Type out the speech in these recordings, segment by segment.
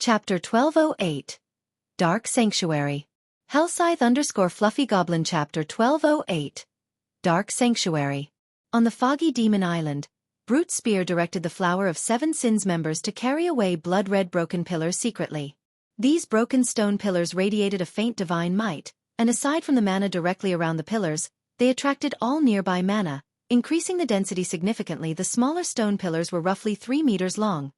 Chapter 1208. Dark Sanctuary. Hellscythe_Fluffy Goblin Chapter 1208. Dark Sanctuary. On the foggy demon island, Brute Spear directed the Flower of Seven Sins members to carry away blood-red broken pillars secretly. These broken stone pillars radiated a faint divine might, and aside from the mana directly around the pillars, they attracted all nearby mana, increasing the density significantly. The smaller stone pillars were roughly 3 meters long.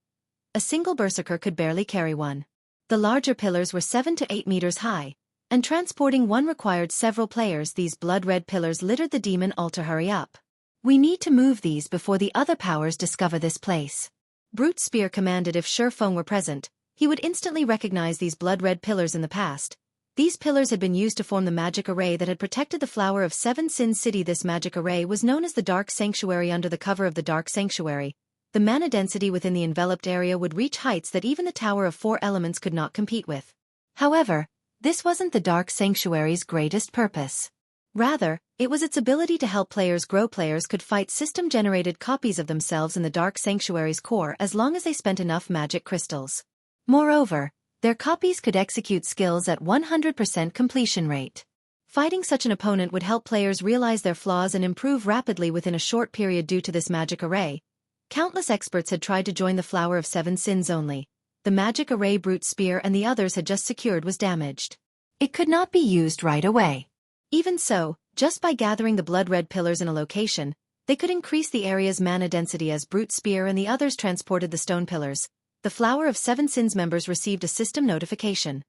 A single berserker could barely carry one. The larger pillars were 7 to 8 meters high, and transporting one required several players. These blood-red pillars littered the demon altar. Hurry up. We need to move these before the other powers discover this place. Brute Spear commanded. If Shurfeng were present, he would instantly recognize these blood-red pillars in the past. These pillars had been used to form the magic array that had protected the Flower of Seven Sins city. This magic array was known as the Dark Sanctuary. Under the cover of the Dark Sanctuary, the mana density within the enveloped area would reach heights that even the Tower of Four Elements could not compete with. However, this wasn't the Dark Sanctuary's greatest purpose. Rather, it was its ability to help players grow. Players could fight system-generated copies of themselves in the Dark Sanctuary's core as long as they spent enough magic crystals. Moreover, their copies could execute skills at 100% completion rate. Fighting such an opponent would help players realize their flaws and improve rapidly within a short period. Due to this magic array, countless experts had tried to join the Flower of Seven Sins. Only the magic array Brute Spear and the others had just secured was damaged. It could not be used right away. Even so, just by gathering the blood-red pillars in a location, they could increase the area's mana density. As Brute Spear and the others transported the stone pillars, the Flower of Seven Sins members received a system notification.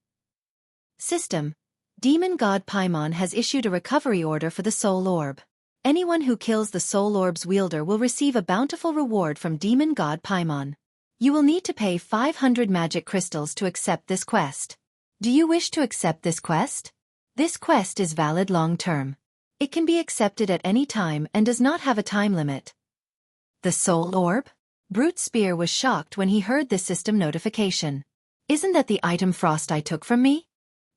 System: Demon God Paimon has issued a recovery order for the Soul Orb. Anyone who kills the Soul Orb's wielder will receive a bountiful reward from Demon God Paimon. You will need to pay 500 magic crystals to accept this quest. Do you wish to accept this quest? This quest is valid long-term. It can be accepted at any time and does not have a time limit. The Soul Orb? Brute Spear was shocked when he heard this system notification. Isn't that the item Frost I took from me?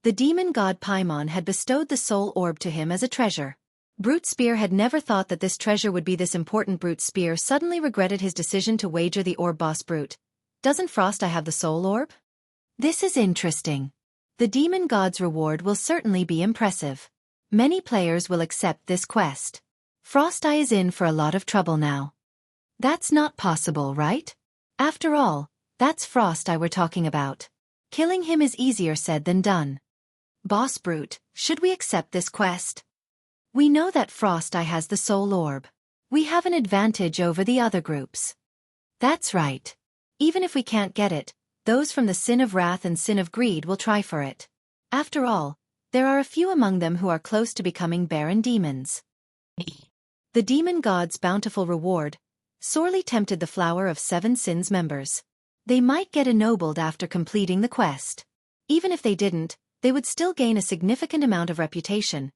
The demon god Paimon had bestowed the Soul Orb to him as a treasure. Brute Spear had never thought that this treasure would be this important. Brute Spear suddenly regretted his decision to wager the orb. Boss Brute, doesn't Frost I have the Soul Orb? This is interesting. The demon god's reward will certainly be impressive. Many players will accept this quest. Frost I is in for a lot of trouble now. That's not possible, right? After all, that's Frost I we're talking about. Killing him is easier said than done. Boss Brute, should we accept this quest? We know that Frost I has the Soul Orb. We have an advantage over the other groups. That's right. Even if we can't get it, those from the Sin of Wrath and Sin of Greed will try for it. After all, there are a few among them who are close to becoming Baron Demons. The Demon God's bountiful reward sorely tempted the Flower of Seven Sins members. They might get ennobled after completing the quest. Even if they didn't, they would still gain a significant amount of reputation,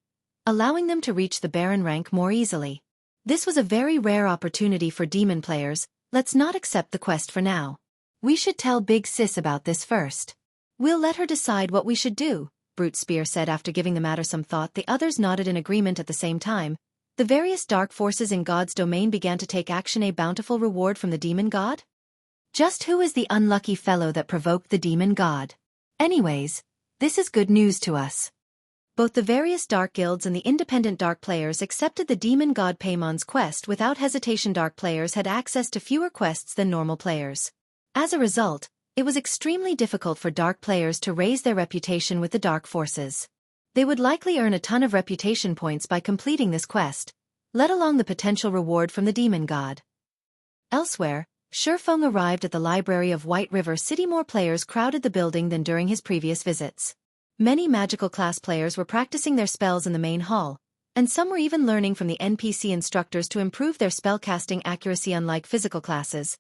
allowing them to reach the Baron rank more easily. This was a very rare opportunity for demon players. Let's not accept the quest for now. We should tell Big Sis about this first. We'll let her decide what we should do, Brute Spear said after giving the matter some thought. The others nodded in agreement. At the same time, the various dark forces in God's domain began to take action. A bountiful reward from the demon god? Just who is the unlucky fellow that provoked the demon god? Anyways, this is good news to us. Both the various dark guilds and the independent dark players accepted the demon god Paimon's quest without hesitation. Dark players had access to fewer quests than normal players. As a result, it was extremely difficult for dark players to raise their reputation with the dark forces. They would likely earn a ton of reputation points by completing this quest, let alone the potential reward from the demon god. Elsewhere, Shurfeng arrived at the library of White River City. More players crowded the building than during his previous visits. Many magical class players were practicing their spells in the main hall, and some were even learning from the NPC instructors to improve their spellcasting accuracy. Unlike physical classes,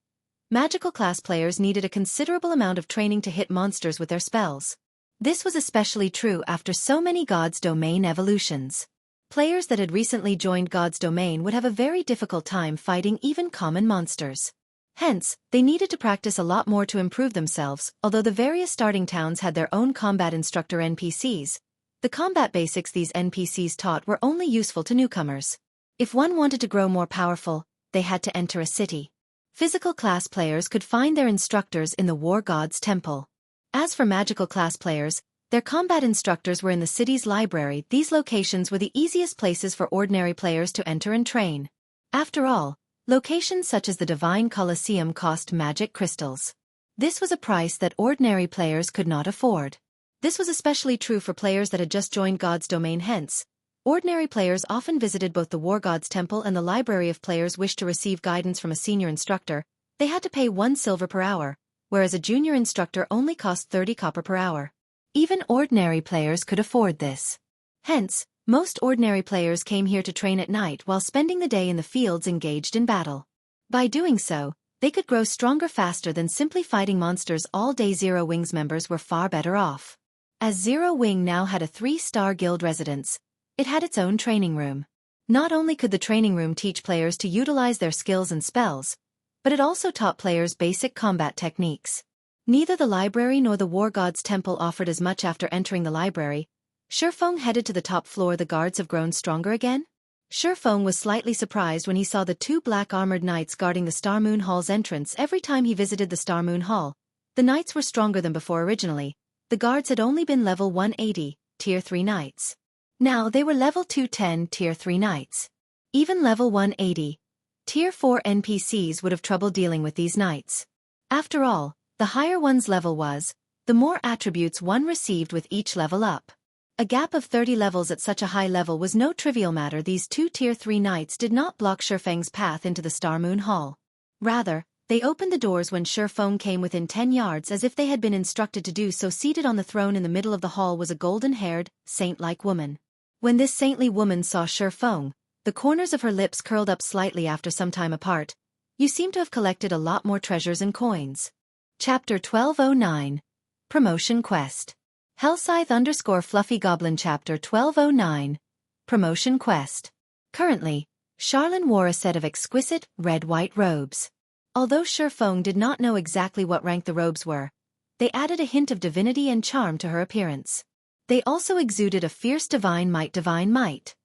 magical class players needed a considerable amount of training to hit monsters with their spells. This was especially true after so many God's Domain evolutions. Players that had recently joined God's Domain would have a very difficult time fighting even common monsters. Hence, they needed to practice a lot more to improve themselves. Although the various starting towns had their own combat instructor NPCs, the combat basics these NPCs taught were only useful to newcomers. If one wanted to grow more powerful, they had to enter a city. Physical class players could find their instructors in the War God's Temple. As for magical class players, their combat instructors were in the city's library. These locations were the easiest places for ordinary players to enter and train. After all, locations such as the Divine Colosseum cost magic crystals. This was a price that ordinary players could not afford. This was especially true for players that had just joined God's domain. Hence, ordinary players often visited both the War God's temple and the library. If players wished to receive guidance from a senior instructor, they had to pay 1 silver per hour, whereas a junior instructor only cost 30 copper per hour. Even ordinary players could afford this. Hence, most ordinary players came here to train at night while spending the day in the fields engaged in battle. By doing so, they could grow stronger faster than simply fighting monsters all day. Zero Wing's members were far better off. As Zero Wing now had a 3-star guild residence, it had its own training room. Not only could the training room teach players to utilize their skills and spells, but it also taught players basic combat techniques. Neither the library nor the War God's temple offered as much. After entering the library, Shifeng headed to the top floor. The guards have grown stronger again? Shifeng was slightly surprised when he saw the 2 black armored knights guarding the Star Moon Hall's entrance. Every time he visited the Star Moon Hall, the knights were stronger than before. Originally, the guards had only been level 180, tier 3 knights. Now they were level 210, tier 3 knights. Even level 180, tier 4 NPCs would have trouble dealing with these knights. After all, the higher one's level was, the more attributes one received with each level up. A gap of 30 levels at such a high level was no trivial matter. These 2 tier 3 knights did not block Shifeng's path into the Star Moon Hall. Rather, they opened the doors when Shifeng came within 10 yards as if they had been instructed to do so. Seated on the throne in the middle of the hall was a golden-haired, saint-like woman. When this saintly woman saw Shifeng, the corners of her lips curled up slightly. After some time apart, "You seem to have collected a lot more treasures and coins." Chapter 1209. Promotion Quest. Hellscythe_Fluffy Goblin Chapter 1209. Promotion Quest. Currently, Charlene wore a set of exquisite, red-white robes. Although Shifeng did not know exactly what rank the robes were, they added a hint of divinity and charm to her appearance. They also exuded a fierce divine might. Divine might.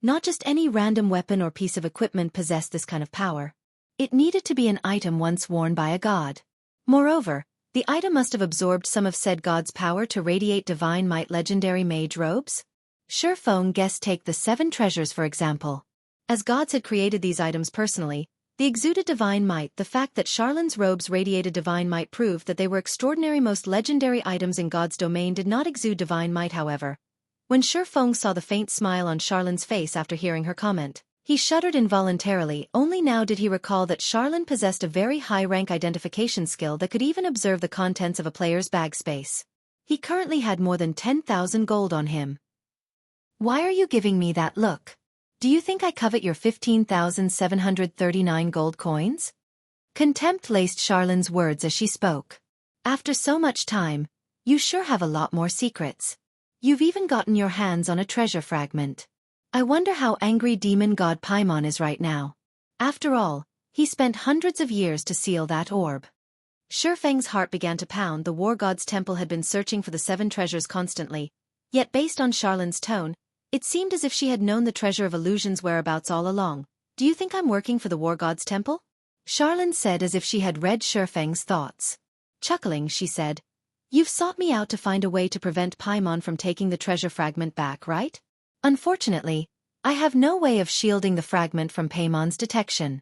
Not just any random weapon or piece of equipment possessed this kind of power. It needed to be an item once worn by a god. Moreover, the item must have absorbed some of said god's power to radiate divine might. Legendary mage robes? Shifeng guessed. Take the 7 treasures for example. As gods had created these items personally, they exuded divine might. The fact that Charlene's robes radiated divine might proved that they were extraordinary. Most legendary items in God's domain did not exude divine might. However, when Shifeng saw the faint smile on Charlene's face after hearing her comment, he shuddered involuntarily. Only now did he recall that Charlene possessed a very high-rank identification skill that could even observe the contents of a player's bag space. He currently had more than 10,000 gold on him. "Why are you giving me that look? Do you think I covet your 15,739 gold coins?" Contempt laced Charlene's words as she spoke. "After so much time, you sure have a lot more secrets. You've even gotten your hands on a treasure fragment. I wonder how angry demon god Paimon is right now. After all, he spent hundreds of years to seal that orb." Shifeng's heart began to pound. The War God's temple had been searching for the 7 treasures constantly, yet based on Charlene's tone, it seemed as if she had known the treasure of illusion's whereabouts all along. "Do you think I'm working for the War God's temple?" Charlene said as if she had read Shifeng's thoughts. Chuckling, she said, "You've sought me out to find a way to prevent Paimon from taking the treasure fragment back, right? Unfortunately, I have no way of shielding the fragment from Paimon's detection."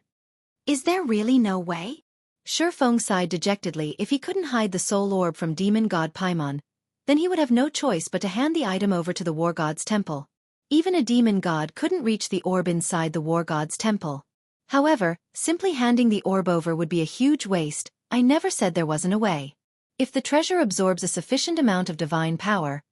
"Is there really no way?" Shifeng sighed dejectedly. If he couldn't hide the soul orb from demon god Paimon, then he would have no choice but to hand the item over to the War God's temple. Even a demon god couldn't reach the orb inside the War God's temple. However, simply handing the orb over would be a huge waste. "I never said there wasn't a way. If the treasure absorbs a sufficient amount of divine power,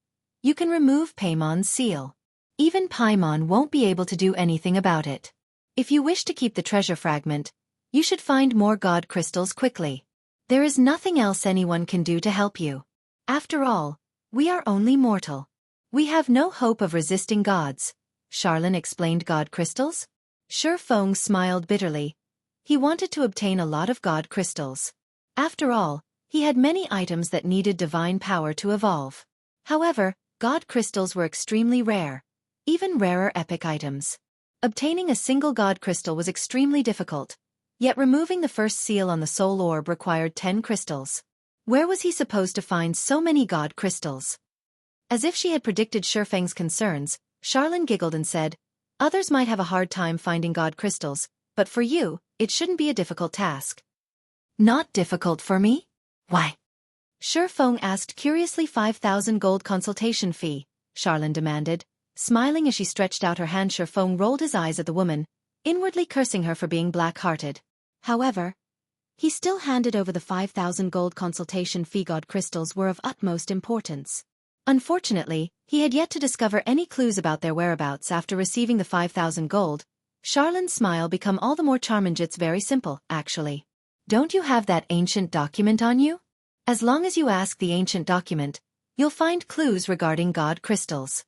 you can remove Paimon's seal. Even Paimon won't be able to do anything about it. If you wish to keep the treasure fragment, you should find more god crystals quickly. There is nothing else anyone can do to help you. After all, we are only mortal. We have no hope of resisting gods." Charlene explained. "God crystals?" Shifeng smiled bitterly. He wanted to obtain a lot of god crystals. After all, he had many items that needed divine power to evolve. However, god crystals were extremely rare. Even rarer epic items. Obtaining a single god crystal was extremely difficult, yet removing the first seal on the soul orb required 10 crystals. Where was he supposed to find so many god crystals? As if she had predicted Shifeng's concerns, Charlene giggled and said, others might have a hard time finding god crystals, but for you, it shouldn't be a difficult task. Not difficult for me? Why? Shifeng asked curiously. 5,000 gold consultation fee, Charlene demanded. Smiling as she stretched out her hand, Shifeng rolled his eyes at the woman, inwardly cursing her for being black-hearted. However, he still handed over the 5,000 gold consultation fee. God crystals were of utmost importance. Unfortunately, he had yet to discover any clues about their whereabouts after receiving the 5,000 gold. Charlene's smile became all the more charming. It's very simple, actually. Don't you have that ancient document on you? As long as you ask the ancient document, you'll find clues regarding god crystals.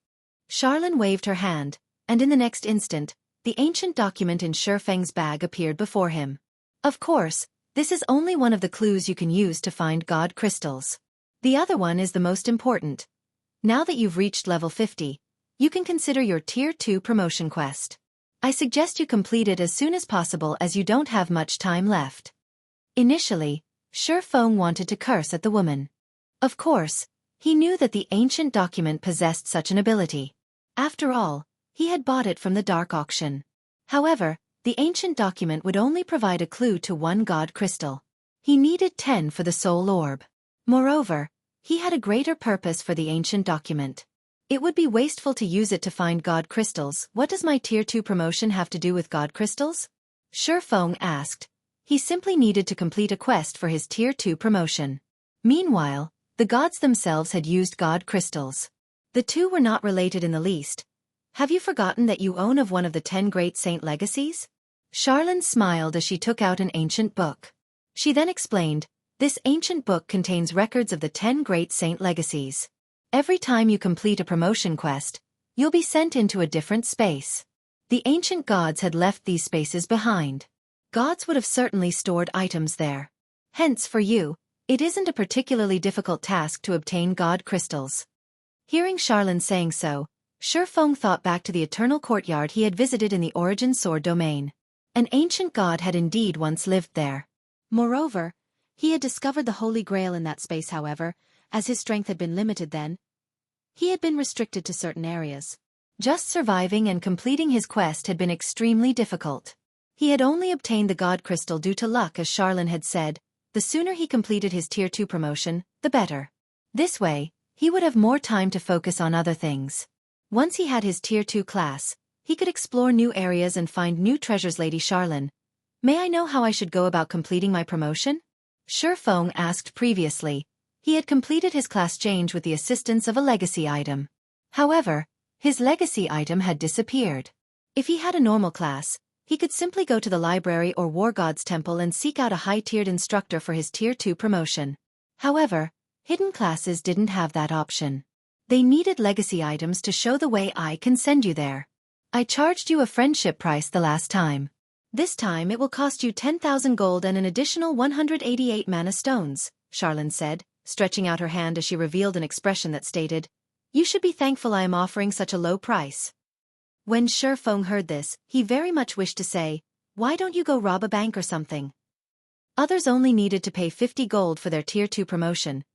Charlene waved her hand, and in the next instant, the ancient document in Shifeng's bag appeared before him. Of course, this is only one of the clues you can use to find god crystals. The other one is the most important. Now that you've reached level 50, you can consider your Tier 2 promotion quest. I suggest you complete it as soon as possible as you don't have much time left. Initially, Shifeng wanted to curse at the woman. Of course, he knew that the ancient document possessed such an ability. After all, he had bought it from the dark auction. However, the ancient document would only provide a clue to one god crystal. He needed 10 for the soul orb. Moreover, he had a greater purpose for the ancient document. It would be wasteful to use it to find god crystals. What does my Tier 2 promotion have to do with god crystals? Shifeng asked. He simply needed to complete a quest for his Tier 2 promotion. Meanwhile, the gods themselves had used god crystals. The two were not related in the least. Have you forgotten that you own of one of the 10 great saint legacies? Charlene smiled as she took out an ancient book. She then explained, this ancient book contains records of the 10 great saint legacies. Every time you complete a promotion quest, you'll be sent into a different space. The ancient gods had left these spaces behind. Gods would have certainly stored items there. Hence for you, it isn't a particularly difficult task to obtain god crystals. Hearing Charlene saying so, Shifeng thought back to the eternal courtyard he had visited in the Origin Sword domain. An ancient god had indeed once lived there. Moreover, he had discovered the Holy Grail in that space. However, as his strength had been limited then, he had been restricted to certain areas. Just surviving and completing his quest had been extremely difficult. He had only obtained the god crystal due to luck, as Charlene had said. The sooner he completed his Tier 2 promotion, the better. This way, he would have more time to focus on other things. Once he had his Tier 2 class, he could explore new areas and find new treasures. Lady Charlene, may I know how I should go about completing my promotion? Shifeng asked previously. He had completed his class change with the assistance of a legacy item. However, his legacy item had disappeared. If he had a normal class, he could simply go to the library or War God's temple and seek out a high-tiered instructor for his Tier 2 promotion. However, hidden classes didn't have that option. They needed legacy items to show the way. I can send you there. I charged you a friendship price the last time. This time it will cost you 10,000 gold and an additional 188 mana stones, Charlene said, stretching out her hand as she revealed an expression that stated, you should be thankful I am offering such a low price. When Shifeng heard this, he very much wished to say, why don't you go rob a bank or something? Others only needed to pay 50 gold for their Tier 2 promotion,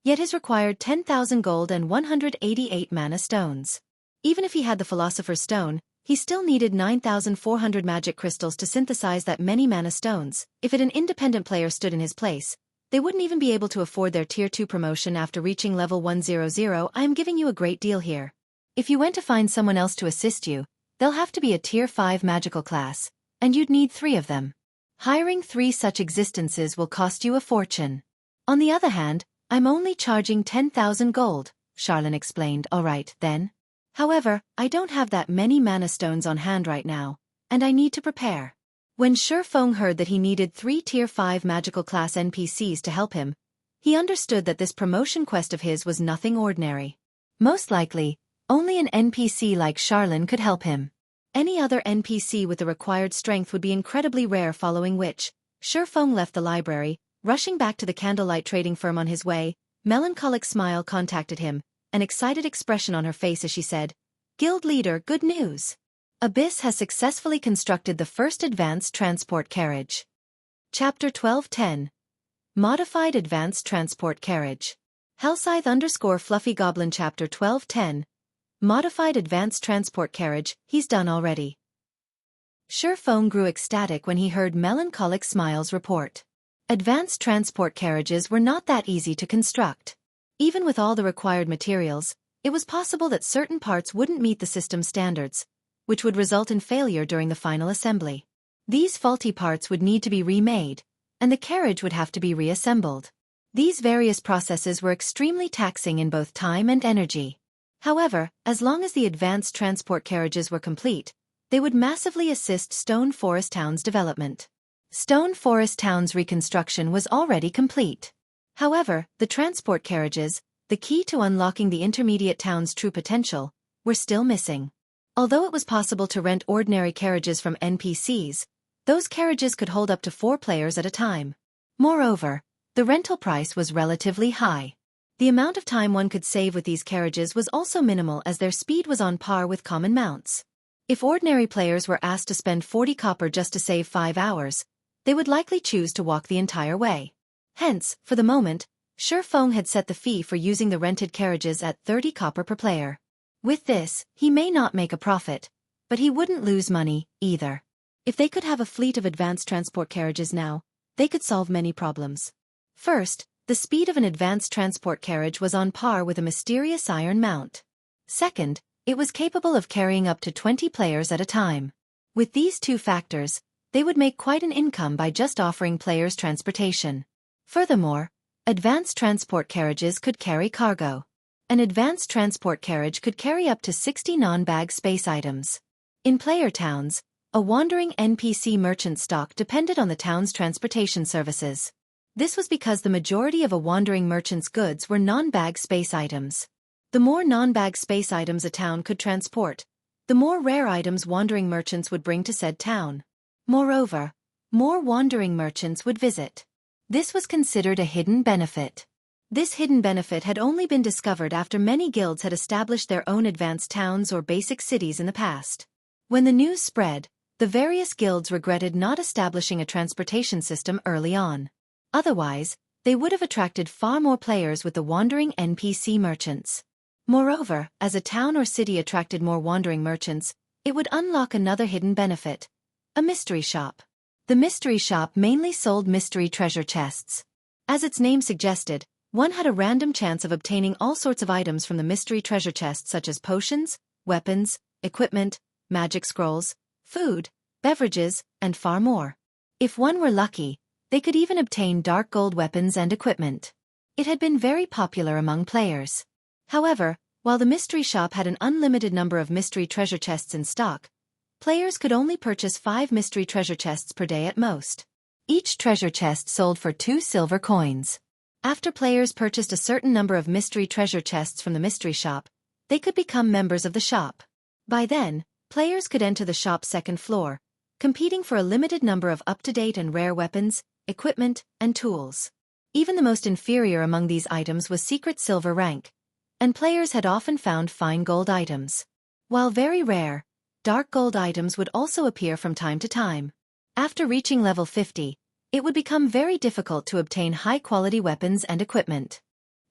yet his required 10,000 gold and 188 mana stones. Even if he had the Philosopher's Stone, he still needed 9,400 magic crystals to synthesize that many mana stones. If an independent player stood in his place, they wouldn't even be able to afford their Tier 2 promotion after reaching level 100. I am giving you a great deal here. If you went to find someone else to assist you, they'll have to be a Tier 5 magical class, and you'd need 3 of them. Hiring 3 such existences will cost you a fortune. On the other hand, I'm only charging 10,000 gold, Charlene explained. All right, then. However, I don't have that many mana stones on hand right now, and I need to prepare. When Shifeng heard that he needed 3 Tier 5 magical class NPCs to help him, he understood that this promotion quest of his was nothing ordinary. Most likely, only an NPC like Charlene could help him. Any other NPC with the required strength would be incredibly rare, following which, Shifeng left the library, rushing back to the candlelight trading firm. On his way, melancholic smile contacted him, an excited expression on her face as she said, Guild leader, good news. Abyss has successfully constructed the first advanced transport carriage. Chapter 12:10. Modified Advanced Transport Carriage. Hellscythe_Fluffy Goblin Chapter 12:10. Modified Advanced Transport Carriage, he's done already. Sherfone grew ecstatic when he heard Melancholic Smile's report. Advanced transport carriages were not that easy to construct. Even with all the required materials, it was possible that certain parts wouldn't meet the system standards, which would result in failure during the final assembly. These faulty parts would need to be remade, and the carriage would have to be reassembled. These various processes were extremely taxing in both time and energy. However, as long as the advanced transport carriages were complete, they would massively assist Stone Forest Town's development. Stone Forest Town's reconstruction was already complete. However, the transport carriages, the key to unlocking the intermediate town's true potential, were still missing. Although it was possible to rent ordinary carriages from NPCs, those carriages could hold up to 4 players at a time. Moreover, the rental price was relatively high. The amount of time one could save with these carriages was also minimal, as their speed was on par with common mounts. If ordinary players were asked to spend 40 copper just to save 5 hours, they would likely choose to walk the entire way. Hence, for the moment, Sherfone had set the fee for using the rented carriages at 30 copper per player. With this, he may not make a profit, but he wouldn't lose money, either. If they could have a fleet of advanced transport carriages now, they could solve many problems. First, the speed of an advanced transport carriage was on par with a mysterious iron mount. Second, it was capable of carrying up to 20 players at a time. With these 2 factors, they would make quite an income by just offering players transportation. Furthermore, advanced transport carriages could carry cargo. An advanced transport carriage could carry up to 60 non-bag space items. In player towns, a wandering NPC merchant stock depended on the town's transportation services. This was because the majority of a wandering merchant's goods were non-bag space items. The more non-bag space items a town could transport, the more rare items wandering merchants would bring to said town. Moreover, more wandering merchants would visit. This was considered a hidden benefit. This hidden benefit had only been discovered after many guilds had established their own advanced towns or basic cities in the past. When the news spread, the various guilds regretted not establishing a transportation system early on. Otherwise, they would have attracted far more players with the wandering NPC merchants. Moreover, as a town or city attracted more wandering merchants, it would unlock another hidden benefit: a mystery shop. The mystery shop mainly sold mystery treasure chests. As its name suggested, one had a random chance of obtaining all sorts of items from the mystery treasure chest, such as potions, weapons, equipment, magic scrolls, food, beverages, and far more. If one were lucky, they could even obtain dark gold weapons and equipment. It had been very popular among players. However, while the mystery shop had an unlimited number of mystery treasure chests in stock, players could only purchase 5 mystery treasure chests per day at most. Each treasure chest sold for 2 silver coins. After players purchased a certain number of mystery treasure chests from the mystery shop, they could become members of the shop. By then, players could enter the shop's second floor, competing for a limited number of up-to-date and rare weapons, equipment, and tools. Even the most inferior among these items was secret silver rank, and players had often found fine gold items. While very rare, dark gold items would also appear from time to time. After reaching level 50, it would become very difficult to obtain high-quality weapons and equipment.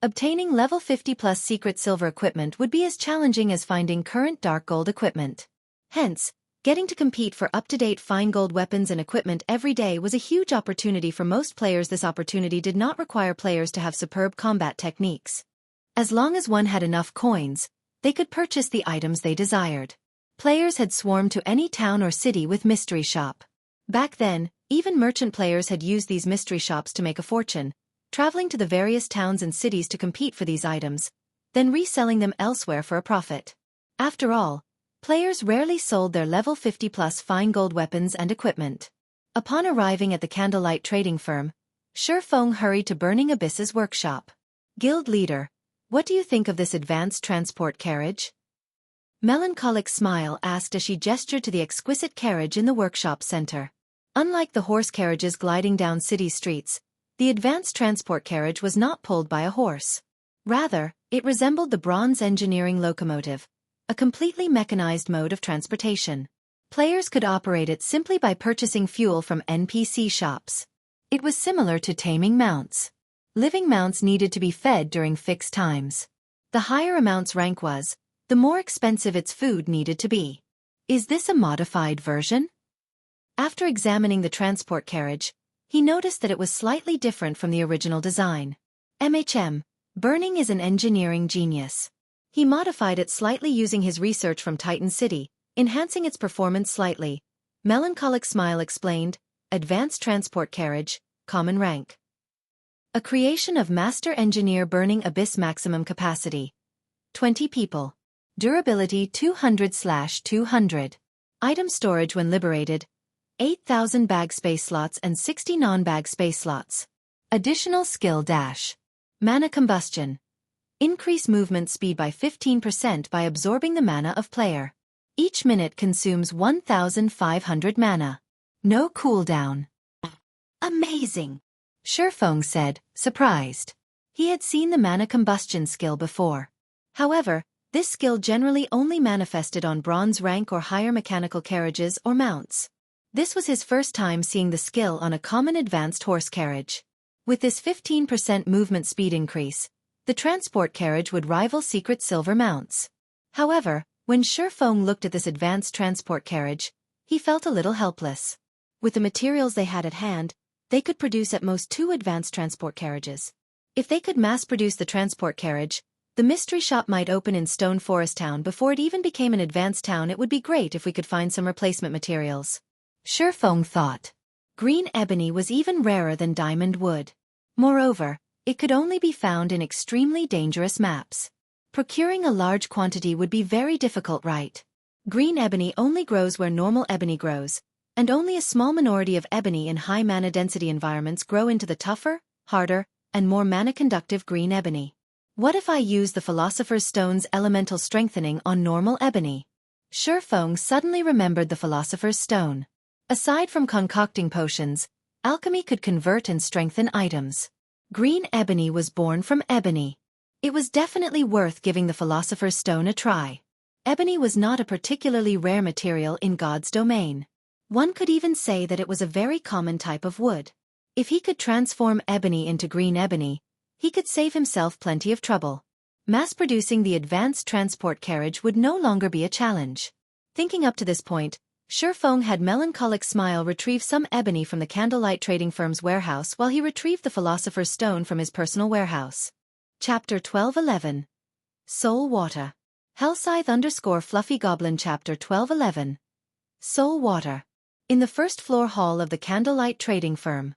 Obtaining level 50 plus secret silver equipment would be as challenging as finding current dark gold equipment. Hence, getting to compete for up-to-date fine gold weapons and equipment every day was a huge opportunity for most players. This opportunity did not require players to have superb combat techniques. As long as one had enough coins, they could purchase the items they desired. Players had swarmed to any town or city with mystery shop. Back then, even merchant players had used these mystery shops to make a fortune, traveling to the various towns and cities to compete for these items, then reselling them elsewhere for a profit. After all, players rarely sold their level 50 plus fine gold weapons and equipment. Upon arriving at the Candlelight trading firm, Sherfone hurried to Burning Abyss's workshop. Guild leader, what do you think of this advanced transport carriage? Melancholic Smile asked as she gestured to the exquisite carriage in the workshop center. Unlike the horse carriages gliding down city streets, the advanced transport carriage was not pulled by a horse. Rather, it resembled the bronze engineering locomotive, a completely mechanized mode of transportation. Players could operate it simply by purchasing fuel from NPC shops. It was similar to taming mounts. Living mounts needed to be fed during fixed times. The higher a mount's rank was, the more expensive its food needed to be. Is this a modified version? After examining the transport carriage, he noticed that it was slightly different from the original design. Burning is an engineering genius. He modified it slightly using his research from Titan City, enhancing its performance slightly. Melancholic Smile explained, Advanced Transport Carriage, Common Rank. A creation of Master Engineer Burning Abyss Maximum Capacity. 20 people. Durability 200/200. Item storage when liberated. 8,000 bag space slots and 60 non-bag space slots. Additional skill dash. Mana Combustion. Increase movement speed by 15% by absorbing the mana of player. Each minute consumes 1,500 mana. No cooldown. Amazing! Shifeng said, surprised. He had seen the Mana Combustion skill before. However, this skill generally only manifested on bronze rank or higher mechanical carriages or mounts. This was his first time seeing the skill on a common advanced horse carriage. With this 15% movement speed increase, the transport carriage would rival secret silver mounts. However, when Shifeng looked at this advanced transport carriage, he felt a little helpless. With the materials they had at hand, they could produce at most 2 advanced transport carriages. If they could mass-produce the transport carriage, the mystery shop might open in Stone Forest Town before it even became an advanced town. It would be great if we could find some replacement materials. Shifeng thought. Green ebony was even rarer than diamond wood. Moreover, it could only be found in extremely dangerous maps. Procuring a large quantity would be very difficult, right? Green ebony only grows where normal ebony grows, and only a small minority of ebony in high mana density environments grow into the tougher, harder, and more mana-conductive green ebony. What if I use the Philosopher's Stone's elemental strengthening on normal ebony? Shifeng suddenly remembered the Philosopher's Stone. Aside from concocting potions, alchemy could convert and strengthen items. Green ebony was born from ebony. It was definitely worth giving the Philosopher's Stone a try. Ebony was not a particularly rare material in God's domain. One could even say that it was a very common type of wood. If he could transform ebony into green ebony, he could save himself plenty of trouble. Mass-producing the advanced transport carriage would no longer be a challenge. Thinking up to this point, Shifeng had Melancholic Smile retrieve some ebony from the Candlelight Trading Firm's warehouse while he retrieved the Philosopher's Stone from his personal warehouse. Chapter 1211. Soul Water. Hellscythe_Fluffy Goblin Chapter 1211. Soul Water. In the first floor hall of the Candlelight Trading Firm.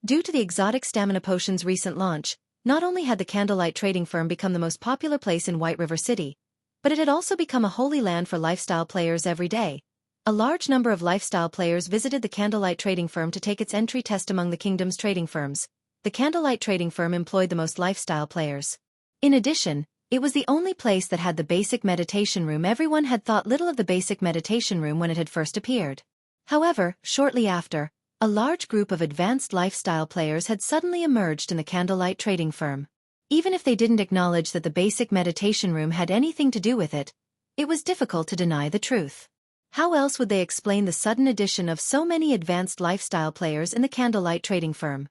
Due to the exotic stamina potion's recent launch, not only had the Candlelight Trading Firm become the most popular place in White River City, but it had also become a holy land for lifestyle players every day. A large number of lifestyle players visited the Candlelight Trading Firm to take its entry test among the kingdom's trading firms. The Candlelight Trading Firm employed the most lifestyle players. In addition, it was the only place that had the basic meditation room. Everyone had thought little of the basic meditation room when it had first appeared. However, shortly after, a large group of advanced lifestyle players had suddenly emerged in the Candlelight Trading Firm. Even if they didn't acknowledge that the basic meditation room had anything to do with it, it was difficult to deny the truth. How else would they explain the sudden addition of so many advanced lifestyle players in the Candlelight Trading Firm?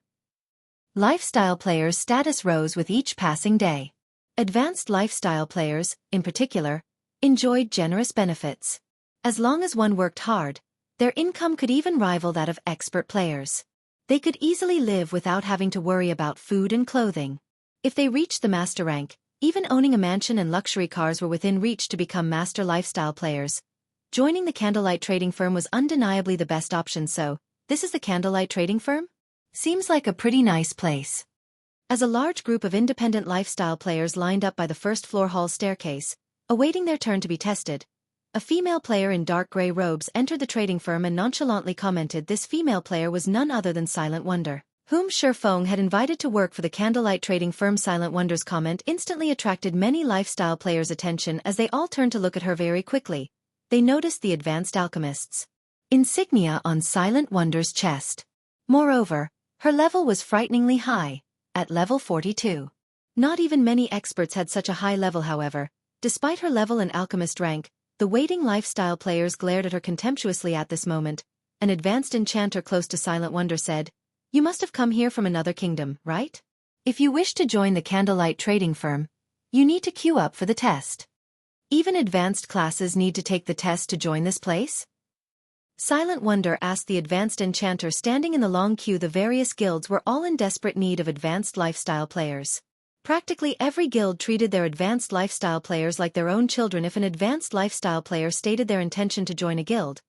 Lifestyle players' status rose with each passing day. Advanced lifestyle players, in particular, enjoyed generous benefits. As long as one worked hard, their income could even rival that of expert players. They could easily live without having to worry about food and clothing. If they reached the master rank, even owning a mansion and luxury cars were within reach to become master lifestyle players. Joining the Candlelight Trading Firm was undeniably the best option. So, this is the Candlelight Trading Firm? Seems like a pretty nice place. As a large group of independent lifestyle players lined up by the first floor hall staircase, awaiting their turn to be tested, a female player in dark gray robes entered the trading firm and nonchalantly commented. This female player was none other than Silent Wonder, whom Shifeng had invited to work for the Candlelight Trading Firm. Silent Wonder's comment instantly attracted many lifestyle players' attention. As they all turned to look at her very quickly, they noticed the advanced alchemist's insignia on Silent Wonder's chest. Moreover, her level was frighteningly high, at level 42. Not even many experts had such a high level. However, despite her level and alchemist rank, the waiting lifestyle players glared at her contemptuously. At this moment, an advanced enchanter close to Silent Wonder said, You must have come here from another kingdom, right? If you wish to join the candlelight trading firm, you need to queue up for the test. Even advanced classes need to take the test to join this place? Silent Wonder asked the advanced enchanter standing in the long queue. The various guilds were all in desperate need of advanced lifestyle players. Practically every guild treated their advanced lifestyle players like their own children. If an advanced lifestyle player stated their intention to join a guild,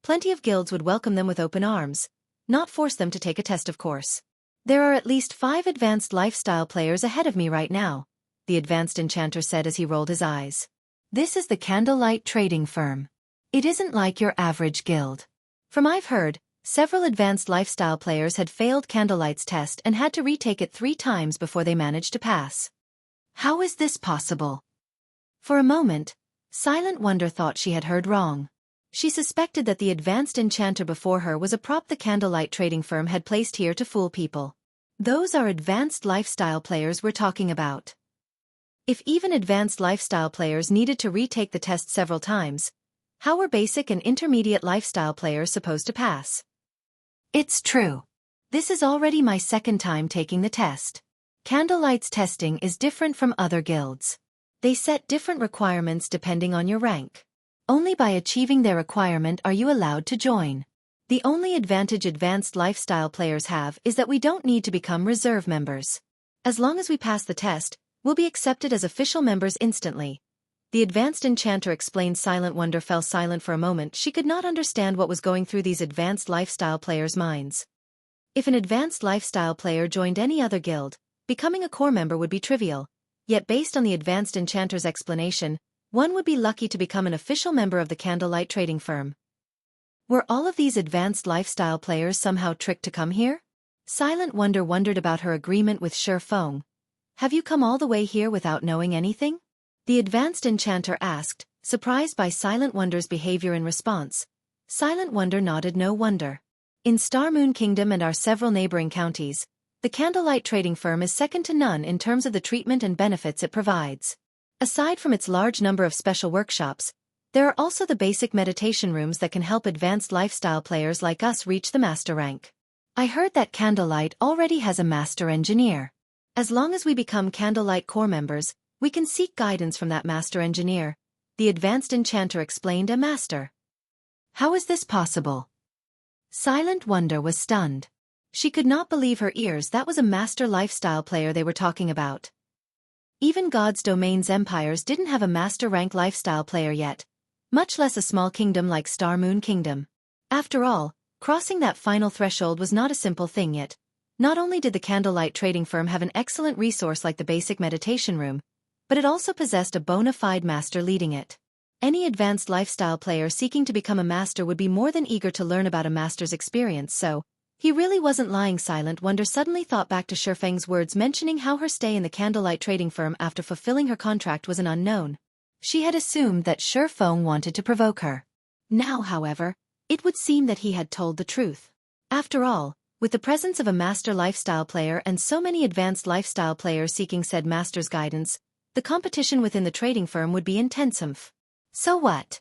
plenty of guilds would welcome them with open arms, not force them to take a test, of course. There are at least 5 advanced lifestyle players ahead of me right now, the advanced enchanter said as he rolled his eyes. This is the candlelight trading firm. It isn't like your average guild. From I've heard, several advanced lifestyle players had failed Candlelight's test and had to retake it 3 times before they managed to pass. How is this possible? For a moment, Silent Wonder thought she had heard wrong. She suspected that the advanced enchanter before her was a prop the candlelight trading firm had placed here to fool people. Those are advanced lifestyle players we're talking about. If even advanced lifestyle players needed to retake the test several times, how were basic and intermediate lifestyle players supposed to pass? It's true. This is already my 2nd time taking the test. Candlelight's testing is different from other guilds. They set different requirements depending on your rank. Only by achieving their requirement are you allowed to join. The only advantage advanced lifestyle players have is that we don't need to become reserve members. As long as we pass the test, we'll be accepted as official members instantly. The advanced enchanter explained. Silent Wonder fell silent for a moment. She could not understand what was going through these advanced lifestyle players' minds. If an advanced lifestyle player joined any other guild, becoming a core member would be trivial. Yet based on the advanced enchanter's explanation, one would be lucky to become an official member of the candlelight trading firm. Were all of these advanced lifestyle players somehow tricked to come here? Silent Wonder wondered about her agreement with Shattering. Have you come all the way here without knowing anything? The advanced enchanter asked, surprised by Silent Wonder's behavior in response. Silent Wonder nodded no wonder. In Star Moon Kingdom and our several neighboring counties, the candlelight trading firm is second to none in terms of the treatment and benefits it provides. Aside from its large number of special workshops, there are also the basic meditation rooms that can help advanced lifestyle players like us reach the master rank. I heard that Candlelight already has a master engineer. As long as we become Candlelight core members, we can seek guidance from that master engineer, the advanced enchanter explained. A master? How is this possible? Silent Wonder was stunned. She could not believe her ears. That was a master lifestyle player they were talking about. Even God's domains empires didn't have a master rank lifestyle player yet, much less a small kingdom like Star Moon Kingdom. After all, crossing that final threshold was not a simple thing yet. Not only did the candlelight trading firm have an excellent resource like the basic meditation room, but it also possessed a bona fide master leading it. Any advanced lifestyle player seeking to become a master would be more than eager to learn about a master's experience, so he really wasn't lying. Silent Wonder suddenly thought back to Shifeng's words mentioning how her stay in the candlelight trading firm after fulfilling her contract was an unknown. She had assumed that Shifeng wanted to provoke her. Now, however, it would seem that he had told the truth. After all, with the presence of a master lifestyle player and so many advanced lifestyle players seeking said master's guidance, the competition within the trading firm would be intense. So what?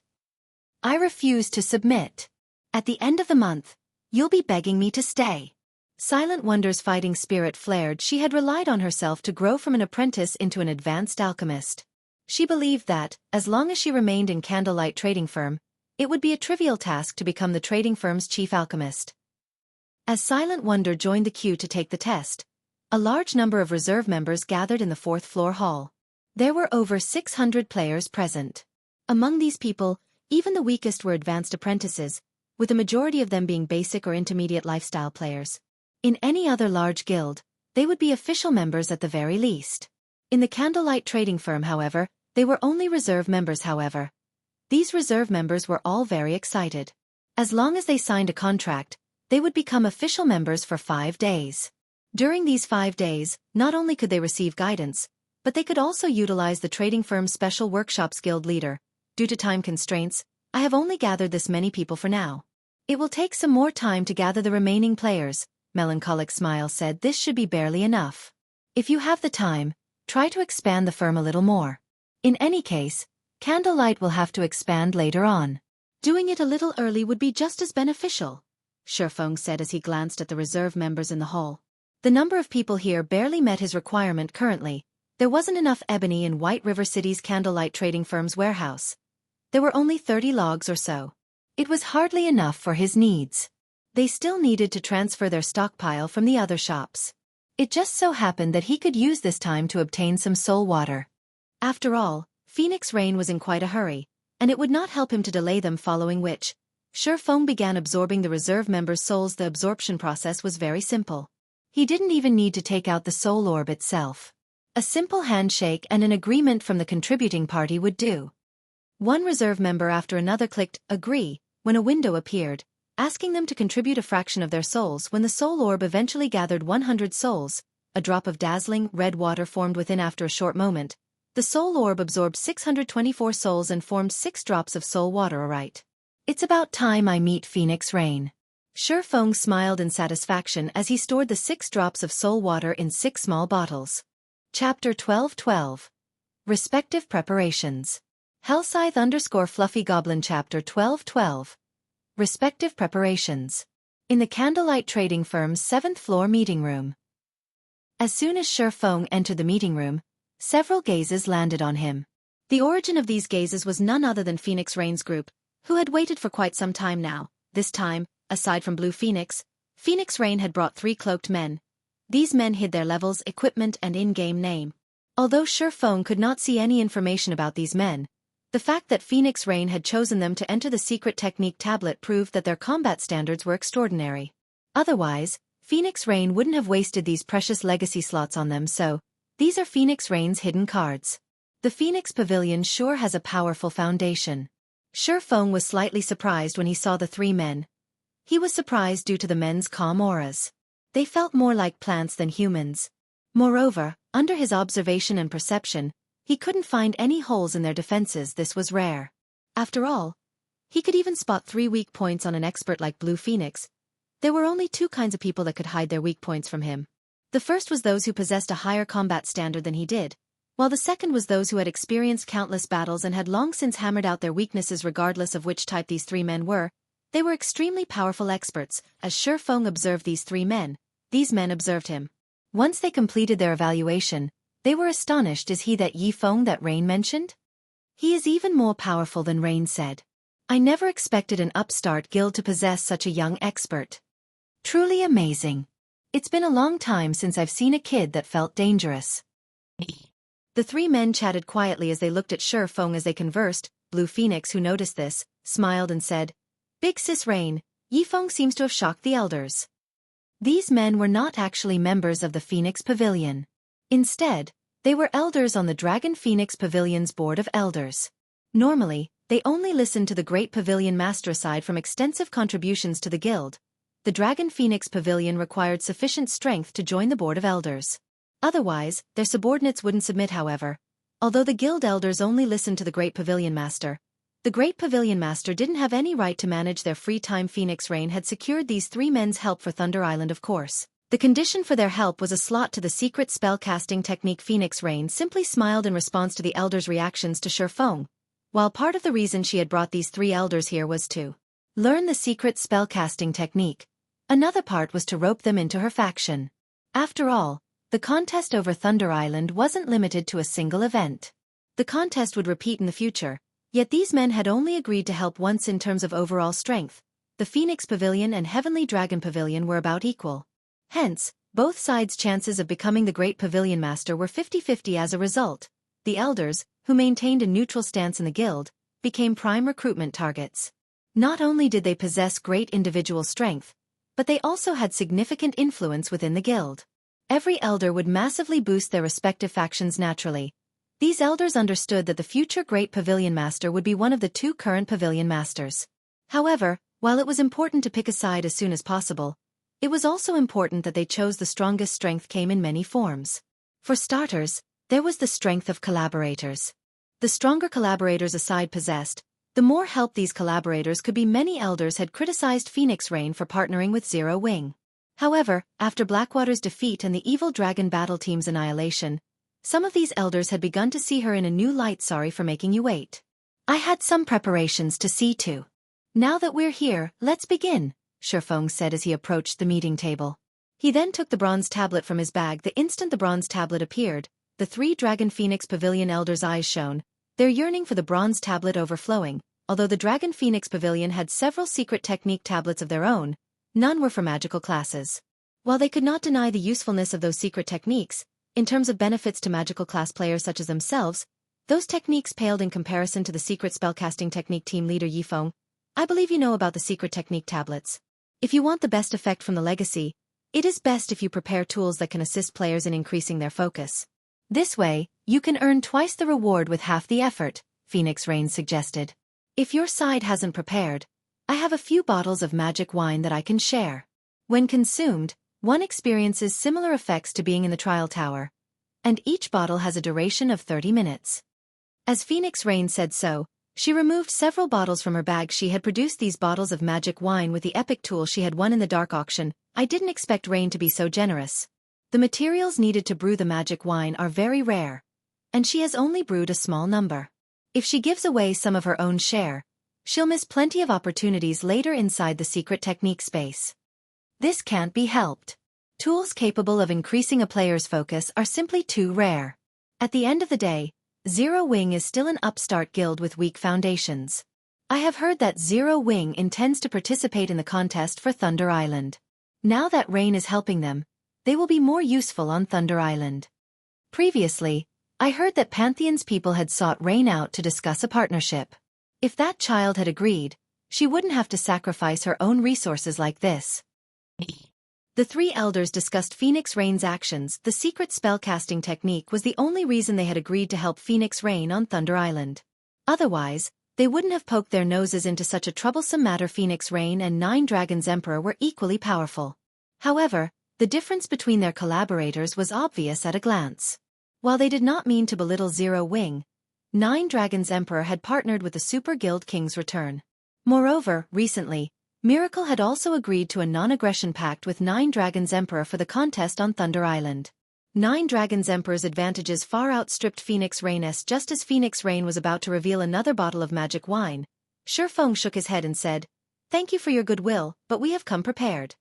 I refuse to submit. At the end of the month, you'll be begging me to stay. Silent Wonder's fighting spirit flared. She had relied on herself to grow from an apprentice into an advanced alchemist. She believed that, as long as she remained in candlelight trading firm, it would be a trivial task to become the trading firm's chief alchemist. As Silent Wonder joined the queue to take the test, a large number of reserve members gathered in the 4th floor hall. There were over 600 players present. Among these people, even the weakest were advanced apprentices, with the majority of them being basic or intermediate lifestyle players. In any other large guild, they would be official members at the very least. In the candlelight trading firm, however, they were only reserve members. However, these reserve members were all very excited. As long as they signed a contract, they would become official members for 5 days. During these 5 days, not only could they receive guidance, but they could also utilize the trading firm's special workshops. Guild leader, due to time constraints, I have only gathered this many people for now. It will take some more time to gather the remaining players, Melancholic Smile said. This should be barely enough. If you have the time, try to expand the firm a little more. In any case, Candlelight will have to expand later on. Doing it a little early would be just as beneficial. Shifeng said as he glanced at the reserve members in the hall. The number of people here barely met his requirement currently. There wasn't enough ebony in White River City's candlelight trading firm's warehouse. There were only 30 logs or so. It was hardly enough for his needs. They still needed to transfer their stockpile from the other shops. It just so happened that he could use this time to obtain some soul water. After all, Phoenix Rain was in quite a hurry, and it would not help him to delay them, following which, Shifeng began absorbing the reserve members' souls. The absorption process was very simple. He didn't even need to take out the soul orb itself. A simple handshake and an agreement from the contributing party would do. One reserve member after another clicked agree when a window appeared, asking them to contribute a fraction of their souls. When the soul orb eventually gathered 100 souls, a drop of dazzling red water formed within. After a short moment, the soul orb absorbed 624 souls and formed 6 drops of soul water. Alright. It's about time I meet Phoenix Rain. Shifeng smiled in satisfaction as he stored the 6 drops of soul water in 6 small bottles. Chapter 12:12. Respective Preparations. Hellscythe_Fluffy Goblin Chapter 12:12. Respective Preparations. In the Candlelight Trading Firm's 7th floor meeting room. As soon as Shifeng entered the meeting room, several gazes landed on him. The origin of these gazes was none other than Phoenix Rain's group, who had waited for quite some time now. This time, aside from Blue Phoenix, Phoenix Rain had brought 3 cloaked men. These men hid their levels, equipment and in-game name. Although Shifeng could not see any information about these men, the fact that Phoenix Rain had chosen them to enter the secret technique tablet proved that their combat standards were extraordinary. Otherwise, Phoenix Rain wouldn't have wasted these precious legacy slots on them. So, these are Phoenix Rain's hidden cards. The Phoenix Pavilion sure has a powerful foundation. Shifeng was slightly surprised when he saw the 3 men. He was surprised due to the men's calm auras. They felt more like plants than humans. Moreover, under his observation and perception, he couldn't find any holes in their defenses. This was rare. After all, he could even spot 3 weak points on an expert like Blue Phoenix. There were only 2 kinds of people that could hide their weak points from him. The first was those who possessed a higher combat standard than he did, while the second was those who had experienced countless battles and had long since hammered out their weaknesses. Regardless of which type these 3 men were, they were extremely powerful experts. As Shifeng observed these 3 men, these men observed him. Once they completed their evaluation, they were astonished. Is he that Yifeng that Rain mentioned? He is even more powerful than Rain said. I never expected an upstart guild to possess such a young expert. Truly amazing. It's been a long time since I've seen a kid that felt dangerous. The 3 men chatted quietly as they looked at Shifeng as they conversed. Blue Phoenix, who noticed this, smiled and said, Big Sis Rain, Yifeng seems to have shocked the elders. These men were not actually members of the Phoenix Pavilion. Instead, they were elders on the Dragon Phoenix Pavilion's board of elders. Normally, they only listened to the Great Pavilion Master. Aside from extensive contributions to the guild, the Dragon Phoenix Pavilion required sufficient strength to join the board of elders. Otherwise, their subordinates wouldn't submit. However, although the guild elders only listened to the Great Pavilion Master, the Great Pavilion Master didn't have any right to manage their free time. Phoenix Rain had secured these 3 men's help for Thunder Island. Of course, the condition for their help was a slot to the secret spellcasting technique. Phoenix Rain simply smiled in response to the elders' reactions to Shifeng. While part of the reason she had brought these 3 elders here was to learn the secret spellcasting technique, another part was to rope them into her faction. After all, the contest over Thunder Island wasn't limited to a single event. The contest would repeat in the future. Yet these men had only agreed to help once. In terms of overall strength, the Phoenix Pavilion and Heavenly Dragon Pavilion were about equal. Hence, both sides' chances of becoming the Great Pavilion Master were 50-50. As a result, the elders, who maintained a neutral stance in the guild, became prime recruitment targets. Not only did they possess great individual strength, but they also had significant influence within the guild. Every elder would massively boost their respective factions naturally. These elders understood that the future Great Pavilion Master would be one of the 2 current Pavilion Masters. However, while it was important to pick a side as soon as possible, it was also important that they chose the strongest. Strength came in many forms. For starters, there was the strength of collaborators. The stronger collaborators a side possessed, the more help these collaborators could be. Many elders had criticized Phoenix Rain for partnering with Zero Wing. However, after Blackwater's defeat and the Evil Dragon battle team's annihilation, some of these elders had begun to see her in a new light. Sorry for making you wait. I had some preparations to see to. Now that we're here, let's begin. Shifeng said as he approached the meeting table. He then took the bronze tablet from his bag. The instant the bronze tablet appeared, the three Dragon Phoenix Pavilion elders' eyes shone, their yearning for the bronze tablet overflowing. Although the Dragon Phoenix Pavilion had several secret technique tablets of their own, none were for magical classes. While they could not deny the usefulness of those secret techniques, in terms of benefits to magical class players such as themselves, those techniques paled in comparison to the secret spellcasting technique team leader Yifeng. I believe you know about the secret technique tablets. If you want the best effect from the legacy, it is best if you prepare tools that can assist players in increasing their focus. This way, you can earn twice the reward with half the effort, Phoenix Rain suggested. If your side hasn't prepared, I have a few bottles of magic wine that I can share. When consumed, one experiences similar effects to being in the trial tower, and each bottle has a duration of 30 minutes. As Phoenix Rain said so, she removed several bottles from her bag. She had produced these bottles of magic wine with the epic tool she had won in the dark auction. I didn't expect Rain to be so generous. The materials needed to brew the magic wine are very rare, and she has only brewed a small number. If she gives away some of her own share, she'll miss plenty of opportunities later inside the secret technique space. This can't be helped. Tools capable of increasing a player's focus are simply too rare. At the end of the day, Zero Wing is still an upstart guild with weak foundations. I have heard that Zero Wing intends to participate in the contest for Thunder Island. Now that Rain is helping them, they will be more useful on Thunder Island. Previously, I heard that Pantheon's people had sought Rain out to discuss a partnership. If that child had agreed, she wouldn't have to sacrifice her own resources like this. The three elders discussed Phoenix Rain's actions. The secret spellcasting technique was the only reason they had agreed to help Phoenix Rain on Thunder Island. Otherwise, they wouldn't have poked their noses into such a troublesome matter. Phoenix Rain and Nine Dragons Emperor were equally powerful. However, the difference between their collaborators was obvious at a glance. While they did not mean to belittle Zero Wing, Nine Dragons Emperor had partnered with the Super Guild King's return. Moreover, recently, Miracle had also agreed to a non-aggression pact with Nine Dragons Emperor for the contest on Thunder Island. Nine Dragons Emperor's advantages far outstripped Phoenix Rain's. Just as Phoenix Rain was about to reveal another bottle of magic wine, Shifeng shook his head and said, "Thank you for your goodwill, but we have come prepared."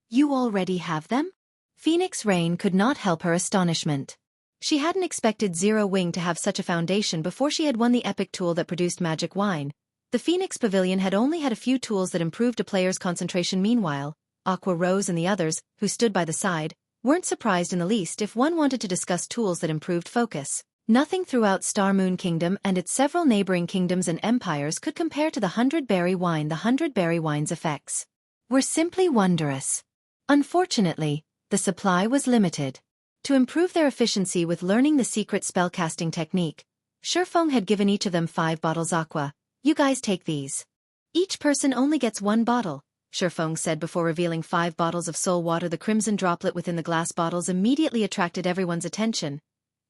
"You already have them?" Phoenix Rain could not help her astonishment. She hadn't expected Zero Wing to have such a foundation before she had won the epic tool that produced magic wine. The Phoenix Pavilion had only had a few tools that improved a player's concentration. Meanwhile, Aqua Rose and the others, who stood by the side, weren't surprised in the least if one wanted to discuss tools that improved focus. Nothing throughout Star Moon Kingdom and its several neighboring kingdoms and empires could compare to the 100-berry wine. The 100-berry wine's effects were simply wondrous. Unfortunately, the supply was limited. To improve their efficiency with learning the secret spellcasting technique, Shifeng had given each of them 5 bottles aqua. "You guys take these. Each person only gets 1 bottle," Shifeng said before revealing 5 bottles of soul water. The crimson droplet within the glass bottles immediately attracted everyone's attention.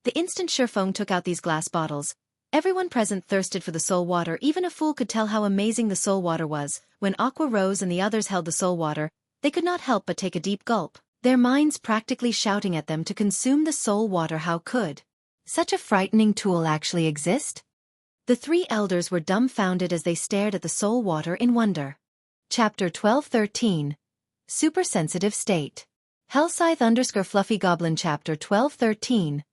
The instant Shifeng took out these glass bottles, everyone present thirsted for the soul water. Even a fool could tell how amazing the soul water was. When Aqua Rose and the others held the soul water, they could not help but take a deep gulp, their minds practically shouting at them to consume the soul water. How could such a frightening tool actually exist? The 3 elders were dumbfounded as they stared at the soul water in wonder. Chapter 12-13. Supersensitive State. Hellscythe_Fluffy Goblin. Chapter 12-13.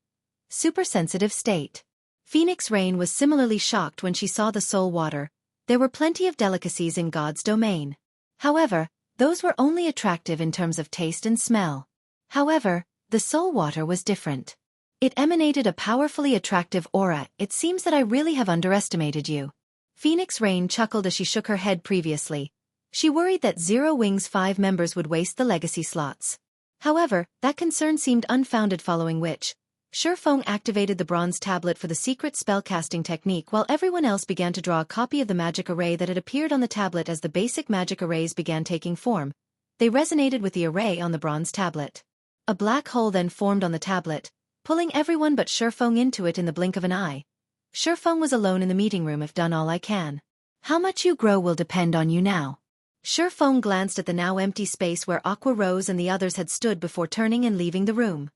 Supersensitive State. Phoenix Rain was similarly shocked when she saw the soul water. There were plenty of delicacies in God's domain. However, those were only attractive in terms of taste and smell. However, the soul water was different. It emanated a powerfully attractive aura. "It seems that I really have underestimated you." Phoenix Rain chuckled as she shook her head. Previously, she worried that Zero Wing's 5 members would waste the legacy slots. However, that concern seemed unfounded, following which, Shifeng activated the bronze tablet for the secret spellcasting technique while everyone else began to draw a copy of the magic array that had appeared on the tablet. As the basic magic arrays began taking form, they resonated with the array on the bronze tablet. A black hole then formed on the tablet, pulling everyone but Shifeng into it in the blink of an eye. Shifeng was alone in the meeting room. "I've done all I can. How much you grow will depend on you now." Shifeng glanced at the now empty space where Aqua Rose and the others had stood before turning and leaving the room.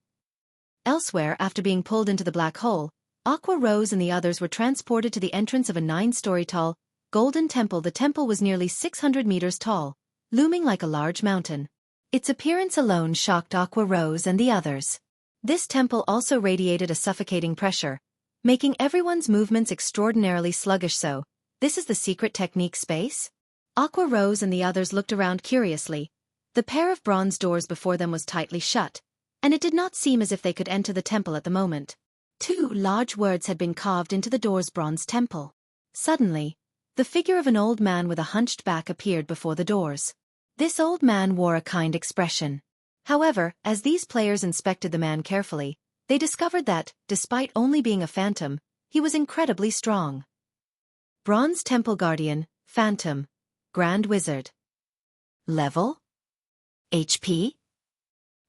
Elsewhere, after being pulled into the black hole, Aqua Rose and the others were transported to the entrance of a 9-story tall, golden temple. The temple was nearly 600 meters tall, looming like a large mountain. Its appearance alone shocked Aqua Rose and the others. This temple also radiated a suffocating pressure, making everyone's movements extraordinarily sluggish. So, this is the secret technique space? Aqua Rose and the others looked around curiously. The pair of bronze doors before them was tightly shut, and it did not seem as if they could enter the temple at the moment. 2 large words had been carved into the door's bronze temple. Suddenly, the figure of an old man with a hunched back appeared before the doors. This old man wore a kind expression. However, as these players inspected the man carefully, they discovered that, despite only being a phantom, he was incredibly strong. Bronze Temple Guardian, Phantom, Grand Wizard. Level? HP?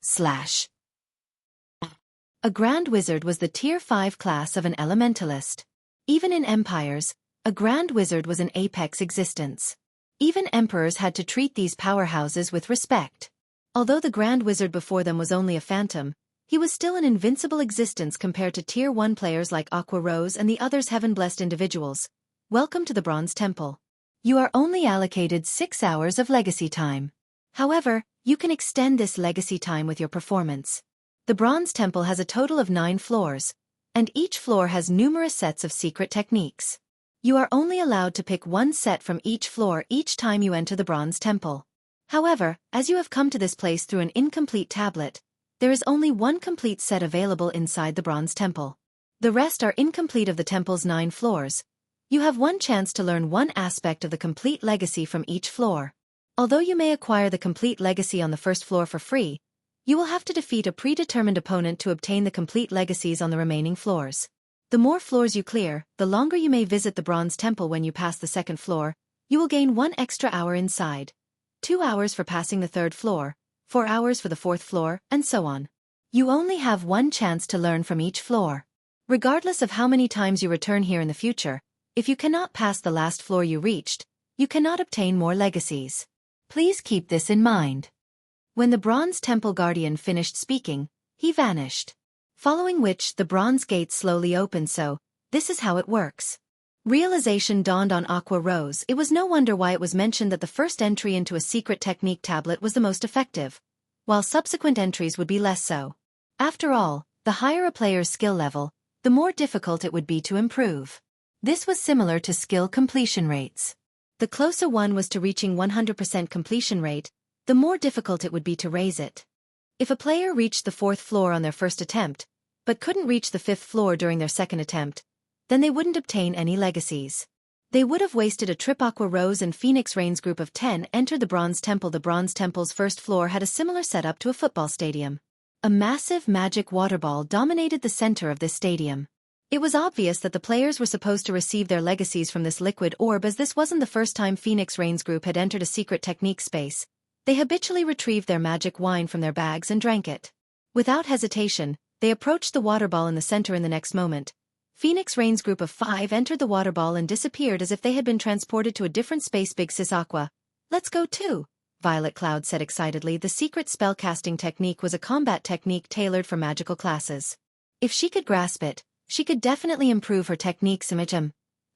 / A Grand Wizard was the Tier 5 class of an elementalist. Even in empires, a Grand Wizard was an apex existence. Even emperors had to treat these powerhouses with respect. Although the Grand Wizard before them was only a phantom, he was still an invincible existence compared to Tier 1 players like Aqua Rose and the others heaven-blessed individuals. Welcome to the Bronze Temple. You are only allocated 6 hours of legacy time. However, you can extend this legacy time with your performance. The Bronze Temple has a total of 9 floors, and each floor has numerous sets of secret techniques. You are only allowed to pick one set from each floor each time you enter the Bronze Temple. However, as you have come to this place through an incomplete tablet, there is only one complete set available inside the Bronze Temple. The rest are incomplete of the temple's 9 floors. You have one chance to learn one aspect of the complete legacy from each floor. Although you may acquire the complete legacy on the first floor for free, you will have to defeat a predetermined opponent to obtain the complete legacies on the remaining floors. The more floors you clear, the longer you may visit the Bronze Temple. When you pass the second floor, you will gain 1 extra hour inside, 2 hours for passing the third floor, 4 hours for the fourth floor, and so on. You only have one chance to learn from each floor. Regardless of how many times you return here in the future, if you cannot pass the last floor you reached, you cannot obtain more legacies. Please keep this in mind. When the Bronze Temple Guardian finished speaking, he vanished. Following which, the bronze gate slowly opened. So, this is how it works. Realization dawned on Aqua Rose. It was no wonder why it was mentioned that the first entry into a secret technique tablet was the most effective, while subsequent entries would be less so. After all, the higher a player's skill level, the more difficult it would be to improve. This was similar to skill completion rates. The closer one was to reaching 100% completion rate, the more difficult it would be to raise it. If a player reached the 4th floor on their first attempt, but couldn't reach the 5th floor during their second attempt, then they wouldn't obtain any legacies. They would have wasted a trip. Aqua Rose and Phoenix Rain's group of 10 entered the Bronze Temple. The Bronze Temple's first floor had a similar setup to a football stadium. A massive magic water ball dominated the center of this stadium. It was obvious that the players were supposed to receive their legacies from this liquid orb. As this wasn't the first time Phoenix Rain's group had entered a secret technique space, they habitually retrieved their magic wine from their bags and drank it. Without hesitation, they approached the water ball in the center. In the next moment, Phoenix Rain's group of 5 entered the water ball and disappeared as if they had been transported to a different space. Big Sis Aqua, let's go too, Violet Cloud said excitedly. The secret spellcasting technique was a combat technique tailored for magical classes. If she could grasp it, she could definitely improve her techniques.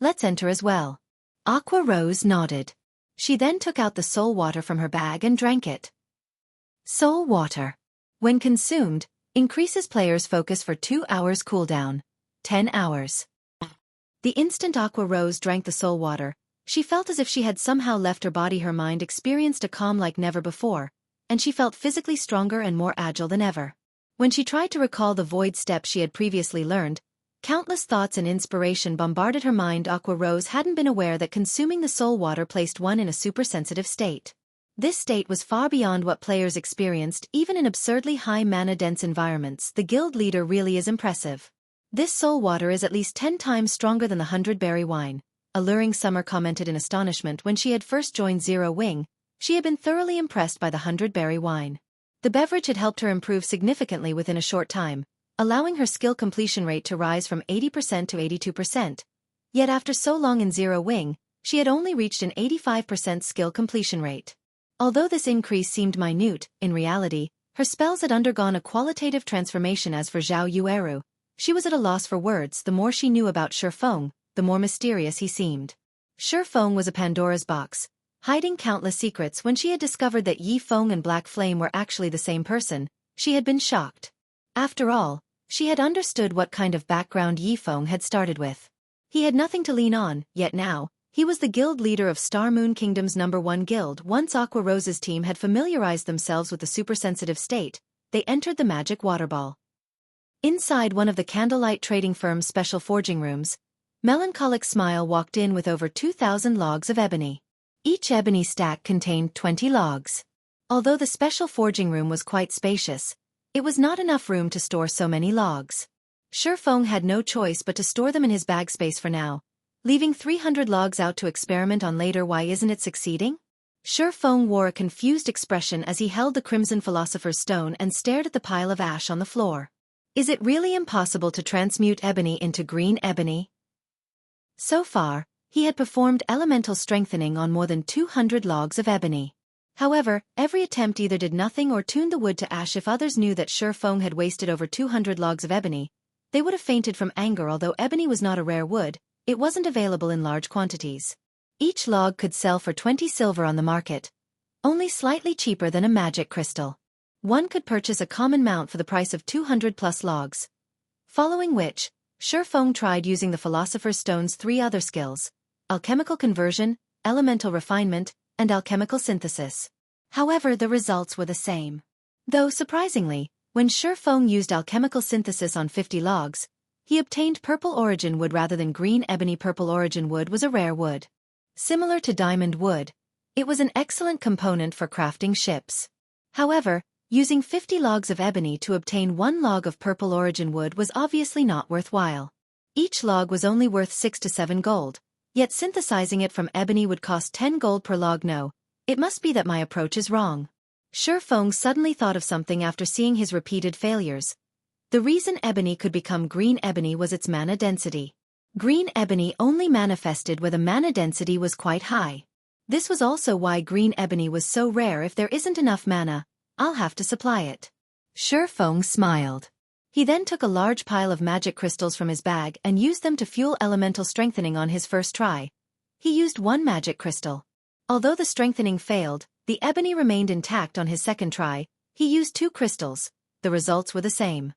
Let's enter as well. Aqua Rose nodded. She then took out the soul water from her bag and drank it. Soul water, when consumed, increases players' focus for 2 hours cooldown. 10 hours. The instant Aqua Rose drank the soul water, she felt as if she had somehow left her body. Her mind experienced a calm like never before, and she felt physically stronger and more agile than ever. When she tried to recall the void steps she had previously learned, countless thoughts and inspiration bombarded her mind. Aqua Rose hadn't been aware that consuming the soul water placed one in a super-sensitive state. This state was far beyond what players experienced even in absurdly high mana-dense environments. The guild leader really is impressive. This soul water is at least 10 times stronger than the 100-berry wine, Alluring Summer commented in astonishment. When she had first joined Zero Wing, she had been thoroughly impressed by the 100-berry wine. The beverage had helped her improve significantly within a short time, allowing her skill completion rate to rise from 80% to 82%. Yet after so long in Zero Wing, she had only reached an 85% skill completion rate. Although this increase seemed minute, in reality, her spells had undergone a qualitative transformation. As for Zhao Yueru, she was at a loss for words. The more she knew about Shifeng, the more mysterious he seemed. Shifeng was a Pandora's box, hiding countless secrets. When she had discovered that Yi Feng and Black Flame were actually the same person, she had been shocked. After all, she had understood what kind of background Yi Feng had started with. He had nothing to lean on, yet now, he was the guild leader of Star Moon Kingdom's #1 guild. Once Aqua Rose's team had familiarized themselves with the supersensitive state, they entered the magic water ball. Inside one of the candlelight trading firm's special forging rooms, Melancholic Smile walked in with over 2,000 logs of ebony. Each ebony stack contained 20 logs. Although the special forging room was quite spacious, it was not enough room to store so many logs. Shifeng had no choice but to store them in his bag space for now, leaving 300 logs out to experiment on later. Why isn't it succeeding? Shifeng wore a confused expression as he held the Crimson Philosopher's Stone and stared at the pile of ash on the floor. Is it really impossible to transmute ebony into green ebony? So far, he had performed elemental strengthening on more than 200 logs of ebony. However, every attempt either did nothing or tuned the wood to ash. If others knew that Shifeng had wasted over 200 logs of ebony, they would have fainted from anger. Although ebony was not a rare wood, it wasn't available in large quantities. Each log could sell for 20 silver on the market, only slightly cheaper than a magic crystal. One could purchase a common mount for the price of 200 plus logs. Following which, Shifeng tried using the Philosopher's Stone's 3 other skills: alchemical conversion, elemental refinement, and alchemical synthesis. However, the results were the same. Though surprisingly, when Shifeng used alchemical synthesis on 50 logs, he obtained purple origin wood rather than green ebony. Purple origin wood was a rare wood. Similar to diamond wood, it was an excellent component for crafting ships. However, using 50 logs of ebony to obtain 1 log of purple origin wood was obviously not worthwhile. Each log was only worth 6 to 7 gold, yet synthesizing it from ebony would cost 10 gold per log. No, it must be that my approach is wrong. Shifeng suddenly thought of something after seeing his repeated failures. The reason ebony could become green ebony was its mana density. Green ebony only manifested where the mana density was quite high. This was also why green ebony was so rare. If there isn't enough mana, I'll have to supply it. Shifeng smiled. He then took a large pile of magic crystals from his bag and used them to fuel elemental strengthening on his first try. He used 1 magic crystal. Although the strengthening failed, the ebony remained intact on his second try. He used 2 crystals. The results were the same.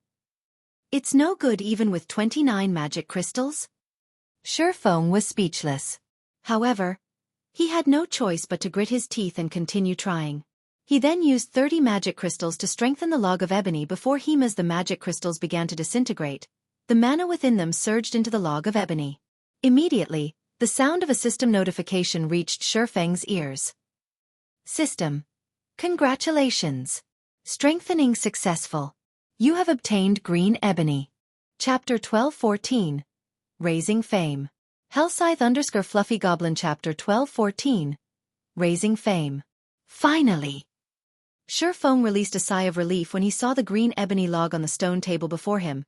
It's no good even with 29 magic crystals? Shifeng was speechless. However, he had no choice but to grit his teeth and continue trying. He then used 30 magic crystals to strengthen the log of ebony. Before him, as the magic crystals began to disintegrate, the mana within them surged into the log of ebony. Immediately, the sound of a system notification reached Shifeng's ears. System. Congratulations. Strengthening successful. You have obtained green ebony. Chapter 1214. Raising Fame. Hellscythe_Fluffy Goblin. Chapter 1214. Raising Fame. Finally! Shifeng released a sigh of relief when he saw the green ebony log on the stone table before him,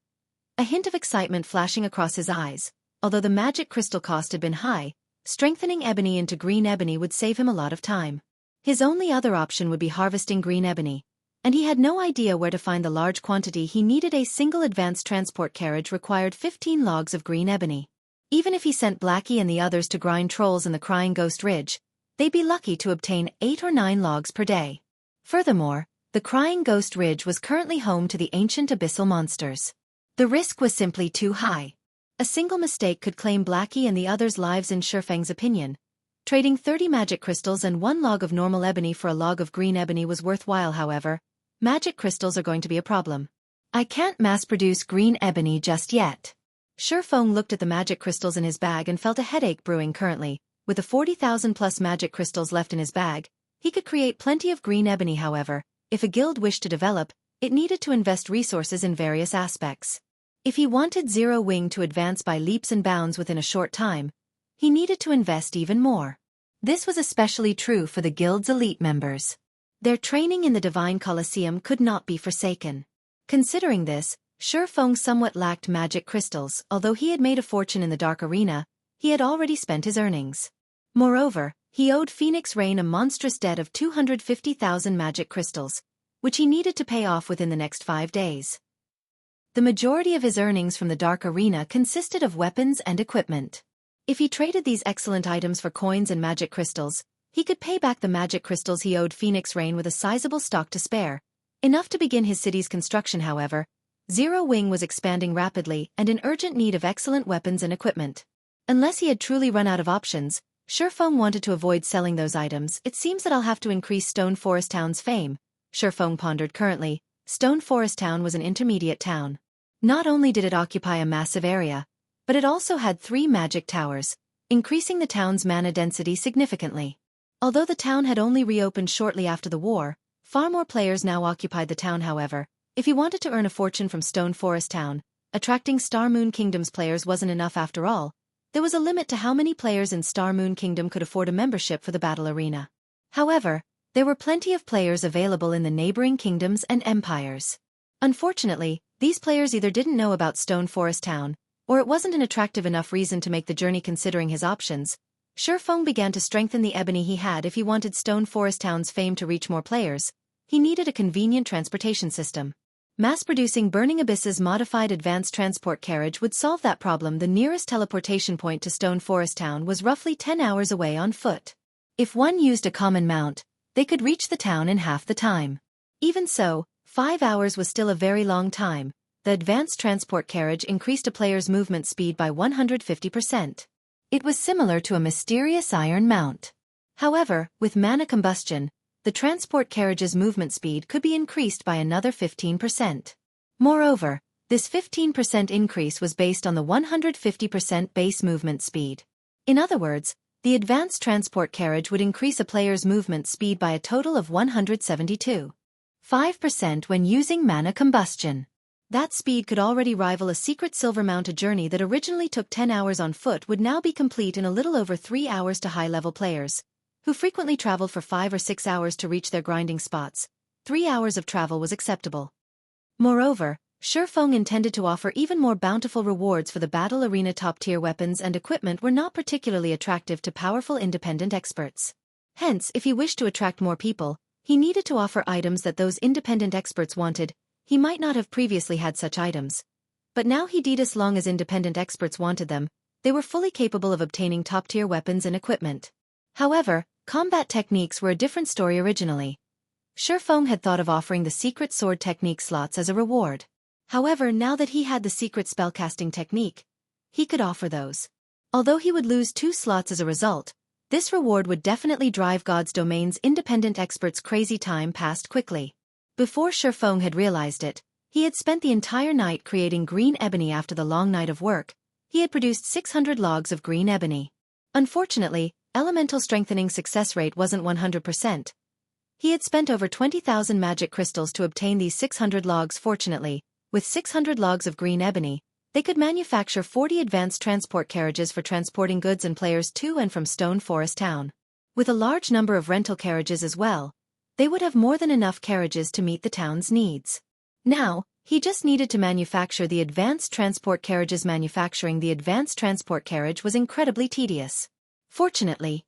a hint of excitement flashing across his eyes. Although the magic crystal cost had been high, strengthening ebony into green ebony would save him a lot of time. His only other option would be harvesting green ebony, and he had no idea where to find the large quantity he needed. A single advanced transport carriage required 15 logs of green ebony. Even if he sent Blackie and the others to grind trolls in the Crying Ghost Ridge, they'd be lucky to obtain 8 or 9 logs per day. Furthermore, the Crying Ghost Ridge was currently home to the ancient abyssal monsters. The risk was simply too high. A single mistake could claim Blackie and the others' lives. In Shifeng's opinion, trading 30 magic crystals and 1 log of normal ebony for a log of green ebony was worthwhile. However, magic crystals are going to be a problem. I can't mass-produce green ebony just yet. Shifeng looked at the magic crystals in his bag and felt a headache brewing. Currently, with the 40,000 plus magic crystals left in his bag, he could create plenty of green ebony. However, if a guild wished to develop, it needed to invest resources in various aspects. If he wanted Zero Wing to advance by leaps and bounds within a short time, he needed to invest even more. This was especially true for the guild's elite members. Their training in the Divine Colosseum could not be forsaken. Considering this, Shifeng somewhat lacked magic crystals. Although he had made a fortune in the Dark Arena, he had already spent his earnings. Moreover, he owed Phoenix Rain a monstrous debt of 250,000 magic crystals, which he needed to pay off within the next 5 days. The majority of his earnings from the Dark Arena consisted of weapons and equipment. If he traded these excellent items for coins and magic crystals, He could pay back the magic crystals he owed Phoenix Rain with a sizable stock to spare. Enough to begin his city's construction, however. Zero Wing was expanding rapidly and in urgent need of excellent weapons and equipment. Unless he had truly run out of options, Shifeng wanted to avoid selling those items. It seems that I'll have to increase Stone Forest Town's fame, Shifeng pondered currently. Stone Forest Town was an intermediate town. Not only did it occupy a massive area, but it also had 3 magic towers, increasing the town's mana density significantly. Although the town had only reopened shortly after the war, far more players now occupied the town. However, if he wanted to earn a fortune from Stone Forest Town, attracting Star Moon Kingdom's players wasn't enough after all. There was a limit to how many players in Star Moon Kingdom could afford a membership for the battle arena. However, there were plenty of players available in the neighboring kingdoms and empires. Unfortunately, these players either didn't know about Stone Forest Town, or it wasn't an attractive enough reason to make the journey. Considering his options, Shifeng began to strengthen the ebony he had. If he wanted Stone Forest Town's fame to reach more players, he needed a convenient transportation system. Mass-producing Burning Abyss's modified advanced transport carriage would solve that problem. The nearest teleportation point to Stone Forest Town was roughly 10 hours away on foot. If one used a common mount, they could reach the town in half the time. Even so, 5 hours was still a very long time. The advanced transport carriage increased a player's movement speed by 150%. It was similar to a mysterious iron mount. However, with mana combustion, the transport carriage's movement speed could be increased by another 15%. Moreover, this 15% increase was based on the 150% base movement speed. In other words, the advanced transport carriage would increase a player's movement speed by a total of 172.5% when using mana combustion. That speed could already rival a secret silver mount. A journey that originally took 10 hours on foot would now be complete in a little over 3 hours to high-level players, who frequently traveled for 5 or 6 hours to reach their grinding spots. 3 hours of travel was acceptable. Moreover, Shifeng intended to offer even more bountiful rewards for the battle arena. Top-tier weapons and equipment were not particularly attractive to powerful independent experts. Hence, if he wished to attract more people, he needed to offer items that those independent experts wanted. He might not have previously had such items, but now he did. As long as independent experts wanted them, they were fully capable of obtaining top-tier weapons and equipment. However, combat techniques were a different story originally. Shifeng had thought of offering the secret sword technique slots as a reward. However, now that he had the secret spellcasting technique, he could offer those. Although he would lose 2 slots as a result, this reward would definitely drive God's Domain's independent experts crazy. Time passed quickly. Before Shifeng had realized it, he had spent the entire night creating green ebony. After the long night of work, he had produced 600 logs of green ebony. Unfortunately, elemental strengthening success rate wasn't 100%. He had spent over 20,000 magic crystals to obtain these 600 logs. Fortunately, with 600 logs of green ebony, they could manufacture 40 advanced transport carriages for transporting goods and players to and from Stone Forest Town. With a large number of rental carriages as well, they would have more than enough carriages to meet the town's needs. Now, he just needed to manufacture the advanced transport carriages. Manufacturing the advanced transport carriage was incredibly tedious. Fortunately,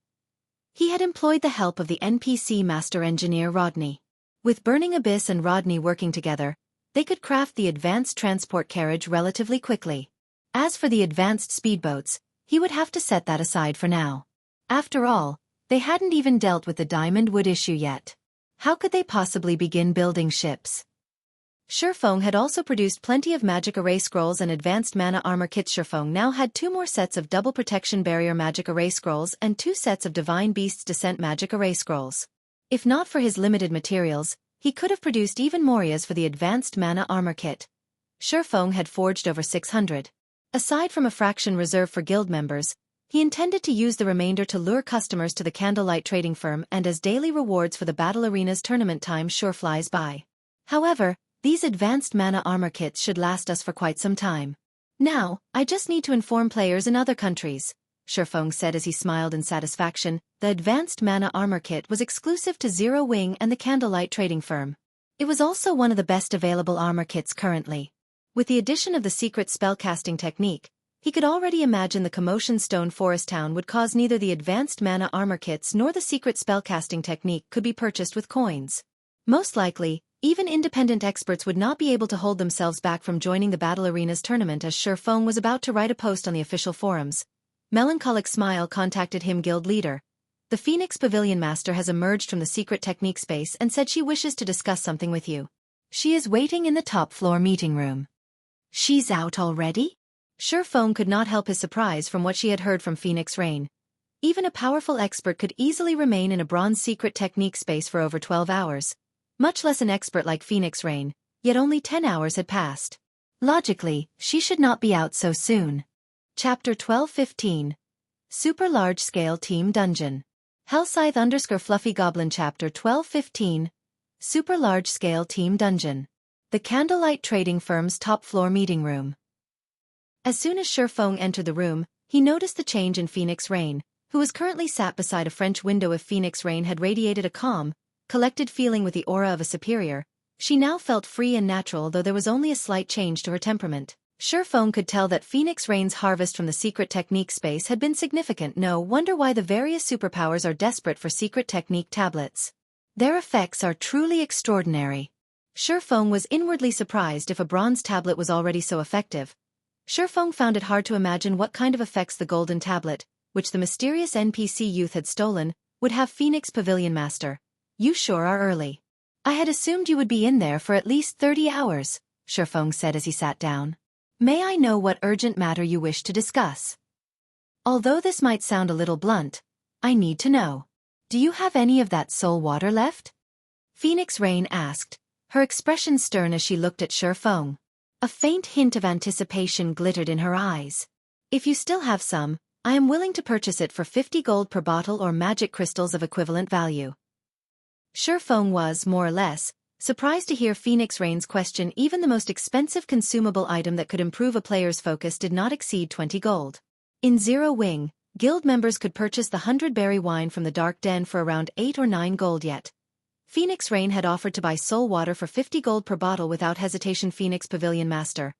he had employed the help of the NPC master engineer Rodney. With Burning Abyss and Rodney working together, they could craft the advanced transport carriage relatively quickly. As for the advanced speedboats, he would have to set that aside for now. After all, they hadn't even dealt with the diamond wood issue yet. How could they possibly begin building ships? Shifeng had also produced plenty of magic array scrolls and advanced mana armor kits. Shifeng now had 2 more sets of double protection barrier magic array scrolls and 2 sets of divine beasts descent magic array scrolls. If not for his limited materials, he could have produced even more for the advanced mana armor kit. Shifeng had forged over 600. Aside from a fraction reserved for guild members, he intended to use the remainder to lure customers to the Candlelight Trading Firm and as daily rewards for the battle arena's tournament. Time sure flies by. However, these advanced mana armor kits should last us for quite some time. Now, I just need to inform players in other countries, Shifeng said as he smiled in satisfaction. The advanced mana armor kit was exclusive to Zero Wing and the Candlelight Trading Firm. It was also one of the best available armor kits currently. With the addition of the secret spellcasting technique, he could already imagine the commotion Stone Forest Town would cause. Neither the advanced mana armor kits nor the secret spellcasting technique could be purchased with coins. Most likely, even independent experts would not be able to hold themselves back from joining the battle arena's tournament. As Shifeng was about to write a post on the official forums, melancholic smile contacted him. Guild leader, The Phoenix Pavilion Master has emerged from the secret technique space and said she wishes to discuss something with you. She is waiting in the top floor meeting room. She's out already? Feng could not help his surprise from what she had heard from Phoenix Rain. Even a powerful expert could easily remain in a bronze secret technique space for over 12 hours. Much less an expert like Phoenix Rain, yet only 10 hours had passed. Logically, she should not be out so soon. Chapter 12:15. Super Large-Scale Team Dungeon. Hellscythe_Fluffy Goblin Chapter 12:15. Super Large-Scale Team Dungeon. The Candlelight Trading Firm's top-floor meeting room. As soon as Feng entered the room, he noticed the change in Phoenix Rain, who was currently sat beside a French window. If Phoenix Rain had radiated a calm, collected feeling with the aura of a superior, she now felt free and natural, though there was only a slight change to her temperament. Feng could tell that Phoenix Rain's harvest from the secret technique space had been significant. No wonder why the various superpowers are desperate for secret technique tablets. Their effects are truly extraordinary. Feng was inwardly surprised if a bronze tablet was already so effective. Feng found it hard to imagine what kind of effects the golden tablet, which the mysterious NPC youth had stolen, would have. Phoenix Pavilion Master. You sure are early. I had assumed you would be in there for at least 30 hours, Feng said as he sat down. May I know what urgent matter you wish to discuss? Although this might sound a little blunt, I need to know. Do you have any of that soul water left? Phoenix Rain asked, her expression stern as she looked at Feng. A faint hint of anticipation glittered in her eyes. If you still have some, I am willing to purchase it for 50 gold per bottle or magic crystals of equivalent value. Feng was, more or less, surprised to hear Phoenix Rain's question. Even the most expensive consumable item that could improve a player's focus did not exceed 20 gold. In Zero Wing, guild members could purchase the 100-berry wine from the Dark Den for around 8 or 9 gold yet. Phoenix Rain had offered to buy soul water for 50 gold per bottle without hesitation. Phoenix Pavilion Master.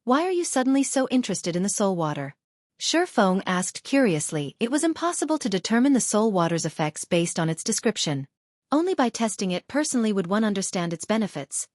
Why are you suddenly so interested in the soul water? Feng asked curiously. It was impossible to determine the soul water's effects based on its description. Only by testing it personally would one understand its benefits.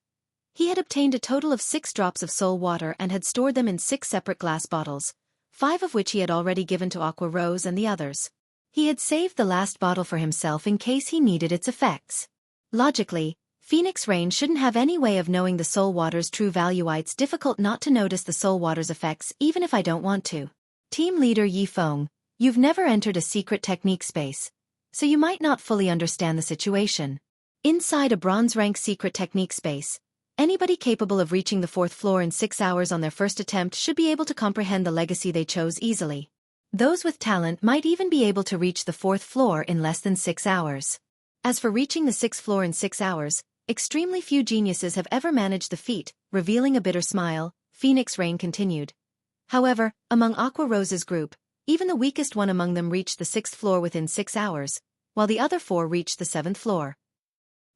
He had obtained a total of 6 drops of soul water and had stored them in 6 separate glass bottles, 5 of which he had already given to Aqua Rose and the others. He had saved the last bottle for himself in case he needed its effects. Logically, Phoenix Rain shouldn't have any way of knowing the soul water's true value. It's difficult not to notice the soul water's effects even if I don't want to. Team leader Feng, you've never entered a secret technique space, so you might not fully understand the situation. Inside a bronze rank secret technique space, anybody capable of reaching the 4th floor in 6 hours on their first attempt should be able to comprehend the legacy they chose easily. Those with talent might even be able to reach the 4th floor in less than 6 hours. As for reaching the 6th floor in 6 hours, extremely few geniuses have ever managed the feat. Revealing a bitter smile, Phoenix Rain continued. However, among Aqua Rose's group, even the weakest one among them reached the 6th floor within 6 hours, while the other 4 reached the 7th floor.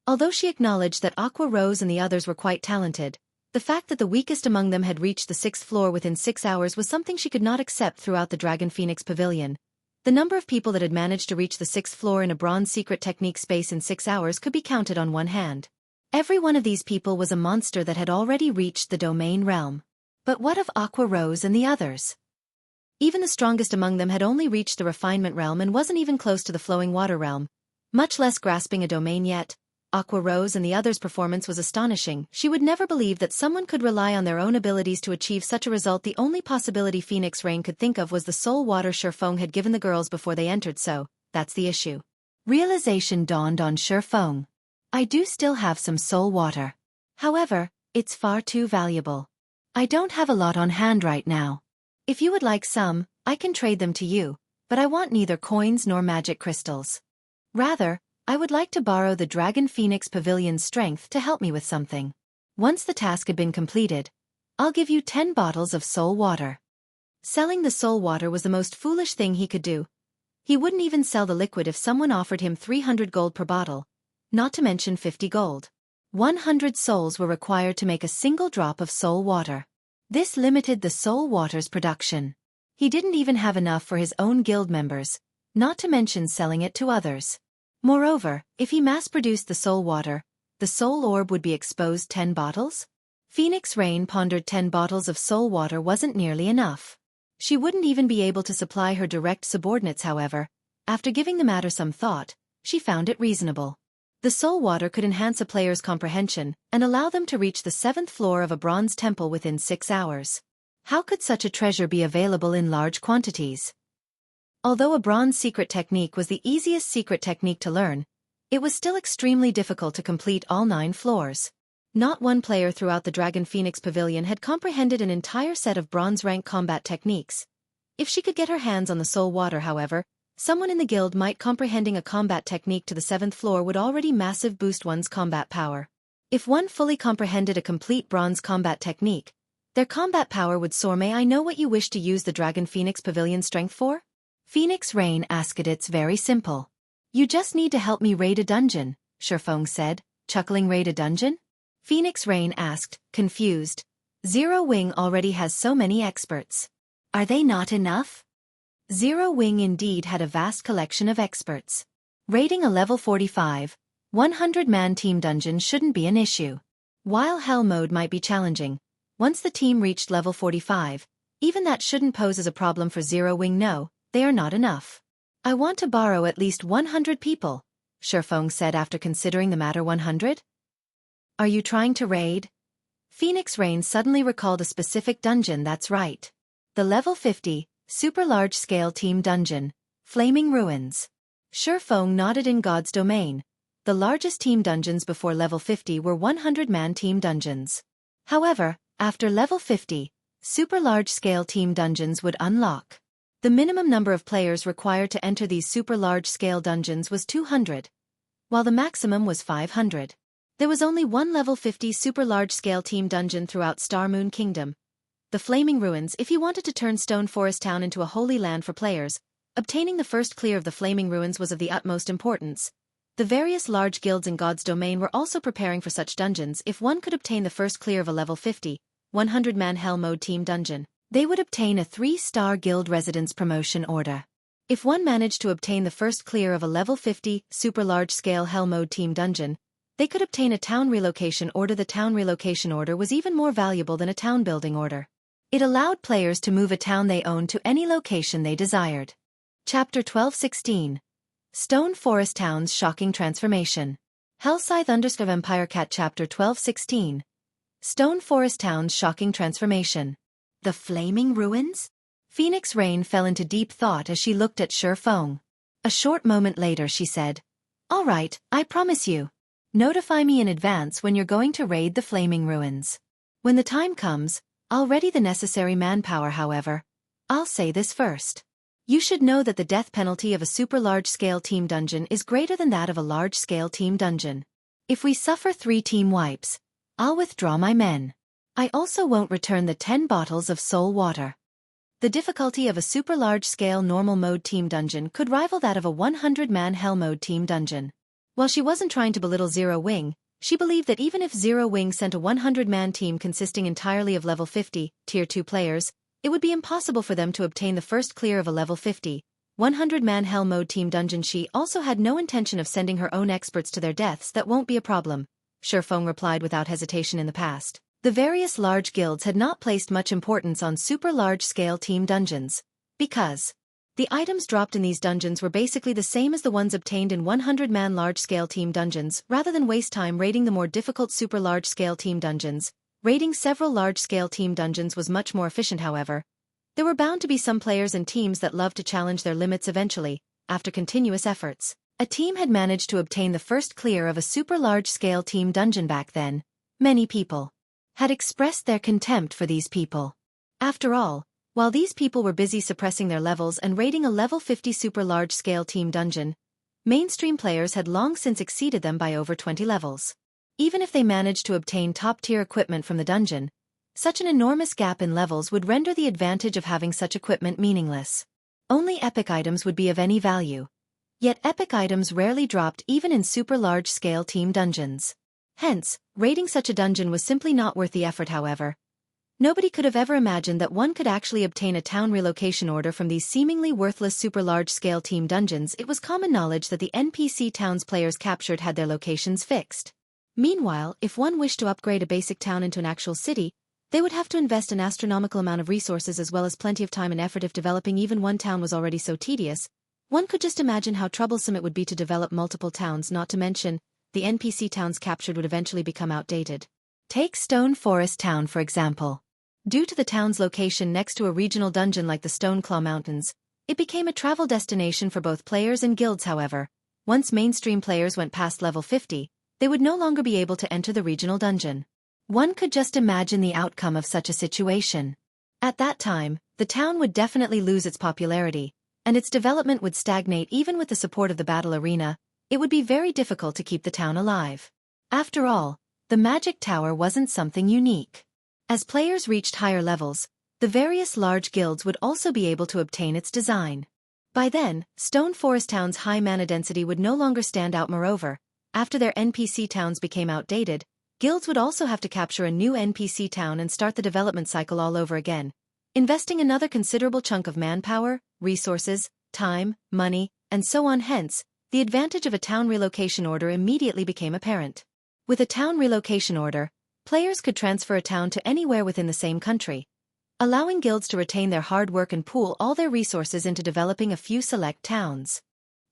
Although she acknowledged that Aqua Rose and the others were quite talented, the fact that the weakest among them had reached the 6th floor within 6 hours was something she could not accept. Throughout the Dragon Phoenix Pavilion, the number of people that had managed to reach the 6th floor in a bronze secret technique space in 6 hours could be counted on one hand. Every one of these people was a monster that had already reached the domain realm. But what of Aqua Rose and the others? Even the strongest among them had only reached the refinement realm and wasn't even close to the flowing water realm, much less grasping a domain yet. Aqua Rose and the others' performance was astonishing. She would never believe that someone could rely on their own abilities to achieve such a result. The only possibility Phoenix Rain could think of was the soul water Feng had given the girls before they entered, so that's the issue. Realization dawned on Feng. I do still have some soul water. However, it's far too valuable. I don't have a lot on hand right now. If you would like some, I can trade them to you, but I want neither coins nor magic crystals. Rather, I would like to borrow the Dragon Phoenix Pavilion's strength to help me with something. Once the task had been completed, I'll give you 10 bottles of soul water. Selling the soul water was the most foolish thing he could do. He wouldn't even sell the liquid if someone offered him 300 gold per bottle, not to mention 50 gold. 100 souls were required to make a single drop of soul water. This limited the soul water's production. He didn't even have enough for his own guild members, not to mention selling it to others. Moreover, if he mass-produced the soul water, the soul orb would be exposed 10 bottles? Phoenix Rain pondered 10 bottles of soul water wasn't nearly enough. She wouldn't even be able to supply her direct subordinates. However, After giving the matter some thought, she found it reasonable. The soul water could enhance a player's comprehension and allow them to reach the 7th floor of a bronze temple within 6 hours. How could such a treasure be available in large quantities? Although a bronze secret technique was the easiest secret technique to learn, it was still extremely difficult to complete all 9 floors. Not one player throughout the Dragon Phoenix Pavilion had comprehended an entire set of bronze-rank combat techniques. If she could get her hands on the soul water, however, someone in the guild might comprehending a combat technique to the 7th floor would already massive boost one's combat power. If one fully comprehended a complete bronze combat technique, their combat power would soar. May I know what you wish to use the Dragon Phoenix Pavilion strength for? Phoenix Rain asked. It's very simple. You just need to help me raid a dungeon, Shifeng said, chuckling. Raid a dungeon? Phoenix Rain asked, confused. Zero Wing already has so many experts. Are they not enough? Zero Wing indeed had a vast collection of experts. Raiding a level 45, 100-man team dungeon shouldn't be an issue. While Hell mode might be challenging, once the team reached level 45, even that shouldn't pose as a problem for Zero Wing. No, they are not enough. I want to borrow at least 100 people, Shifeng said after considering the matter. 100? Are you trying to raid? Phoenix Rain suddenly recalled a specific dungeon. That's right. The level 50, super large-scale team dungeon, Flaming Ruins. Shifeng nodded. In God's domain, the largest team dungeons before level 50 were 100-man team dungeons. However, after level 50, super large-scale team dungeons would unlock. The minimum number of players required to enter these super large-scale dungeons was 200, while the maximum was 500. There was only one level 50 super large-scale team dungeon throughout Star Moon Kingdom, the Flaming Ruins. If you wanted to turn Stone Forest Town into a holy land for players, obtaining the first clear of the Flaming Ruins was of the utmost importance. The various large guilds in God's domain were also preparing for such dungeons. If one could obtain the first clear of a level 50, 100-man Hell mode team dungeon, they would obtain a 3-star guild residence promotion order. If one managed to obtain the first clear of a level 50 super large-scale Hell mode team dungeon, they could obtain a town relocation order. The town relocation order was even more valuable than a town building order. It allowed players to move a town they owned to any location they desired. Chapter 12:16. Stone Forest Town's Shocking Transformation. Hellscythe Empire Cat. Chapter 12:16. Stone Forest Town's Shocking Transformation. The Flaming Ruins? Phoenix Rain fell into deep thought as she looked at Shifeng. A short moment later she said, "All right, I promise you. Notify me in advance when you're going to raid the Flaming Ruins. When the time comes, I'll ready the necessary manpower. However, I'll say this first. You should know that the death penalty of a super large-scale team dungeon is greater than that of a large-scale team dungeon. If we suffer 3 team wipes, I'll withdraw my men. I also won't return the 10 bottles of soul water." The difficulty of a super large-scale normal mode team dungeon could rival that of a 100-man Hell mode team dungeon. While she wasn't trying to belittle Zero Wing, she believed that even if Zero Wing sent a 100-man team consisting entirely of level 50, Tier 2 players, it would be impossible for them to obtain the first clear of a level 50, 100-man Hell mode team dungeon. She also had no intention of sending her own experts to their deaths. That won't be a problem, Shifeng replied without hesitation. In the past, the various large guilds had not placed much importance on super large-scale team dungeons, because the items dropped in these dungeons were basically the same as the ones obtained in 100-man large-scale team dungeons. Rather than waste time raiding the more difficult super large-scale team dungeons, raiding several large-scale team dungeons was much more efficient. However, there were bound to be some players and teams that loved to challenge their limits. Eventually, after continuous efforts, a team had managed to obtain the first clear of a super large-scale team dungeon. Back then, many people had expressed their contempt for these people. After all, while these people were busy suppressing their levels and raiding a level 50 super large-scale team dungeon, mainstream players had long since exceeded them by over 20 levels. Even if they managed to obtain top-tier equipment from the dungeon, such an enormous gap in levels would render the advantage of having such equipment meaningless. Only epic items would be of any value. Yet epic items rarely dropped even in super large-scale team dungeons. Hence, raiding such a dungeon was simply not worth the effort. However, nobody could have ever imagined that one could actually obtain a town relocation order from these seemingly worthless super large-scale team dungeons. It was common knowledge that the NPC towns players captured had their locations fixed. Meanwhile, if one wished to upgrade a basic town into an actual city, they would have to invest an astronomical amount of resources as well as plenty of time and effort. If developing even one town was already so tedious, One could just imagine how troublesome it would be to develop multiple towns, not to mention, the NPC towns captured would eventually become outdated. Take Stone Forest Town for example. Due to the town's location next to a regional dungeon like the Stoneclaw Mountains, it became a travel destination for both players and guilds. However, once mainstream players went past level 50, they would no longer be able to enter the regional dungeon. One could just imagine the outcome of such a situation. At that time, the town would definitely lose its popularity, and its development would stagnate. Even with the support of the battle arena, it would be very difficult to keep the town alive. After all, the Magic Tower wasn't something unique. As players reached higher levels, the various large guilds would also be able to obtain its design. By then, Stone Forest Town's high mana density would no longer stand out. Moreover, after their NPC towns became outdated, guilds would also have to capture a new NPC town and start the development cycle all over again, investing another considerable chunk of manpower, resources, time, money, and so on. Hence, the advantage of a town relocation order immediately became apparent. With a town relocation order, players could transfer a town to anywhere within the same country, allowing guilds to retain their hard work and pool all their resources into developing a few select towns.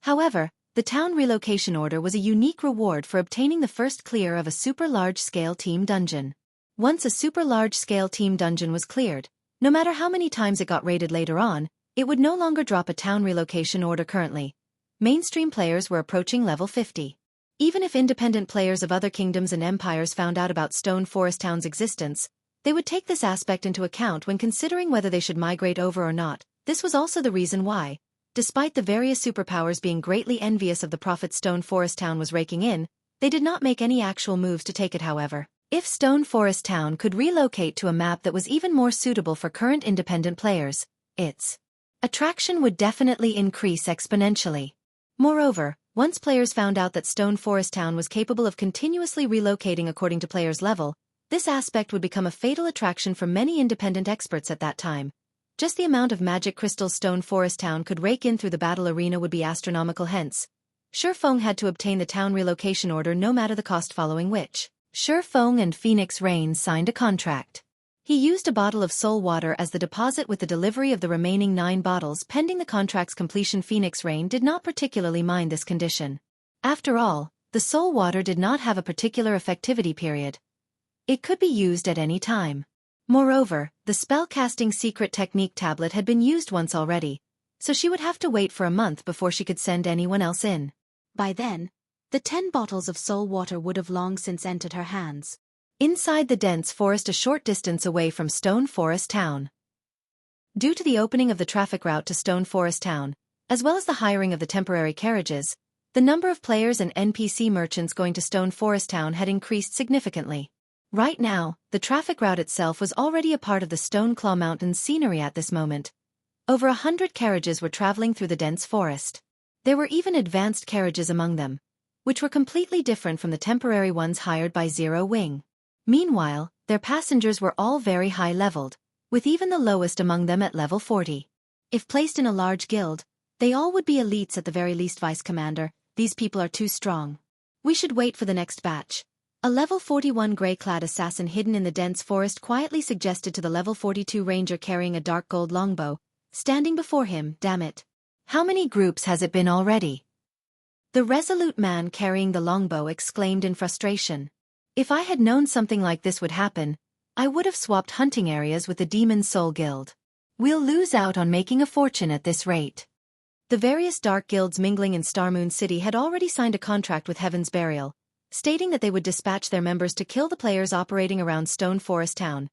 However, the town relocation order was a unique reward for obtaining the first clear of a super large-scale team dungeon. Once a super large-scale team dungeon was cleared, no matter how many times it got raided later on, it would no longer drop a town relocation order. Currently, mainstream players were approaching level 50. Even if independent players of other kingdoms and empires found out about Stone Forest Town's existence, they would take this aspect into account when considering whether they should migrate over or not. This was also the reason why, despite the various superpowers being greatly envious of the profit Stone Forest Town was raking in, they did not make any actual moves to take it. However, if Stone Forest Town could relocate to a map that was even more suitable for current independent players, its attraction would definitely increase exponentially. Moreover, once players found out that Stone Forest Town was capable of continuously relocating according to players' level, this aspect would become a fatal attraction for many independent experts at that time. Just the amount of magic crystals Stone Forest Town could rake in through the battle arena would be astronomical. Hence, Shifeng had to obtain the town relocation order no matter the cost, following which, Shifeng and Phoenix Rain signed a contract. He used a bottle of soul water as the deposit with the delivery of the remaining 9 bottles pending the contract's completion. Phoenix Rain did not particularly mind this condition. After all, the soul water did not have a particular effectivity period. It could be used at any time. Moreover, the spellcasting secret technique tablet had been used once already, so she would have to wait for a month before she could send anyone else in. By then, the 10 bottles of soul water would have long since entered her hands. Inside the dense forest a short distance away from Stone Forest Town. Due to the opening of the traffic route to Stone Forest Town, as well as the hiring of the temporary carriages, the number of players and NPC merchants going to Stone Forest Town had increased significantly. Right now, the traffic route itself was already a part of the Stoneclaw Mountains scenery at this moment. Over 100 carriages were traveling through the dense forest. There were even advanced carriages among them, which were completely different from the temporary ones hired by Zero Wing. Meanwhile, their passengers were all very high-leveled, with even the lowest among them at level 40. If placed in a large guild, they all would be elites at the very least. Vice Commander, these people are too strong. We should wait for the next batch. A level 41 grey-clad assassin hidden in the dense forest quietly suggested to the level 42 ranger carrying a dark gold longbow, standing before him. Damn it. How many groups has it been already? The resolute man carrying the longbow exclaimed in frustration. If I had known something like this would happen, I would have swapped hunting areas with the Demon Soul Guild. We'll lose out on making a fortune at this rate. The various dark guilds mingling in Starmoon City had already signed a contract with Heaven's Burial, stating that they would dispatch their members to kill the players operating around Stone Forest Town.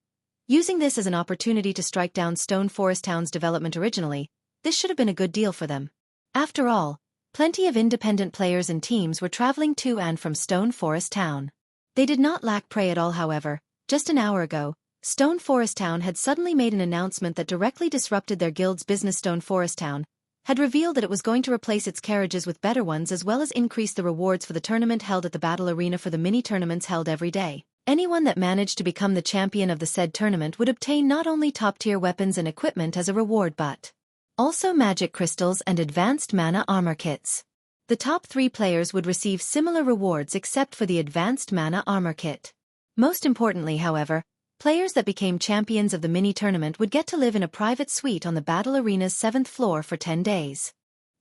Using this as an opportunity to strike down Stone Forest Town's development originally, this should have been a good deal for them. After all, plenty of independent players and teams were traveling to and from Stone Forest Town. They did not lack prey at all. However, just an hour ago, Stone Forest Town had suddenly made an announcement that directly disrupted their guild's business. Stone Forest Town had revealed that it was going to replace its carriages with better ones as well as increase the rewards for the tournament held at the battle arena. For the mini-tournaments held every day, anyone that managed to become the champion of the said tournament would obtain not only top-tier weapons and equipment as a reward but also magic crystals and advanced mana armor kits. The top 3 players would receive similar rewards except for the advanced mana armor kit. Most importantly, however, players that became champions of the mini-tournament would get to live in a private suite on the battle arena's 7th floor for 10 days.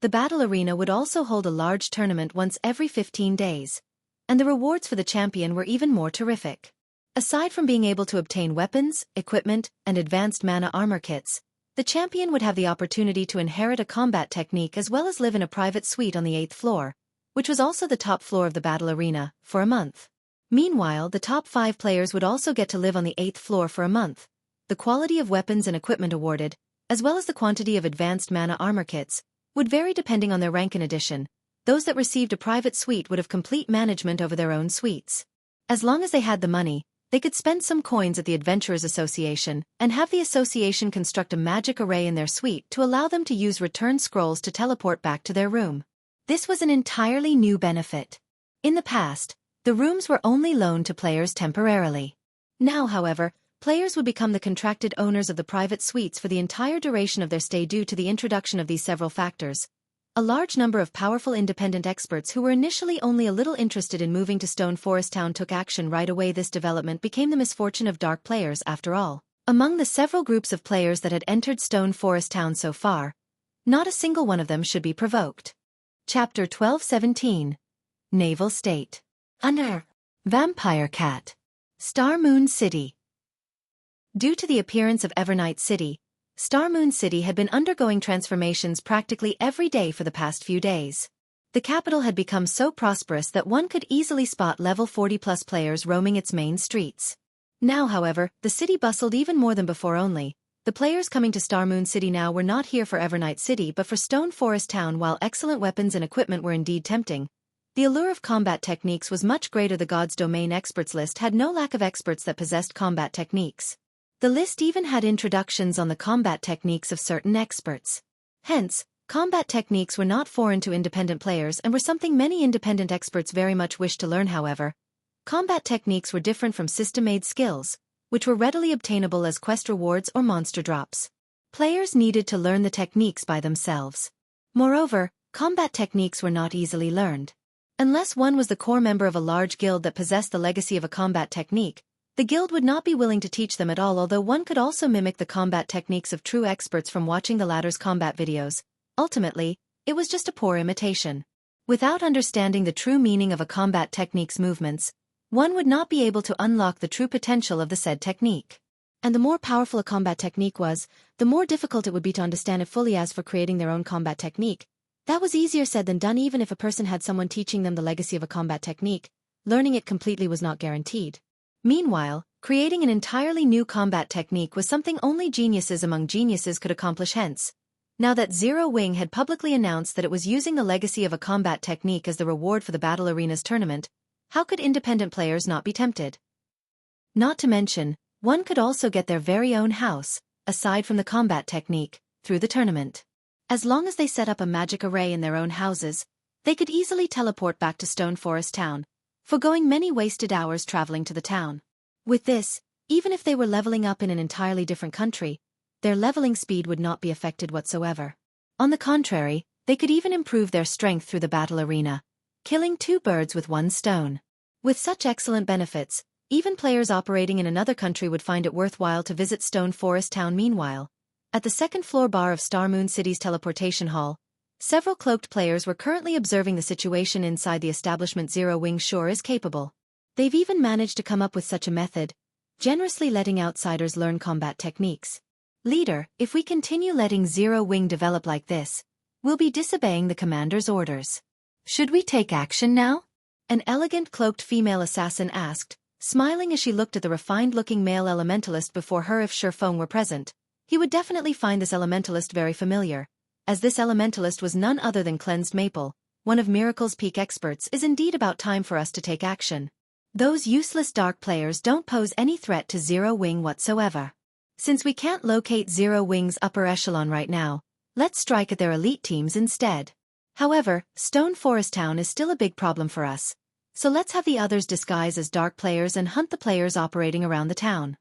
The battle arena would also hold a large tournament once every 15 days. And the rewards for the champion were even more terrific. Aside from being able to obtain weapons, equipment, and advanced mana armor kits, the champion would have the opportunity to inherit a combat technique as well as live in a private suite on the 8th floor, which was also the top floor of the battle arena, for a month. Meanwhile, the top 5 players would also get to live on the 8th floor for a month. The quality of weapons and equipment awarded, as well as the quantity of advanced mana armor kits, would vary depending on their rank in addition. Those that received a private suite would have complete management over their own suites. As long as they had the money, they could spend some coins at the Adventurers Association and have the association construct a magic array in their suite to allow them to use return scrolls to teleport back to their room. This was an entirely new benefit. In the past, the rooms were only loaned to players temporarily. Now, however, players would become the contracted owners of the private suites for the entire duration of their stay due to the introduction of these several factors. A large number of powerful independent experts who were initially only a little interested in moving to Stone Forest Town took action right away. This development became the misfortune of dark players after all. Among the several groups of players that had entered Stone Forest Town so far, not a single one of them should be provoked. Chapter 12:17. Naval State. Under. Vampire Cat. Star Moon City. Due to the appearance of Evernight City, Star Moon City had been undergoing transformations practically every day for the past few days. The capital had become so prosperous that one could easily spot level 40+ players roaming its main streets. Now, however, the city bustled even more than before. Only the players coming to Star Moon City now were not here for Evernight City but for Stone Forest Town. While excellent weapons and equipment were indeed tempting, the allure of combat techniques was much greater. The God's Domain experts list had no lack of experts that possessed combat techniques. The list even had introductions on the combat techniques of certain experts. Hence, combat techniques were not foreign to independent players and were something many independent experts very much wished to learn. However, combat techniques were different from system-made skills, which were readily obtainable as quest rewards or monster drops. Players needed to learn the techniques by themselves. Moreover, combat techniques were not easily learned. Unless one was the core member of a large guild that possessed the legacy of a combat technique, the guild would not be willing to teach them at all. Although one could also mimic the combat techniques of true experts from watching the latter's combat videos, ultimately, it was just a poor imitation. Without understanding the true meaning of a combat technique's movements, one would not be able to unlock the true potential of the said technique. And the more powerful a combat technique was, the more difficult it would be to understand it fully. As for creating their own combat technique, that was easier said than done. Even if a person had someone teaching them the legacy of a combat technique, learning it completely was not guaranteed. Meanwhile, creating an entirely new combat technique was something only geniuses among geniuses could accomplish. Hence, now that Zero Wing had publicly announced that it was using the legacy of a combat technique as the reward for the Battle Arena's tournament, how could independent players not be tempted? Not to mention, one could also get their very own house, aside from the combat technique, through the tournament. As long as they set up a magic array in their own houses, they could easily teleport back to Stone Forest Town, foregoing many wasted hours traveling to the town. With this, even if they were leveling up in an entirely different country, their leveling speed would not be affected whatsoever. On the contrary, they could even improve their strength through the battle arena, killing 2 birds with 1 stone. With such excellent benefits, even players operating in another country would find it worthwhile to visit Stone Forest Town. Meanwhile, at the second-floor bar of Star Moon City's teleportation hall, several cloaked players were currently observing the situation inside the establishment. Zero Wing sure is capable. They've even managed to come up with such a method, generously letting outsiders learn combat techniques. Leader, if we continue letting Zero Wing develop like this, we'll be disobeying the commander's orders. Should we take action now? An elegant cloaked female assassin asked, smiling as she looked at the refined-looking male elementalist before her. If Shurfeng were present, he would definitely find this elementalist very familiar, as this elementalist was none other than Cleansed Maple, one of Miracle's peak experts. Is indeed about time for us to take action. Those useless dark players don't pose any threat to Zero Wing whatsoever. Since we can't locate Zero Wing's upper echelon right now, let's strike at their elite teams instead. However, Stone Forest Town is still a big problem for us, so let's have the others disguise as dark players and hunt the players operating around the town.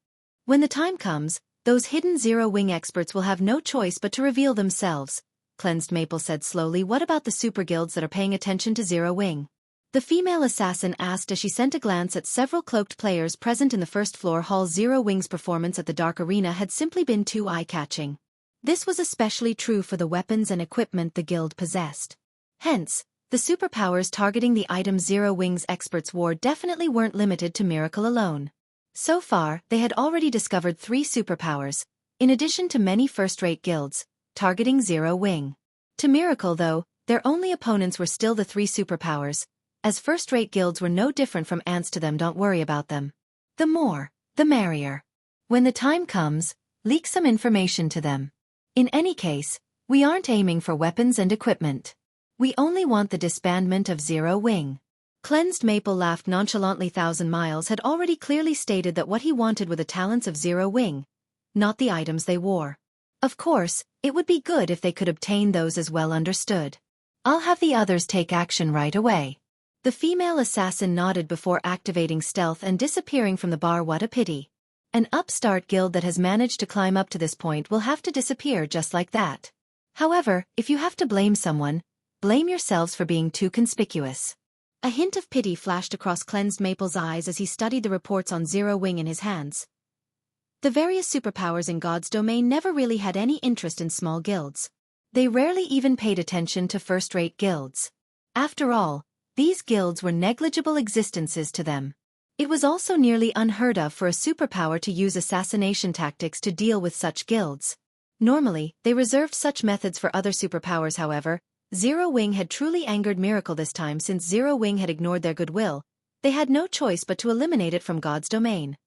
When the time comes, those hidden Zero Wing experts will have no choice but to reveal themselves, Cleansed Maple said slowly. What about the super guilds that are paying attention to Zero Wing? The female assassin asked as she sent a glance at several cloaked players present in the first-floor hall. Zero Wing's performance at the Dark Arena had simply been too eye-catching. This was especially true for the weapons and equipment the guild possessed. Hence, the superpowers targeting the item Zero Wings experts wore definitely weren't limited to Miracle alone. So far, they had already discovered 3 superpowers, in addition to many first-rate guilds, targeting Zero Wing. To Miracle though, their only opponents were still the 3 superpowers, as first-rate guilds were no different from ants to them. Don't worry about them. The more, the merrier. When the time comes, leak some information to them. In any case, we aren't aiming for weapons and equipment. We only want the disbandment of Zero Wing. Cleansed Maple laughed nonchalantly. 1,000 Miles had already clearly stated that what he wanted were the talents of Zero Wing, not the items they wore. Of course, it would be good if they could obtain those as well. Understood. I'll have the others take action right away. The female assassin nodded before activating stealth and disappearing from the bar. What a pity. An upstart guild that has managed to climb up to this point will have to disappear just like that. However, if you have to blame someone, blame yourselves for being too conspicuous. A hint of pity flashed across Cleansed Maple's eyes as he studied the reports on Zero Wing in his hands. The various superpowers in God's domain never really had any interest in small guilds. They rarely even paid attention to first-rate guilds. After all, these guilds were negligible existences to them. It was also nearly unheard of for a superpower to use assassination tactics to deal with such guilds. Normally, they reserved such methods for other superpowers. However, Zero Wing had truly angered Miracle this time. Since Zero Wing had ignored their goodwill, they had no choice but to eliminate it from God's domain.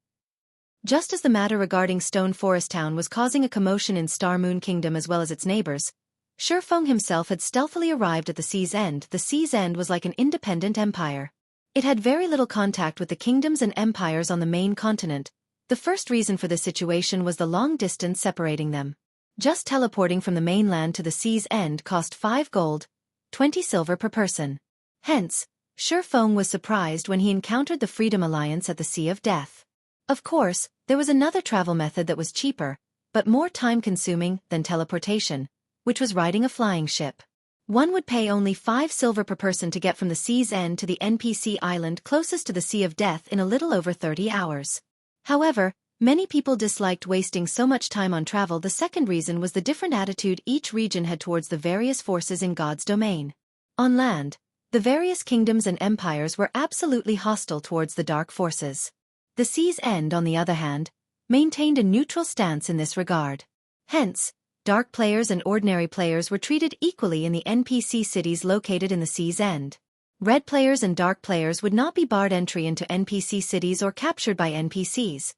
Just as the matter regarding Stone Forest Town was causing a commotion in Star Moon Kingdom as well as its neighbors, Shifeng himself had stealthily arrived at the Sea's End. The Sea's End was like an independent empire. It had very little contact with the kingdoms and empires on the main continent. The first reason for this situation was the long distance separating them. Just teleporting from the mainland to the Sea's End cost 5 gold, 20 silver per person. Hence, Shifeng was surprised when he encountered the Freedom Alliance at the Sea of Death. Of course, there was another travel method that was cheaper, but more time-consuming than teleportation, which was riding a flying ship. One would pay only 5 silver per person to get from the Sea's End to the NPC island closest to the Sea of Death in a little over 30 hours. However, many people disliked wasting so much time on travel. The second reason was the different attitude each region had towards the various forces in God's domain. On land, the various kingdoms and empires were absolutely hostile towards the dark forces. The Sea's End, on the other hand, maintained a neutral stance in this regard. Hence, dark players and ordinary players were treated equally in the NPC cities located in the Sea's End. Red players and dark players would not be barred entry into NPC cities or captured by NPCs,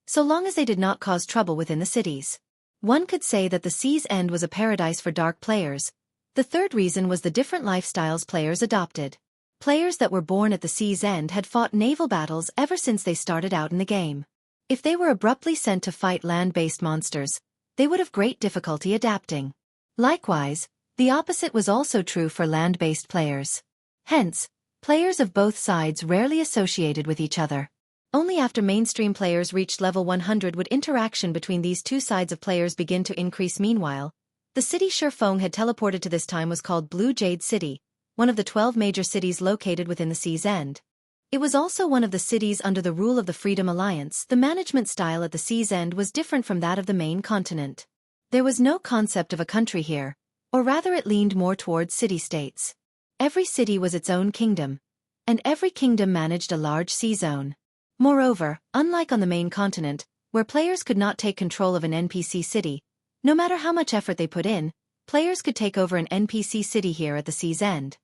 so long as they did not cause trouble within the cities. One could say that the Sea's End was a paradise for dark players. The third reason was the different lifestyles players adopted. Players that were born at the Sea's End had fought naval battles ever since they started out in the game. If they were abruptly sent to fight land-based monsters, they would have great difficulty adapting. Likewise, the opposite was also true for land-based players. Hence, players of both sides rarely associated with each other. Only after mainstream players reached level 100 would interaction between these two sides of players begin to increase. Meanwhile, the city Shifeng had teleported to this time was called Blue Jade City, one of the 12 major cities located within the Sea's End. It was also one of the cities under the rule of the Freedom Alliance. The management style at the Sea's End was different from that of the main continent. There was no concept of a country here, or rather it leaned more towards city-states. Every city was its own kingdom, and every kingdom managed a large sea zone. Moreover, unlike on the main continent, where players could not take control of an NPC city, no matter how much effort they put in, players could take over an NPC city here at the Sea's End.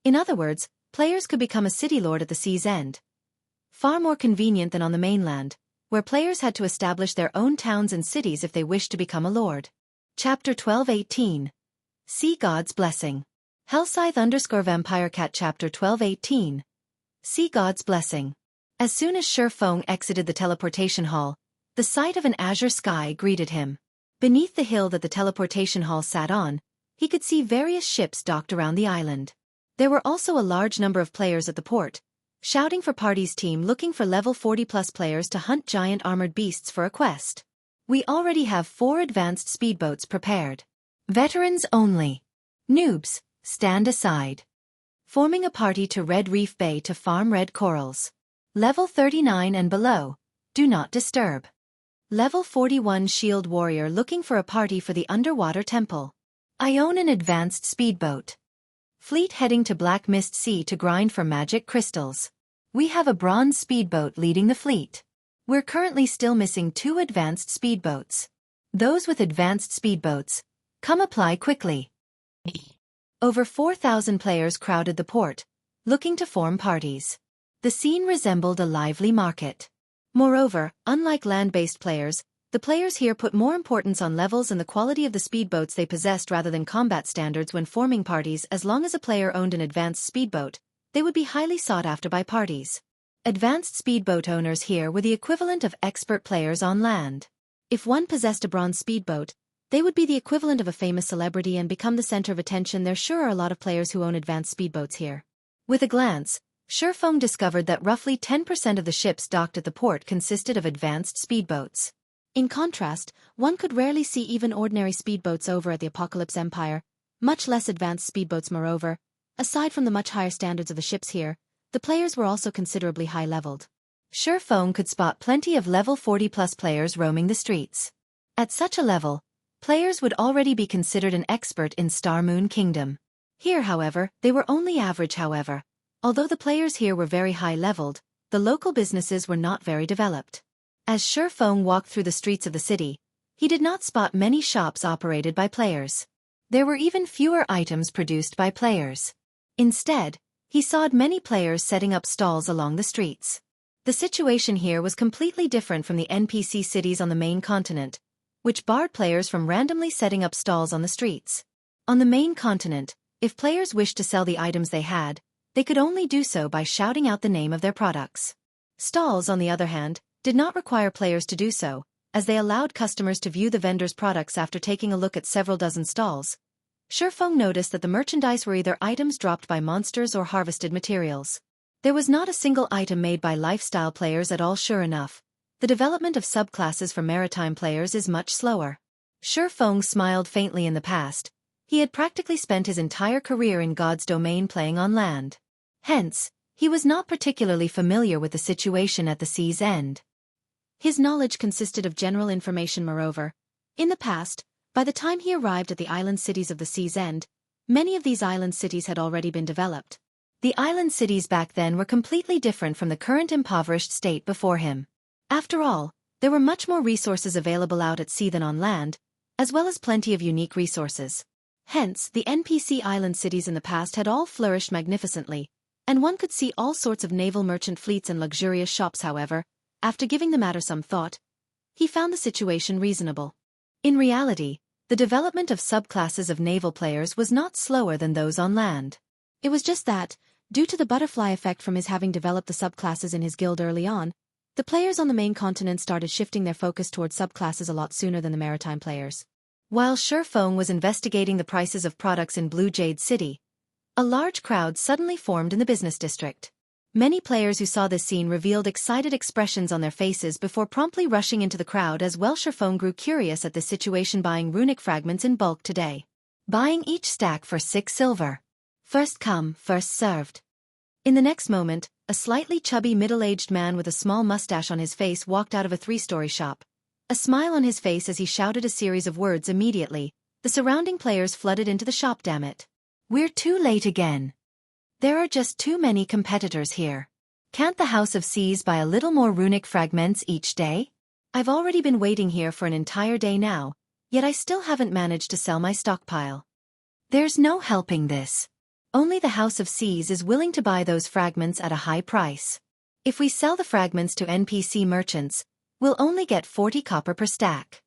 In other words, players could become a city lord at the Sea's End. Far more convenient than on the mainland, where players had to establish their own towns and cities if they wished to become a lord. Chapter 12:18. Sea God's Blessing. Hellscythe_VampireCat Chapter 12:18. Sea God's Blessing. As soon as Shifeng exited the teleportation hall, the sight of an azure sky greeted him. Beneath the hill that the teleportation hall sat on, he could see various ships docked around the island. There were also a large number of players at the port, shouting for parties team looking for level 40+ players to hunt giant armored beasts for a quest. We already have 4 advanced speedboats prepared. Veterans only. Noobs, stand aside. Forming a party to Red Reef Bay to farm red corals. Level 39 and below, do not disturb. Level 41 Shield Warrior looking for a party for the underwater temple. I own an advanced speedboat. Fleet heading to Black Mist Sea to grind for magic crystals. We have a bronze speedboat leading the fleet. We're currently still missing 2 advanced speedboats. Those with advanced speedboats, come apply quickly. Over 4,000 players crowded the port, looking to form parties. The scene resembled a lively market. Moreover, unlike land-based players, the players here put more importance on levels and the quality of the speedboats they possessed rather than combat standards when forming parties. As long as a player owned an advanced speedboat, they would be highly sought after by parties. Advanced speedboat owners here were the equivalent of expert players on land. If one possessed a bronze speedboat, they would be the equivalent of a famous celebrity and become the center of attention. There sure are a lot of players who own advanced speedboats here. With a glance, Shifeng discovered that roughly 10% of the ships docked at the port consisted of advanced speedboats. In contrast, one could rarely see even ordinary speedboats over at the Apocalypse Empire, much less advanced speedboats. Moreover, aside from the much higher standards of the ships here, the players were also considerably high-leveled. Shifeng could spot plenty of level 40-plus players roaming the streets. At such a level, players would already be considered an expert in Star Moon Kingdom. Here, however, they were only average. Although the players here were very high-leveled, the local businesses were not very developed. As Shifeng walked through the streets of the city, he did not spot many shops operated by players. There were even fewer items produced by players. Instead, he saw many players setting up stalls along the streets. The situation here was completely different from the NPC cities on the main continent, which barred players from randomly setting up stalls on the streets. On the main continent, if players wished to sell the items they had, they could only do so by shouting out the name of their products. Stalls, on the other hand, did not require players to do so, as they allowed customers to view the vendor's products after taking a look at several dozen stalls. Shifeng noticed that the merchandise were either items dropped by monsters or harvested materials. There was not a single item made by lifestyle players at all. Sure enough, the development of subclasses for maritime players is much slower. Shifeng smiled faintly. In the past, he had practically spent his entire career in God's domain playing on land. Hence, he was not particularly familiar with the situation at the sea's end. His knowledge consisted of general information. Moreover, in the past, by the time he arrived at the island cities of the sea's end, many of these island cities had already been developed. The island cities back then were completely different from the current impoverished state before him. After all, there were much more resources available out at sea than on land, as well as plenty of unique resources. Hence, the NPC island cities in the past had all flourished magnificently, and one could see all sorts of naval merchant fleets and luxurious shops. However, after giving the matter some thought, he found the situation reasonable. In reality, the development of subclasses of naval players was not slower than those on land. It was just that, due to the butterfly effect from his having developed the subclasses in his guild early on, the players on the main continent started shifting their focus towards subclasses a lot sooner than the maritime players. While Shifeng was investigating the prices of products in Blue Jade City, a large crowd suddenly formed in the business district. Many players who saw this scene revealed excited expressions on their faces before promptly rushing into the crowd as well. Shifeng grew curious at this situation, buying runic fragments in bulk today. Buying each stack for 6 silver. First come, first served. In the next moment, a slightly chubby middle-aged man with a small mustache on his face walked out of a 3-story shop. A smile on his face as he shouted a series of words. Immediately, the surrounding players flooded into the shop. Damn it. We're too late again. There are just too many competitors here. Can't the House of Seas buy a little more runic fragments each day? I've already been waiting here for an entire day now, yet I still haven't managed to sell my stockpile. There's no helping this. Only the House of Seas is willing to buy those fragments at a high price. If we sell the fragments to NPC merchants, we'll only get 40 copper per stack.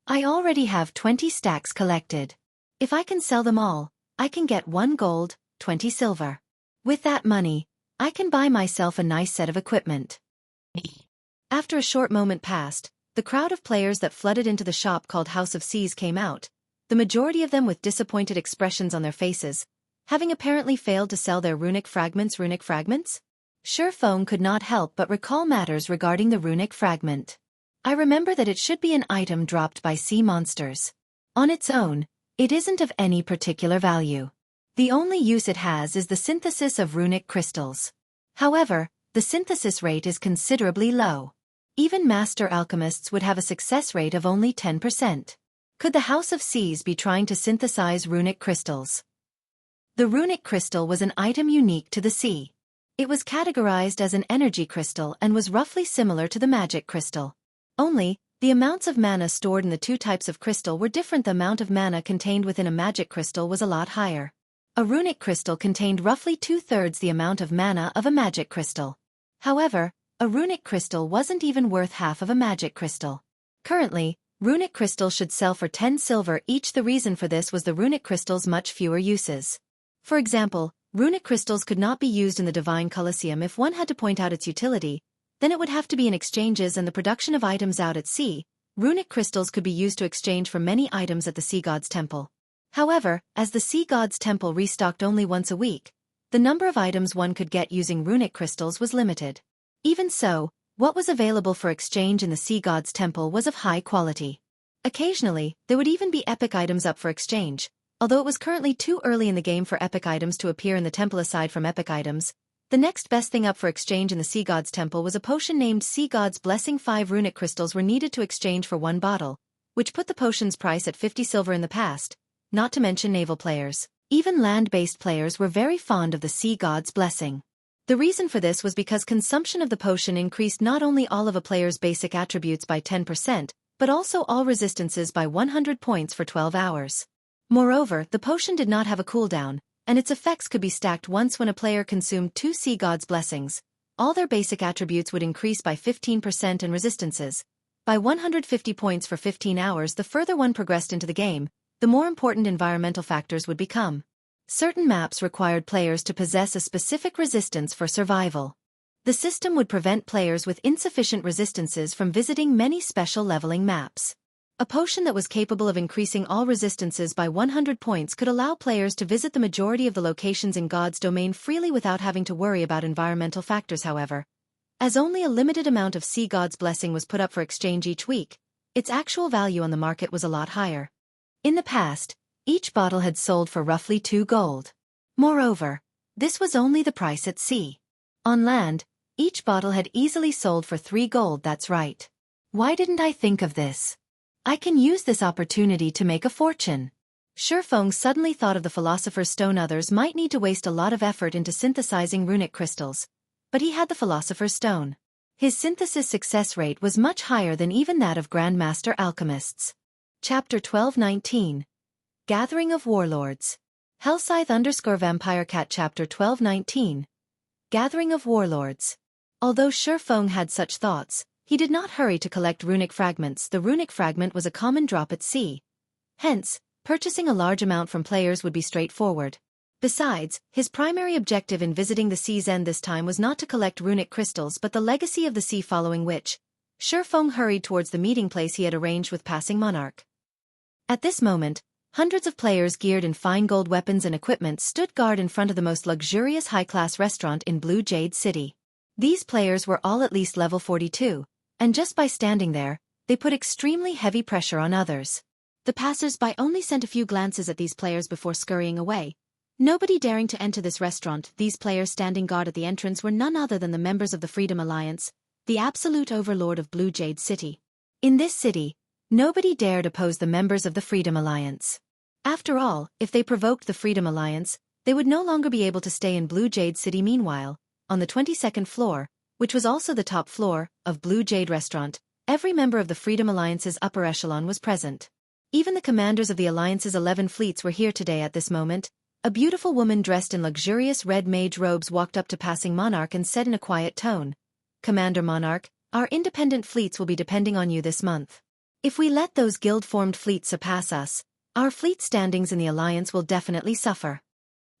I already have 20 stacks collected. If I can sell them all, I can get 1 gold, 20 silver. With that money, I can buy myself a nice set of equipment. After a short moment passed, the crowd of players that flooded into the shop called House of Seas came out, the majority of them with disappointed expressions on their faces, having apparently failed to sell their runic fragments. Runic fragments? Shifeng could not help but recall matters regarding the runic fragment. I remember that it should be an item dropped by sea monsters. On its own, it isn't of any particular value. The only use it has is the synthesis of runic crystals. However, the synthesis rate is considerably low. Even master alchemists would have a success rate of only 10%. Could the House of Seas be trying to synthesize runic crystals? The runic crystal was an item unique to the sea. It was categorized as an energy crystal and was roughly similar to the magic crystal. Only, the amounts of mana stored in the two types of crystal were different. The amount of mana contained within a magic crystal was a lot higher. A runic crystal contained roughly 2/3 the amount of mana of a magic crystal. However, a runic crystal wasn't even worth half of a magic crystal. Currently, runic crystals should sell for 10 silver each. The reason for this was the runic crystals' much fewer uses. For example, runic crystals could not be used in the Divine Colosseum. If one had to point out its utility, then it would have to be in exchanges and the production of items out at sea. Runic crystals could be used to exchange for many items at the Sea God's Temple. However, as the Sea God's Temple restocked only once a week, the number of items one could get using runic crystals was limited. Even so, what was available for exchange in the Sea God's Temple was of high quality. Occasionally, there would even be epic items up for exchange, although it was currently too early in the game for epic items to appear in the temple. Aside from epic items, the next best thing up for exchange in the Sea God's Temple was a potion named Sea God's Blessing. 5 runic crystals were needed to exchange for one bottle, which put the potion's price at 50 silver in the past, not to mention naval players. Even land-based players were very fond of the Sea God's Blessing. The reason for this was because consumption of the potion increased not only all of a player's basic attributes by 10%, but also all resistances by 100 points for 12 hours. Moreover, the potion did not have a cooldown, and its effects could be stacked once. When a player consumed 2 Sea God's Blessings, all their basic attributes would increase by 15% and resistances by 150 points for 15 hours. The further one progressed into the game, the more important environmental factors would become. Certain maps required players to possess a specific resistance for survival. The system would prevent players with insufficient resistances from visiting many special leveling maps. A potion that was capable of increasing all resistances by 100 points could allow players to visit the majority of the locations in God's domain freely without having to worry about environmental factors. However, as only a limited amount of Sea God's Blessing was put up for exchange each week, its actual value on the market was a lot higher. In the past, each bottle had sold for roughly 2 gold. Moreover, this was only the price at sea. On land, each bottle had easily sold for 3 gold. That's right. Why didn't I think of this? I can use this opportunity to make a fortune. Shifeng suddenly thought of the Philosopher's Stone. Others might need to waste a lot of effort into synthesizing runic crystals, but he had the Philosopher's Stone. His synthesis success rate was much higher than even that of Grandmaster alchemists. Chapter 12:19. Gathering of Warlords. Hellscythe_VampireCat. Chapter 12:19. Gathering of Warlords. Although Shifeng had such thoughts, he did not hurry to collect runic fragments. The runic fragment was a common drop at sea. Hence, purchasing a large amount from players would be straightforward. Besides, his primary objective in visiting the sea's end this time was not to collect runic crystals but the legacy of the sea, following which, Shifeng hurried towards the meeting place he had arranged with Passing Monarch. At this moment, hundreds of players geared in fine gold weapons and equipment stood guard in front of the most luxurious high-class restaurant in Blue Jade City. These players were all at least level 42, and just by standing there, they put extremely heavy pressure on others. The passers-by only sent a few glances at these players before scurrying away, nobody daring to enter this restaurant. These players standing guard at the entrance were none other than the members of the Freedom Alliance, the absolute overlord of Blue Jade City. In this city, nobody dared oppose the members of the Freedom Alliance. After all, if they provoked the Freedom Alliance, they would no longer be able to stay in Blue Jade City. Meanwhile, on the 22nd floor, which was also the top floor of Blue Jade Restaurant, every member of the Freedom Alliance's upper echelon was present. Even the commanders of the Alliance's 11 fleets were here today. At this moment, a beautiful woman dressed in luxurious red mage robes walked up to Passing Monarch and said in a quiet tone, "Commander Monarch, our independent fleets will be depending on you this month. If we let those guild-formed fleets surpass us, our fleet standings in the Alliance will definitely suffer."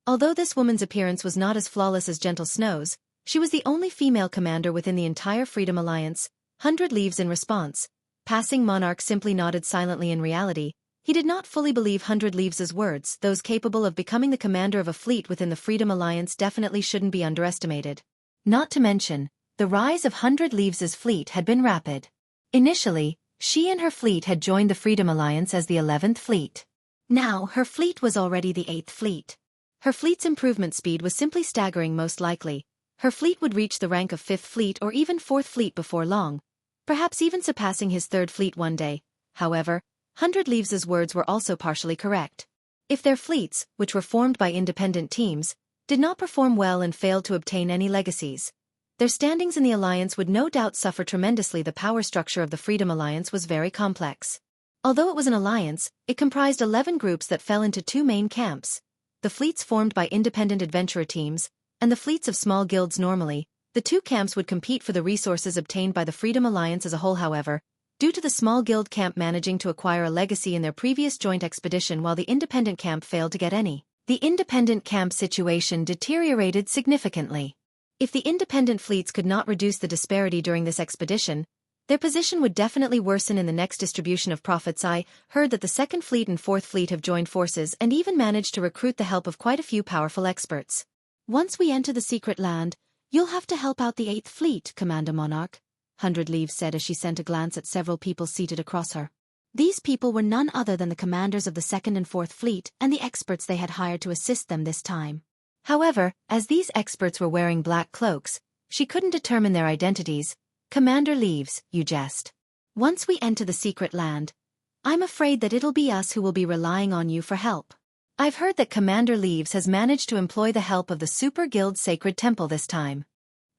Although this woman's appearance was not as flawless as Gentle Snow's, she was the only female commander within the entire Freedom Alliance. 100 leaves. In response, Passing Monarch simply nodded silently. In reality, he did not fully believe 100 Leaves' words. Those capable of becoming the commander of a fleet within the Freedom Alliance definitely shouldn't be underestimated. Not to mention, the rise of 100 Leaves' fleet had been rapid. Initially, she and her fleet had joined the Freedom Alliance as the 11th fleet. Now, her fleet was already the 8th fleet. Her fleet's improvement speed was simply staggering. Most likely, her fleet would reach the rank of 5th fleet or even 4th fleet before long. perhaps even surpassing his third fleet one day. However, 100 Leaves' words were also partially correct. If their fleets, which were formed by independent teams, did not perform well and failed to obtain any legacies, their standings in the alliance would no doubt suffer tremendously. The power structure of the Freedom Alliance was very complex. Although it was an alliance, it comprised 11 groups that fell into two main camps: the fleets formed by independent adventurer teams, and the fleets of small guilds. Normally, the two camps would compete for the resources obtained by the Freedom Alliance as a whole. However, due to the small guild camp managing to acquire a legacy in their previous joint expedition while the independent camp failed to get any, the independent camp situation deteriorated significantly. If the independent fleets could not reduce the disparity during this expedition, their position would definitely worsen in the next distribution of profits. I heard that the Second Fleet and Fourth Fleet have joined forces and even managed to recruit the help of quite a few powerful experts. Once we enter the secret land, you'll have to help out the Eighth Fleet, Commander Monarch, 100 Leaves said as she sent a glance at several people seated across her. These people were none other than the commanders of the Second and Fourth Fleet and the experts they had hired to assist them this time. However, as these experts were wearing black cloaks, she couldn't determine their identities. Commander Leaves, you jest. Once we enter the secret land, I'm afraid that it'll be us who will be relying on you for help. I've heard that Commander Leaves has managed to employ the help of the Super Guild Sacred Temple this time.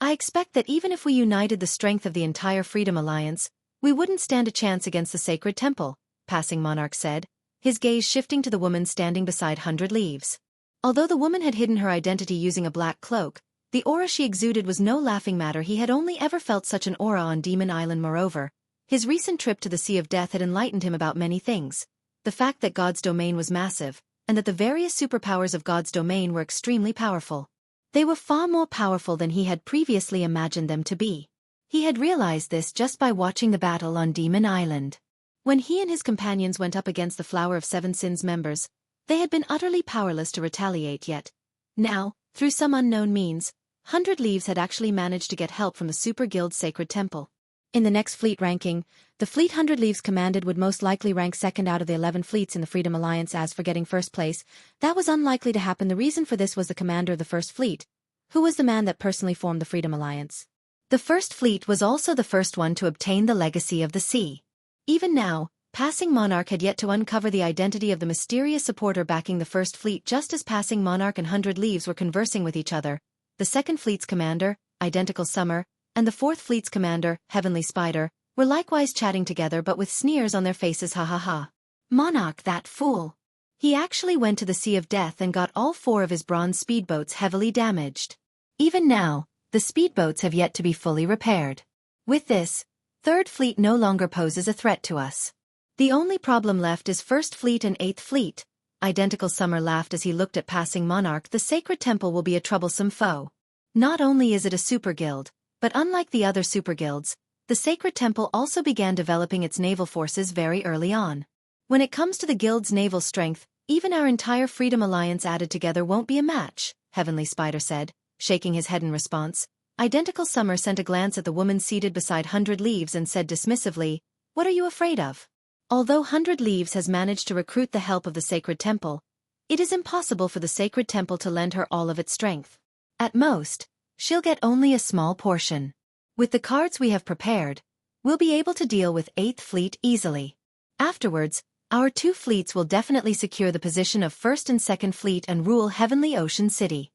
I expect that even if we united the strength of the entire Freedom Alliance, we wouldn't stand a chance against the Sacred Temple, Passing Monarch said, his gaze shifting to the woman standing beside 100 Leaves. Although the woman had hidden her identity using a black cloak, the aura she exuded was no laughing matter. He had only ever felt such an aura on Demon Island. Moreover, his recent trip to the Sea of Death had enlightened him about many things. The fact that God's domain was massive, and that the various superpowers of God's domain were extremely powerful. They were far more powerful than he had previously imagined them to be. He had realized this just by watching the battle on Demon Island. When he and his companions went up against the Flower of Seven Sins members, they had been utterly powerless to retaliate yet. Now, through some unknown means, 100 Leaves had actually managed to get help from the Super Guild Sacred Temple. In the next fleet ranking, the fleet 100 Leaves commanded would most likely rank second out of the 11 fleets in the Freedom Alliance. As for getting first place, that was unlikely to happen. The reason for this was the commander of the First Fleet, who was the man that personally formed the Freedom Alliance. The First Fleet was also the first one to obtain the Legacy of the Sea. Even now, Passing Monarch had yet to uncover the identity of the mysterious supporter backing the First Fleet. Just as Passing Monarch and 100 Leaves were conversing with each other, the Second Fleet's commander, Identical Summer, and the Fourth Fleet's commander, Heavenly Spider, were likewise chatting together but with sneers on their faces. Ha ha ha. Monarch, that fool. He actually went to the Sea of Death and got all 4 of his bronze speedboats heavily damaged. Even now, the speedboats have yet to be fully repaired. With this, Third Fleet no longer poses a threat to us. The only problem left is First Fleet and Eighth Fleet. Identical Summer laughed as he looked at Passing Monarch. The Sacred Temple will be a troublesome foe. Not only is it a super guild, but unlike the other super guilds, the Sacred Temple also began developing its naval forces very early on. When it comes to the guild's naval strength, even our entire Freedom Alliance added together won't be a match, Heavenly Spider said, shaking his head in response. Identical Summer sent a glance at the woman seated beside 100 Leaves and said dismissively, "What are you afraid of?" Although 100 Leaves has managed to recruit the help of the Sacred Temple, it is impossible for the Sacred Temple to lend her all of its strength. At most, she'll get only a small portion. With the cards we have prepared, we'll be able to deal with 8th Fleet easily. Afterwards, our 2 fleets will definitely secure the position of 1st and 2nd Fleet and rule Heavenly Ocean City.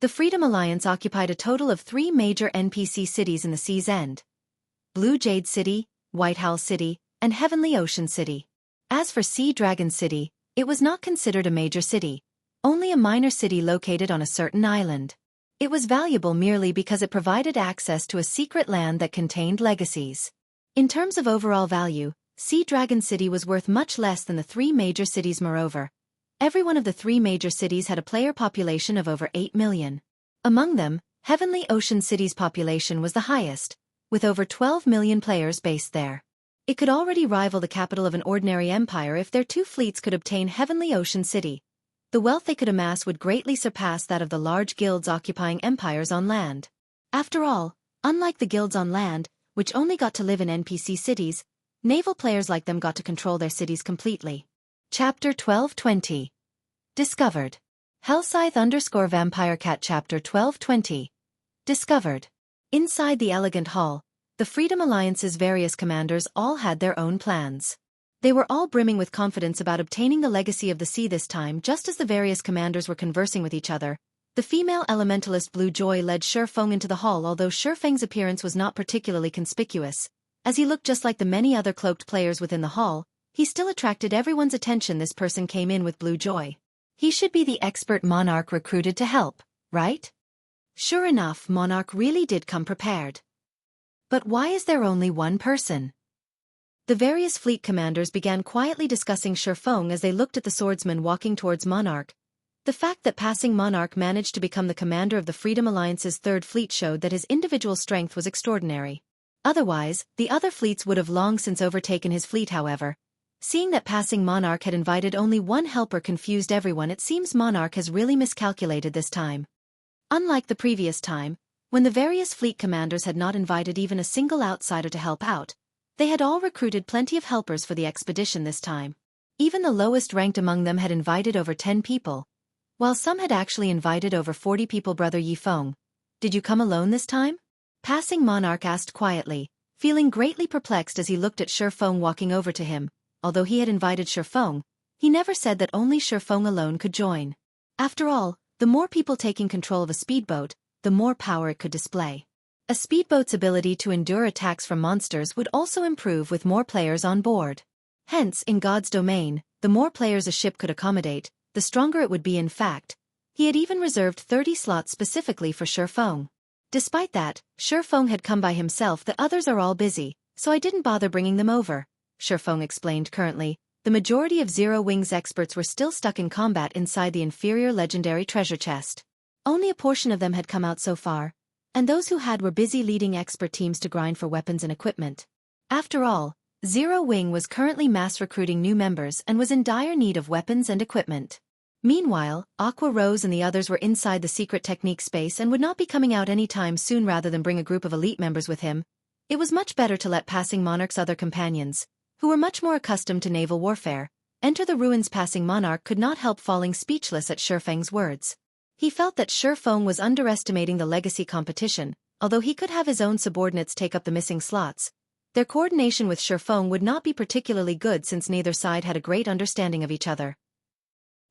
The Freedom Alliance occupied a total of 3 major NPC cities in the Sea's End: Blue Jade City, White Howl City, and Heavenly Ocean City. As for Sea Dragon City, it was not considered a major city, only a minor city located on a certain island. It was valuable merely because it provided access to a secret land that contained legacies. In terms of overall value, Sea Dragon City was worth much less than the 3 major cities. Moreover, every one of the 3 major cities had a player population of over 8 million. Among them, Heavenly Ocean City's population was the highest, with over 12 million players based there. It could already rival the capital of an ordinary empire if their 2 fleets could obtain Heavenly Ocean City. The wealth they could amass would greatly surpass that of the large guilds occupying empires on land. After all, unlike the guilds on land, which only got to live in NPC cities, naval players like them got to control their cities completely. Chapter 1220. Discovered. Hellscythe_Vampire Cat Chapter 1220. Discovered. Inside the elegant hall, the Freedom Alliance's various commanders all had their own plans. They were all brimming with confidence about obtaining the legacy of the sea this time. Just as the various commanders were conversing with each other, the female elementalist Blue Joy led Shifeng into the hall. Although Shifeng's appearance was not particularly conspicuous, as he looked just like the many other cloaked players within the hall, he still attracted everyone's attention. This person came in with Blue Joy. He should be the expert Monarch recruited to help, right? Sure enough, Monarch really did come prepared. But why is there only one person? The various fleet commanders began quietly discussing Shifeng as they looked at the swordsman walking towards Monarch. The fact that passing Monarch managed to become the commander of the Freedom Alliance's third fleet showed that his individual strength was extraordinary. Otherwise, the other fleets would have long since overtaken his fleet. However, seeing that passing Monarch had invited only one helper confused everyone. It seems Monarch has really miscalculated this time. Unlike the previous time, when the various fleet commanders had not invited even a single outsider to help out, they had all recruited plenty of helpers for the expedition this time. Even the lowest ranked among them had invited over 10 people, while some had actually invited over 40 people. Brother Yifeng, did you come alone this time? Passing Monarch asked quietly, feeling greatly perplexed as he looked at Shifeng walking over to him. Although he had invited Shifeng, he never said that only Shifeng alone could join. After all, the more people taking control of a speedboat, the more power it could display. A speedboat's ability to endure attacks from monsters would also improve with more players on board. Hence, in God's domain, the more players a ship could accommodate, the stronger it would be. In fact, he had even reserved 30 slots specifically for Shifeng. Despite that, Shifeng had come by himself. The others are all busy, so I didn't bother bringing them over, Shifeng explained. Currently, the majority of Zero Wings experts were still stuck in combat inside the inferior legendary treasure chest. Only a portion of them had come out so far, and those who had were busy leading expert teams to grind for weapons and equipment. After all, Zero Wing was currently mass recruiting new members and was in dire need of weapons and equipment. Meanwhile, Aqua Rose and the others were inside the secret technique space and would not be coming out anytime soon. Rather than bring a group of elite members with him, it was much better to let passing Monarch's other companions, who were much more accustomed to naval warfare, enter the ruins. Passing Monarch could not help falling speechless at Shifeng's words. He felt that Shifeng was underestimating the legacy competition. Although he could have his own subordinates take up the missing slots, their coordination with Shifeng would not be particularly good since neither side had a great understanding of each other.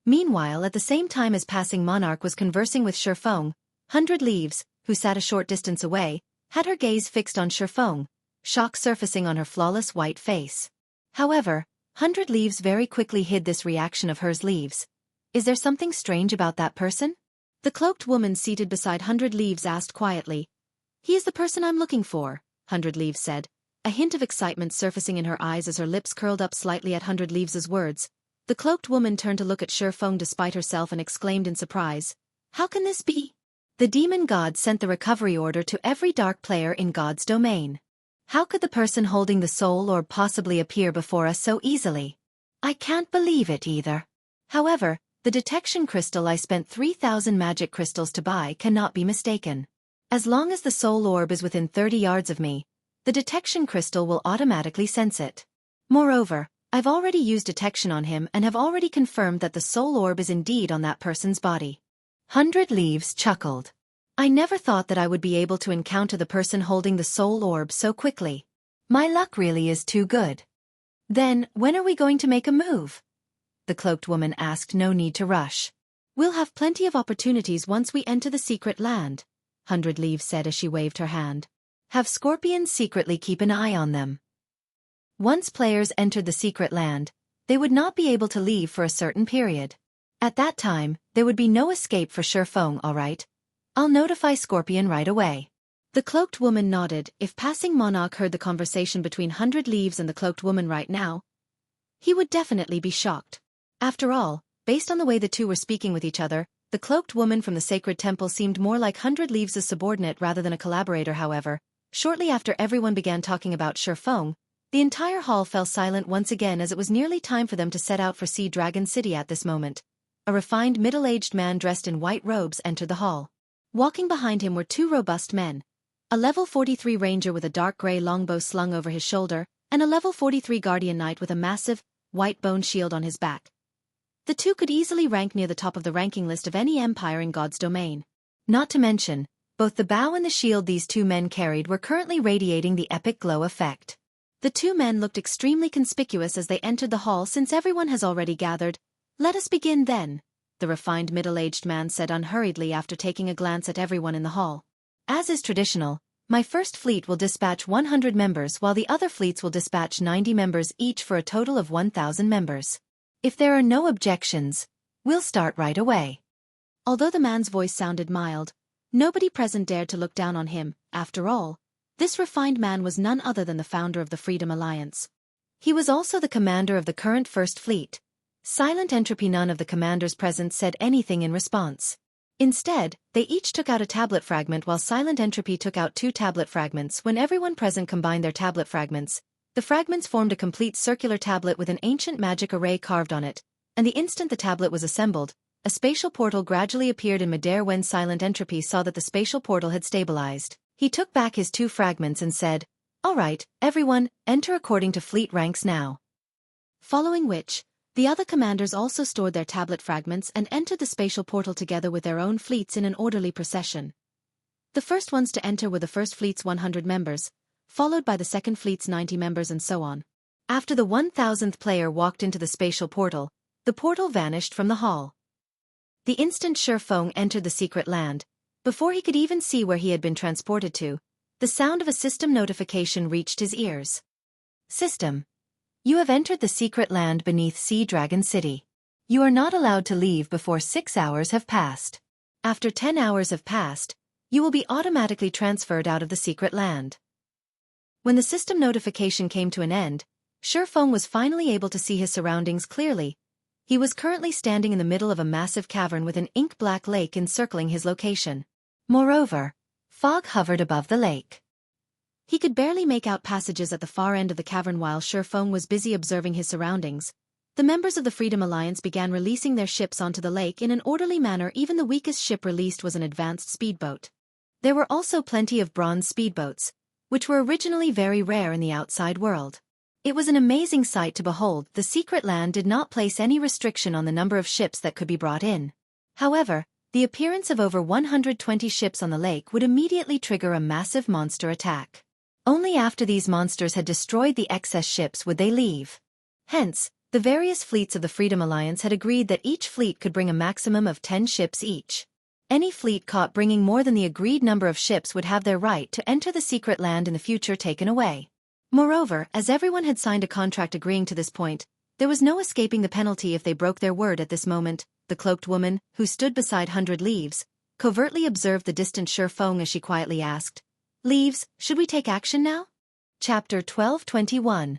Meanwhile, at the same time as passing Monarch was conversing with Shifeng, 100 Leaves, who sat a short distance away, had her gaze fixed on Shifeng, shock surfacing on her flawless white face. However, 100 Leaves very quickly hid this reaction of hers. Leaves, is there something strange about that person? The cloaked woman seated beside 100 Leaves asked quietly. He is the person I'm looking for, 100 Leaves said, a hint of excitement surfacing in her eyes as her lips curled up slightly at 100 Leaves' words. The cloaked woman turned to look at Shifeng despite herself and exclaimed in surprise, how can this be? The demon god sent the recovery order to every dark player in God's domain. How could the person holding the soul orb possibly appear before us so easily? I can't believe it either. However, the detection crystal I spent 3,000 magic crystals to buy cannot be mistaken. As long as the soul orb is within 30 yards of me, the detection crystal will automatically sense it. Moreover, I've already used detection on him and have already confirmed that the soul orb is indeed on that person's body. 100 Leaves chuckled. I never thought that I would be able to encounter the person holding the soul orb so quickly. My luck really is too good. Then, when are we going to make a move? The cloaked woman asked. No need to rush. We'll have plenty of opportunities once we enter the secret land, 100 Leaves said as she waved her hand. Have scorpions secretly keep an eye on them. Once players entered the secret land, they would not be able to leave for a certain period. At that time, there would be no escape for Shifeng. All right. I'll notify Scorpion right away. The cloaked woman nodded. If passing Monarch heard the conversation between 100 Leaves and the cloaked woman right now, he would definitely be shocked. After all, based on the way the two were speaking with each other, the cloaked woman from the sacred temple seemed more like 100 Leaves' subordinate rather than a collaborator. However, shortly after everyone began talking about Shifeng, the entire hall fell silent once again as it was nearly time for them to set out for Sea Dragon City. At this moment, a refined middle-aged man dressed in white robes entered the hall. Walking behind him were two robust men, a level 43 ranger with a dark gray longbow slung over his shoulder, and a level 43 guardian knight with a massive, white bone shield on his back. The two could easily rank near the top of the ranking list of any empire in God's domain. Not to mention, Both the bow and the shield these two men carried were currently radiating the epic glow effect. The two men looked extremely conspicuous as they entered the hall. Since everyone has already gathered, let us begin then, the refined middle-aged man said unhurriedly after taking a glance at everyone in the hall. As is traditional, my first fleet will dispatch 100 members while the other fleets will dispatch 90 members each for a total of 1,000 members. If there are no objections, we'll start right away. Although the man's voice sounded mild, nobody present dared to look down on him. After all, this refined man was none other than the founder of the Freedom Alliance. He was also the commander of the current First Fleet. Silent entropy. None of the commanders present said anything in response. Instead, they each took out a tablet fragment while Silent Entropy took out 2 tablet fragments. When everyone present combined their tablet fragments, the fragments formed a complete circular tablet with an ancient magic array carved on it, and the instant the tablet was assembled, a spatial portal gradually appeared in midair. When Silent Entropy saw that the spatial portal had stabilized, he took back his 2 fragments and said, "All right, everyone, enter according to fleet ranks now." Following which, the other commanders also stored their tablet fragments and entered the spatial portal together with their own fleets in an orderly procession. The first ones to enter were the First Fleet's 100 members, followed by the Second Fleet's 90 members and so on. After the 1,000th player walked into the spatial portal, the portal vanished from the hall. The instant Feng entered the secret land, before he could even see where he had been transported to, the sound of a system notification reached his ears. System. You have entered the secret land beneath Sea Dragon City. You are not allowed to leave before 6 hours have passed. After 10 hours have passed, you will be automatically transferred out of the secret land. When the system notification came to an end, Feng was finally able to see his surroundings clearly. He was currently standing in the middle of a massive cavern with an ink-black lake encircling his location. Moreover, fog hovered above the lake. He could barely make out passages at the far end of the cavern while Feng was busy observing his surroundings. The members of the Freedom Alliance began releasing their ships onto the lake in an orderly manner. Even the weakest ship released was an advanced speedboat. There were also plenty of bronze speedboats, which were originally very rare in the outside world. It was an amazing sight to behold. The secret land did not place any restriction on the number of ships that could be brought in. However, the appearance of over 120 ships on the lake would immediately trigger a massive monster attack. Only after these monsters had destroyed the excess ships would they leave. Hence, the various fleets of the Freedom Alliance had agreed that each fleet could bring a maximum of 10 ships each. Any fleet caught bringing more than the agreed number of ships would have their right to enter the secret land in the future taken away. Moreover, as everyone had signed a contract agreeing to this point, there was no escaping the penalty if they broke their word. At this moment, the cloaked woman, who stood beside 100 Leaves, covertly observed the distant Feng as she quietly asked, "Leaves, should we take action now?" Chapter 1221.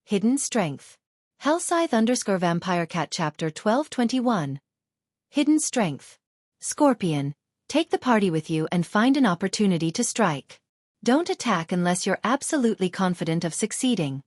Hidden Strength. Hellscythe_VampireCat Chapter 1221. Hidden Strength. Scorpion, take the party with you and find an opportunity to strike. Don't attack unless you're absolutely confident of succeeding.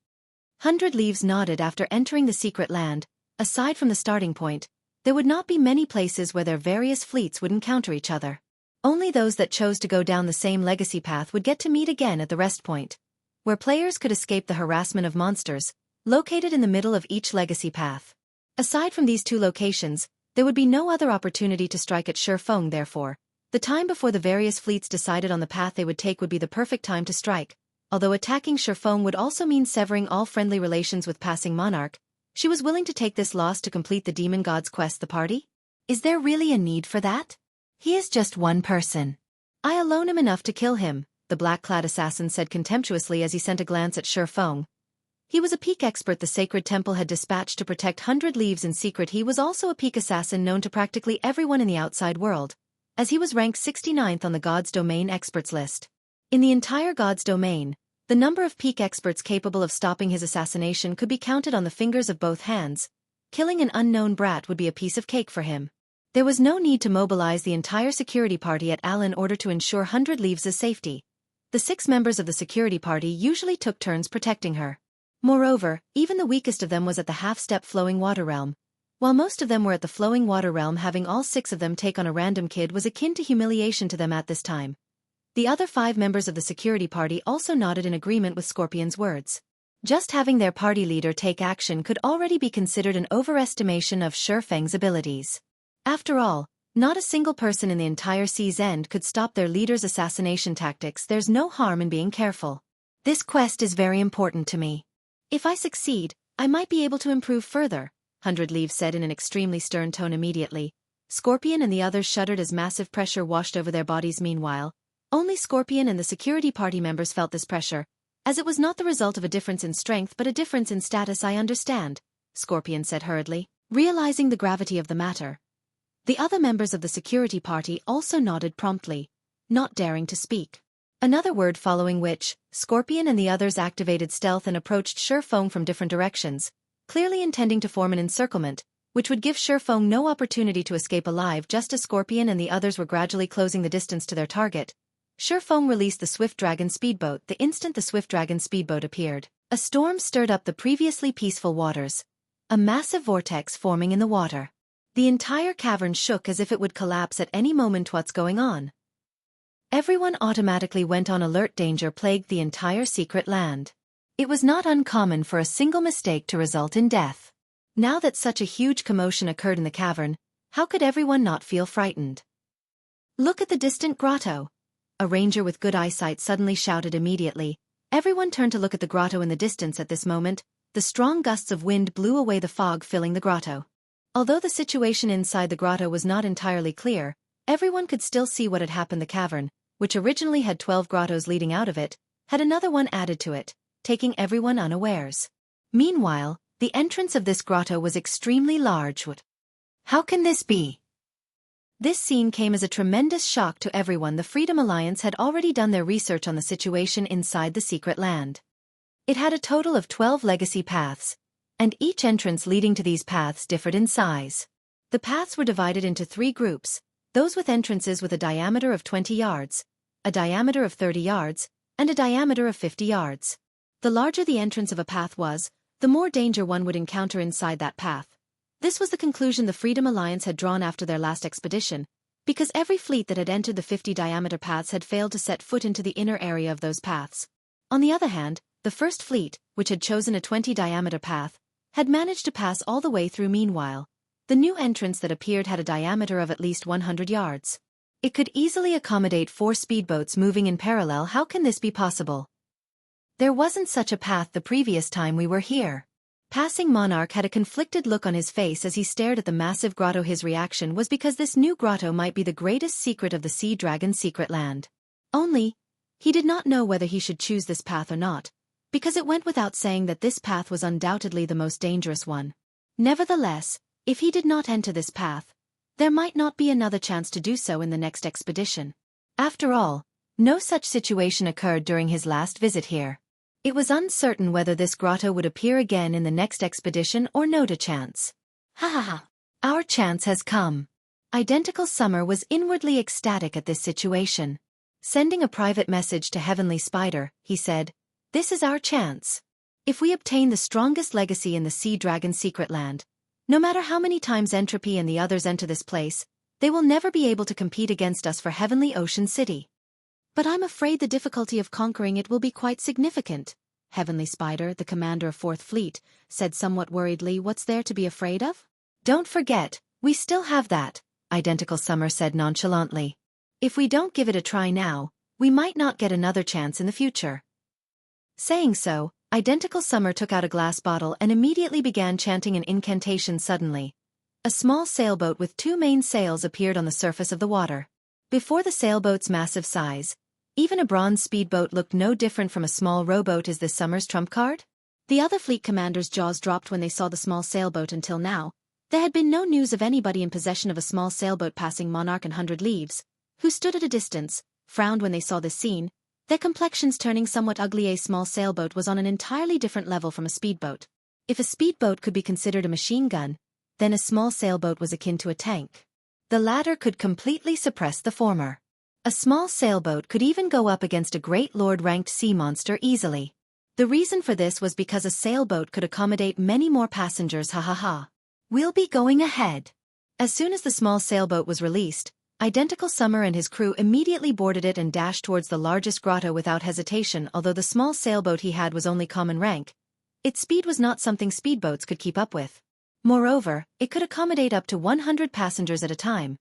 100 Leaves nodded. After entering the secret land, aside from the starting point, there would not be many places where their various fleets would encounter each other. Only those that chose to go down the same legacy path would get to meet again at the rest point, where players could escape the harassment of monsters, located in the middle of each legacy path. Aside from these 2 locations, there would be no other opportunity to strike at Feng. Therefore, the time before the various fleets decided on the path they would take would be the perfect time to strike. Although attacking Feng would also mean severing all friendly relations with Passing Monarch, she was willing to take this loss to complete the Demon God's quest. The party? Is there really a need for that? He is just one person. I alone am enough to kill him, the black-clad assassin said contemptuously as he sent a glance at Feng. He was a peak expert the Sacred Temple had dispatched to protect 100 Leaves in secret. He was also a peak assassin known to practically everyone in the outside world, as he was ranked 69th on the God's Domain experts list. In the entire God's Domain, the number of peak experts capable of stopping his assassination could be counted on the fingers of both hands. Killing an unknown brat would be a piece of cake for him. There was no need to mobilize the entire security party at Al in order to ensure 100 Leaves' safety. The 6 members of the security party usually took turns protecting her. Moreover, even the weakest of them was at the half-step Flowing Water Realm. While most of them were at the Flowing Water Realm, having all 6 of them take on a random kid was akin to humiliation to them at this time. The other 5 members of the security party also nodded in agreement with Scorpion's words. Just having their party leader take action could already be considered an overestimation of Feng's abilities. After all, Not a single person in the entire sea's end could stop their leader's assassination tactics. There's no harm in being careful. This quest is very important to me. If I succeed, I might be able to improve further, 100 Leaves said in an extremely stern tone immediately. Scorpion and the others shuddered as massive pressure washed over their bodies. Meanwhile, only Scorpion and the security party members felt this pressure, as it was not the result of a difference in strength but a difference in status. I understand, Scorpion said hurriedly, realizing the gravity of the matter. The other members of the security party also nodded promptly, not daring to speak. Another word following which, Scorpion and the others activated stealth and approached Shifeng from different directions, clearly intending to form an encirclement, which would give Shifeng no opportunity to escape alive. Just as Scorpion and the others were gradually closing the distance to their target, Shifeng released the Swift Dragon speedboat. The instant the Swift Dragon speedboat appeared, a storm stirred up the previously peaceful waters, a massive vortex forming in the water. The entire cavern shook as if it would collapse at any moment. What's going on? Everyone automatically went on alert. Danger plagued the entire secret land. It was not uncommon for a single mistake to result in death. Now that such a huge commotion occurred in the cavern, how could everyone not feel frightened? Look at the distant grotto. A ranger with good eyesight suddenly shouted immediately. Everyone turned to look at the grotto in the distance. At this moment, the strong gusts of wind blew away the fog filling the grotto. Although the situation inside the grotto was not entirely clear, everyone could still see what had happened. The cavern, which originally had 12 grottos leading out of it, had another one added to it, taking everyone unawares. Meanwhile, the entrance of this grotto was extremely large. How can this be? This scene came as a tremendous shock to everyone. The Freedom Alliance had already done their research on the situation inside the secret land. It had a total of 12 legacy paths, and each entrance leading to these paths differed in size. The paths were divided into 3 groups, those with entrances with a diameter of 20 yards, a diameter of 30 yards, and a diameter of 50 yards. The larger the entrance of a path was, the more danger one would encounter inside that path. This was the conclusion the Freedom Alliance had drawn after their last expedition, because every fleet that had entered the 50-diameter paths had failed to set foot into the inner area of those paths. On the other hand, the first fleet, which had chosen a 20-diameter path, had managed to pass all the way through. Meanwhile, the new entrance that appeared had a diameter of at least 100 yards. It could easily accommodate 4 speedboats moving in parallel. How can this be possible? There wasn't such a path the previous time we were here. Passing Monarch had a conflicted look on his face as he stared at the massive grotto. His reaction was because this new grotto might be the greatest secret of the Sea Dragon's secret land. Only, he did not know whether he should choose this path or not, because it went without saying that this path was undoubtedly the most dangerous one. Nevertheless, if he did not enter this path, there might not be another chance to do so in the next expedition. After all, no such situation occurred during his last visit here. It was uncertain whether this grotto would appear again in the next expedition or not. A chance. Ha ha ha. Our chance has come. Identical Summer was inwardly ecstatic at this situation. Sending a private message to Heavenly Spider, he said, "This is our chance. If we obtain the strongest legacy in the Sea Dragon secret land, no matter how many times Entropy and the others enter this place, they will never be able to compete against us for Heavenly Ocean City. But I'm afraid the difficulty of conquering it will be quite significant," Heavenly Spider, the commander of 4th Fleet, said somewhat worriedly. "What's there to be afraid of?" "Don't forget, we still have that," Identical Summer said nonchalantly. "If we don't give it a try now, we might not get another chance in the future." Saying so, Identical Summer took out a glass bottle and immediately began chanting an incantation. Suddenly, a small sailboat with 2 main sails appeared on the surface of the water. Before the sailboat's massive size, even a bronze speedboat looked no different from a small rowboat. Is this Summer's trump card? The other fleet commanders' jaws dropped when they saw the small sailboat. Until now, there had been no news of anybody in possession of a small sailboat. Passing Monarch and 100 Leaves, who stood at a distance, frowned when they saw this scene, their complexions turning somewhat ugly. A small sailboat was on an entirely different level from a speedboat. If a speedboat could be considered a machine gun, then a small sailboat was akin to a tank. The latter could completely suppress the former. A small sailboat could even go up against a great lord-ranked sea monster easily. The reason for this was because a sailboat could accommodate many more passengers. Ha ha ha. We'll be going ahead. As soon as the small sailboat was released, Identical Summer and his crew immediately boarded it and dashed towards the largest grotto without hesitation. Although the small sailboat he had was only common rank, its speed was not something speedboats could keep up with. Moreover, it could accommodate up to 100 passengers at a time.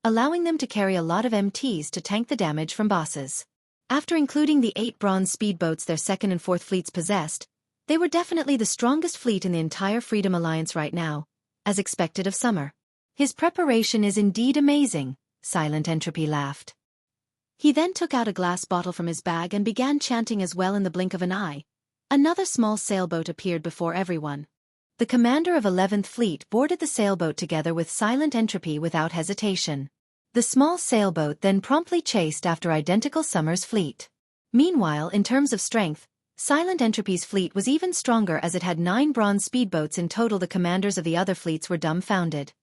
allowing them to carry a lot of MTs to tank the damage from bosses. After including the 8 bronze speedboats their 2nd and 4th fleets possessed, they were definitely the strongest fleet in the entire Freedom Alliance right now, as expected of Summer. His preparation is indeed amazing, Silent Entropy laughed. He then took out a glass bottle from his bag and began chanting as well in the blink of an eye. Another small sailboat appeared before everyone. The commander of 11th Fleet boarded the sailboat together with Silent Entropy without hesitation. The small sailboat then promptly chased after identical Summer's fleet. Meanwhile, in terms of strength, Silent Entropy's fleet was even stronger as it had 9 bronze speedboats in total. The commanders of the other fleets were dumbfounded.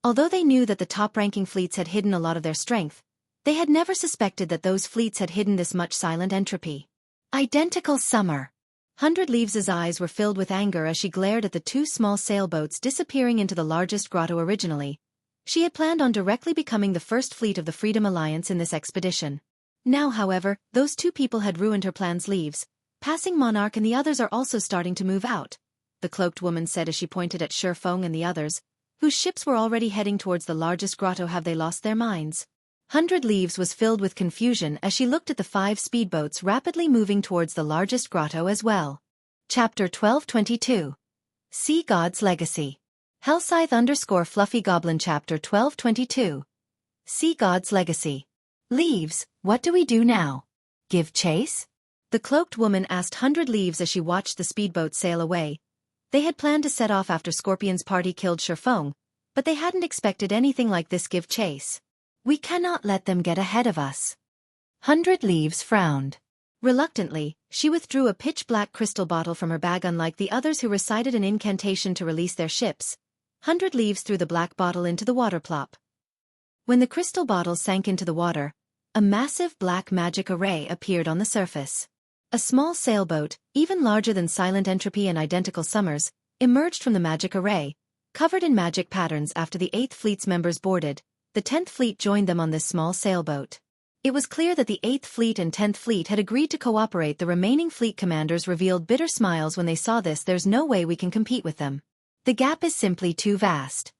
Although they knew that the top-ranking fleets had hidden a lot of their strength, they had never suspected that those fleets had hidden this much Silent Entropy. Identical Summer. 100 Leaves' eyes were filled with anger as she glared at the 2 small sailboats disappearing into the largest grotto originally. She had planned on directly becoming the first fleet of the Freedom Alliance in this expedition. Now, however, those 2 people had ruined her plans. Leaves, Passing Monarch and the others are also starting to move out, the cloaked woman said as she pointed at Shifeng and the others, whose ships were already heading towards the largest grotto. Have they lost their minds? 100 Leaves was filled with confusion as she looked at the 5 speedboats rapidly moving towards the largest grotto as well. Chapter 1222. Sea God's Legacy. Hellscythe_Fluffy Goblin Chapter 1222. Sea God's Legacy. Leaves, what do we do now? Give chase? The cloaked woman asked 100 Leaves as she watched the speedboat sail away. They had planned to set off after Scorpion's party killed Shifeng, but they hadn't expected anything like this. Give chase. We cannot let them get ahead of us. 100 Leaves frowned. Reluctantly, she withdrew a pitch-black crystal bottle from her bag. Unlike the others who recited an incantation to release their ships, 100 Leaves threw the black bottle into the water. Plop. When the crystal bottle sank into the water, a massive black magic array appeared on the surface. A small sailboat, even larger than Silent Entropy and identical Summers, emerged from the magic array, covered in magic patterns. After the 8th Fleet's members boarded, the 10th Fleet joined them on this small sailboat. It was clear that the 8th Fleet and 10th Fleet had agreed to cooperate. The remaining fleet commanders revealed bitter smiles when they saw this. There's no way we can compete with them. The gap is simply too vast.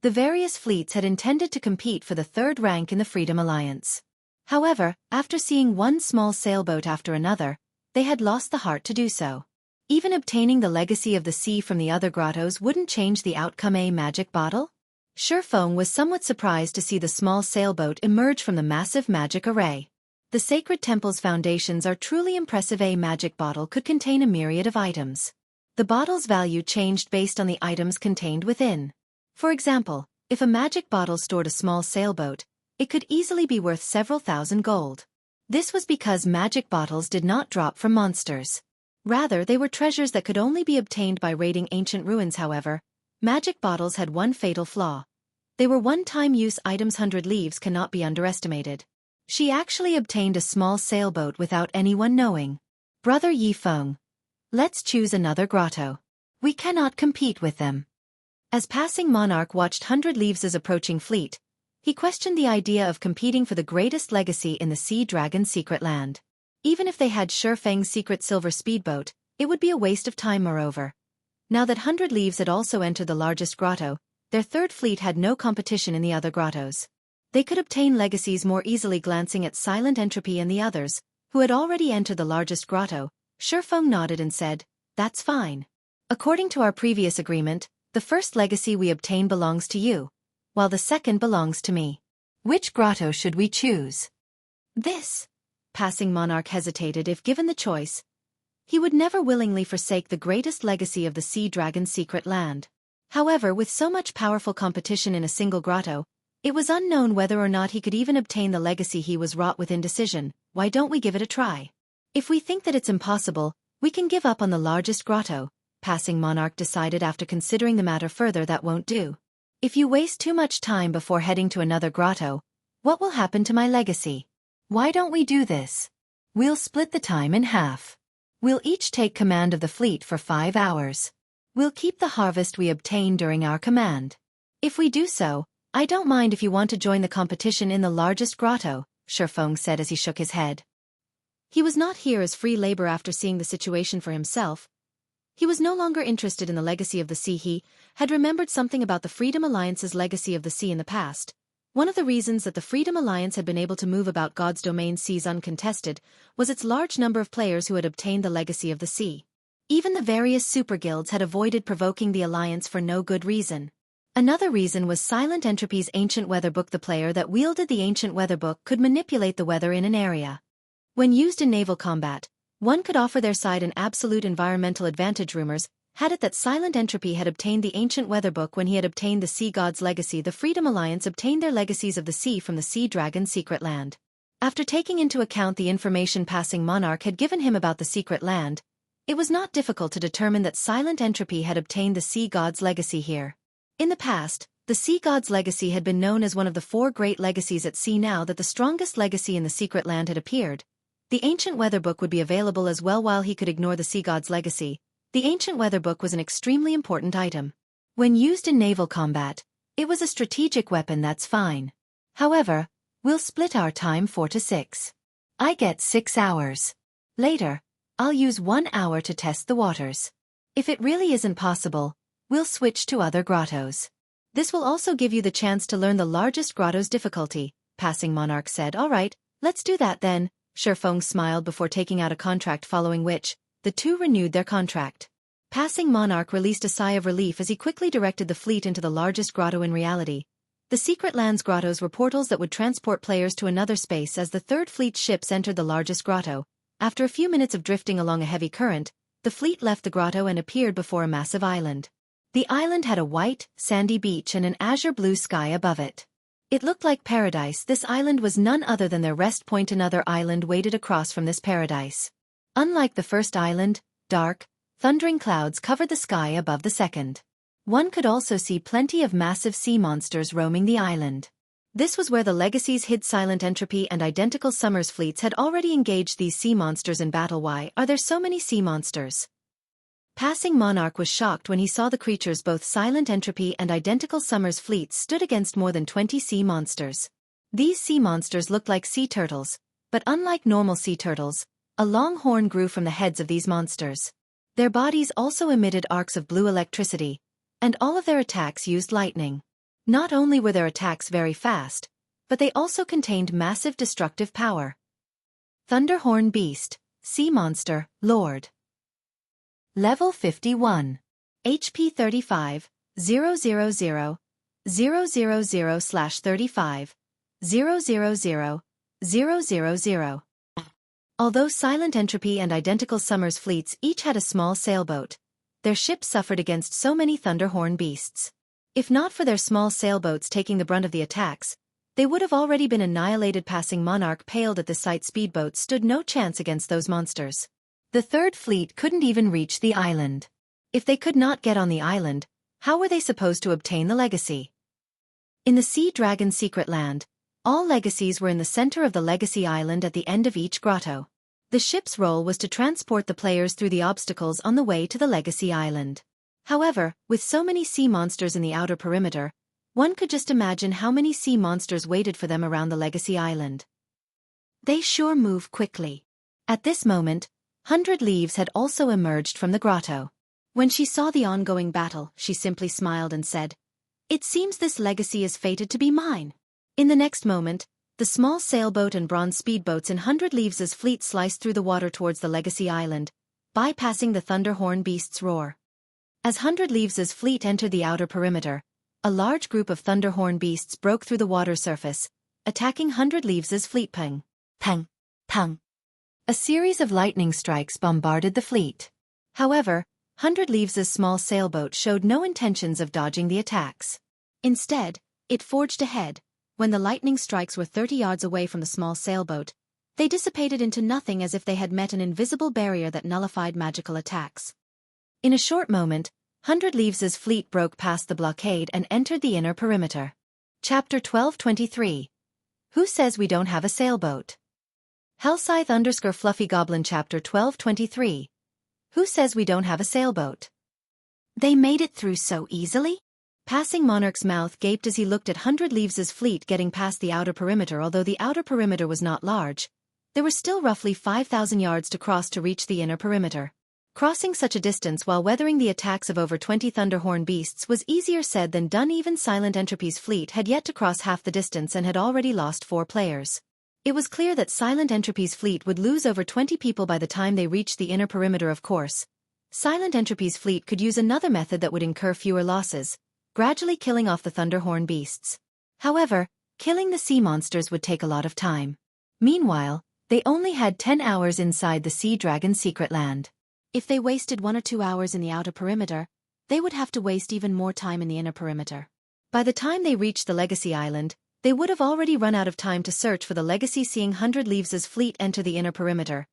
The various fleets had intended to compete for the 3rd rank in the Freedom Alliance. However, after seeing one small sailboat after another, they had lost the heart to do so. Even obtaining the legacy of the sea from the other grottos wouldn't change the outcome. A magic bottle? Shifeng was somewhat surprised to see the small sailboat emerge from the massive magic array. The sacred temple's foundations are truly impressive. A magic bottle could contain a myriad of items. The bottle's value changed based on the items contained within. For example, if a magic bottle stored a small sailboat, it could easily be worth several thousand gold. This was because magic bottles did not drop from monsters. Rather, they were treasures that could only be obtained by raiding ancient ruins. However, magic bottles had one fatal flaw. They were one-time use items. 100 Leaves cannot be underestimated. She actually obtained a small sailboat without anyone knowing. Brother Yifeng. Let's choose another grotto. We cannot compete with them. As Passing Monarch watched 100 Leaves' approaching fleet, he questioned the idea of competing for the greatest legacy in the Sea Dragon's secret land. Even if they had Shifeng's secret silver speedboat, it would be a waste of time. Moreover, now that 100 Leaves had also entered the largest grotto, their 3rd fleet had no competition in the other grottos. They could obtain legacies more easily. Glancing at Silent Entropy and the others, who had already entered the largest grotto, Shifeng nodded and said, "That's fine. According to our previous agreement, the first legacy we obtain belongs to you, while the second belongs to me. Which grotto should we choose?" This. Passing Monarch hesitated. If given the choice, he would never willingly forsake the greatest legacy of the Sea Dragon's secret land. However, with so much powerful competition in a single grotto, it was unknown whether or not he could even obtain the legacy. He was wrought with indecision. Why don't we give it a try? If we think that it's impossible, we can give up on the largest grotto, Passing Monarch decided after considering the matter further. That won't do. If you waste too much time before heading to another grotto, what will happen to my legacy? Why don't we do this? We'll split the time in half. We'll each take command of the fleet for 5 hours. We'll keep the harvest we obtain during our command. If we do so, I don't mind if you want to join the competition in the largest grotto, Shifeng said as he shook his head. He was not here as free labor after seeing the situation for himself. He was no longer interested in the legacy of the sea. He had remembered something about the Freedom Alliance's legacy of the sea in the past. One of the reasons that the Freedom Alliance had been able to move about God's domain seas uncontested was its large number of players who had obtained the legacy of the sea. Even the various super guilds had avoided provoking the Alliance for no good reason. Another reason was Silent Entropy's Ancient Weather Book. The player that wielded the Ancient Weather Book could manipulate the weather in an area. When used in naval combat, one could offer their side an absolute environmental advantage. Rumors had it that Silent Entropy had obtained the Ancient Weather Book when he had obtained the Sea God's legacy. The Freedom Alliance obtained their legacies of the sea from the Sea Dragon's secret land. After taking into account the information Passing Monarch had given him about the secret land, it was not difficult to determine that Silent Entropy had obtained the Sea God's legacy here. In the past, the Sea God's legacy had been known as one of the 4 great legacies at sea. Now that the strongest legacy in the secret land had appeared, the Ancient Weather Book would be available as well. While he could ignore the Sea God's legacy, the Ancient Weather Book was an extremely important item. When used in naval combat, it was a strategic weapon. That's fine. However, we'll split our time 4 to 6. I get 6 hours. Later, I'll use 1 hour to test the waters. If it really isn't possible, we'll switch to other grottos. This will also give you the chance to learn the largest grotto's difficulty, Passing Monarch said. All right, let's do that then. Sherfeng smiled before taking out a contract, following which, the two renewed their contract. Passing Monarch released a sigh of relief as he quickly directed the fleet into the largest grotto. In reality, the Secret Land's grottos were portals that would transport players to another space. As the Third Fleet's ships entered the largest grotto, after a few minutes of drifting along a heavy current, the fleet left the grotto and appeared before a massive island. The island had a white, sandy beach and an azure blue sky above it. It looked like paradise. This island was none other than their rest point. Another island waited across from this paradise. Unlike the first island, dark, thundering clouds covered the sky above the second. One could also see plenty of massive sea monsters roaming the island. This was where the legacies hid. Silent Entropy and Identical Summers fleets had already engaged these sea monsters in battle. Why are there so many sea monsters? Passing Monarch was shocked when he saw the creatures. Both Silent Entropy and Identical Summers fleets stood against more than 20 sea monsters. These sea monsters looked like sea turtles, but unlike normal sea turtles, a long horn grew from the heads of these monsters. Their bodies also emitted arcs of blue electricity, and all of their attacks used lightning. Not only were their attacks very fast, but they also contained massive destructive power. Thunderhorn Beast, Sea Monster, Lord. Level 51. HP 35, 000, 000/35, 000, 000. Although Silent Entropy and Identical Summers fleets each had a small sailboat, their ships suffered against so many Thunderhorn beasts. If not for their small sailboats taking the brunt of the attacks, they would have already been annihilated. Passing Monarch paled at the sight. Speedboats stood no chance against those monsters. The Third Fleet couldn't even reach the island. If they could not get on the island, how were they supposed to obtain the legacy? In the Sea Dragon's secret land, all legacies were in the center of the legacy island at the end of each grotto. The ship's role was to transport the players through the obstacles on the way to the legacy island. However, with so many sea monsters in the outer perimeter, one could just imagine how many sea monsters waited for them around the legacy island. They sure move quickly. At this moment, 100 Leaves had also emerged from the grotto. When she saw the ongoing battle, she simply smiled and said, "It seems this legacy is fated to be mine." In the next moment, the small sailboat and bronze speedboats in 100 Leaves' fleet sliced through the water towards the legacy island, bypassing the Thunderhorn Beast's roar. As 100 Leaves' fleet entered the outer perimeter, a large group of Thunderhorn Beasts broke through the water surface, attacking 100 Leaves' fleet. Pang, pang, pang. A series of lightning strikes bombarded the fleet. However, 100 Leaves' small sailboat showed no intentions of dodging the attacks. Instead, it forged ahead. When the lightning strikes were 30 yards away from the small sailboat, they dissipated into nothing as if they had met an invisible barrier that nullified magical attacks. In a short moment, 100 Leaves' fleet broke past the blockade and entered the inner perimeter. Chapter 1223. Who says we don't have a sailboat? Hellscythe_Fluffy Goblin Chapter 1223. Who says we don't have a sailboat? They made it through so easily? Passing Monarch's mouth gaped as he looked at 100 Leaves' fleet getting past the outer perimeter. Although the outer perimeter was not large, there were still roughly 5,000 yards to cross to reach the inner perimeter. Crossing such a distance while weathering the attacks of over 20 Thunderhorn beasts was easier said than done. Even Silent Entropy's fleet had yet to cross half the distance and had already lost 4 players. It was clear that Silent Entropy's fleet would lose over 20 people by the time they reached the inner perimeter. Of course, Silent Entropy's fleet could use another method that would incur fewer losses, gradually killing off the Thunderhorn beasts. However, killing the sea monsters would take a lot of time. Meanwhile, they only had 10 hours inside the Sea Dragon's secret land. If they wasted 1 or 2 hours in the outer perimeter, they would have to waste even more time in the inner perimeter. By the time they reached the Legacy Island, they would have already run out of time to search for the Legacy. Seeing 100 Leaves' fleet enter the inner perimeter,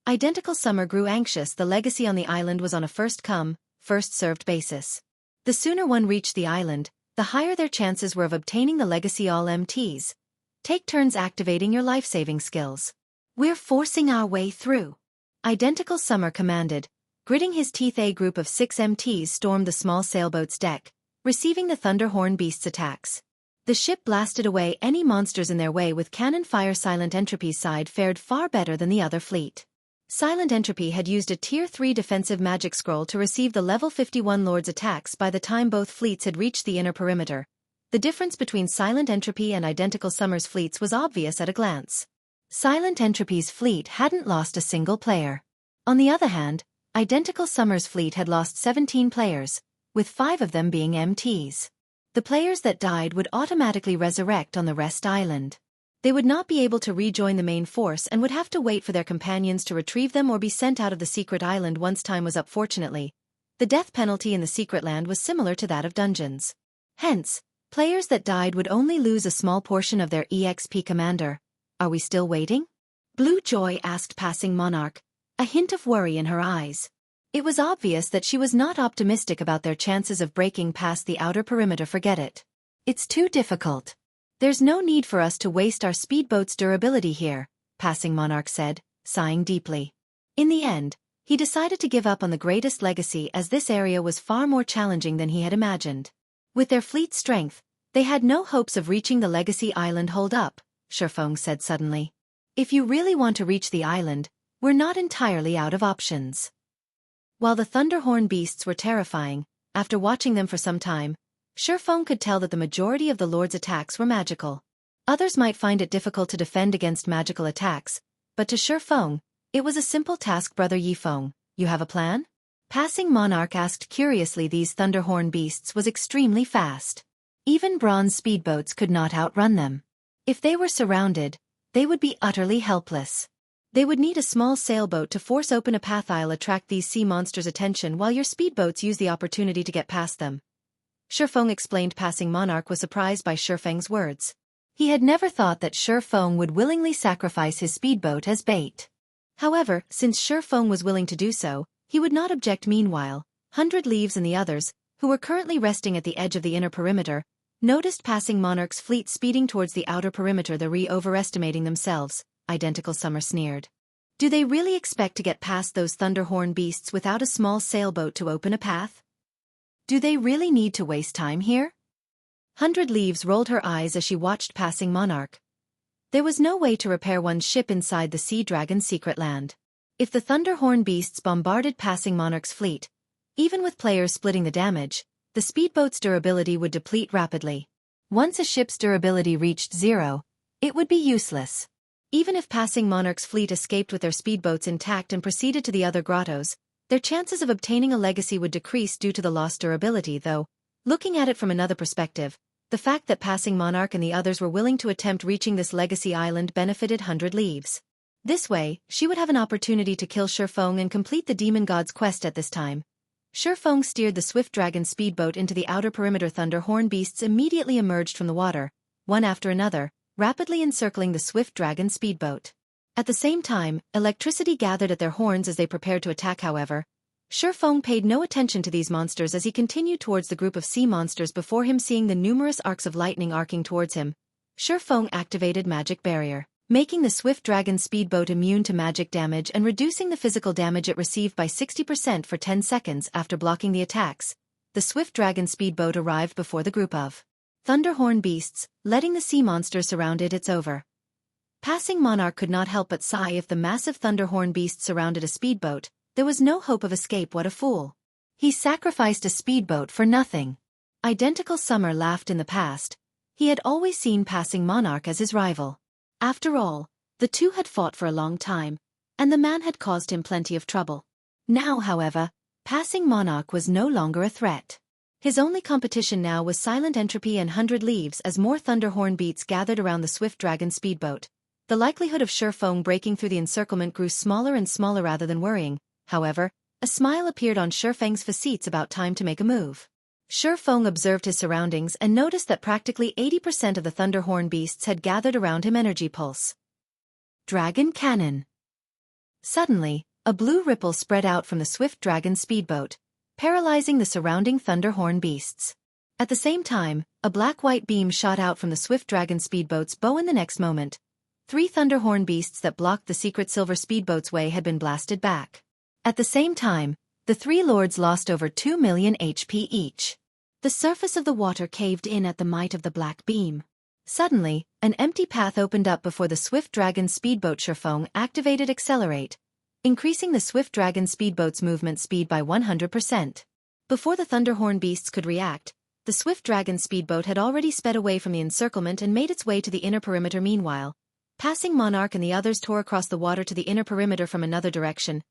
Identical Summer grew anxious. The Legacy on the island was on a first-come, first-served basis. The sooner one reached the island, the higher their chances were of obtaining the Legacy. All MTs, take turns activating your life-saving skills. We're forcing our way through, Identical Summer commanded. Gritting his teeth, a group of 6 MTs stormed the small sailboat's deck, receiving the Thunderhorn beasts' attacks. The ship blasted away any monsters in their way with cannon fire. Silent Entropy's side fared far better than the other fleet. Silent Entropy had used a Tier 3 defensive magic scroll to receive the level 51 Lord's attacks. By the time both fleets had reached the inner perimeter, the difference between Silent Entropy and Identical Summer's fleets was obvious at a glance. Silent Entropy's fleet hadn't lost a single player. On the other hand, Identical Summer's fleet had lost 17 players, with 5 of them being MTs. The players that died would automatically resurrect on the rest island. They would not be able to rejoin the main force and would have to wait for their companions to retrieve them or be sent out of the secret island once time was up. Fortunately, the death penalty in the secret land was similar to that of dungeons. Hence, players that died would only lose a small portion of their EXP. Commander, are we still waiting? Blue Joy asked Passing Monarch, a hint of worry in her eyes. It was obvious that she was not optimistic about their chances of breaking past the outer perimeter. Forget it. It's too difficult. There's no need for us to waste our speedboat's durability here, Passing Monarch said, sighing deeply. In the end, he decided to give up on the greatest legacy as this area was far more challenging than he had imagined. With their fleet strength, they had no hopes of reaching the Legacy Island. Hold up, Shifeng said suddenly. If you really want to reach the island, we're not entirely out of options. While the Thunderhorn beasts were terrifying, after watching them for some time, Shifeng could tell that the majority of the Lord's attacks were magical. Others might find it difficult to defend against magical attacks, but to Shifeng, it was a simple task. Brother Yifeng, you have a plan? Passing Monarch asked curiously. These Thunderhorn beasts was extremely fast. Even bronze speedboats could not outrun them. If they were surrounded, they would be utterly helpless. They would need a small sailboat to force open a path. I'll attract these sea monsters' attention while your speedboats use the opportunity to get past them, Shifeng explained. Passing Monarch was surprised by Shifeng's words. He had never thought that Shifeng would willingly sacrifice his speedboat as bait. However, since Shifeng was willing to do so, he would not object. Meanwhile, 100 Leaves and the others, who were currently resting at the edge of the inner perimeter, noticed Passing Monarch's fleet speeding towards the outer perimeter. They're overestimating themselves, Identical Summer sneered. Do they really expect to get past those Thunderhorn beasts without a small sailboat to open a path? Do they really need to waste time here? 100 Leaves rolled her eyes as she watched Passing Monarch. There was no way to repair one ship inside the Sea Dragon's secret land. If the Thunderhorn beasts bombarded Passing Monarch's fleet, even with players splitting the damage, the speedboat's durability would deplete rapidly. Once a ship's durability reached 0, it would be useless. Even if Passing Monarch's fleet escaped with their speedboats intact and proceeded to the other grottos, their chances of obtaining a legacy would decrease due to the lost durability. Though, looking at it from another perspective, the fact that Passing Monarch and the others were willing to attempt reaching this legacy island benefited 100 Leaves. This way, she would have an opportunity to kill Shifeng and complete the demon god's quest. At this time, Shifeng steered the Swift Dragon speedboat into the outer perimeter. Thunderhorn beasts immediately emerged from the water, one after another, rapidly encircling the Swift Dragon speedboat. At the same time, electricity gathered at their horns as they prepared to attack. However, Shifeng paid no attention to these monsters as he continued towards the group of sea monsters before him. Seeing the numerous arcs of lightning arcing towards him, Shifeng activated Magic Barrier, making the Swift Dragon speedboat immune to magic damage and reducing the physical damage it received by 60% for 10 seconds. After blocking the attacks, the Swift Dragon speedboat arrived before the group of Thunderhorn beasts, letting the sea monsters surround it. It's over. Passing Monarch could not help but sigh. If the massive Thunderhorn beasts surrounded a speedboat, There was no hope of escape. What a fool. He sacrificed a speedboat for nothing. Identical Summer laughed. In the past, he had always seen Passing Monarch as his rival. After all, the two had fought for a long time, and the man had caused him plenty of trouble. Now, however, Passing Monarch was no longer a threat. His only competition now was Silent Entropy and 100 Leaves. As more thunderhorn beats gathered around the Swift Dragon speedboat, the likelihood of Shurfeng breaking through the encirclement grew smaller and smaller. Rather than worrying, however, a smile appeared on Shurfeng's face. It's about time to make a move. Shurfeng observed his surroundings and noticed that practically 80% of the thunderhorn beasts had gathered around him. Energy pulse. Dragon cannon. Suddenly, a blue ripple spread out from the Swift Dragon speedboat, paralyzing the surrounding thunderhorn beasts. At the same time, a black-white beam shot out from the Swift Dragon speedboat's bow. In the next moment, 3 thunderhorn beasts that blocked the secret silver speedboat's way had been blasted back. At the same time, the 3 lords lost over 2 million HP each. The surface of the water caved in at the might of the black beam. Suddenly, an empty path opened up before the Swift Dragon speedboat. Shurfeng activated Accelerate, increasing the Swift Dragon speedboat's movement speed by 100%. Before the thunderhorn beasts could react, the Swift Dragon speedboat had already sped away from the encirclement and made its way to the inner perimeter. Meanwhile, Passing Monarch and the others tore across the water to the inner perimeter from another direction.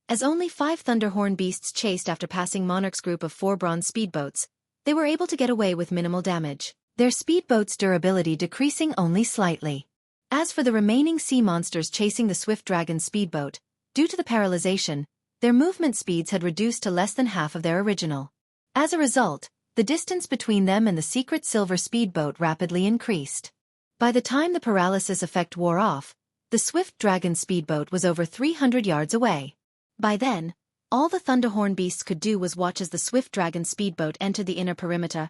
As only 5 thunderhorn beasts chased after Passing Monarch's group of 4 bronze speedboats, they were able to get away with minimal damage, their speedboat's durability decreasing only slightly. As for the remaining sea monsters chasing the Swift Dragon speedboat, due to the paralyzation, their movement speeds had reduced to less than half of their original. As a result, the distance between them and the secret silver speedboat rapidly increased. By the time the paralysis effect wore off, the Swift Dragon speedboat was over 300 yards away. By then, all the thunderhorn beasts could do was watch as the Swift Dragon speedboat entered the inner perimeter.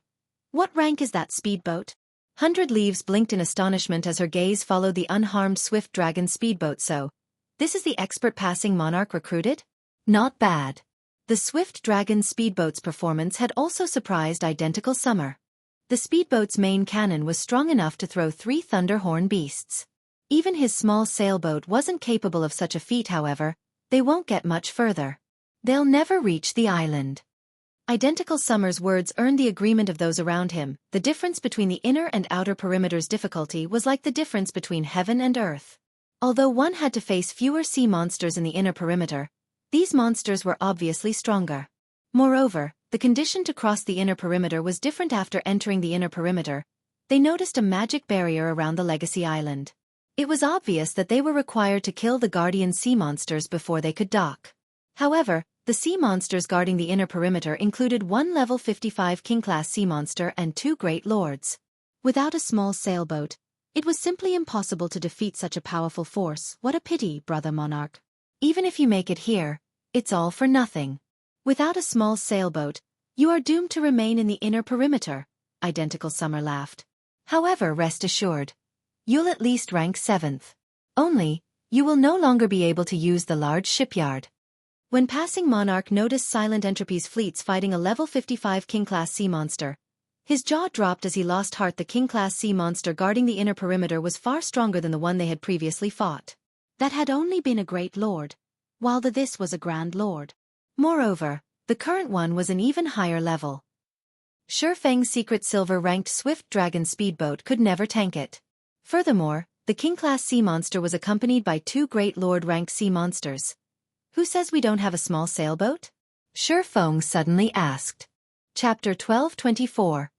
What rank is that speedboat? 100 Leaves blinked in astonishment as her gaze followed the unharmed Swift Dragon speedboat. So, this is the expert Passing Monarch recruited? Not bad. The Swift Dragon speedboat's performance had also surprised Identical Summer. The speedboat's main cannon was strong enough to throw 3 thunderhorn beasts. Even his small sailboat wasn't capable of such a feat. However, they won't get much further. They'll never reach the island. Identical Summer's words earned the agreement of those around him. The difference between the inner and outer perimeter's difficulty was like the difference between heaven and earth. Although one had to face fewer sea monsters in the inner perimeter, these monsters were obviously stronger. Moreover, the condition to cross the inner perimeter was different. After entering the inner perimeter, they noticed a magic barrier around the Legacy Island. It was obvious that they were required to kill the guardian sea monsters before they could dock. However, the sea monsters guarding the inner perimeter included 1 level 55 king-class sea monster and 2 great lords. Without a small sailboat, it was simply impossible to defeat such a powerful force. What a pity, brother Monarch. Even if you make it here, it's all for nothing. Without a small sailboat, you are doomed to remain in the inner perimeter, Identical Summer laughed. However, rest assured, you'll at least rank 7th. Only, you will no longer be able to use the large shipyard. When Passing Monarch noticed Silent Entropy's fleets fighting a level 55 king-class sea monster, his jaw dropped as he lost heart. The king-class sea monster guarding the inner perimeter was far stronger than the one they had previously fought. That had only been a great lord, while this was a grand lord. Moreover, the current one was an even higher level. Shurfeng's secret silver-ranked Swift Dragon speedboat could never tank it. Furthermore, the king-class sea monster was accompanied by 2 great lord-ranked sea monsters. Who says we don't have a small sailboat? Shurfeng suddenly asked. Chapter 1224.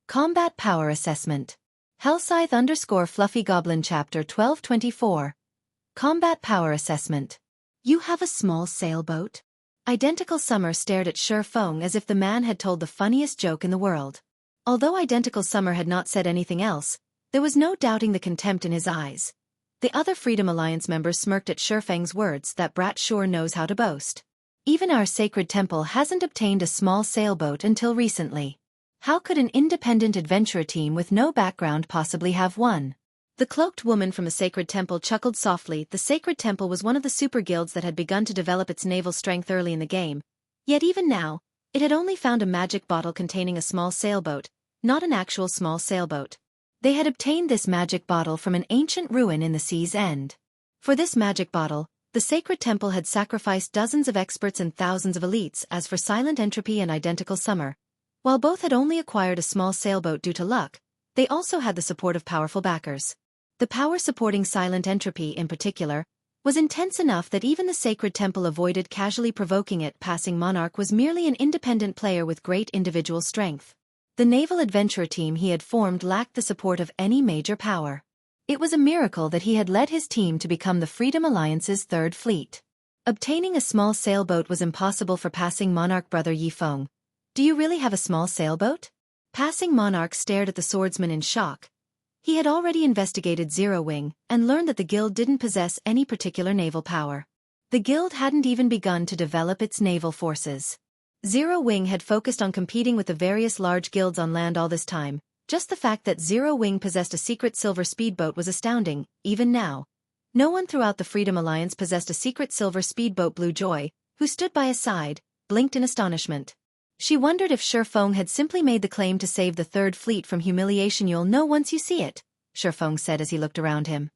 Combat Power Assessment. Hellscythe_Fluffy Goblin Chapter 1224. Combat Power Assessment. You have a small sailboat? Identical Summer stared at Shurfeng as if the man had told the funniest joke in the world. Although Identical Summer had not said anything else, there was no doubting the contempt in his eyes. The other Freedom Alliance members smirked at Shurfeng's words. That brat sure knows how to boast. Even our sacred temple hasn't obtained a small sailboat until recently. How could an independent adventurer team with no background possibly have one? The cloaked woman from the sacred temple chuckled softly. The sacred temple was one of the super guilds that had begun to develop its naval strength early in the game. Yet even now, it had only found a magic bottle containing a small sailboat, not an actual small sailboat. They had obtained this magic bottle from an ancient ruin in the sea's end. For this magic bottle, the The sacred temple had sacrificed dozens of experts and thousands of elites. As for Silent Entropy and Identical Summer, while both had only acquired a small sailboat due to luck, they also had the support of powerful backers. The power supporting Silent Entropy in particular was intense enough that even the sacred temple avoided casually provoking it. Passing Monarch was merely an independent player with great individual strength. The naval adventurer team he had formed lacked the support of any major power. It was a miracle that he had led his team to become the Freedom Alliance's third fleet. Obtaining a small sailboat was impossible for Passing Monarch brother Yifeng. Do you really have a small sailboat? Passing Monarch stared at the swordsman in shock. He had already investigated Zero Wing and learned that the guild didn't possess any particular naval power. The guild hadn't even begun to develop its naval forces. Zero Wing had focused on competing with the various large guilds on land all this time. Just the fact that Zero Wing possessed a secret silver speedboat was astounding. Even now, no one throughout the Freedom Alliance possessed a secret silver speedboat. Blue Joy, who stood by his side, blinked in astonishment. She wondered if Shifeng had simply made the claim to save the third fleet from humiliation. You'll know once you see it, Shifeng said as he looked around him.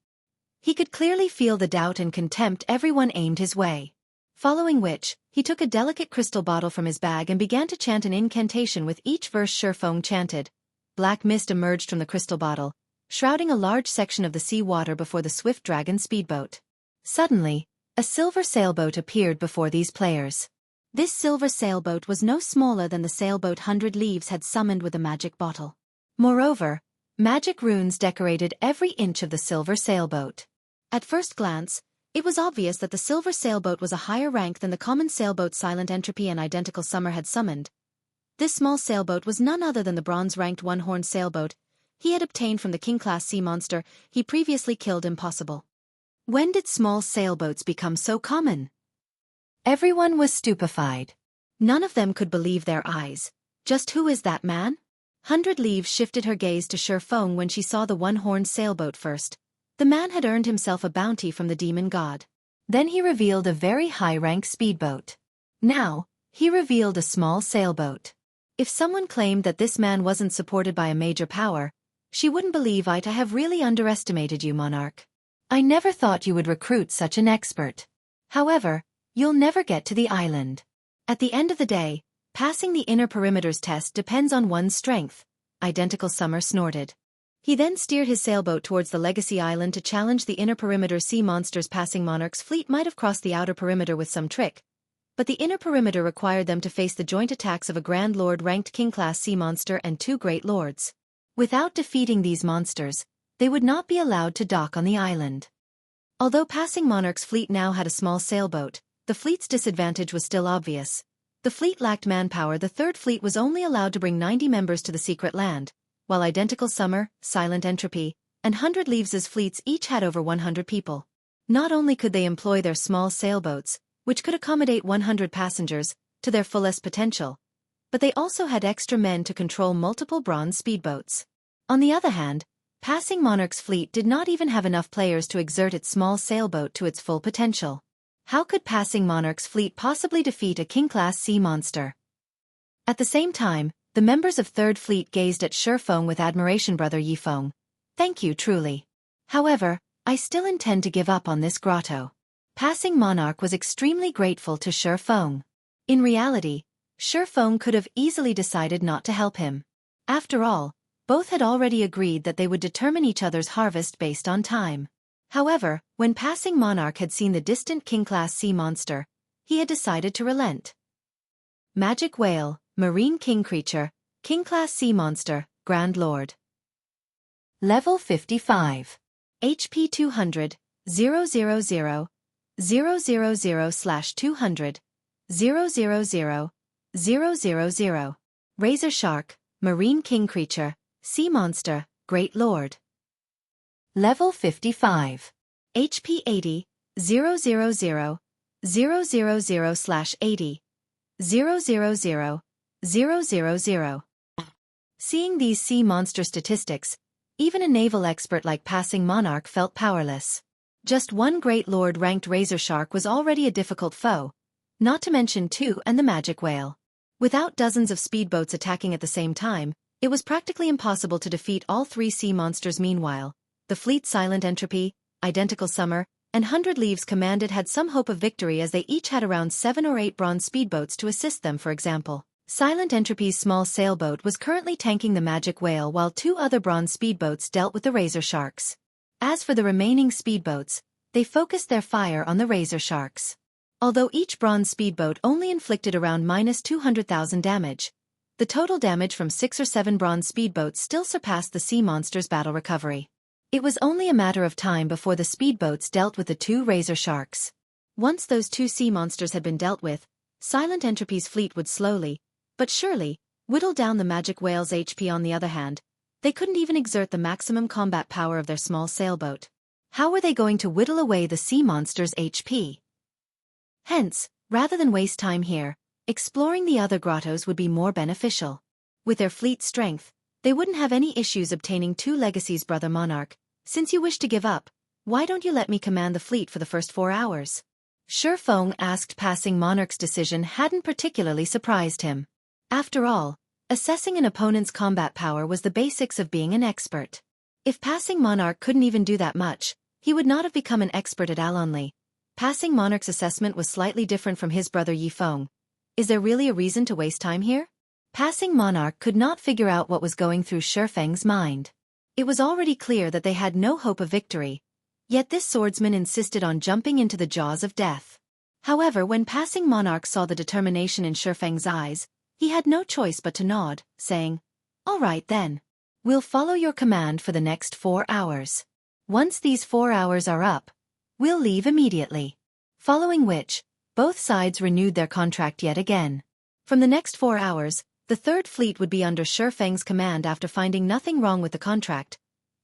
He could clearly feel the doubt and contempt everyone aimed his way. Following which, he took a delicate crystal bottle from his bag and began to chant an incantation. With each verse Shifeng chanted, black mist emerged from the crystal bottle, shrouding a large section of the sea water before the swift dragon speedboat. Suddenly, a silver sailboat appeared before these players. This silver sailboat was no smaller than the sailboat 100 Leaves had summoned with a magic bottle. Moreover, magic runes decorated every inch of the silver sailboat. At first glance, it was obvious that the silver sailboat was a higher rank than the common sailboat Silent Entropy and Identical Summer had summoned. This small sailboat was none other than the bronze-ranked one-horned sailboat he had obtained from the king-class sea monster he previously killed. Impossible. When did small sailboats become so common? Everyone was stupefied. None of them could believe their eyes. Just who is that man? 100 Leaves shifted her gaze to Shifeng when she saw the one-horned sailboat first. The man had earned himself a bounty from the demon god. Then he revealed a very high-rank speedboat. Now, he revealed a small sailboat. If someone claimed that this man wasn't supported by a major power, she wouldn't believe it. I have really underestimated you, Monarch. I never thought you would recruit such an expert. However, you'll never get to the island. At the end of the day, passing the inner perimeters test depends on one's strength, Identical Summer snorted. He then steered his sailboat towards the Legacy Island to challenge the inner perimeter sea monsters. Passing Monarch's fleet might have crossed the outer perimeter with some trick, but the inner perimeter required them to face the joint attacks of a Grand Lord-ranked king-class sea monster and 2 Great Lords. Without defeating these monsters, they would not be allowed to dock on the island. Although Passing Monarch's fleet now had a small sailboat, the fleet's disadvantage was still obvious. The fleet lacked manpower. The third fleet was only allowed to bring 90 members to the secret land, while Identical Summer, Silent Entropy, and 100 Leaves' fleets each had over 100 people. Not only could they employ their small sailboats, which could accommodate 100 passengers, to their fullest potential, but they also had extra men to control multiple bronze speedboats. On the other hand, Passing Monarch's fleet did not even have enough players to exert its small sailboat to its full potential. How could Passing Monarch's fleet possibly defeat a king-class sea monster? At the same time, the members of Third Fleet gazed at Shifeng with admiration. Brother Yifeng, thank you truly. However, I still intend to give up on this grotto. Passing Monarch was extremely grateful to Shifeng. In reality, Shifeng could have easily decided not to help him. After all, both had already agreed that they would determine each other's harvest based on time. However, when Passing Monarch had seen the distant king-class sea monster, he had decided to relent. Magic Whale, Marine King Creature, King-class Sea Monster, Grand Lord. Level 55. HP 200, 000, 000/200, 000, 000. Razor Shark, Marine King Creature, Sea Monster, Great Lord. Level 55. HP 80, 000, 000/80, 000, 000. Seeing these sea monster statistics, even a naval expert like Passing Monarch felt powerless. Just one Great Lord-ranked Razor Shark was already a difficult foe, not to mention 2 and the Magic Whale. Without dozens of speedboats attacking at the same time, it was practically impossible to defeat all 3 sea monsters. Meanwhile, the fleet Silent Entropy, Identical Summer, and 100 Leaves commanded had some hope of victory as they each had around 7 or 8 bronze speedboats to assist them. For example, Silent Entropy's small sailboat was currently tanking the magic whale while 2 other bronze speedboats dealt with the razor sharks. As for the remaining speedboats, they focused their fire on the razor sharks. Although each bronze speedboat only inflicted around -200,000 damage, the total damage from 6 or 7 bronze speedboats still surpassed the sea monster's battle recovery. It was only a matter of time before the speedboats dealt with the 2 razor sharks. Once those 2 sea monsters had been dealt with, Silent Entropy's fleet would slowly, but surely, whittle down the magic whale's HP. On the other hand, they couldn't even exert the maximum combat power of their small sailboat. How were they going to whittle away the sea monster's HP? Hence, rather than waste time here, exploring the other grottos would be more beneficial. With their fleet strength, they wouldn't have any issues obtaining 2 legacies. Brother Monarch, since you wish to give up, why don't you let me command the fleet for the first 4 hours? Shifeng asked. Passing Monarch's decision hadn't particularly surprised him. After all, assessing an opponent's combat power was the basics of being an expert. If Passing Monarch couldn't even do that much, he would not have become an expert at all. Only Passing Monarch's assessment was slightly different from his brother Yifeng. Is there really a reason to waste time here? Passing Monarch could not figure out what was going through Shifeng's mind. It was already clear that they had no hope of victory, yet this swordsman insisted on jumping into the jaws of death. However, when Passing Monarch saw the determination in Shifeng's eyes, he had no choice but to nod, saying, "All right then. We'll follow your command for the next 4 hours. Once these 4 hours are up, we'll leave immediately." Following which, both sides renewed their contract yet again. From the next 4 hours, the Third Fleet would be under Shifeng's command. After finding nothing wrong with the contract,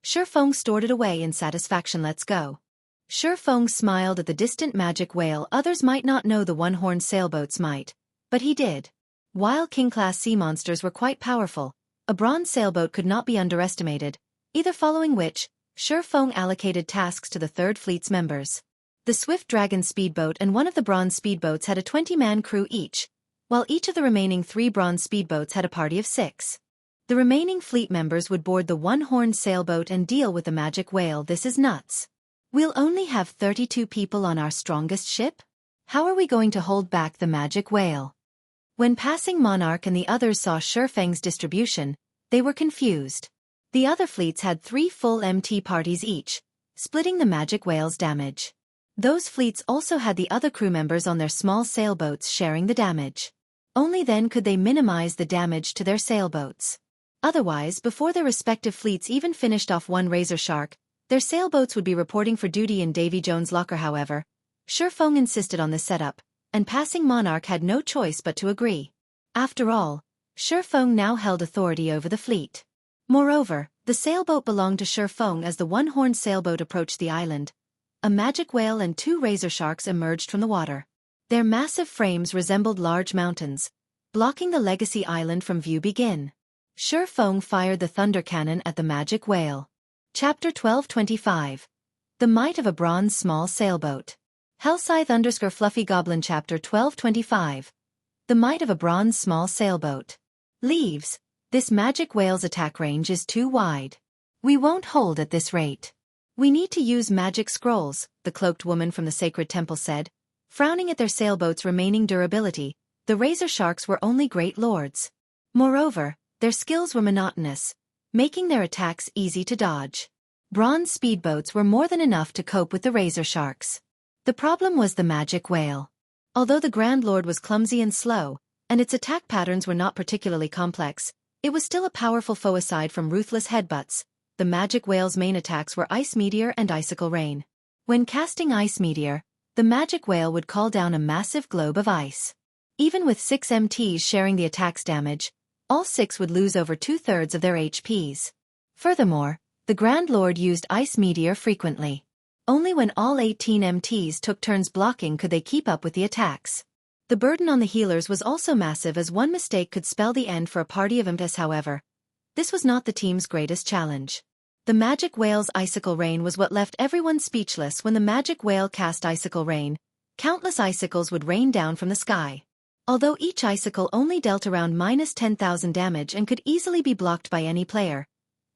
Shifeng stored it away in satisfaction. "Let's go." Shifeng smiled at the distant magic whale. Others might not know the one-horned sailboats might, but he did. While king-class sea monsters were quite powerful, a bronze sailboat could not be underestimated, either. Following which, Shifeng allocated tasks to the Third Fleet's members. The Swift Dragon speedboat and one of the bronze speedboats had a 20-man crew each, while each of the remaining 3 bronze speedboats had a party of 6. The remaining fleet members would board the one-horned sailboat and deal with the magic whale. This is nuts. We'll only have 32 people on our strongest ship? How are we going to hold back the magic whale? When Passing Monarch and the others saw Shifeng's distribution, they were confused. The other fleets had 3 full MT parties each, splitting the magic whale's damage. Those fleets also had the other crew members on their small sailboats sharing the damage. Only then could they minimize the damage to their sailboats. Otherwise, before their respective fleets even finished off one razor shark, their sailboats would be reporting for duty in Davy Jones' locker. However, Shifeng insisted on this setup, and Passing Monarch had no choice but to agree. After all, Shifeng now held authority over the fleet. Moreover, the sailboat belonged to Shifeng. As the one-horned sailboat approached the island, a magic whale and 2 razor sharks emerged from the water. Their massive frames resembled large mountains, blocking the legacy island from view. Begin. Shifeng fired the thunder cannon at the magic whale. Chapter 1225. The Might of a Bronze Small Sailboat. Hellscythe_Fluffy Goblin. Chapter 1225. The Might of a Bronze Small Sailboat. Leaves. This magic whale's attack range is too wide. We won't hold at this rate. We need to use magic scrolls, the cloaked woman from the sacred temple said, frowning at their sailboat's remaining durability. The razor sharks were only great lords. Moreover, their skills were monotonous, making their attacks easy to dodge. Bronze speedboats were more than enough to cope with the razor sharks. The problem was the magic whale. Although the Grand Lord was clumsy and slow, and its attack patterns were not particularly complex, it was still a powerful foe. Aside from ruthless headbutts, the magic whale's main attacks were Ice Meteor and Icicle Rain. When casting Ice Meteor, the magic whale would call down a massive globe of ice. Even with 6 MTs sharing the attack's damage, all 6 would lose over 2/3 of their HPs. Furthermore, the Grand Lord used Ice Meteor frequently. Only when all 18 MTs took turns blocking could they keep up with the attacks. The burden on the healers was also massive, as one mistake could spell the end for a party of MTs. However, this was not the team's greatest challenge. The magic whale's Icicle Rain was what left everyone speechless. When the magic whale cast Icicle Rain, countless icicles would rain down from the sky. Although each icicle only dealt around -10,000 damage and could easily be blocked by any player,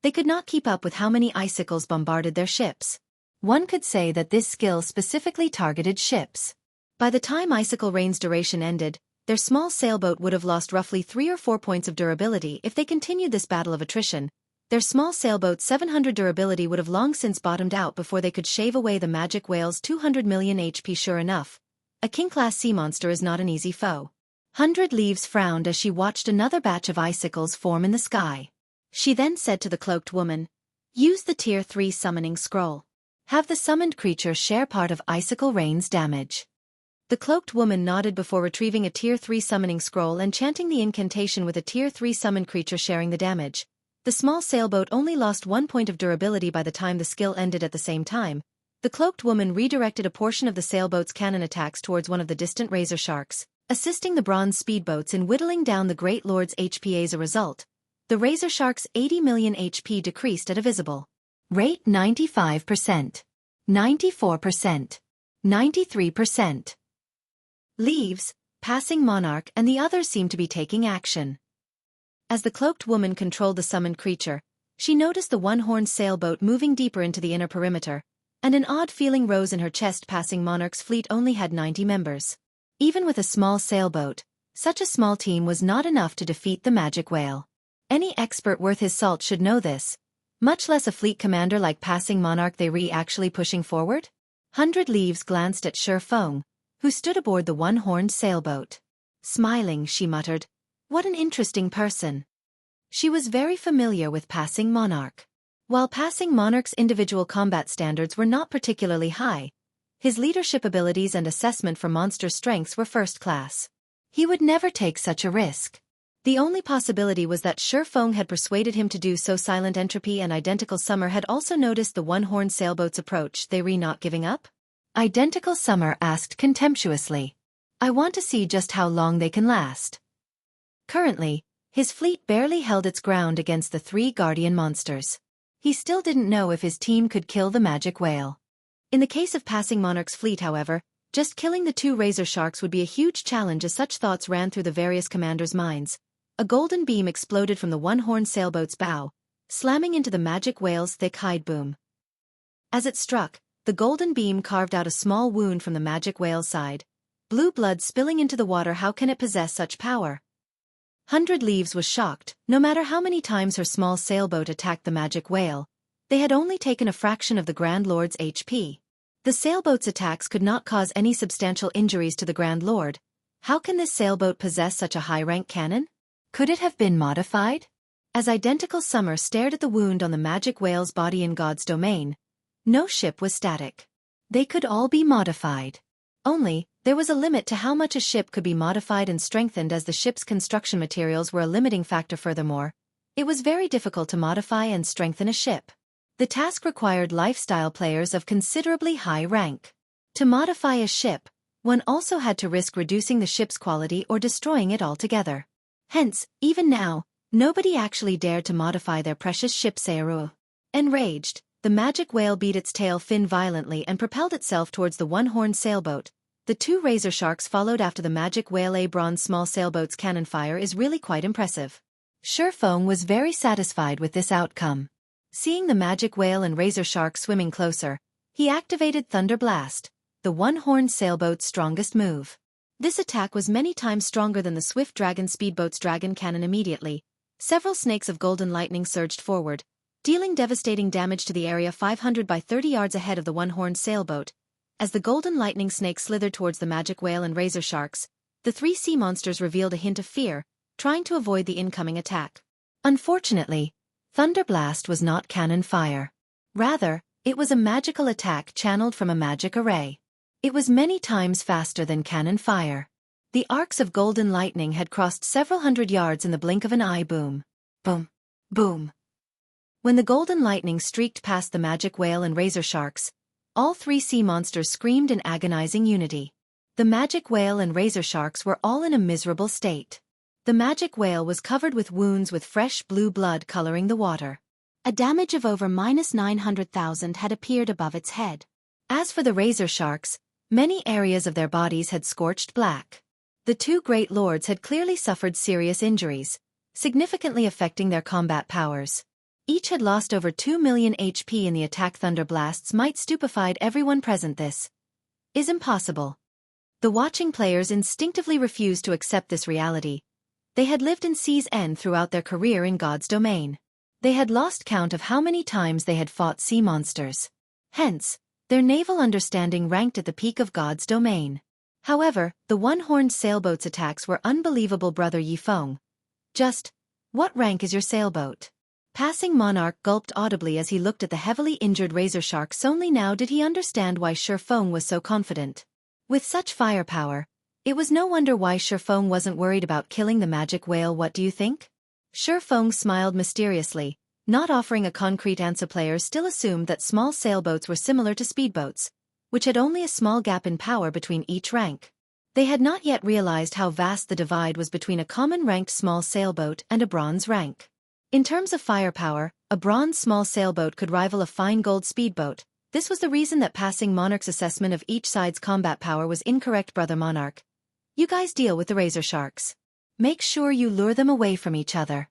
they could not keep up with how many icicles bombarded their ships. One could say that this skill specifically targeted ships. By the time Icicle Rain's duration ended, their small sailboat would have lost roughly 3 or 4 points of durability if they continued this battle of attrition. Their small sailboat's 700 durability would have long since bottomed out before they could shave away the magic whale's 200 million HP. Sure enough, a king-class sea monster is not an easy foe. 100 Leaves frowned as she watched another batch of icicles form in the sky. She then said to the cloaked woman, "Use the Tier 3 summoning scroll. Have the summoned creature share part of Icicle Rain's damage." The cloaked woman nodded before retrieving a Tier 3 summoning scroll and chanting the incantation with a Tier 3 summoned creature sharing the damage. The small sailboat only lost 1 point of durability by the time the skill ended. At the same time, the cloaked woman redirected a portion of the sailboat's cannon attacks towards one of the distant razor sharks, assisting the bronze speedboats in whittling down the Great Lord's HP. As a result, the razor shark's 80 million HP decreased at a visible rate: 95%, 94%, 93%. Leaves, Passing Monarch and the others seemed to be taking action. As the cloaked woman controlled the summoned creature, she noticed the one-horned sailboat moving deeper into the inner perimeter, and an odd feeling rose in her chest. Passing Monarch's fleet only had 90 members. Even with a small sailboat, such a small team was not enough to defeat the magic whale. Any expert worth his salt should know this, much less a fleet commander like Passing Monarch. They were actually pushing forward? 100 Leaves glanced at Shi Feng, who stood aboard the one-horned sailboat. Smiling, she muttered, "What an interesting person." She was very familiar with Passing Monarch. While Passing Monarch's individual combat standards were not particularly high, his leadership abilities and assessment for monster strengths were first class. He would never take such a risk. The only possibility was that Shi Feng had persuaded him to do so. Silent Entropy and Identical Summer had also noticed the one-horned sailboat's approach. They were not giving up? Identical Summer asked contemptuously. "I want to see just how long they can last." Currently, his fleet barely held its ground against the 3 guardian monsters. He still didn't know if his team could kill the magic whale. In the case of Passing Monarch's fleet, however, just killing the 2 razor sharks would be a huge challenge. As such thoughts ran through the various commanders' minds, a golden beam exploded from the one-horned sailboat's bow, slamming into the magic whale's thick hide boom. As it struck, the golden beam carved out a small wound from the magic whale's side, blue blood spilling into the water. How can it possess such power? 100 Leaves was shocked. No matter how many times her small sailboat attacked the magic whale, they had only taken a fraction of the Grand Lord's HP. The sailboat's attacks could not cause any substantial injuries to the Grand Lord. How can this sailboat possess such a high-rank cannon? Could it have been modified? As Identical Summer stared at the wound on the magic whale's body in God's domain, no ship was static. They could all be modified. Only, there was a limit to how much a ship could be modified and strengthened, as the ship's construction materials were a limiting factor. Furthermore, it was very difficult to modify and strengthen a ship. The task required lifestyle players of considerably high rank. To modify a ship, one also had to risk reducing the ship's quality or destroying it altogether. Hence, even now, nobody actually dared to modify their precious ship. Seiru. Enraged, the magic whale beat its tail fin violently and propelled itself towards the one-horned sailboat. The 2 razor sharks followed after the magic whale. A bronze small sailboat's cannon fire is really quite impressive. Shi Feng was very satisfied with this outcome. Seeing the magic whale and razor shark swimming closer, he activated Thunder Blast, the one-horned sailboat's strongest move. This attack was many times stronger than the Swift Dragon speedboat's dragon cannon. Immediately, several snakes of golden lightning surged forward, dealing devastating damage to the area 500 by 30 yards ahead of the one-horned sailboat. As the golden lightning snakes slithered towards the magic whale and razor sharks, the 3 sea monsters revealed a hint of fear, trying to avoid the incoming attack. Unfortunately, Thunder Blast was not cannon fire. Rather, it was a magical attack channeled from a magic array. It was many times faster than cannon fire. The arcs of golden lightning had crossed several hundred yards in the blink of an eye. Boom. Boom. Boom. When the golden lightning streaked past the magic whale and razor sharks, all 3 sea monsters screamed in agonizing unity. The magic whale and razor sharks were all in a miserable state. The magic whale was covered with wounds with fresh blue blood coloring the water. A damage of over -900,000 had appeared above its head. As for the razor sharks, many areas of their bodies had scorched black. The 2 great lords had clearly suffered serious injuries, significantly affecting their combat powers. Each had lost over 2 million HP in the attack. Thunder blasts might stupefied everyone present. This is impossible. The watching players instinctively refused to accept this reality. They had lived in Sea's End throughout their career in God's domain. They had lost count of how many times they had fought sea monsters. Hence, their naval understanding ranked at the peak of God's domain. However, the one-horned sailboat's attacks were unbelievable. Brother Yifeng. Just, what rank is your sailboat? Passing Monarch gulped audibly as he looked at the heavily injured razor sharks. Only now did he understand why Shifeng was so confident. With such firepower, it was no wonder why Shifeng wasn't worried about killing the magic whale. What do you think? Shifeng smiled mysteriously, not offering a concrete answer. Players still assumed that small sailboats were similar to speedboats, which had only a small gap in power between each rank. They had not yet realized how vast the divide was between a common ranked small sailboat and a bronze rank. In terms of firepower, a bronze small sailboat could rival a fine gold speedboat. This was the reason that Passing Monarch's assessment of each side's combat power was incorrect. Brother Monarch, you guys deal with the razor sharks. Make sure you lure them away from each other.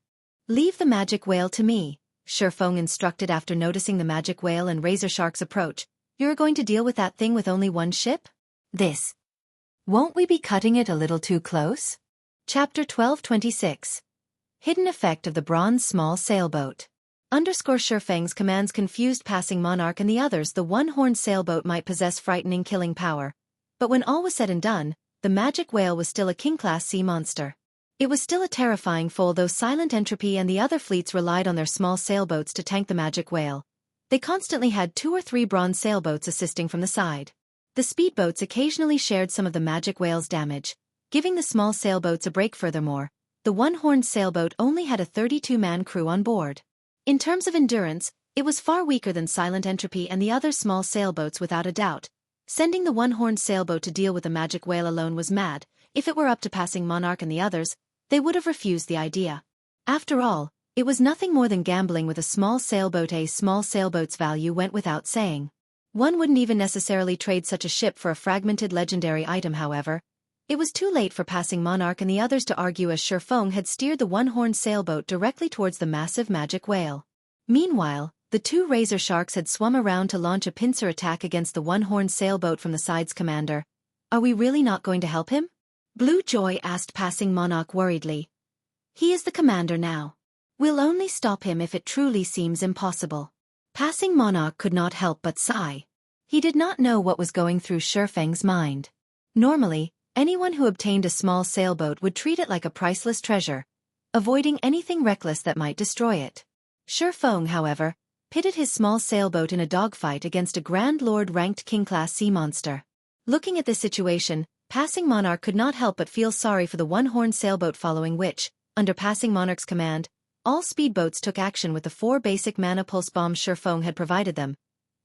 Leave the magic whale to me, Shifeng instructed after noticing the magic whale and razor sharks approach. You're going to deal with that thing with only one ship? This. Won't we be cutting it a little too close? Chapter 12:26. Hidden effect of the bronze small sailboat. Shifeng's commands confused Passing Monarch and the others. The one-horned sailboat might possess frightening killing power, but when all was said and done, the magic whale was still a king-class sea monster. It was still a terrifying foe. Though Silent Entropy and the other fleets relied on their small sailboats to tank the magic whale, they constantly had 2 or 3 bronze sailboats assisting from the side. The speedboats occasionally shared some of the magic whale's damage, giving the small sailboats a break. Furthermore, the one-horned sailboat only had a 32-man crew on board. In terms of endurance, it was far weaker than Silent Entropy and the other small sailboats without a doubt. Sending the one-horned sailboat to deal with the magic whale alone was mad. If it were up to Passing Monarch and the others, they would have refused the idea. After all, it was nothing more than gambling with a small sailboat. A small sailboat's value went without saying. One wouldn't even necessarily trade such a ship for a fragmented legendary item. However, it was too late for Passing Monarch and the others to argue, as Shifeng had steered the one-horned sailboat directly towards the massive magic whale. Meanwhile, the 2 razor sharks had swum around to launch a pincer attack against the one-horned sailboat from the side's commander. Are we really not going to help him? Blue Joy asked Passing Monarch worriedly. He is the commander now. We'll only stop him if it truly seems impossible. Passing Monarch could not help but sigh. He did not know what was going through Shifeng's mind. Normally, anyone who obtained a small sailboat would treat it like a priceless treasure, avoiding anything reckless that might destroy it. Shifeng, however, pitted his small sailboat in a dogfight against a Grand Lord-ranked king-class sea monster. Looking at this situation, Passing Monarch could not help but feel sorry for the one-horned sailboat, following which, under Passing Monarch's command, all speedboats took action with the 4 basic mana pulse bombs Shifeng had provided them.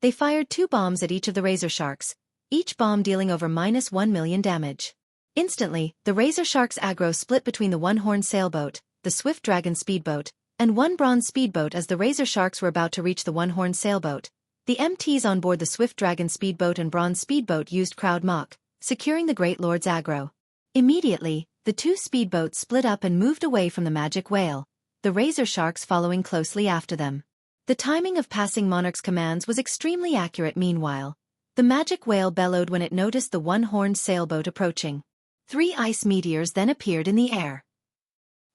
They fired 2 bombs at each of the razor sharks, each bomb dealing over -1 million damage. Instantly, the razor sharks' aggro split between the one-horned sailboat, the Swift Dragon speedboat, and 1 bronze speedboat. As the razor sharks were about to reach the one-horned sailboat, the MTs on board the Swift Dragon speedboat and bronze speedboat used Crowd Mock, securing the Great Lord's aggro. Immediately, the 2 speedboats split up and moved away from the magic whale, the razor sharks following closely after them. The timing of Passing Monarch's commands was extremely accurate. Meanwhile, the magic whale bellowed when it noticed the one-horned sailboat approaching. 3 ice meteors then appeared in the air.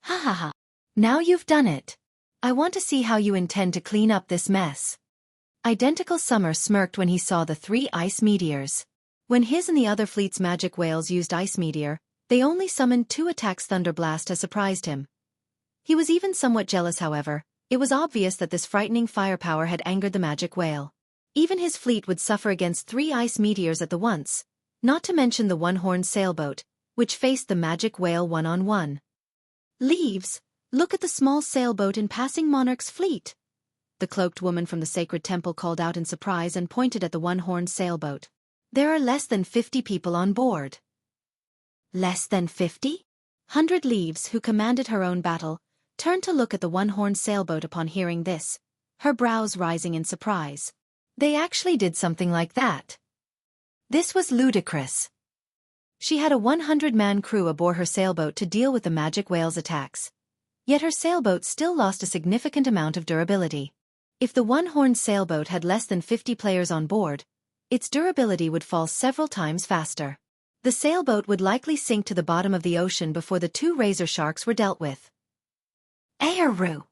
Ha ha ha. Now you've done it. I want to see how you intend to clean up this mess. Identical Summer smirked when he saw the 3 ice meteors. When his and the other fleet's magic whales used Ice Meteor, they only summoned 2 attacks. Thunder Blast has surprised him. He was even somewhat jealous. However, it was obvious that this frightening firepower had angered the magic whale. Even his fleet would suffer against 3 ice meteors at the once, not to mention the one-horned sailboat, which faced the magic whale one-on-one. Leaves, look at the small sailboat in Passing Monarch's fleet. The cloaked woman from the sacred temple called out in surprise and pointed at the one-horned sailboat. There are less than 50 people on board. Less than 50? 100 Leaves, who commanded her own battle, turned to look at the one-horned sailboat. Upon hearing this, her brows rising in surprise. They actually did something like that. This was ludicrous. She had a 100-man crew aboard her sailboat to deal with the magic whale's attacks. Yet her sailboat still lost a significant amount of durability. If the one-horned sailboat had less than 50 players on board, its durability would fall several times faster. The sailboat would likely sink to the bottom of the ocean before the two razor sharks were dealt with. Ayaru!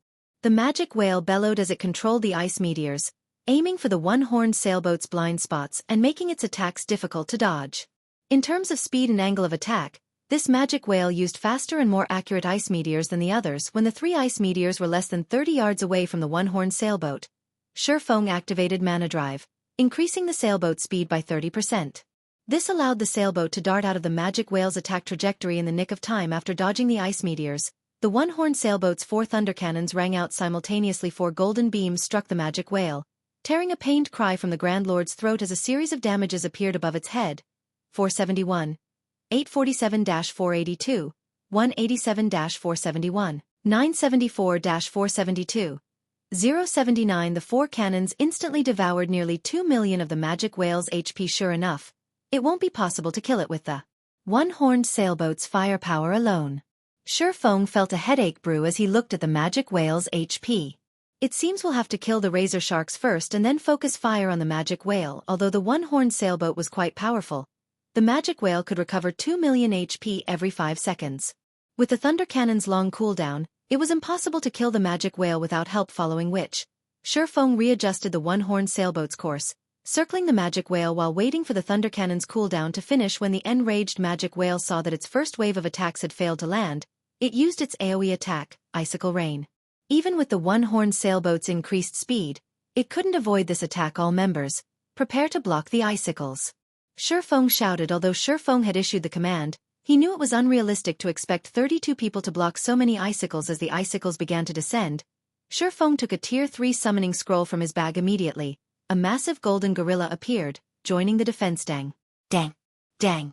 The magic whale bellowed as it controlled the ice meteors, aiming for the one-horned sailboat's blind spots and making its attacks difficult to dodge. In terms of speed and angle of attack, this magic whale used faster and more accurate ice meteors than the others. When the three ice meteors were less than 30 yards away from the one-horned sailboat, Shifeng activated Mana Drive, increasing the sailboat's speed by 30%. This allowed the sailboat to dart out of the magic whale's attack trajectory in the nick of time after dodging the ice meteors. The one-horned sailboat's 4 thunder cannons rang out simultaneously. 4 golden beams struck the magic whale, tearing a pained cry from the Grand Lord's throat as a series of damages appeared above its head. 471, 847-482, 187-471, 974-472, 079. The 4 cannons instantly devoured nearly 2 million of the magic whale's HP. Sure enough, it won't be possible to kill it with the one-horned sailboat's firepower alone. Shifeng felt a headache brew as he looked at the magic whale's HP. It seems we'll have to kill the razor sharks first and then focus fire on the magic whale. Although the one-horned sailboat was quite powerful, the magic whale could recover 2 million HP every 5 seconds. With the thunder cannon's long cooldown, it was impossible to kill the magic whale without help, following which Shifeng readjusted the one-horned sailboat's course, circling the magic whale while waiting for the thunder cannon's cooldown to finish. When the enraged magic whale saw that its first wave of attacks had failed to land, it used its AoE attack, Icicle Rain. Even with the one-horned sailboat's increased speed, it couldn't avoid this attack. All members, prepare to block the icicles. Shifeng shouted. Although Shifeng had issued the command, he knew it was unrealistic to expect 32 people to block so many icicles. As the icicles began to descend, Shifeng took a Tier 3 summoning scroll from his bag. Immediately, a massive golden gorilla appeared, joining the defense. Dang. Dang. Dang.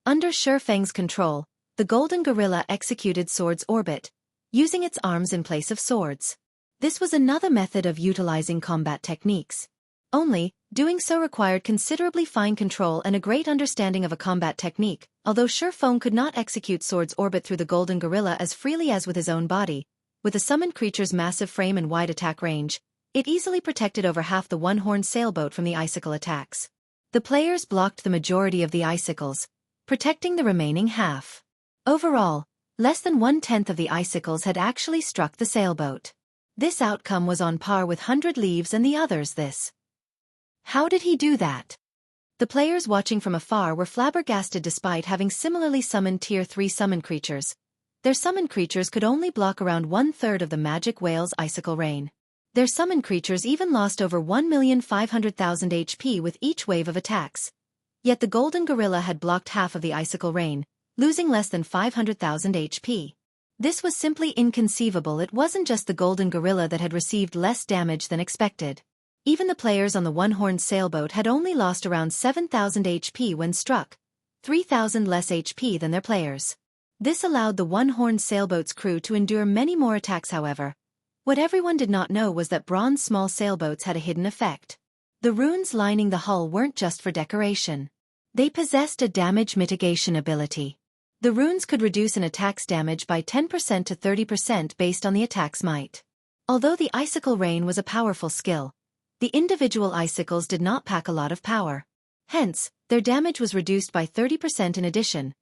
Under Shifeng's control, the golden gorilla executed Sword's Orbit, using its arms in place of swords. This was another method of utilizing combat techniques. Only, doing so required considerably fine control and a great understanding of a combat technique. Although Shifeng could not execute Sword's Orbit through the golden gorilla as freely as with his own body, with the summoned creature's massive frame and wide attack range, it easily protected over half the one-horned sailboat from the icicle attacks. The players blocked the majority of the icicles, protecting the remaining half. Overall, less than 1/10 of the icicles had actually struck the sailboat. This outcome was on par with 100 Leaves and the others. How did he do that? The players watching from afar were flabbergasted. Despite having similarly summoned Tier 3 summon creatures, their summoned creatures could only block around 1/3 of the magic whale's icicle rain. Their summoned creatures even lost over 1,500,000 HP with each wave of attacks. Yet the golden gorilla had blocked half of the icicle rain, losing less than 500,000 HP. This was simply inconceivable. It wasn't just the golden gorilla that had received less damage than expected. Even the players on the one-horned sailboat had only lost around 7,000 HP when struck, 3,000 less HP than their players. This allowed the one-horned sailboat's crew to endure many more attacks. However, what everyone did not know was that bronze small sailboats had a hidden effect. The runes lining the hull weren't just for decoration. They possessed a damage mitigation ability. The runes could reduce an attack's damage by 10% to 30% based on the attack's might. Although the icicle rain was a powerful skill, the individual icicles did not pack a lot of power. Hence, their damage was reduced by 30%. In addition,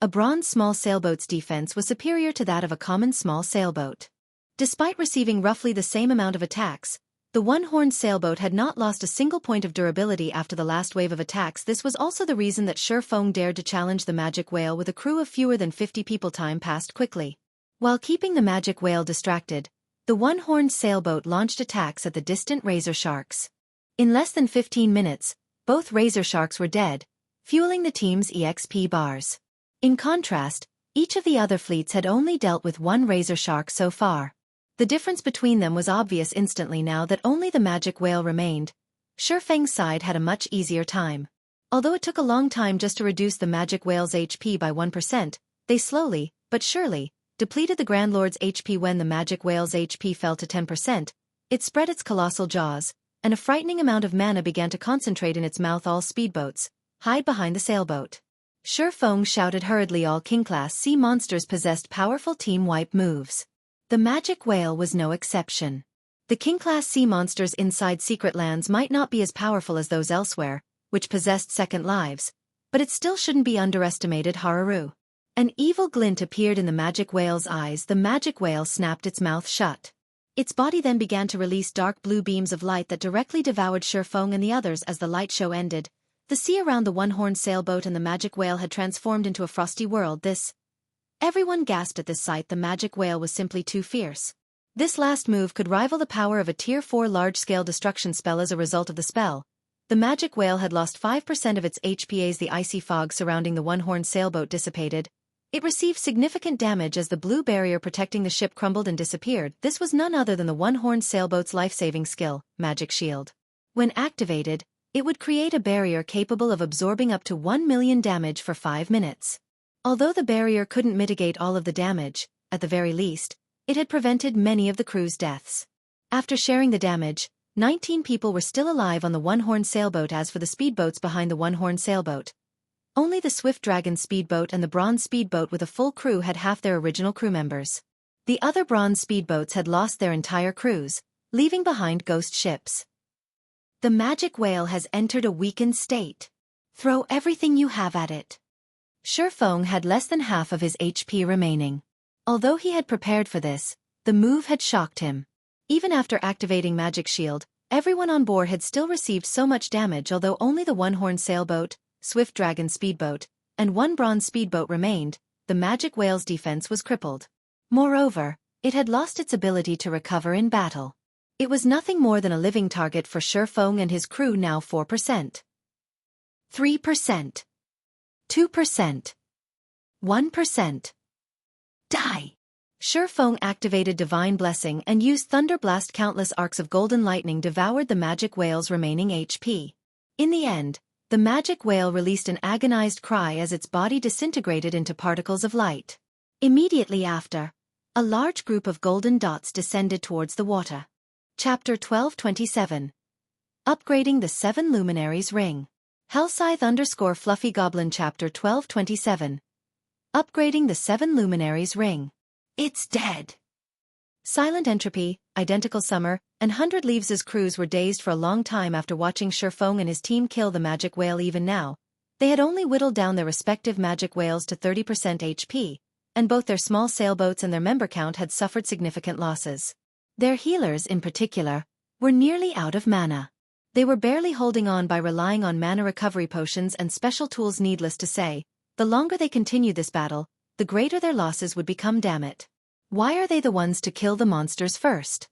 a bronze small sailboat's defense was superior to that of a common small sailboat. Despite receiving roughly the same amount of attacks, the one-horned sailboat had not lost a single point of durability after the last wave of attacks. This was also the reason that Shifeng dared to challenge the magic whale with a crew of fewer than 50 people. Time passed quickly. While keeping the magic whale distracted, the one-horned sailboat launched attacks at the distant razor sharks. In less than 15 minutes, both razor sharks were dead, fueling the team's EXP bars. In contrast, each of the other fleets had only dealt with one razor shark so far. The difference between them was obvious instantly. Now that only the magic whale remained, Shifeng's side had a much easier time. Although it took a long time just to reduce the magic whale's HP by 1%, they slowly, but surely, depleted the Grand Lord's HP. When the magic whale's HP fell to 10%, it spread its colossal jaws, and a frightening amount of mana began to concentrate in its mouth. All speedboats, hide behind the sailboat. Shifeng shouted hurriedly. All King-class sea monsters possessed powerful team wipe moves. The magic whale was no exception. The king-class sea monsters inside secret lands might not be as powerful as those elsewhere, which possessed second lives, but it still shouldn't be underestimated. Hararu. An evil glint appeared in the magic whale's eyes. The magic whale snapped its mouth shut. Its body then began to release dark blue beams of light that directly devoured Shifeng and the others. As the light show ended, the sea around the one-horned sailboat and the magic whale had transformed into a frosty world. Everyone gasped at this sight. The magic whale was simply too fierce. This last move could rival the power of a Tier 4 large-scale destruction spell. As a result of the spell, the magic whale had lost 5% of its HP as the icy fog surrounding the one-horned sailboat dissipated. It received significant damage as the blue barrier protecting the ship crumbled and disappeared. This was none other than the one-horned sailboat's life-saving skill, Magic Shield. When activated, it would create a barrier capable of absorbing up to 1 million damage for 5 minutes. Although the barrier couldn't mitigate all of the damage, at the very least, it had prevented many of the crew's deaths. After sharing the damage, 19 people were still alive on the one-horned sailboat. As for the speedboats behind the one-horned sailboat, only the Swift Dragon speedboat and the Bronze speedboat with a full crew had half their original crew members. The other Bronze speedboats had lost their entire crews, leaving behind ghost ships. The magic whale has entered a weakened state. Throw everything you have at it. Shifeng had less than half of his HP remaining. Although he had prepared for this, the move had shocked him. Even after activating Magic Shield, everyone on board had still received so much damage. Although only the one-horned sailboat, Swift Dragon speedboat, and one Bronze speedboat remained, the magic whale's defense was crippled. Moreover, it had lost its ability to recover in battle. It was nothing more than a living target for Shifeng and his crew. Now 4%. 3%. 2%. 1%. Die! Shifeng activated Divine Blessing and used Thunder Blast. Countless arcs of golden lightning devoured the magic whale's remaining HP. In the end, the magic whale released an agonized cry as its body disintegrated into particles of light. Immediately after, a large group of golden dots descended towards the water. Chapter 1227. Upgrading the 7 Luminaries Ring. Hellscythe_Fluffy Goblin. Chapter 1227. Upgrading the 7 Luminaries Ring. It's dead. Silent Entropy, Identical Summer, and 100 Leaves' crews were dazed for a long time after watching Shifeng and his team kill the magic whale. Even now, they had only whittled down their respective magic whales to 30% HP, and both their small sailboats and their member count had suffered significant losses. Their healers, in particular, were nearly out of mana. They were barely holding on by relying on mana recovery potions and special tools. Needless to say, the longer they continued this battle, the greater their losses would become. Damn it. Why are they the ones to kill the monsters first?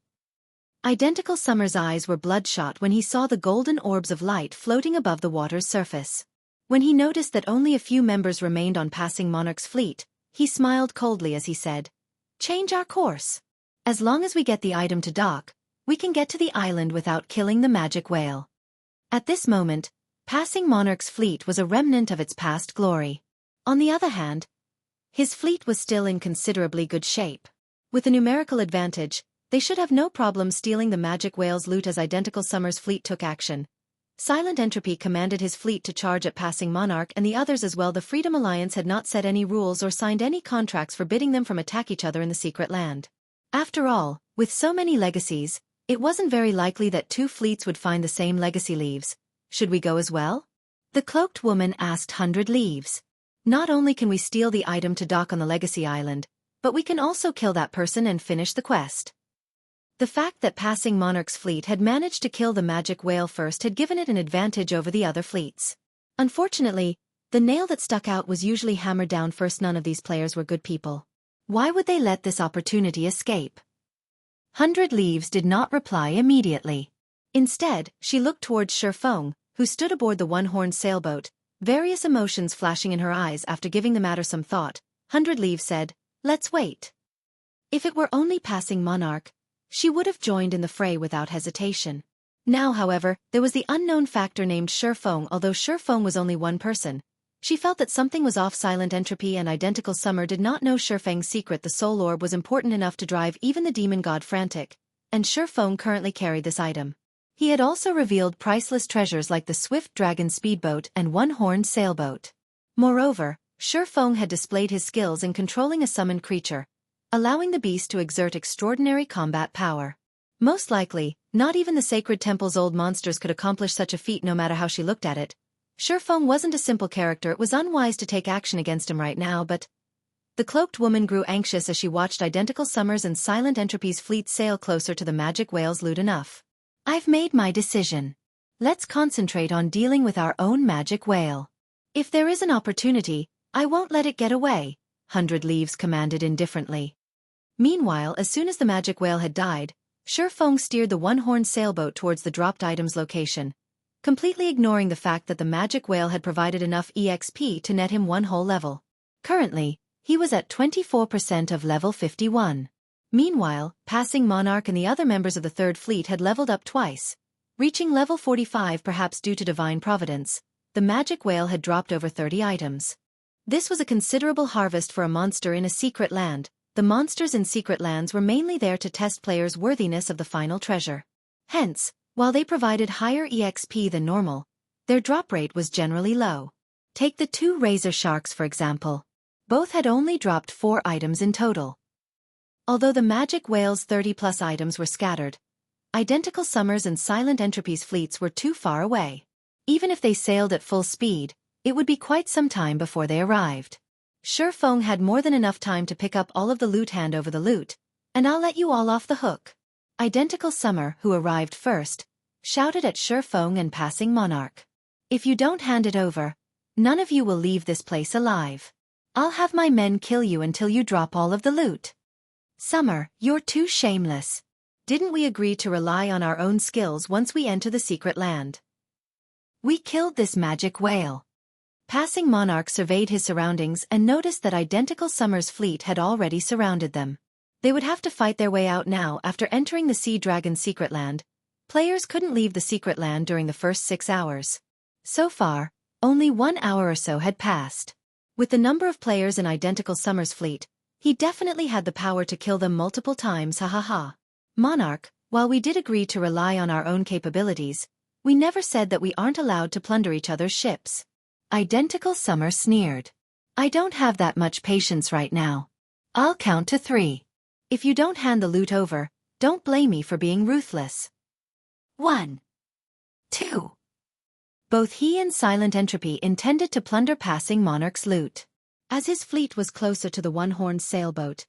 Identical Summer's eyes were bloodshot when he saw the golden orbs of light floating above the water's surface. When he noticed that only a few members remained on Passing Monarch's fleet, he smiled coldly as he said, "Change our course. As long as we get the item to dock, we can get to the island without killing the magic whale." At this moment, Passing Monarch's fleet was a remnant of its past glory. On the other hand, his fleet was still in considerably good shape. With a numerical advantage, they should have no problem stealing the magic whale's loot. As Identical Summer's fleet took action, Silent Entropy commanded his fleet to charge at Passing Monarch and the others as well. The Freedom Alliance had not set any rules or signed any contracts forbidding them from attack each other in the secret land. After all, with so many legacies, it wasn't very likely that two fleets would find the same legacy. Leaves. Should we go as well? The cloaked woman asked 100 Leaves. Not only can we steal the item to dock on the Legacy Island, but we can also kill that person and finish the quest. The fact that Passing Monarch's fleet had managed to kill the magic whale first had given it an advantage over the other fleets. Unfortunately, the nail that stuck out was usually hammered down first. None of these players were good people. Why would they let this opportunity escape? 100 Leaves did not reply immediately. Instead, she looked towards Shifeng, who stood aboard the one-horned sailboat, various emotions flashing in her eyes. After giving the matter some thought, 100 Leaves said, "Let's wait." If it were only Passing Monarch, she would have joined in the fray without hesitation. Now, however, there was the unknown factor named Shifeng. Although Shifeng was only one person, she felt that something was off. Silent Entropy and Identical Summer did not know Shifeng's secret. The Soul Orb was important enough to drive even the demon god frantic, and Shifeng currently carried this item. He had also revealed priceless treasures like the Swift Dragon speedboat and one-horned sailboat. Moreover, Shifeng had displayed his skills in controlling a summoned creature, allowing the beast to exert extraordinary combat power. Most likely, not even the Sacred Temple's old monsters could accomplish such a feat no matter how she looked at it. Shifeng wasn't a simple character. It was unwise to take action against him right now, but... The cloaked woman grew anxious as she watched Identical Summer's and Silent Entropy's fleet sail closer to the magic whale's loot. Enough. I've made my decision. Let's concentrate on dealing with our own magic whale. If there is an opportunity, I won't let it get away, 100 Leaves commanded indifferently. Meanwhile, as soon as the magic whale had died, Shifeng steered the one-horned sailboat towards the dropped item's location, completely ignoring the fact that the magic whale had provided enough EXP to net him one whole level. Currently, he was at 24% of level 51. Meanwhile, Passing Monarch and the other members of the Third Fleet had leveled up twice. Reaching level 45 perhaps due to divine providence, the magic whale had dropped over 30 items. This was a considerable harvest for a monster in a secret land. The monsters in secret lands were mainly there to test players' worthiness of the final treasure. Hence, while they provided higher EXP than normal, their drop rate was generally low. Take the two razor sharks for example. Both had only dropped 4 items in total. Although the magic whale's 30-plus items were scattered, Identical Summer's and Silent Entropy's fleets were too far away. Even if they sailed at full speed, it would be quite some time before they arrived. Shifeng had more than enough time to pick up all of the loot. Hand over the loot, and I'll let you all off the hook. Identical Summer, who arrived first, shouted at Shifeng and Passing Monarch. If you don't hand it over, none of you will leave this place alive. I'll have my men kill you until you drop all of the loot. Summer, you're too shameless. Didn't we agree to rely on our own skills once we enter the secret land? We killed this magic whale. Passing Monarch surveyed his surroundings and noticed that Identical Summer's fleet had already surrounded them. They would have to fight their way out now after entering the Sea Dragon's secret land. Players couldn't leave the secret land during the first 6 hours. So far, only 1 hour or so had passed. With the number of players in Identical Summer's fleet, he definitely had the power to kill them multiple times. Ha ha ha. Monarch, while we did agree to rely on our own capabilities, we never said that we aren't allowed to plunder each other's ships. Identical Summer sneered. I don't have that much patience right now. I'll count to 3. If you don't hand the loot over, don't blame me for being ruthless. 1. 2. Both he and Silent Entropy intended to plunder Passing Monarch's loot. As his fleet was closer to the one-horned sailboat,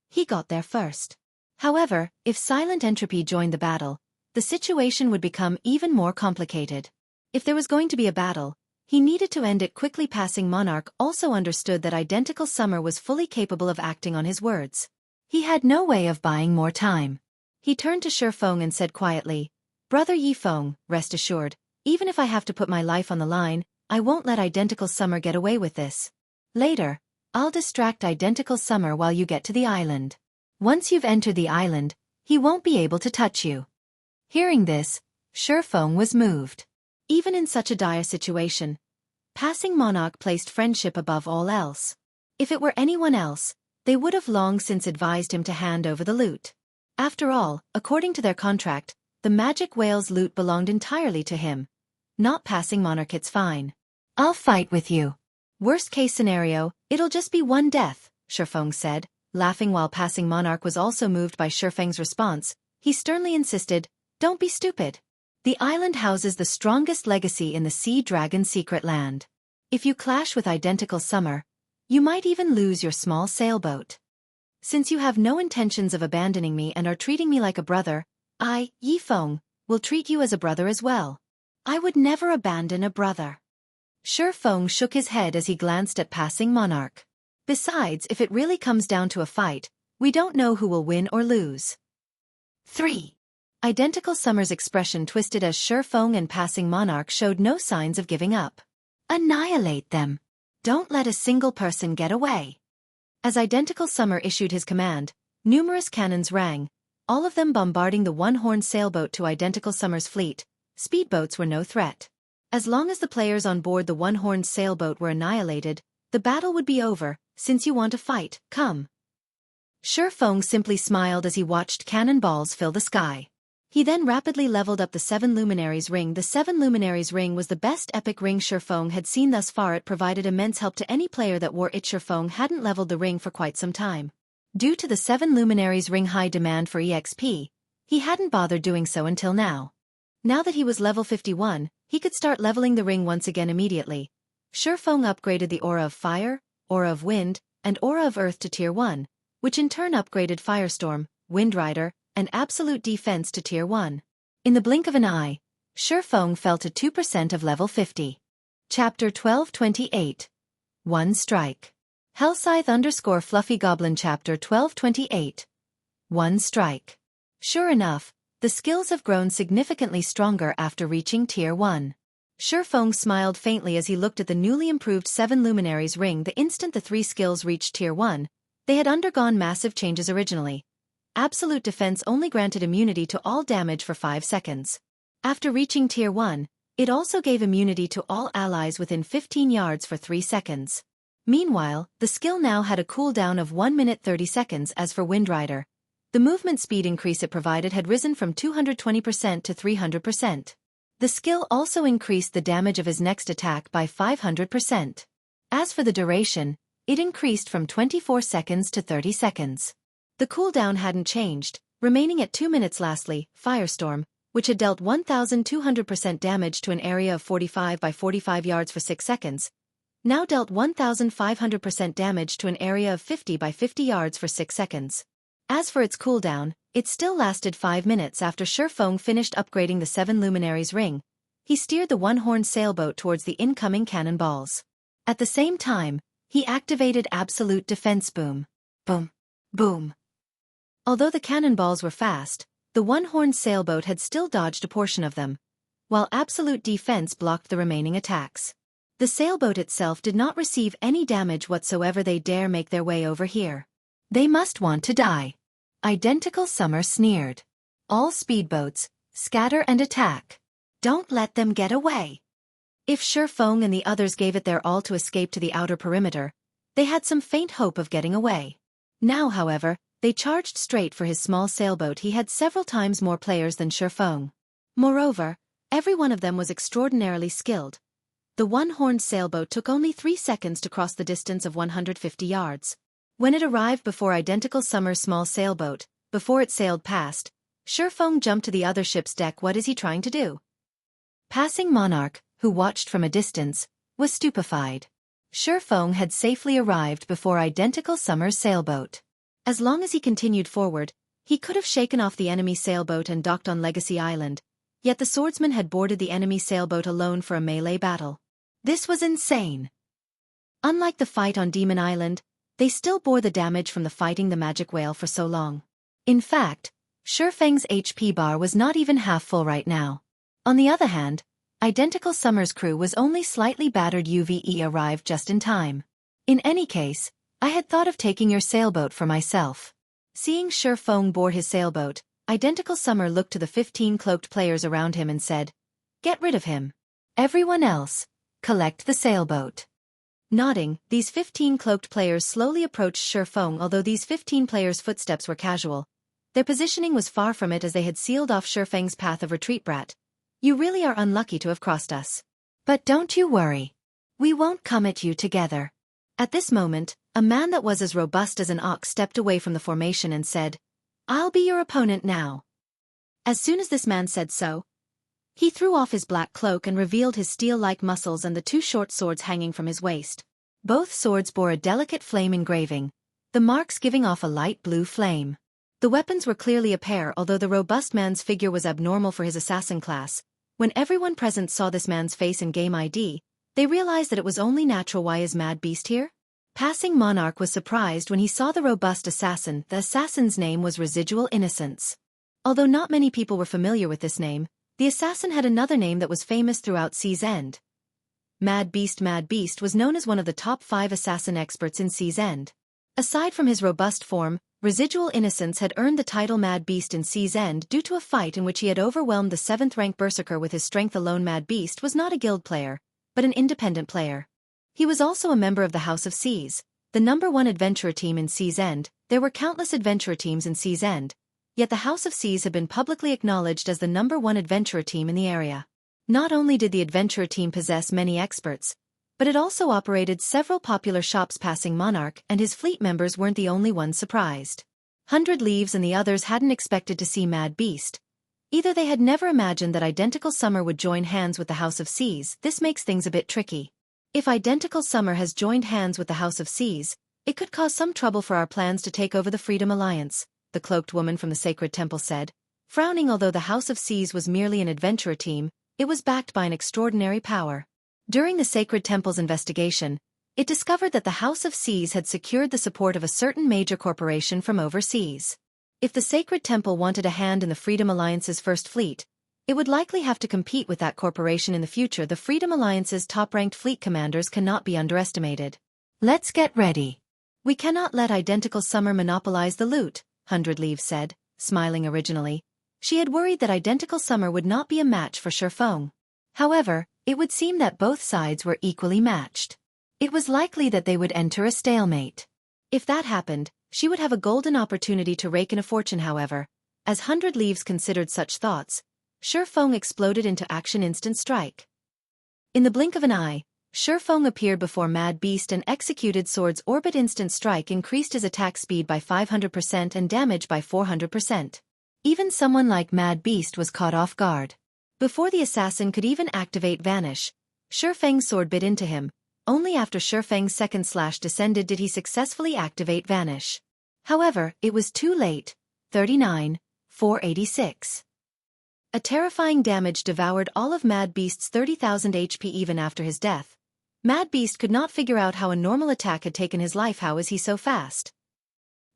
he got there first. However, if Silent Entropy joined the battle, the situation would become even more complicated. If there was going to be a battle, he needed to end it quickly. Passing Monarch also understood that Identical Summer was fully capable of acting on his words. He had no way of buying more time. He turned to Shifeng and said quietly, Brother Yifeng, rest assured, even if I have to put my life on the line, I won't let Identical Summer get away with this. Later, I'll distract Identical Summer while you get to the island. Once you've entered the island, he won't be able to touch you. Hearing this, Shifeng was moved. Even in such a dire situation, Passing Monarch placed friendship above all else. If it were anyone else, they would have long since advised him to hand over the loot. After all, according to their contract, the magic whale's loot belonged entirely to him. Not Passing Monarch. It's fine. I'll fight with you. Worst case scenario, it'll just be 1 death, Shifeng said, laughing. While Passing Monarch was also moved by Shifeng's response, he sternly insisted, Don't be stupid. The island houses the strongest legacy in the Sea Dragon's secret land. If you clash with Identical Summer, you might even lose your small sailboat. Since you have no intentions of abandoning me and are treating me like a brother, I, Yifeng, will treat you as a brother as well. I would never abandon a brother. Shifeng shook his head as he glanced at Passing Monarch. Besides, if it really comes down to a fight, we don't know who will win or lose. 3. Identical Summer's expression twisted as Shifeng and Passing Monarch showed no signs of giving up. Annihilate them. Don't let a single person get away. As Identical Summer issued his command, numerous cannons rang, all of them bombarding the one-horned sailboat to Identical Summer's fleet. Speedboats were no threat. As long as the players on board the one-horned sailboat were annihilated, the battle would be over. Since you want to fight, come. Shifeng simply smiled as he watched cannonballs fill the sky. He then rapidly leveled up the 7 Luminaries ring. The 7 Luminaries ring was the best epic ring Shifeng had seen thus far. It provided immense help to any player that wore it. Shifeng hadn't leveled the ring for quite some time. Due to the 7 Luminaries ring high demand for EXP, he hadn't bothered doing so until now. Now that he was level 51, he could start leveling the ring once again immediately. Shifeng upgraded the Aura of Fire, Aura of Wind, and Aura of Earth to Tier 1, which in turn upgraded Firestorm, Windrider, and Absolute Defense to Tier 1. In the blink of an eye, Shifeng fell to 2% of level 50. Chapter 1228. One Strike. Hellscythe_Fluffy Goblin Chapter 1228. One Strike. Sure enough, the skills have grown significantly stronger after reaching Tier 1. Shifeng smiled faintly as he looked at the newly improved 7 Luminaries ring the instant the 3 skills reached Tier 1. They had undergone massive changes originally. Absolute Defense only granted immunity to all damage for 5 seconds. After reaching Tier 1, it also gave immunity to all allies within 15 yards for 3 seconds. Meanwhile, the skill now had a cooldown of 1 minute 30 seconds. As for Windrider, the movement speed increase it provided had risen from 220% to 300%. The skill also increased the damage of his next attack by 500%. As for the duration, it increased from 24 seconds to 30 seconds. The cooldown hadn't changed, remaining at 2 minutes. Lastly, Firestorm, which had dealt 1,200% damage to an area of 45 by 45 yards for 6 seconds, now dealt 1,500% damage to an area of 50 by 50 yards for 6 seconds. As for its cooldown, it still lasted 5 minutes. After Shifeng finished upgrading the 7 Luminaries ring, he steered the one-horned sailboat towards the incoming cannonballs. At the same time, he activated Absolute Defense. Boom. Boom. Boom. Although the cannonballs were fast, the one-horned sailboat had still dodged a portion of them, while Absolute Defense blocked the remaining attacks. The sailboat itself did not receive any damage whatsoever. They dare make their way over here. They must want to die. Identical Summer sneered. All speedboats, scatter and attack. Don't let them get away. If Shifeng and the others gave it their all to escape to the outer perimeter, they had some faint hope of getting away. Now, however, they charged straight for his small sailboat. He had several times more players than Shifeng. Moreover, every one of them was extraordinarily skilled. The one-horned sailboat took only 3 seconds to cross the distance of 150 yards. When it arrived before Identical Summer's small sailboat, before it sailed past, Shifeng jumped to the other ship's deck. What is he trying to do? Passing Monarch, who watched from a distance, was stupefied. Shifeng had safely arrived before Identical Summer's sailboat. As long as he continued forward, he could have shaken off the enemy sailboat and docked on Legacy Island, yet the swordsman had boarded the enemy sailboat alone for a melee battle. This was insane. Unlike the fight on Demon Island, they still bore the damage from the fighting the magic whale for so long. In fact, Shifeng's HP bar was not even half full right now. On the other hand, Identical Summer's crew was only slightly battered. UVE arrived just in time. In any case, I had thought of taking your sailboat for myself. Seeing Shifeng board his sailboat, Identical Summer looked to the 15 cloaked players around him and said, "Get rid of him. Everyone else, collect the sailboat." Nodding, these 15 cloaked players slowly approached Shifeng. Although these 15 players' footsteps were casual, their positioning was far from it, as they had sealed off Shifeng's path of retreat. "Brat, you really are unlucky to have crossed us. But don't you worry. We won't come at you together." At this moment, a man that was as robust as an ox stepped away from the formation and said, "I'll be your opponent now." As soon as this man said so, he threw off his black cloak and revealed his steel-like muscles and the 2 short swords hanging from his waist. Both swords bore a delicate flame engraving, the marks giving off a light blue flame. The weapons were clearly a pair. Although the robust man's figure was abnormal for his assassin class, when everyone present saw this man's face and game ID, they realized that it was only natural. Why is Mad Beast here? Passing Monarch was surprised when he saw the robust assassin. The assassin's name was Residual Innocence. Although not many people were familiar with this name, the assassin had another name that was famous throughout Sea's End. Mad Beast. Mad Beast was known as one of the top 5 assassin experts in Sea's End. Aside from his robust form, Residual Innocence had earned the title Mad Beast in Sea's End due to a fight in which he had overwhelmed the 7th-rank Berserker with his strength alone. Mad Beast was not a guild player, but an independent player. He was also a member of the House of Seas, the #1 adventurer team in Sea's End. There were countless adventurer teams in Sea's End, yet the House of Seas had been publicly acknowledged as the #1 adventurer team in the area. Not only did the adventurer team possess many experts, But it also operated several popular shops passing Monarch, and his fleet members weren't the only ones surprised. 100 Leaves and the others hadn't expected to see Mad Beast. Either they had never imagined that Identical Summer would join hands with the House of Seas. This makes things a bit tricky. If Identical Summer has joined hands with the House of Seas, it could cause some trouble for our plans to take over the Freedom Alliance, the cloaked woman from the Sacred Temple said. Frowning. Although the House of Seas was merely an adventurer team, it was backed by an extraordinary power. During the Sacred Temple's investigation, it discovered that the House of Seas had secured the support of a certain major corporation from overseas. If the Sacred Temple wanted a hand in the Freedom Alliance's first fleet, it would likely have to compete with that corporation in the future. The Freedom Alliance's top-ranked fleet commanders cannot be underestimated. Let's get ready. We cannot let Identical Summer monopolize the loot, 100 Leaves said, smiling originally. She had worried that Identical Summer would not be a match for Shifeng. However, it would seem that both sides were equally matched. It was likely that they would enter a stalemate. If that happened, she would have a golden opportunity to rake in a fortune. However, as 100 Leaves considered such thoughts, Shifeng exploded into action. Instant strike. In the blink of an eye, Shifeng appeared before Mad Beast and executed Sword's Orbit. Instant strike increased his attack speed by 500% and damage by 400%. Even someone like Mad Beast was caught off guard. Before the assassin could even activate Vanish, Shifeng's sword bit into him. Only after Shifeng's second slash descended did he successfully activate Vanish. However, it was too late. 39,486. A terrifying damage devoured all of Mad Beast's 30,000 HP. Even after his death, Mad Beast could not figure out how a normal attack had taken his life. How is he so fast?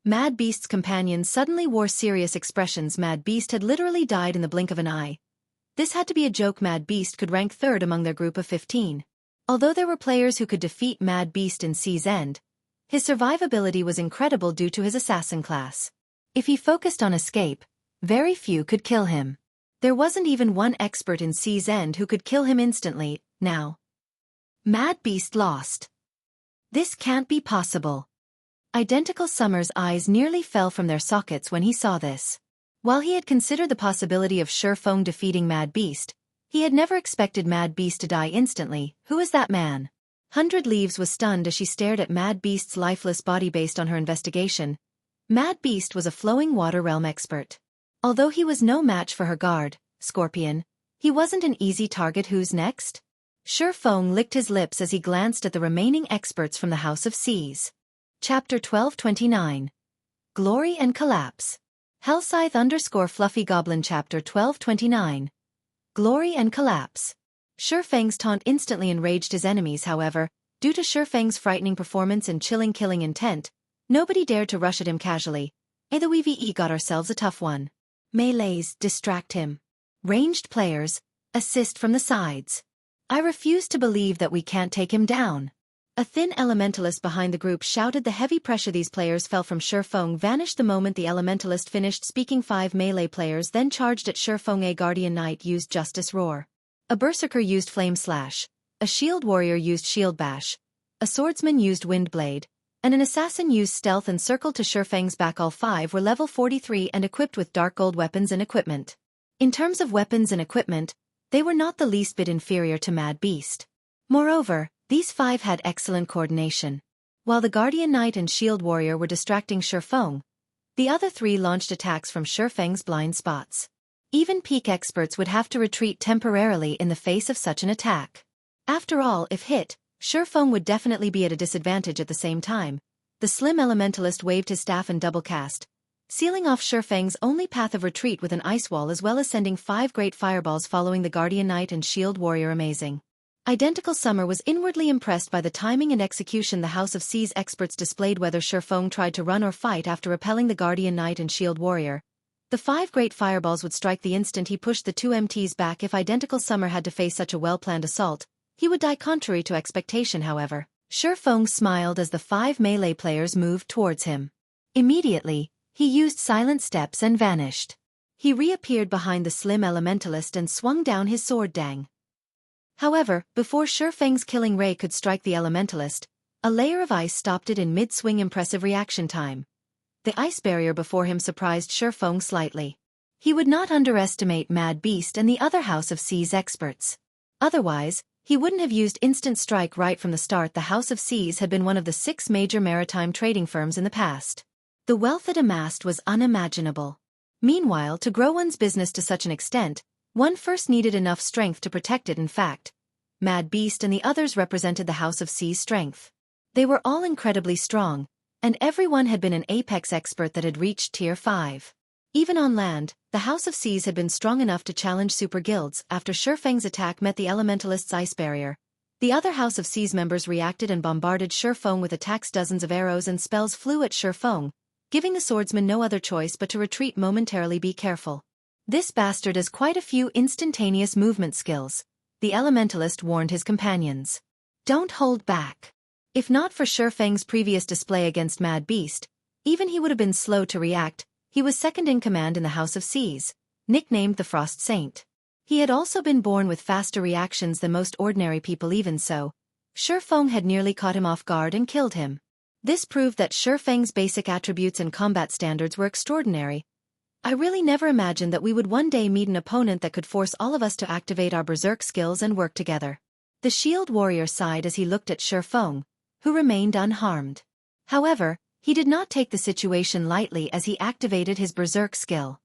Mad Beast's companions suddenly wore serious expressions. Mad Beast had literally died in the blink of an eye. This had to be a joke. Mad Beast could rank third among their group of 15. Although there were players who could defeat Mad Beast in Sea's End, his survivability was incredible due to his assassin class. If he focused on escape, very few could kill him. There wasn't even one expert in Sea's End who could kill him instantly. Now, Mad Beast lost. This can't be possible. Identical Summer's eyes nearly fell from their sockets when he saw this. While he had considered the possibility of Shifeng defeating Mad Beast, he had never expected Mad Beast to die instantly. Who is that man? 100 Leaves was stunned as she stared at Mad Beast's lifeless body. Based on her investigation, Mad Beast was a flowing water realm expert. Although he was no match for her guard, Scorpion, he wasn't an easy target. Who's next? Shifeng licked his lips as he glanced at the remaining experts from the House of Seas. Chapter 1229. Glory and Collapse. Hellscythe_Fluffy Goblin. Chapter 1229. Glory and Collapse. Shifeng's taunt instantly enraged his enemies. However, due to Shifeng's frightening performance and chilling killing intent, nobody dared to rush at him casually. The WVE got ourselves a tough one. Melees distract him. Ranged players assist from the sides. I refuse to believe that we can't take him down. A thin elementalist behind the group shouted. The heavy pressure these players felt from Shifeng vanished the moment the elementalist finished speaking. 5 melee players then charged at Shifeng. A Guardian Knight used Justice Roar. A Berserker used Flame Slash. A Shield Warrior used Shield Bash. A Swordsman used Wind Blade. And an Assassin used Stealth and circled to Shifeng's back. All 5 were level 43 and equipped with dark gold weapons and equipment. In terms of weapons and equipment, they were not the least bit inferior to Mad Beast. Moreover, these 5 had excellent coordination. While the Guardian Knight and Shield Warrior were distracting Shifeng, the other 3 launched attacks from Shifeng's blind spots. Even peak experts would have to retreat temporarily in the face of such an attack. After all, if hit, Shifeng would definitely be at a disadvantage. At the same time, the slim elementalist waved his staff and double cast, sealing off Shifeng's only path of retreat with an ice wall, as well as sending 5 great fireballs following the Guardian Knight and Shield Warrior. Amazing. Identical Summer was inwardly impressed by the timing and execution the House of Seas experts displayed. Whether Shifeng tried to run or fight after repelling the Guardian Knight and Shield Warrior, the 5 great fireballs would strike the instant he pushed the 2 MTs back. If Identical Summer had to face such a well-planned assault, he would die. Contrary to expectation, however, Shifeng smiled as the 5 melee players moved towards him. Immediately, he used Silent Steps and vanished. He reappeared behind the slim elementalist and swung down his sword. Dang. However, before Shifeng's killing ray could strike the elementalist, a layer of ice stopped it in mid-swing. Impressive reaction time. The ice barrier before him surprised Shifeng slightly. He would not underestimate Mad Beast and the other House of Seas experts. Otherwise, He wouldn't have used instant strike right from the start. The House of Seas had been one of the 6 major maritime trading firms in the past. The wealth it amassed was unimaginable. Meanwhile, to grow one's business to such an extent, one first needed enough strength to protect it. In fact, Mad Beast and the others represented the House of Seas' strength. They were all incredibly strong, and everyone had been an apex expert that had reached Tier 5. Even on land, the House of Seas had been strong enough to challenge super guilds. After Shifeng's attack met the Elementalist's ice barrier, the other House of Seas members reacted and bombarded Shifeng with attacks. Dozens of arrows and spells flew at Shifeng, giving the swordsman no other choice but to retreat momentarily. Be careful. This bastard has quite a few instantaneous movement skills, the Elementalist warned his companions. Don't hold back. If not for Shifeng's previous display against Mad Beast, even he would have been slow to react. He was second in command in the House of Seas, nicknamed the Frost Saint. He had also been born with faster reactions than most ordinary people. Even so, Shifeng had nearly caught him off guard and killed him. This proved that Shifeng's basic attributes and combat standards were extraordinary. I really never imagined that we would one day meet an opponent that could force all of us to activate our berserk skills and work together. The shield warrior sighed as he looked at Shifeng, who remained unharmed. However, he did not take the situation lightly as he activated his berserk skill.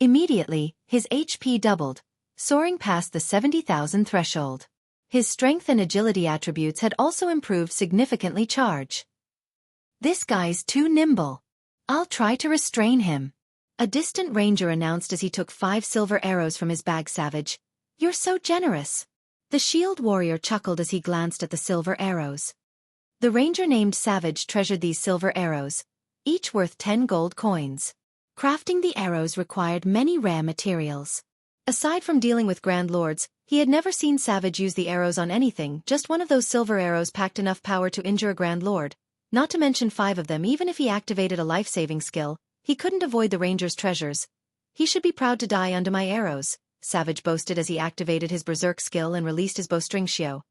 Immediately, his HP doubled, soaring past the 70,000 threshold. His strength and agility attributes had also improved significantly. Charge. This guy's too nimble. I'll try to restrain him. A distant ranger announced as he took 5 silver arrows from his bag. Savage, you're so generous. The shield warrior chuckled as he glanced at the silver arrows. The ranger named Savage treasured these silver arrows, each worth 10 gold coins. Crafting the arrows required many rare materials. Aside from dealing with Grand Lords, he had never seen Savage use the arrows on anything. Just one of those silver arrows packed enough power to injure a Grand Lord, not to mention 5 of them. Even if he activated a life-saving skill, he couldn't avoid the ranger's treasures. He should be proud to die under my arrows, Savage boasted as he activated his berserk skill and released his bowstring Xiao.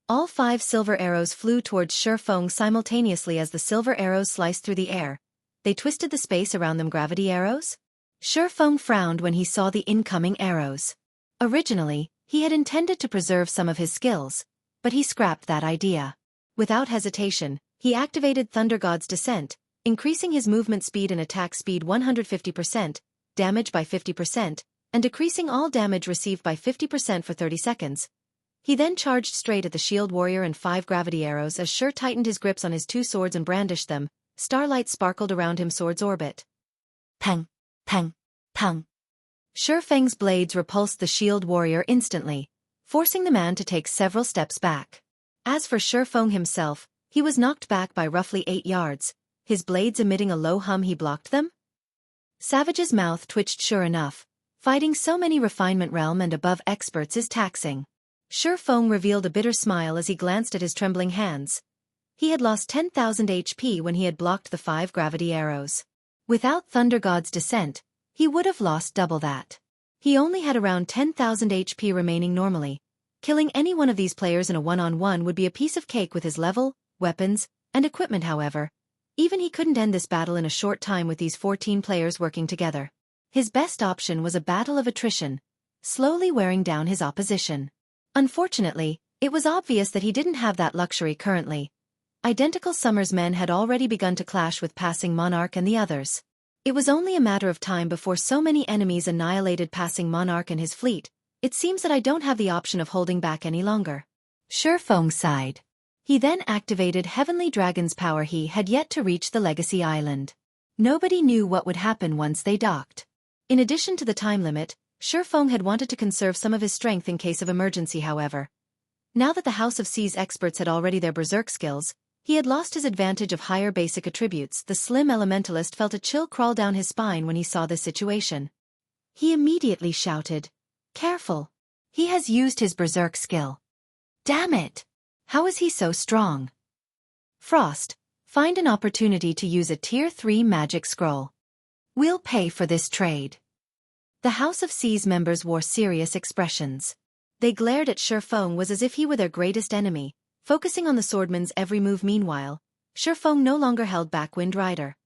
All 5 silver arrows flew towards Shifeng simultaneously as the silver arrows sliced through the air. They twisted the space around them. Gravity arrows? Shifeng frowned when he saw the incoming arrows. Originally, he had intended to preserve some of his skills, but he scrapped that idea. Without hesitation, he activated Thunder God's Descent, increasing his movement speed and attack speed 150%, damage by 50%, and decreasing all damage received by 50% for 30 seconds. He then charged straight at the shield warrior and 5 gravity arrows as Shir tightened his grips on his 2 swords and brandished them. Starlight sparkled around him. Sword's orbit. Pang, pang, pang. Shifeng's blades repulsed the shield warrior instantly, forcing the man to take several steps back. As for Shifeng himself, he was knocked back by roughly 8 yards, his blades emitting a low hum. He blocked them? Savage's mouth twitched. Sure enough, fighting so many refinement realm and above experts is taxing. Shifeng revealed a bitter smile as he glanced at his trembling hands. He had lost 10,000 HP when he had blocked the 5 gravity arrows. Without Thunder God's Descent, he would have lost double that. He only had around 10,000 HP remaining. Normally, killing any one of these players in a one-on-one would be a piece of cake with his level, weapons, and equipment. However, even he couldn't end this battle in a short time with these 14 players working together. His best option was a battle of attrition, slowly wearing down his opposition. Unfortunately, it was obvious that he didn't have that luxury currently. Identical Summer's men had already begun to clash with Passing Monarch and the others. It was only a matter of time before so many enemies annihilated Passing Monarch and his fleet. It seems that I don't have the option of holding back any longer. Shifeng sighed. He then activated Heavenly Dragon's power. He had yet to reach the Legacy Island. Nobody knew what would happen once they docked. In addition to the time limit, Shifeng had wanted to conserve some of his strength in case of emergency. However, now that the House of Seas experts had already their berserk skills, he had lost his advantage of higher basic attributes. The slim elementalist felt a chill crawl down his spine when he saw this situation. He immediately shouted, "Careful! He has used his berserk skill. Damn it! How is he so strong?" Frost, find an opportunity to use a Tier 3 magic scroll. We'll pay for this trade. The House of Seas members wore serious expressions. They glared at Shifeng was as if he were their greatest enemy, focusing on the swordman's every move. Meanwhile, Shifeng no longer held back Wind Rider.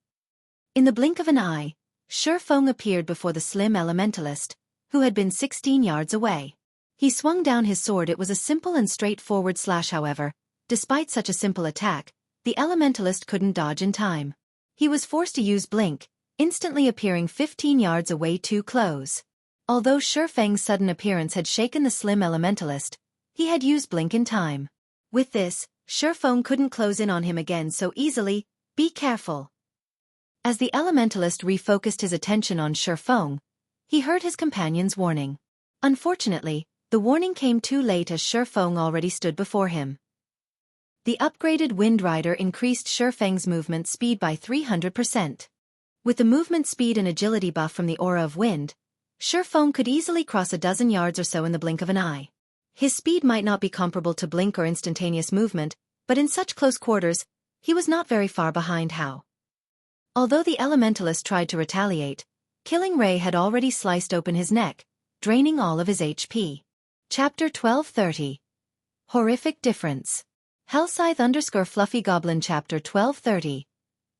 In the blink of an eye, Shifeng appeared before the slim elementalist, who had been 16 yards away. He swung down his sword. It was a simple and straightforward slash. However, despite such a simple attack, the elementalist couldn't dodge in time. He was forced to use blink, instantly appearing 15 yards away too close. Although Shifeng's sudden appearance had shaken the slim elementalist, he had used blink in time. With this, Shifeng couldn't close in on him again so easily. Be careful. As the elementalist refocused his attention on Shifeng, he heard his companion's warning. Unfortunately, the warning came too late as Shifeng already stood before him. The upgraded Wind Rider increased Shifeng's movement speed by 300%. With the movement speed and agility buff from the aura of wind, Shifeng could easily cross a dozen yards or so in the blink of an eye. His speed might not be comparable to blink or instantaneous movement, but in such close quarters, he was not very far behind. How? Although the elementalist tried to retaliate, Killing Ray had already sliced open his neck, draining all of his HP. Chapter 1230. Horrific Difference. Hellscythe_Fluffy Goblin Chapter 1230.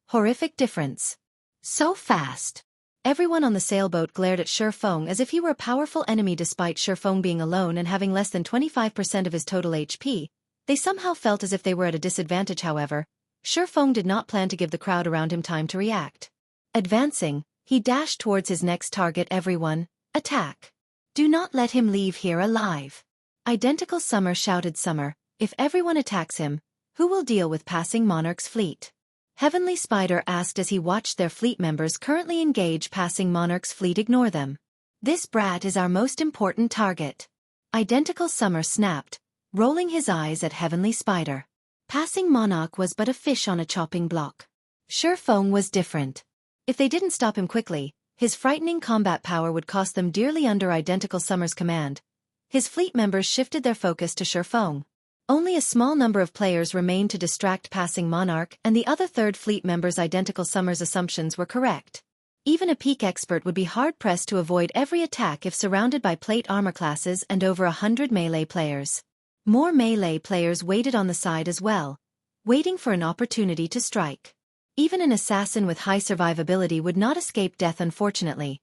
Horrific Difference. So fast. Everyone on the sailboat glared at Shifeng as if he were a powerful enemy. Despite Shifeng being alone and having less than 25% of his total HP, they somehow felt as if they were at a disadvantage. However, Shifeng did not plan to give the crowd around him time to react. Advancing, he dashed towards his next target. Everyone, attack. Do not let him leave here alive. Identical Summer shouted. Summer, if everyone attacks him, who will deal with passing Monarch's fleet? Heavenly Spider asked as he watched their fleet members currently engage passing Monarch's fleet. Ignore them. This brat is our most important target. Identical Summer snapped, rolling his eyes at Heavenly Spider. Passing Monarch was but a fish on a chopping block. Shifeng was different. If they didn't stop him quickly, his frightening combat power would cost them dearly. Under Identical Summer's command, his fleet members shifted their focus to Shifeng. Only a small number of players remained to distract passing Monarch, and the other third fleet members. Identical Summer's assumptions were correct. Even a peak expert would be hard-pressed to avoid every attack if surrounded by plate armor classes and over 100 melee players. More melee players waited on the side as well, waiting for an opportunity to strike. Even an assassin with high survivability would not escape death. Unfortunately,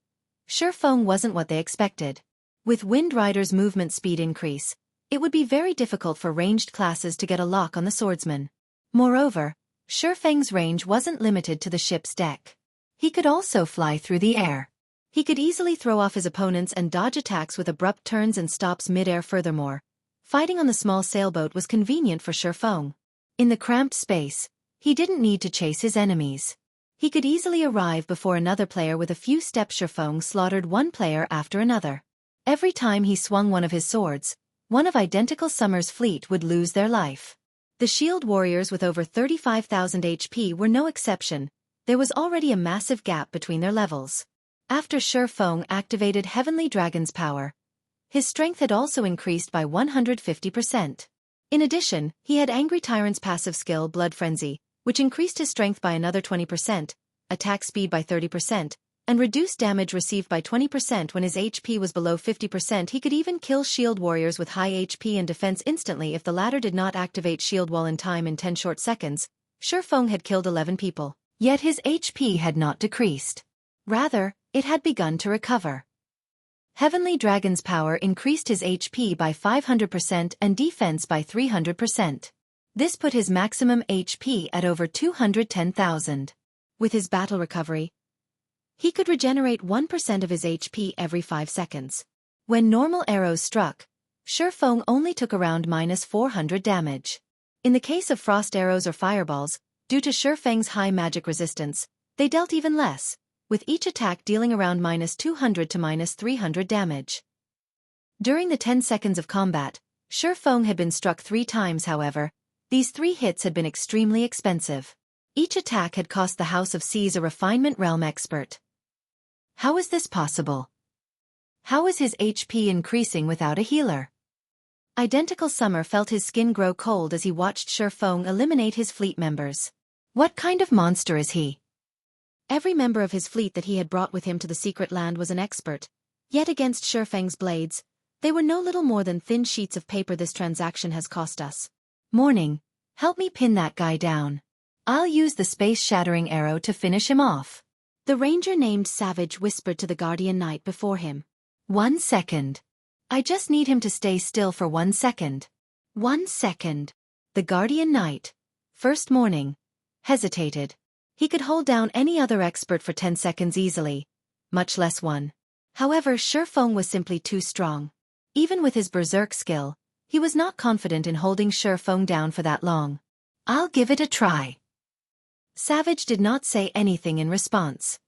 Shifeng wasn't what they expected. With Wind Rider's movement speed increase, it would be very difficult for ranged classes to get a lock on the swordsman. Moreover, Shifeng's range wasn't limited to the ship's deck. He could also fly through the air. He could easily throw off his opponents and dodge attacks with abrupt turns and stops mid-air. Furthermore, fighting on the small sailboat was convenient for Shifeng. In the cramped space, he didn't need to chase his enemies. He could easily arrive before another player. With a few steps, Shifeng slaughtered one player after another. Every time he swung one of his swords, one of Identical Summer's fleet would lose their life. The shield warriors with over 35,000 HP were no exception. There was already a massive gap between their levels. After Shifeng activated Heavenly Dragon's power, his strength had also increased by 150%. In addition, he had Angry Tyrant's passive skill Blood Frenzy, which increased his strength by another 20%, attack speed by 30%, and reduced damage received by 20% when his HP was below 50%. He could even kill shield warriors with high HP and defense instantly if the latter did not activate shield wall in time. In 10 short seconds, Shifeng had killed 11 people. Yet his HP had not decreased. Rather, it had begun to recover. Heavenly Dragon's power increased his HP by 500% and defense by 300%. This put his maximum HP at over 210,000. With his battle recovery, he could regenerate 1% of his HP every 5 seconds. When normal arrows struck, Shifeng only took around -400 damage. In the case of frost arrows or fireballs, due to Shifeng's high magic resistance, they dealt even less, with each attack dealing around -200 to -300 damage. During the 10 seconds of combat, Shifeng had been struck 3 times. However, these 3 hits had been extremely expensive. Each attack had cost the House of Seas a refinement realm expert. How is this possible? How is his HP increasing without a healer? Identical Summer felt his skin grow cold as he watched Shifeng eliminate his fleet members. What kind of monster is he? Every member of his fleet that he had brought with him to the secret land was an expert, yet against Shifeng's blades, they were no little more than thin sheets of paper. This transaction has cost us. Morning, help me pin that guy down. I'll use the space-shattering arrow to finish him off. The ranger named Savage whispered to the guardian knight before him. 1 second. I just need him to stay still for 1 second. 1 second. The Guardian Knight, first morning, hesitated. He could hold down any other expert for 10 seconds easily, much less one. However, Shifeng was simply too strong. Even with his berserk skill, he was not confident in holding Shifeng down for that long. I'll give it a try. Savage did not say anything in response.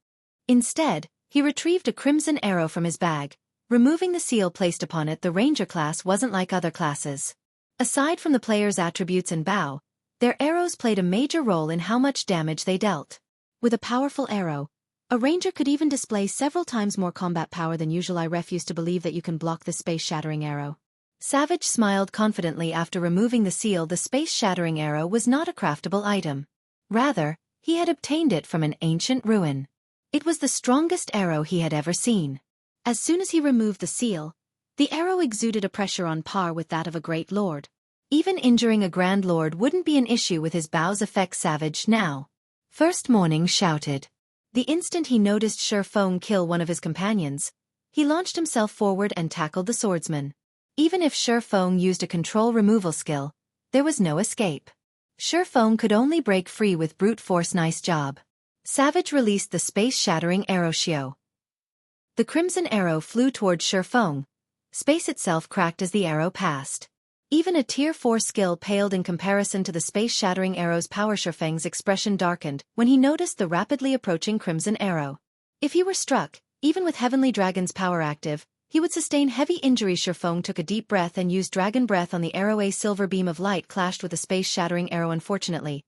Instead, he retrieved a crimson arrow from his bag. Removing the seal placed upon it, the ranger class wasn't like other classes. Aside from the player's attributes and bow, their arrows played a major role in how much damage they dealt. With a powerful arrow, a ranger could even display several times more combat power than usual. I refuse to believe that you can block the space-shattering arrow. Savage smiled confidently after removing the seal. The space-shattering arrow was not a craftable item. Rather, he had obtained it from an ancient ruin. It was the strongest arrow he had ever seen. As soon as he removed the seal, the arrow exuded a pressure on par with that of a great lord. Even injuring a grand lord wouldn't be an issue with his bow's effect. Savage now. First Morning shouted. The instant he noticed Shifeng kill one of his companions, he launched himself forward and tackled the swordsman. Even if Shifeng used a control removal skill, there was no escape. Shifeng could only break free with brute force. Nice job. Savage released the space-shattering arrow Xiao. The crimson arrow flew toward Shifeng. Space itself cracked as the arrow passed. Even a tier 4 skill paled in comparison to the space-shattering arrow's power. Shifeng's expression darkened when he noticed the rapidly approaching crimson arrow. If he were struck, even with Heavenly Dragon's power active, he would sustain heavy injury. Shifeng took a deep breath and used Dragon Breath on the arrow. A silver beam of light clashed with the space-shattering arrow. Unfortunately,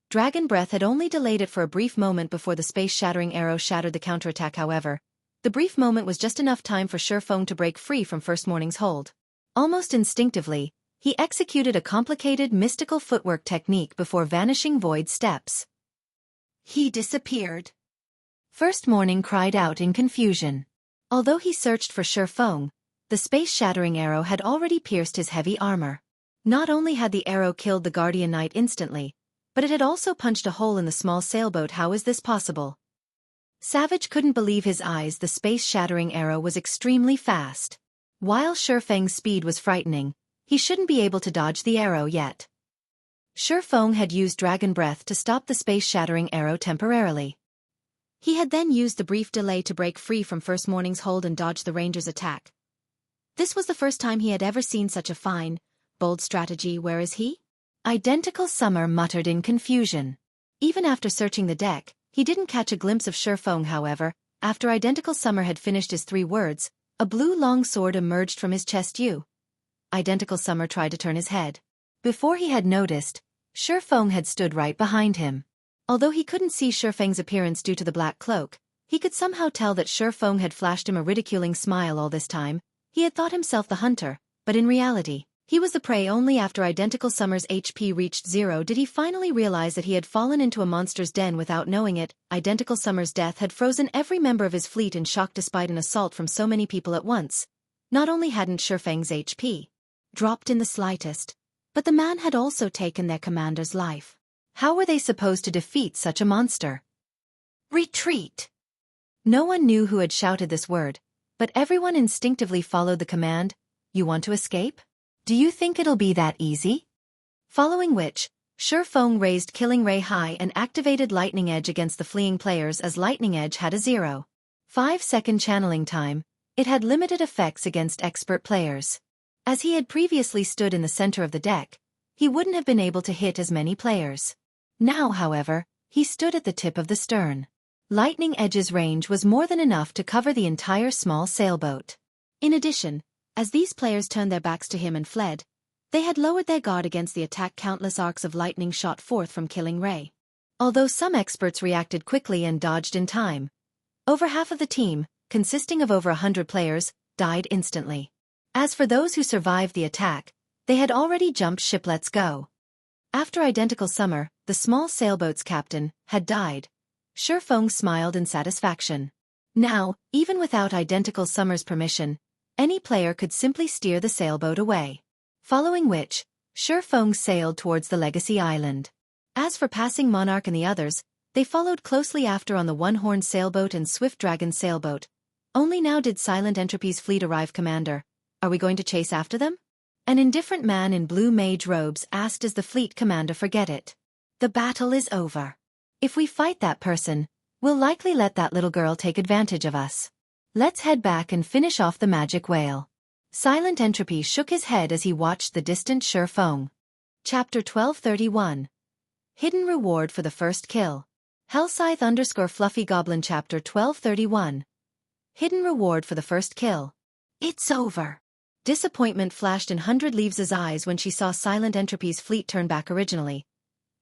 Dragon Breath had only delayed it for a brief moment before the space-shattering arrow shattered the counterattack. However, the brief moment was just enough time for Shifeng to break free from First Morning's hold. Almost instinctively, he executed a complicated mystical footwork technique before vanishing void steps. He disappeared. First Morning cried out in confusion. Although he searched for Shifeng, the space-shattering arrow had already pierced his heavy armor. Not only had the arrow killed the Guardian Knight instantly, but it had also punched a hole in the small sailboat. How is this possible? Savage couldn't believe his eyes. The space-shattering arrow was extremely fast. While Shifeng's speed was frightening, he shouldn't be able to dodge the arrow yet. Shifeng had used Dragon Breath to stop the space-shattering arrow temporarily. He had then used the brief delay to break free from First Morning's hold and dodge the ranger's attack. This was the first time he had ever seen such a fine, bold strategy. Where is he? Identical Summer muttered in confusion. Even after searching the deck, he didn't catch a glimpse of Shifeng. However, after Identical Summer had finished his 3 words, a blue long sword emerged from his chest. Identical Summer tried to turn his head. Before he had noticed, Shifeng had stood right behind him. Although he couldn't see Shifeng's appearance due to the black cloak, he could somehow tell that Shifeng had flashed him a ridiculing smile. All this time, he had thought himself the hunter, but in reality, he was the prey. Only after Identical Summer's HP reached 0 did he finally realize that he had fallen into a monster's den without knowing it. Identical Summer's death had frozen every member of his fleet in shock. Despite an assault from so many people at once, not only hadn't Shifeng's HP dropped in the slightest, but the man had also taken their commander's life. How were they supposed to defeat such a monster? Retreat! No one knew who had shouted this word, but everyone instinctively followed the command. You want to escape? Do you think it'll be that easy? Following which, Shifeng raised Killing Ray high and activated Lightning Edge against the fleeing players. As Lightning Edge had a 0.5-second channeling time, it had limited effects against expert players. As he had previously stood in the center of the deck, he wouldn't have been able to hit as many players. Now, however, he stood at the tip of the stern. Lightning Edge's range was more than enough to cover the entire small sailboat. In addition, as these players turned their backs to him and fled, they had lowered their guard against the attack. Countless arcs of lightning shot forth from Killing Ray. Although some experts reacted quickly and dodged in time, over half of the team, consisting of over 100 players, died instantly. As for those who survived the attack, they had already jumped ship. Let's go. After Identical Summer, the small sailboat's captain, had died, Shifeng smiled in satisfaction. Now, even without Identical Summer's permission, any player could simply steer the sailboat away. Following which, Shifeng sailed towards the Legacy Island. As for Passing Monarch and the others, they followed closely after on the One-Horned Sailboat and Swift Dragon Sailboat. Only now did Silent Entropy's fleet arrive. Commander, Are we going to chase after them? An indifferent man in blue mage robes asked as the fleet commander forget it. The battle is over. If we fight that person, we'll likely let that little girl take advantage of us. Let's head back and finish off the magic whale. Silent Entropy shook his head as he watched the distant Sure Feng. Chapter 1231. Hidden Reward for the First Kill. Hellscythe_Fluffy Goblin Chapter 1231. Hidden Reward for the First Kill. It's over. Disappointment flashed in 100 Leaves' eyes when she saw Silent Entropy's fleet turn back originally.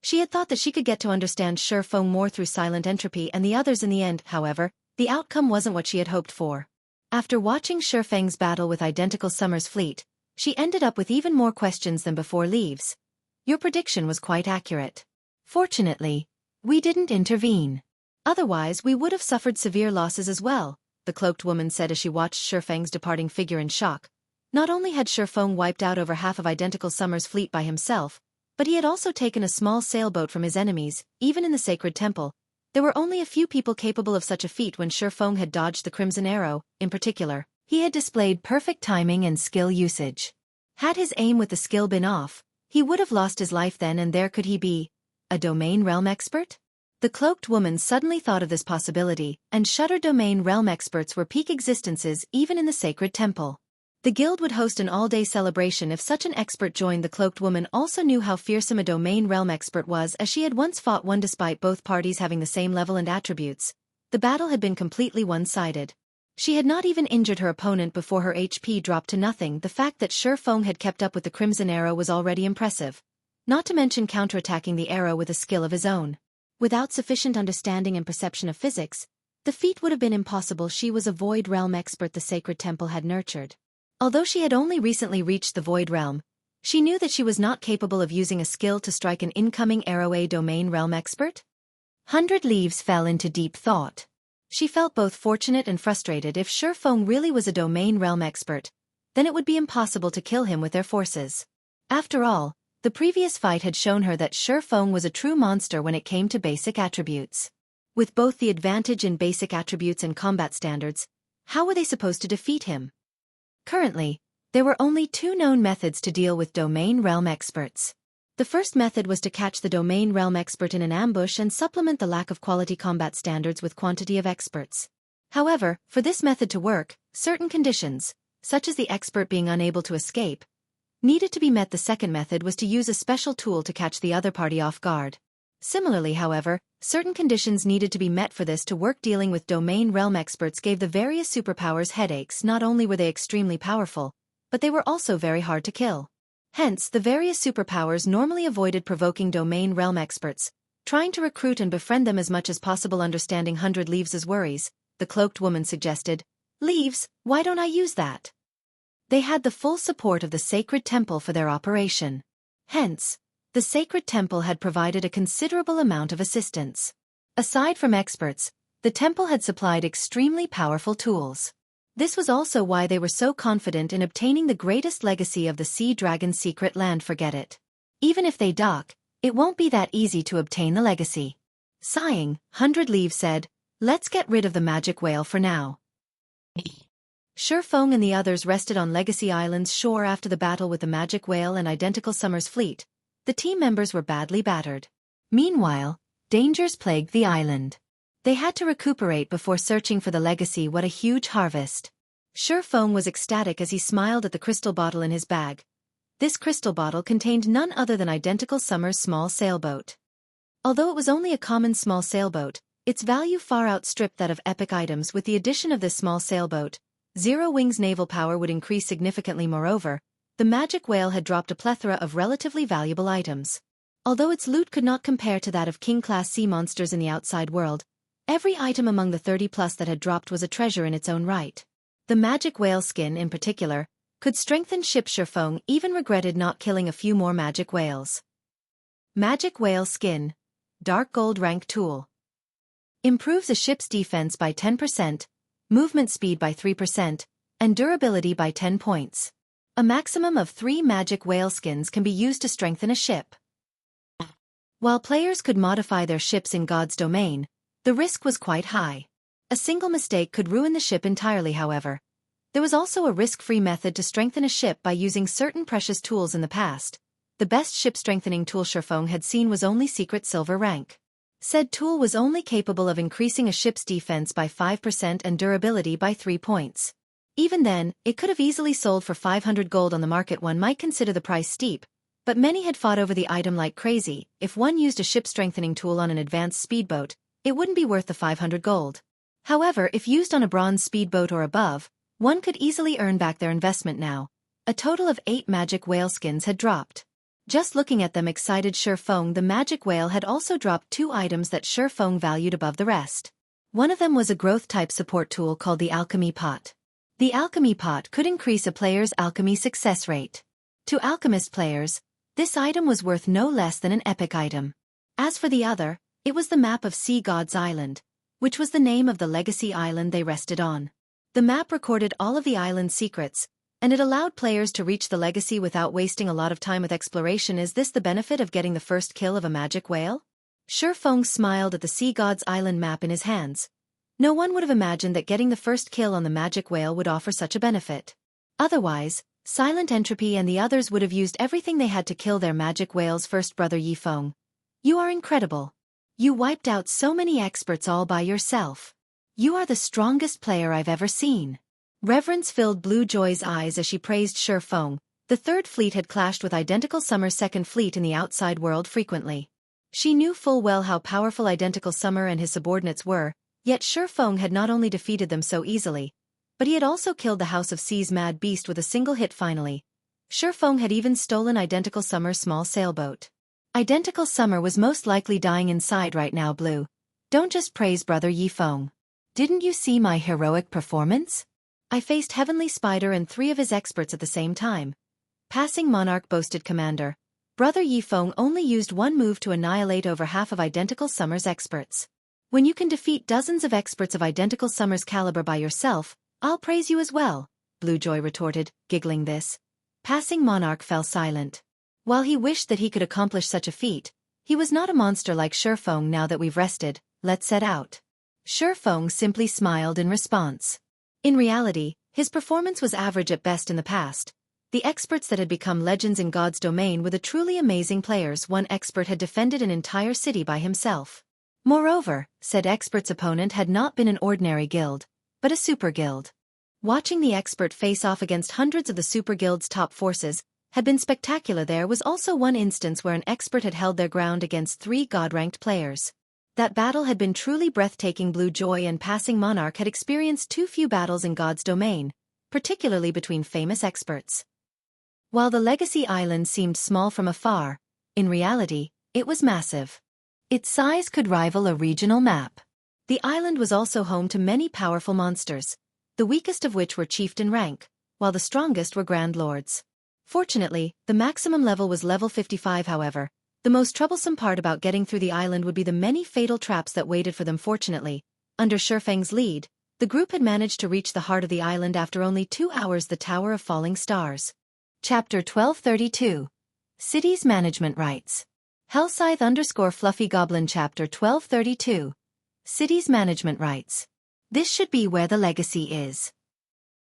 She had thought that she could get to understand Sure Feng more through Silent Entropy and the others in the end. However, the outcome wasn't what she had hoped for. After watching Sure Feng's battle with identical Summer's fleet, she ended up with even more questions than before. Leaves. Your prediction was quite accurate. Fortunately, we didn't intervene. Otherwise we would have suffered severe losses as well, the cloaked woman said as she watched Sure Feng's departing figure in shock. Not only had Sure Feng wiped out over half of identical Summer's fleet by himself, but he had also taken a small sailboat from his enemies. Even in the sacred temple, there were only a few people capable of such a feat. When Sure Feng had dodged the crimson arrow, in particular, he had displayed perfect timing and skill usage. Had his aim with the skill been off, he would have lost his life then and there. Could he be a domain realm expert? The cloaked woman suddenly thought of this possibility and shuddered. Domain realm experts were peak existences even in the sacred temple. The guild would host an all-day celebration if such an expert joined. The cloaked woman also knew how fearsome a domain realm expert was, as she had once fought one. Despite both parties having the same level and attributes, the battle had been completely one-sided. She had not even injured her opponent before her HP dropped to nothing. The fact that Sure Feng had kept up with the crimson arrow was already impressive, not to mention counterattacking the arrow with a skill of his own. Without sufficient understanding and perception of physics, the feat would have been impossible. She was a void realm expert the sacred temple had nurtured. Although she had only recently reached the void realm, she knew that she was not capable of using a skill to strike an incoming arrow. A domain realm expert? 100 Leaves fell into deep thought. She felt both fortunate and frustrated. If Sure Feng really was a domain realm expert, then it would be impossible to kill him with their forces. After all, the previous fight had shown her that Sure Feng was a true monster when it came to basic attributes. With both the advantage in basic attributes and combat standards, how were they supposed to defeat him? Currently, there were only two known methods to deal with domain realm experts. The first method was to catch the domain realm expert in an ambush and supplement the lack of quality combat standards with quantity of experts. However, for this method to work, certain conditions, such as the expert being unable to escape, needed to be met. The second method was to use a special tool to catch the other party off guard. Similarly, however, certain conditions needed to be met for this to work. Dealing with domain realm experts gave the various superpowers headaches. Not only were they extremely powerful, but they were also very hard to kill. Hence, the various superpowers normally avoided provoking domain realm experts, trying to recruit and befriend them as much as possible. Understanding 100 Leaves' worries, the cloaked woman suggested, "Leaves, why don't I use that?" They had the full support of the sacred temple for their operation. Hence, the sacred temple had provided a considerable amount of assistance. Aside from experts, the temple had supplied extremely powerful tools. This was also why they were so confident in obtaining the greatest legacy of the Sea Dragon's secret land. Forget it. Even if they dock, it won't be that easy to obtain the legacy. Sighing, 100 Leaves said, "Let's get rid of the magic whale for now." Sure Feng and the others rested on Legacy Island's shore after the battle with the magic whale and identical Summer's fleet. The team members were badly battered. Meanwhile, dangers plagued the island. They had to recuperate before searching for the legacy. What a huge harvest. Sure Feng was ecstatic as he smiled at the crystal bottle in his bag. This crystal bottle contained none other than identical Summer's small sailboat. Although it was only a common small sailboat, its value far outstripped that of epic items. With the addition of this small sailboat, Zero Wing's naval power would increase significantly. Moreover, the magic whale had dropped a plethora of relatively valuable items. Although its loot could not compare to that of king-class sea monsters in the outside world, every item among the 30+ that had dropped was a treasure in its own right. The magic whale skin, in particular, could strengthen ships. Sure Feng even regretted not killing a few more magic whales. Magic whale skin. Dark gold rank tool. Improves a ship's defense by 10%, movement speed by 3%, and durability by 10 points. A maximum of 3 magic whale skins can be used to strengthen a ship. While players could modify their ships in God's domain, the risk was quite high. A single mistake could ruin the ship entirely. However, There was also a risk-free method to strengthen a ship by using certain precious tools in the past. The best ship-strengthening tool Shifeng had seen was only secret silver rank. Said tool was only capable of increasing a ship's defense by 5% and durability by 3 points. Even then, it could have easily sold for 500 gold on the market. One might consider the price steep, but many had fought over the item like crazy. If one used a ship-strengthening tool on an advanced speedboat, it wouldn't be worth the 500 gold. However, if used on a bronze speedboat or above, one could easily earn back their investment now. A total of 8 magic whale skins had dropped. Just looking at them excited Shifeng, the magic whale had also dropped 2 items that Shifeng valued above the rest. One of them was a growth-type support tool called the Alchemy Pot. The Alchemy Pot could increase a player's alchemy success rate. To alchemist players, this item was worth no less than an epic item. As for the other, it was the map of Sea God's Island, which was the name of the legacy island they rested on. The map recorded all of the island's secrets, and it allowed players to reach the legacy without wasting a lot of time with exploration. Is this the benefit of getting the first kill of a magic whale? Shifeng smiled at the Sea God's Island map in his hands. No one would have imagined that getting the first kill on the magic whale would offer such a benefit. Otherwise, Silent Entropy and the others would have used everything they had to kill their magic whales first. Brother Yifeng, you are incredible. You wiped out so many experts all by yourself. You are the strongest player I've ever seen. Reverence filled Blue Joy's eyes as she praised Shifeng. The Third Fleet had clashed with Identical Summer's Second Fleet in the outside world frequently. She knew full well how powerful Identical Summer and his subordinates were, yet Shifeng had not only defeated them so easily, but he had also killed the House of Sea's mad beast with a single hit finally. Shifeng had even stolen Identical Summer's small sailboat. Identical Summer was most likely dying inside right now. Blue, don't just praise Brother Yifeng. Didn't you see my heroic performance? I faced Heavenly Spider and 3 of his experts at the same time. Passing Monarch boasted Commander. Brother Yifeng only used one move to annihilate over half of Identical Summer's experts. When you can defeat dozens of experts of Identical Summer's caliber by yourself, I'll praise you as well, Blue Joy retorted, giggling this. Passing Monarch fell silent. While he wished that he could accomplish such a feat, he was not a monster like Shifeng. Now that we've rested, let's set out. Shifeng simply smiled in response. In reality, his performance was average at best in the past. The experts that had become legends in God's domain were the truly amazing players. One expert had defended an entire city by himself. Moreover, said expert's opponent had not been an ordinary guild, but a super guild. Watching the expert face off against hundreds of the super guild's top forces had been spectacular. There was also one instance where an expert had held their ground against 3 god-ranked players. That battle had been truly breathtaking. Blue Joy and Passing Monarch had experienced too few battles in God's domain, particularly between famous experts. While the Legacy Island seemed small from afar, in reality, it was massive. Its size could rival a regional map. The island was also home to many powerful monsters, the weakest of which were chieftain rank, while the strongest were grand lords. Fortunately, the maximum level was level 55. However, the most troublesome part about getting through the island would be the many fatal traps that waited for them. Fortunately, under Shifeng's lead, the group had managed to reach the heart of the island after only 2 hours. The Tower of Falling Stars. Chapter 1232. Cities Management Rights. Hellscythe_Fluffy Goblin. Chapter 1232. Cities Management Rights. This should be where the legacy is.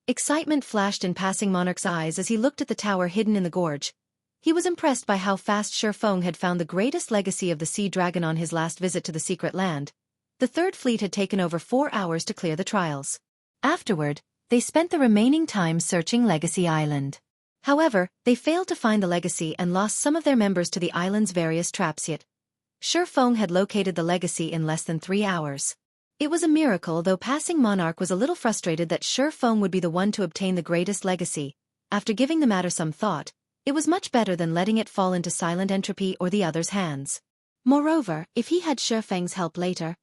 Excitement flashed in Passing Monarch's eyes as he looked at the tower hidden in the gorge. He was impressed by how fast Shifeng had found the greatest legacy of the Sea Dragon on his last visit to the secret land. The Third Fleet had taken over 4 hours to clear the trials. Afterward, they spent the remaining time searching Legacy Island. However, they failed to find the legacy and lost some of their members to the island's various traps. Yet Shifeng had located the legacy in less than 3 hours. It was a miracle, though Passing Monarch was a little frustrated that Shifeng would be the one to obtain the greatest legacy. After giving the matter some thought, it was much better than letting it fall into Silent Entropy or the others' hands. Moreover, if he had Shifeng's help later,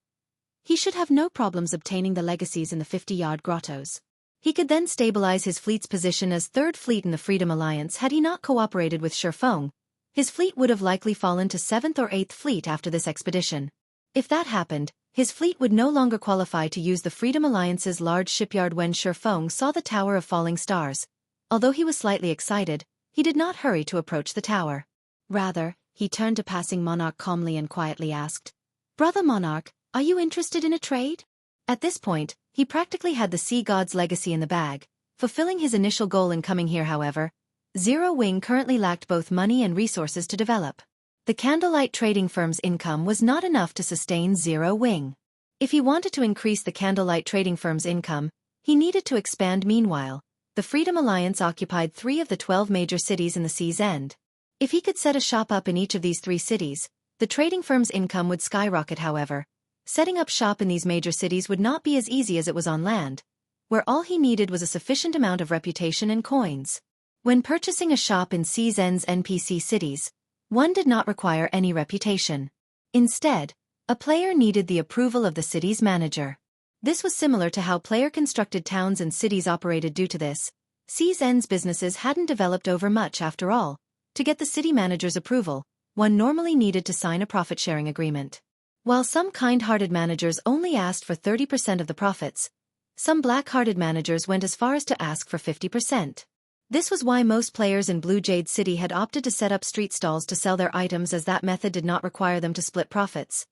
he should have no problems obtaining the legacies in the 50-yard grottos. He could then stabilize his fleet's position as Third Fleet in the Freedom Alliance. Had he not cooperated with Shifeng, his fleet would have likely fallen to 7th or 8th Fleet after this expedition. If that happened, his fleet would no longer qualify to use the Freedom Alliance's large shipyard. When Shifeng saw the Tower of Falling Stars, although he was slightly excited, he did not hurry to approach the tower. Rather, he turned to Passing Monarch calmly and quietly asked, "Brother Monarch, are you interested in a trade?" At this point, he practically had the sea god's legacy in the bag. Fulfilling his initial goal in coming here, however, Zero Wing currently lacked both money and resources to develop. The Candlelight trading firm's income was not enough to sustain Zero Wing. If he wanted to increase the Candlelight trading firm's income, he needed to expand. Meanwhile, the Freedom Alliance occupied 3 of the 12 major cities in the sea's end. If he could set a shop up in each of these 3 cities, the trading firm's income would skyrocket. However, setting up shop in these major cities would not be as easy as it was on land, where all he needed was a sufficient amount of reputation and coins. When purchasing a shop in Sea's End's NPC cities, one did not require any reputation. Instead, a player needed the approval of the city's manager. This was similar to how player-constructed towns and cities operated. Due to this, Sea's End's businesses hadn't developed over much. After all, to get the city manager's approval, one normally needed to sign a profit-sharing agreement. While some kind-hearted managers only asked for 30% of the profits, some black-hearted managers went as far as to ask for 50%. This was why most players in Blue Jade City had opted to set up street stalls to sell their items, as that method did not require them to split profits.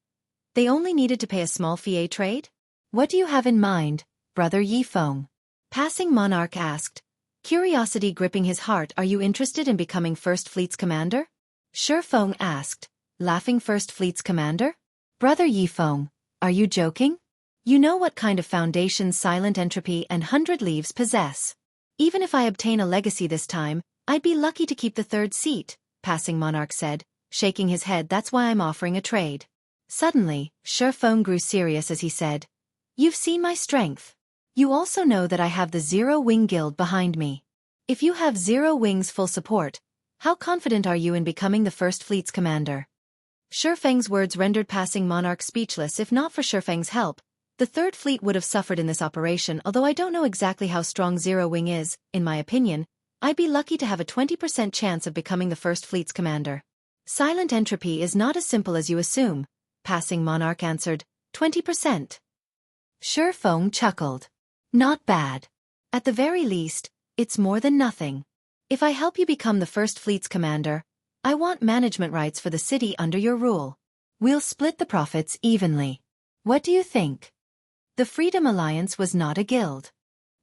They only needed to pay a small fee. A trade? What do you have in mind, Brother Yifeng? Passing Monarch asked, curiosity gripping his heart. Are you interested in becoming First Fleet's commander? Shifeng asked, laughing. First Fleet's commander? Brother Yifeng, are you joking? You know what kind of foundations Silent Entropy and 100 Leaves possess. Even if I obtain a legacy this time, I'd be lucky to keep the 3rd seat, Passing Monarch said, shaking his head. That's why I'm offering a trade. Suddenly, Shifeng grew serious as he said, you've seen my strength. You also know that I have the Zero Wing Guild behind me. If you have Zero Wing's full support, how confident are you in becoming the First Fleet's commander? Shifeng's words rendered Passing Monarch speechless. If not for Shifeng's help, the 3rd Fleet would have suffered in this operation. Although I don't know exactly how strong Zero Wing is, in my opinion, I'd be lucky to have a 20% chance of becoming the First Fleet's commander. Silent Entropy is not as simple as you assume, Passing Monarch answered. 20%. Shifeng chuckled. Not bad. At the very least, it's more than nothing. If I help you become the First Fleet's commander, I want management rights for the city under your rule. We'll split the profits evenly. What do you think? The Freedom Alliance was not a guild.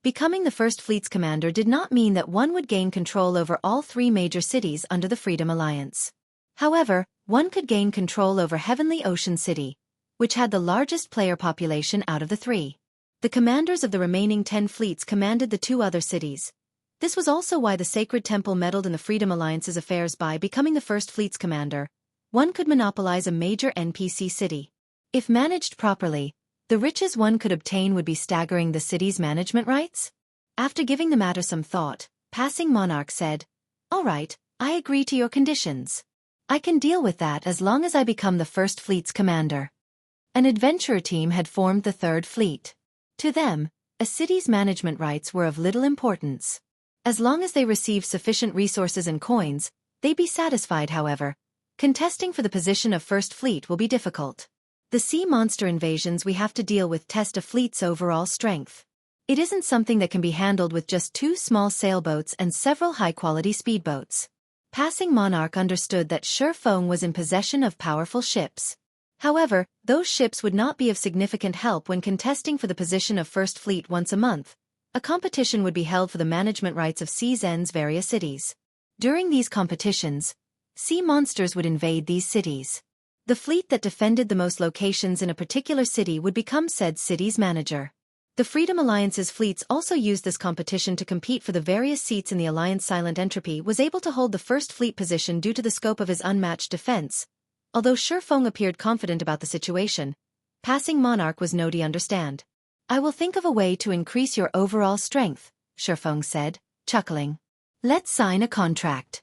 Becoming the First Fleet's commander did not mean that one would gain control over all 3 major cities under the Freedom Alliance. However, one could gain control over Heavenly Ocean City, which had the largest player population out of the 3. The commanders of the remaining 10 fleets commanded the 2 other cities. This was also why the Sacred Temple meddled in the Freedom Alliance's affairs. By becoming the First Fleet's commander, one could monopolize a major NPC city. If managed properly, the riches one could obtain would be staggering. The city's management rights? After giving the matter some thought, Passing Monarch said, all right, I agree to your conditions. I can deal with that as long as I become the First Fleet's commander. An adventurer team had formed the 3rd Fleet. To them, a city's management rights were of little importance. As long as they received sufficient resources and coins, they'd be satisfied. However, contesting for the position of First Fleet will be difficult. The sea monster invasions we have to deal with test a fleet's overall strength. It isn't something that can be handled with just 2 small sailboats and several high-quality speedboats. Passing Monarch understood that Shifeng was in possession of powerful ships. However, those ships would not be of significant help when contesting for the position of First Fleet. Once a month, a competition would be held for the management rights of Sea's End's various cities. During these competitions, sea monsters would invade these cities. The fleet that defended the most locations in a particular city would become said city's manager. The Freedom Alliance's fleets also used this competition to compete for the various seats in the Alliance. Silent Entropy was able to hold the First Fleet position due to the scope of his unmatched defense. Although Shifeng appeared confident about the situation, Passing Monarch was no to understand. I will think of a way to increase your overall strength, Shifeng said, chuckling. Let's sign a contract.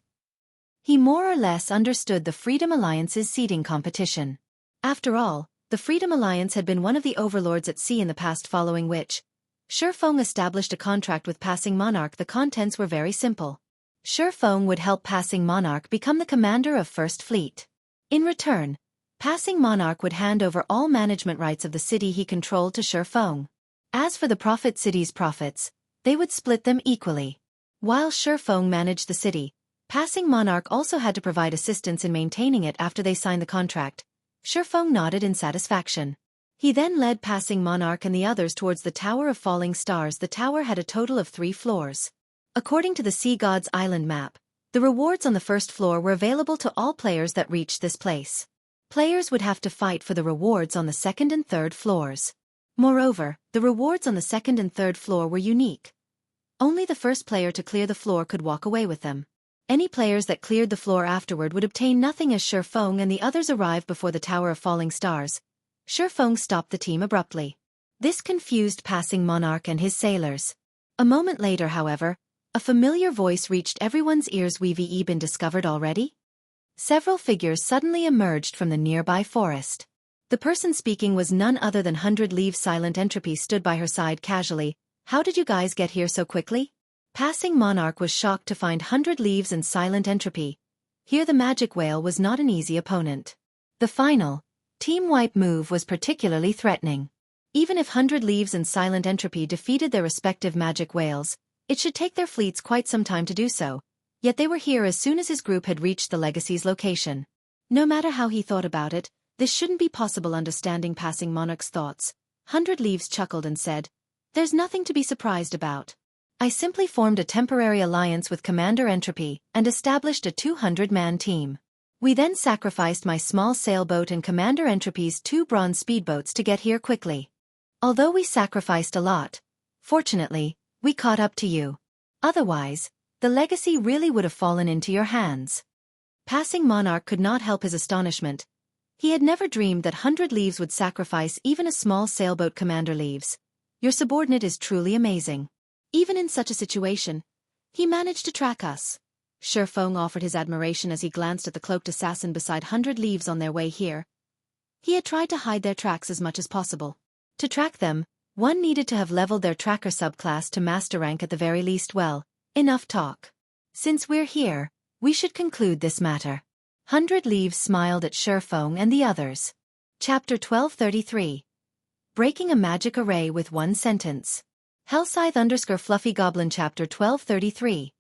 He more or less understood the Freedom Alliance's seeding competition. After all, the Freedom Alliance had been one of the overlords at sea in the past, following which Shifeng established a contract with Passing Monarch. The contents were very simple. Shifeng would help Passing Monarch become the commander of First Fleet. In return, Passing Monarch would hand over all management rights of the city he controlled to Shifeng. As for the Prophet City's profits, they would split them equally. While Shifeng managed the city, Passing Monarch also had to provide assistance in maintaining it. After they signed the contract, Shifeng nodded in satisfaction. He then led Passing Monarch and the others towards the Tower of Falling Stars. The tower had a total of 3 floors. According to the Sea God's Island map, the rewards on the first floor were available to all players that reached this place. Players would have to fight for the rewards on the second and third floors. Moreover, the rewards on the second and third floor were unique. Only the first player to clear the floor could walk away with them. Any players that cleared the floor afterward would obtain nothing as Shifeng and the others arrived before the Tower of Falling Stars. Shifeng stopped the team abruptly. This confused Passing Monarch and his sailors. A moment later, however, a familiar voice reached everyone's ears. We've been discovered already? Several figures suddenly emerged from the nearby forest. The person speaking was none other than 100 Leaves. Silent Entropy stood by her side casually. How did you guys get here so quickly? Passing Monarch was shocked to find 100 Leaves and Silent Entropy. Here the magic whale was not an easy opponent. The final, team wipe move was particularly threatening. Even if 100 Leaves and Silent Entropy defeated their respective magic whales, it should take their fleets quite some time to do so, yet they were here as soon as his group had reached the Legacy's location. No matter how he thought about it, this shouldn't be possible. Understanding Passing Monarch's thoughts, 100 Leaves chuckled and said, "There's nothing to be surprised about. I simply formed a temporary alliance with Commander Entropy and established a 200-man team. We then sacrificed my small sailboat and Commander Entropy's 2 bronze speedboats to get here quickly. Although we sacrificed a lot, fortunately, we caught up to you. Otherwise, the Legacy really would have fallen into your hands." Passing Monarch could not help his astonishment. He had never dreamed that 100 Leaves would sacrifice even a small sailboat. Commander Leaves, your subordinate is truly amazing. Even in such a situation, he managed to track us. Shifeng offered his admiration as he glanced at the cloaked assassin beside 100 Leaves on their way here. He had tried to hide their tracks as much as possible. To track them, one needed to have leveled their tracker subclass to master rank at the very least. Well, enough talk. Since we're here, we should conclude this matter. 100 Leaves smiled at Shifeng and the others. Chapter 1233. Breaking a Magic Array with One Sentence. Hellscythe_Fluffy Goblin. Chapter 1233.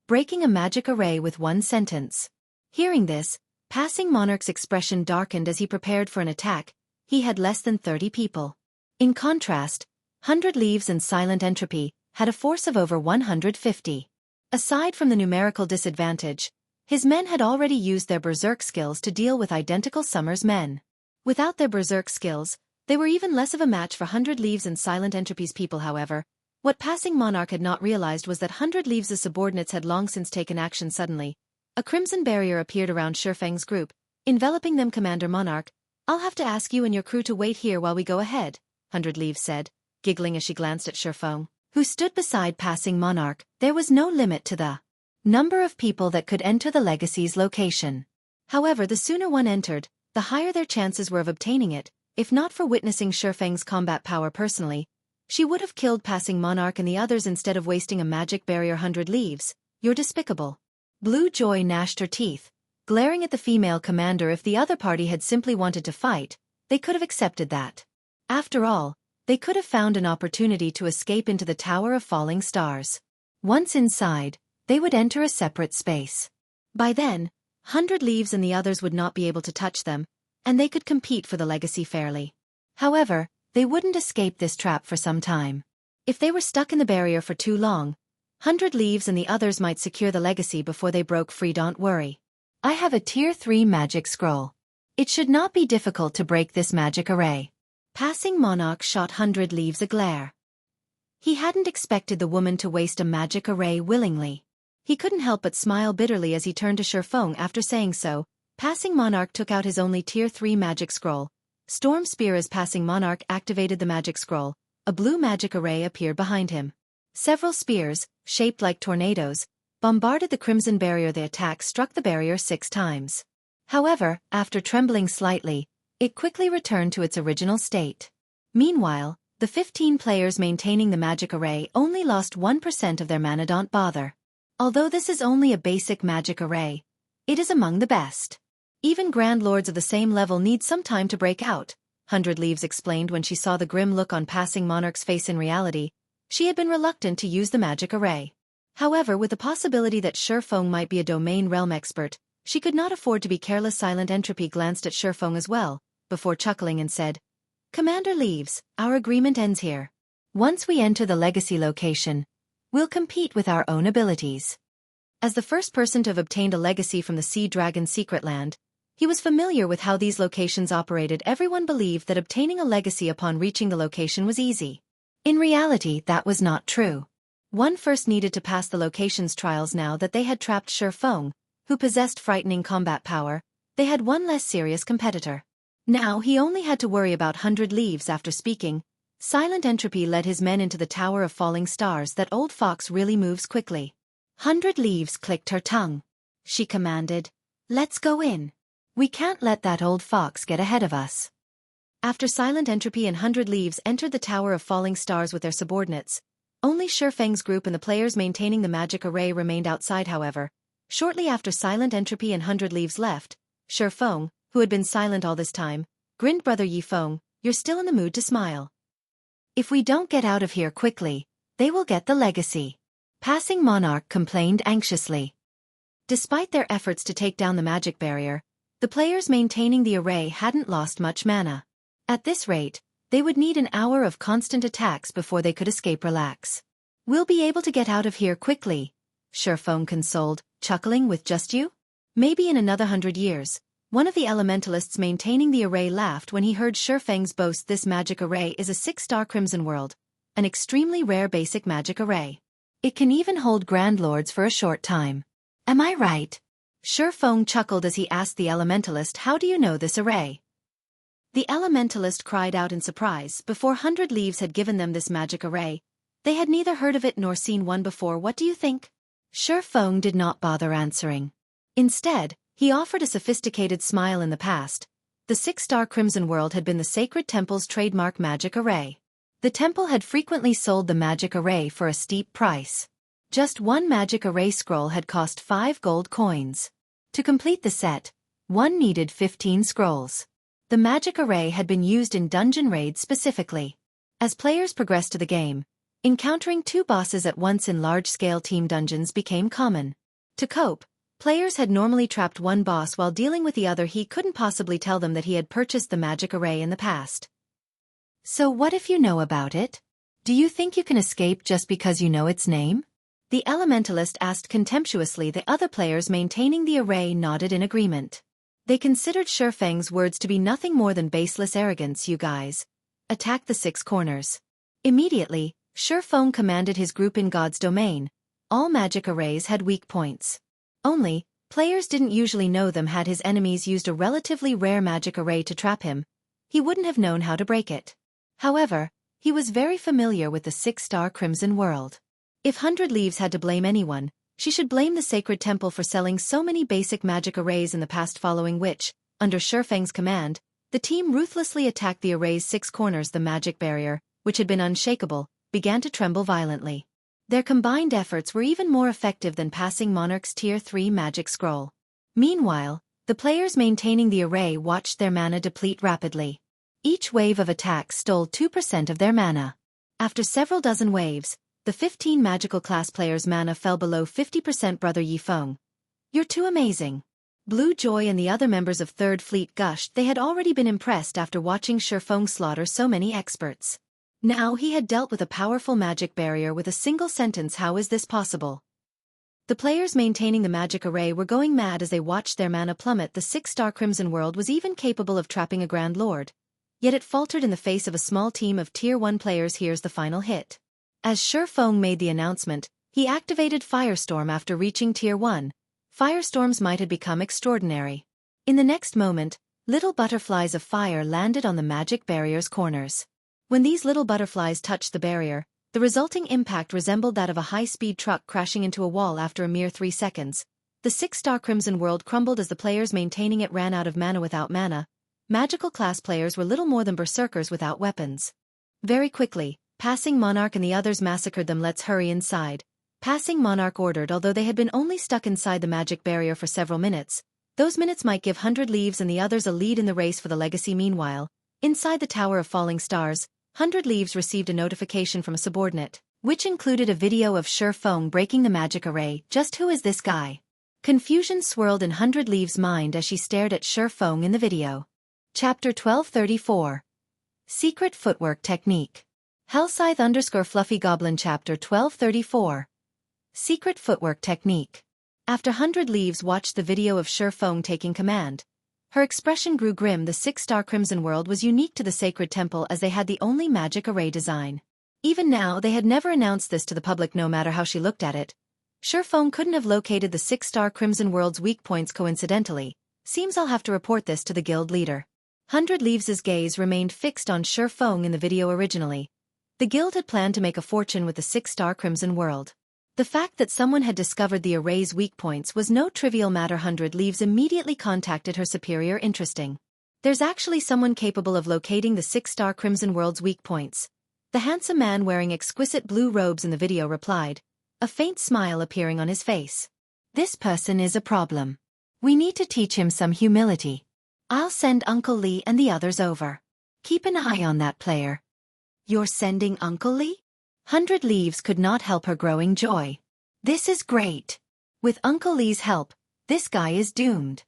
Breaking a Magic Array with One Sentence. Hearing this, Passing Monarch's expression darkened as he prepared for an attack. He had less than 30 people. In contrast, 100 Leaves and Silent Entropy had a force of over 150. Aside from the numerical disadvantage, his men had already used their berserk skills to deal with identical Summer's men. Without their berserk skills, they were even less of a match for 100 Leaves and Silent Entropy's people. However, what Passing Monarch had not realized was that 100 Leaves' subordinates had long since taken action. Suddenly, a crimson barrier appeared around Shifeng's group, enveloping them. Commander Monarch, I'll have to ask you and your crew to wait here while we go ahead, 100 Leaves said, giggling as she glanced at Shifeng, who stood beside Passing Monarch. There was no limit to the number of people that could enter the Legacy's location. However, the sooner one entered, the higher their chances were of obtaining it. If not for witnessing Shifeng's combat power personally, she would have killed Passing Monarch and the others instead of wasting a magic barrier. 100 Leaves, you're despicable. Blue Joy gnashed her teeth, glaring at the female commander. If the other party had simply wanted to fight, they could have accepted that. After all, they could have found an opportunity to escape into the Tower of Falling Stars. Once inside, they would enter a separate space. By then, 100 Leaves and the others would not be able to touch them, and they could compete for the Legacy fairly. However, they wouldn't escape this trap for some time. If they were stuck in the barrier for too long, 100 Leaves and the others might secure the Legacy before they broke free. Don't worry. I have a Tier 3 magic scroll. It should not be difficult to break this magic array. Passing Monarch shot 100 Leaves a glare. He hadn't expected the woman to waste a magic array willingly. He couldn't help but smile bitterly as he turned to Shifeng. After saying so, Passing Monarch took out his only Tier 3 magic scroll, Storm Spear. As Passing Monarch activated the magic scroll, a blue magic array appeared behind him. Several spears, shaped like tornadoes, bombarded the crimson barrier. The attack struck the barrier 6 times. However, after trembling slightly, it quickly returned to its original state. Meanwhile, the 15 players maintaining the magic array only lost 1% of their mana. Don't bother. Although this is only a basic magic array, it is among the best. Even Grand Lords of the same level need some time to break out, 100 Leaves explained when she saw the grim look on Passing Monarch's face. In reality, she had been reluctant to use the magic array. However, with the possibility that Shifeng might be a domain realm expert, she could not afford to be careless. Silent Entropy glanced at Shifeng as well, before chuckling and said, Commander leaves, our agreement ends here. Once we enter the legacy location, we'll compete with our own abilities. As the first person to have obtained a legacy from the Sea Dragon's secret land, he was familiar with how these locations operated. Everyone believed that obtaining a legacy upon reaching the location was easy. In reality, that was not true. One first needed to pass the location's trials. Now that they had trapped Shi Feng, who possessed frightening combat power, they had one less serious competitor. Now he only had to worry about 100 leaves. After speaking, Silent Entropy led his men into the Tower of Falling Stars. That old fox really moves quickly. 100 leaves clicked her tongue. She commanded, "Let's go in. We can't let that old fox get ahead of us." After Silent Entropy and 100 leaves entered the Tower of Falling Stars with their subordinates, only Shi Feng's group and the players maintaining the magic array remained outside. However, shortly after Silent Entropy and 100 leaves left, Shi Feng, who had been silent all this time, grinned. "Brother Yi Feng, you're still in the mood to smile. If we don't get out of here quickly, they will get the legacy." Passing Monarch complained anxiously. Despite their efforts to take down the magic barrier, the players maintaining the array hadn't lost much mana. At this rate, they would need an hour of constant attacks before they could escape. "Relax. We'll be able to get out of here quickly," Shi Feng consoled, chuckling. "With just you? Maybe in another 100 years. One of the elementalists maintaining the array laughed when he heard Shi Feng's boast. "This magic array is a 6-star Crimson World, an extremely rare basic magic array. It can even hold Grand Lords for a short time. Am I right?" Shi Feng chuckled as he asked the elementalist, "How do you know this array?" The elementalist cried out in surprise. Before 100 leaves had given them this magic array, they had neither heard of it nor seen one before. "What do you think?" Shi Feng did not bother answering. Instead, he offered a sophisticated smile. In the past, the 6-star Crimson World had been the Sacred Temple's trademark magic array. The temple had frequently sold the magic array for a steep price. Just one magic array scroll had cost 5 gold coins. To complete the set, one needed 15 scrolls. The magic array had been used in dungeon raids specifically. As players progressed to the game, encountering 2 bosses at once in large-scale team dungeons became common. To cope, players had normally trapped one boss while dealing with the other. He couldn't possibly tell them that he had purchased the magic array in the past. "So what if you know about it? Do you think you can escape just because you know its name?" the elementalist asked contemptuously. The other players maintaining the array nodded in agreement. They considered Shi Feng's words to be nothing more than baseless arrogance. "You guys, attack the 6 corners." Immediately, Shi Feng commanded his group. In God's domain, all magic arrays had weak points. Only, players didn't usually know them. Had his enemies used a relatively rare magic array to trap him, he wouldn't have known how to break it. However, he was very familiar with the 6-star Crimson World. If 100 leaves had to blame anyone, she should blame the Sacred Temple for selling so many basic magic arrays in the past. Following which, under Shi Feng's command, the team ruthlessly attacked the array's 6 corners. The magic barrier, which had been unshakable, began to tremble violently. Their combined efforts were even more effective than passing Monarch's Tier 3 magic scroll. Meanwhile, the players maintaining the array watched their mana deplete rapidly. Each wave of attacks stole 2% of their mana. After several dozen waves, the 15 magical class players' mana fell below 50%. "Brother Yi Feng, you're too amazing." Blue Joy and the other members of Third Fleet gushed. They had already been impressed after watching Shi Feng slaughter so many experts. Now he had dealt with a powerful magic barrier with a single sentence. "How is this possible?" The players maintaining the magic array were going mad as they watched their mana plummet. The 6-star Crimson World was even capable of trapping a Grand Lord. Yet it faltered in the face of a small team of Tier 1 players. "Here's the final hit." As Shi Feng made the announcement, he activated Firestorm. After reaching Tier 1, Firestorm's might had become extraordinary. In the next moment, little butterflies of fire landed on the magic barrier's corners. When these little butterflies touched the barrier, the resulting impact resembled that of a high-speed truck crashing into a wall. After a mere 3 seconds, the 6-star Crimson World crumbled as the players maintaining it ran out of mana. Without mana, magical class players were little more than berserkers without weapons. Very quickly, Passing Monarch and the others massacred them. "Let's hurry inside," Passing Monarch ordered. Although they had been only stuck inside the magic barrier for several minutes, those minutes might give 100 leaves and the others a lead in the race for the legacy. Meanwhile, inside the Tower of Falling Stars, 100 leaves received a notification from a subordinate, which included a video of Shi Feng breaking the magic array. "Just who is this guy?" Confusion swirled in 100 leaves' mind as she stared at Shi Feng in the video. Chapter 1234. Secret Footwork Technique. Hellscythe_Fluffy Goblin Chapter 1234. Secret Footwork Technique. After 100 Leaves watched the video of Feng taking command. Her expression grew grim. The 6-star Crimson World was unique to the Sacred Temple as they had the only magic array design. Even now they had never announced this to the public no matter how she looked at it. Feng couldn't have located the 6-star Crimson World's weak points coincidentally. Seems I'll have to report this to the guild leader. 100 Leaves' gaze remained fixed on Feng in the video originally. The guild had planned to make a fortune with the 6-star Crimson World. The fact that someone had discovered the array's weak points was no trivial matter. 100 Leaves immediately contacted her superior. Interesting. There's actually someone capable of locating the 6-star Crimson World's weak points. The handsome man wearing exquisite blue robes in the video replied, a faint smile appearing on his face. This person is a problem. We need to teach him some humility. I'll send Uncle Lee and the others over. Keep an eye on that player. You're sending Uncle Lee? 100 Leaves could not help her growing joy. This is great. With Uncle Lee's help, this guy is doomed.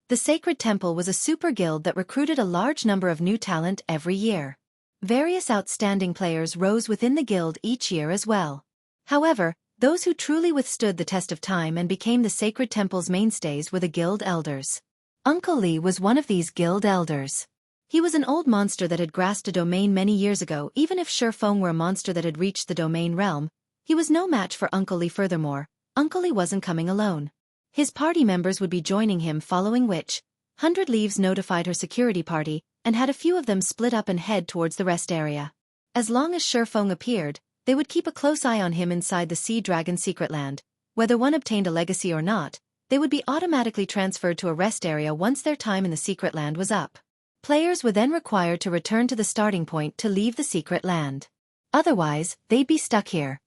The Sacred Temple was a super guild that recruited a large number of new talent every year. Various outstanding players rose within the guild each year as well. However, those who truly withstood the test of time and became the Sacred Temple's mainstays were the guild elders. Uncle Lee was one of these guild elders. He was an old monster that had grasped a domain many years ago. Even if Feng were a monster that had reached the domain realm, he was no match for Uncle Lee. Furthermore, Uncle Lee wasn't coming alone. His party members would be joining him, following which, 100 Leaves notified her security party, and had a few of them split up and head towards the rest area. As long as Feng appeared, they would keep a close eye on him inside the Sea Dragon secret land. Whether one obtained a legacy or not, they would be automatically transferred to a rest area once their time in the secret land was up. Players were then required to return to the starting point to leave the secret land. Otherwise, they'd be stuck here.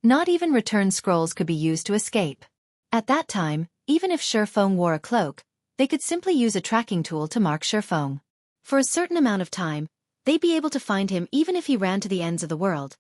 Not even return scrolls could be used to escape. At that time, even if Feng wore a cloak, they could simply use a tracking tool to mark Feng. For a certain amount of time, they'd be able to find him even if he ran to the ends of the world.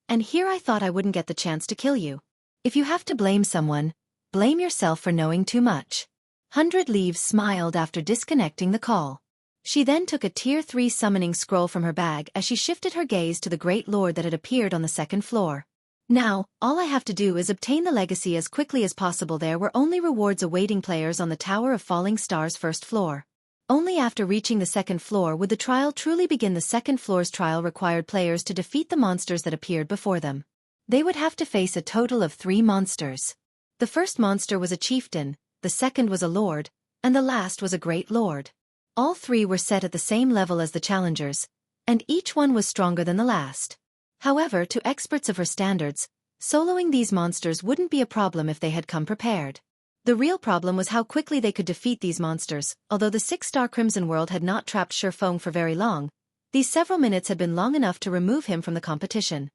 And here I thought I wouldn't get the chance to kill you. If you have to blame someone, blame yourself for knowing too much. 100 Leaves smiled after disconnecting the call. She then took a Tier 3 summoning scroll from her bag as she shifted her gaze to the Great Lord that had appeared on the second floor. Now, all I have to do is obtain the legacy as quickly as possible. There were only rewards awaiting players on the Tower of Falling Stars first floor. Only after reaching the second floor would the trial truly begin. The second floor's trial required players to defeat the monsters that appeared before them. They would have to face a total of 3 monsters. The first monster was a chieftain, the second was a lord, and the last was a great lord. All 3 were set at the same level as the challengers, and each one was stronger than the last. However, to experts of her standards, soloing these monsters wouldn't be a problem if they had come prepared. The real problem was how quickly they could defeat these monsters. Although the 6-star Crimson World had not trapped Feng for very long, these several minutes had been long enough to remove him from the competition.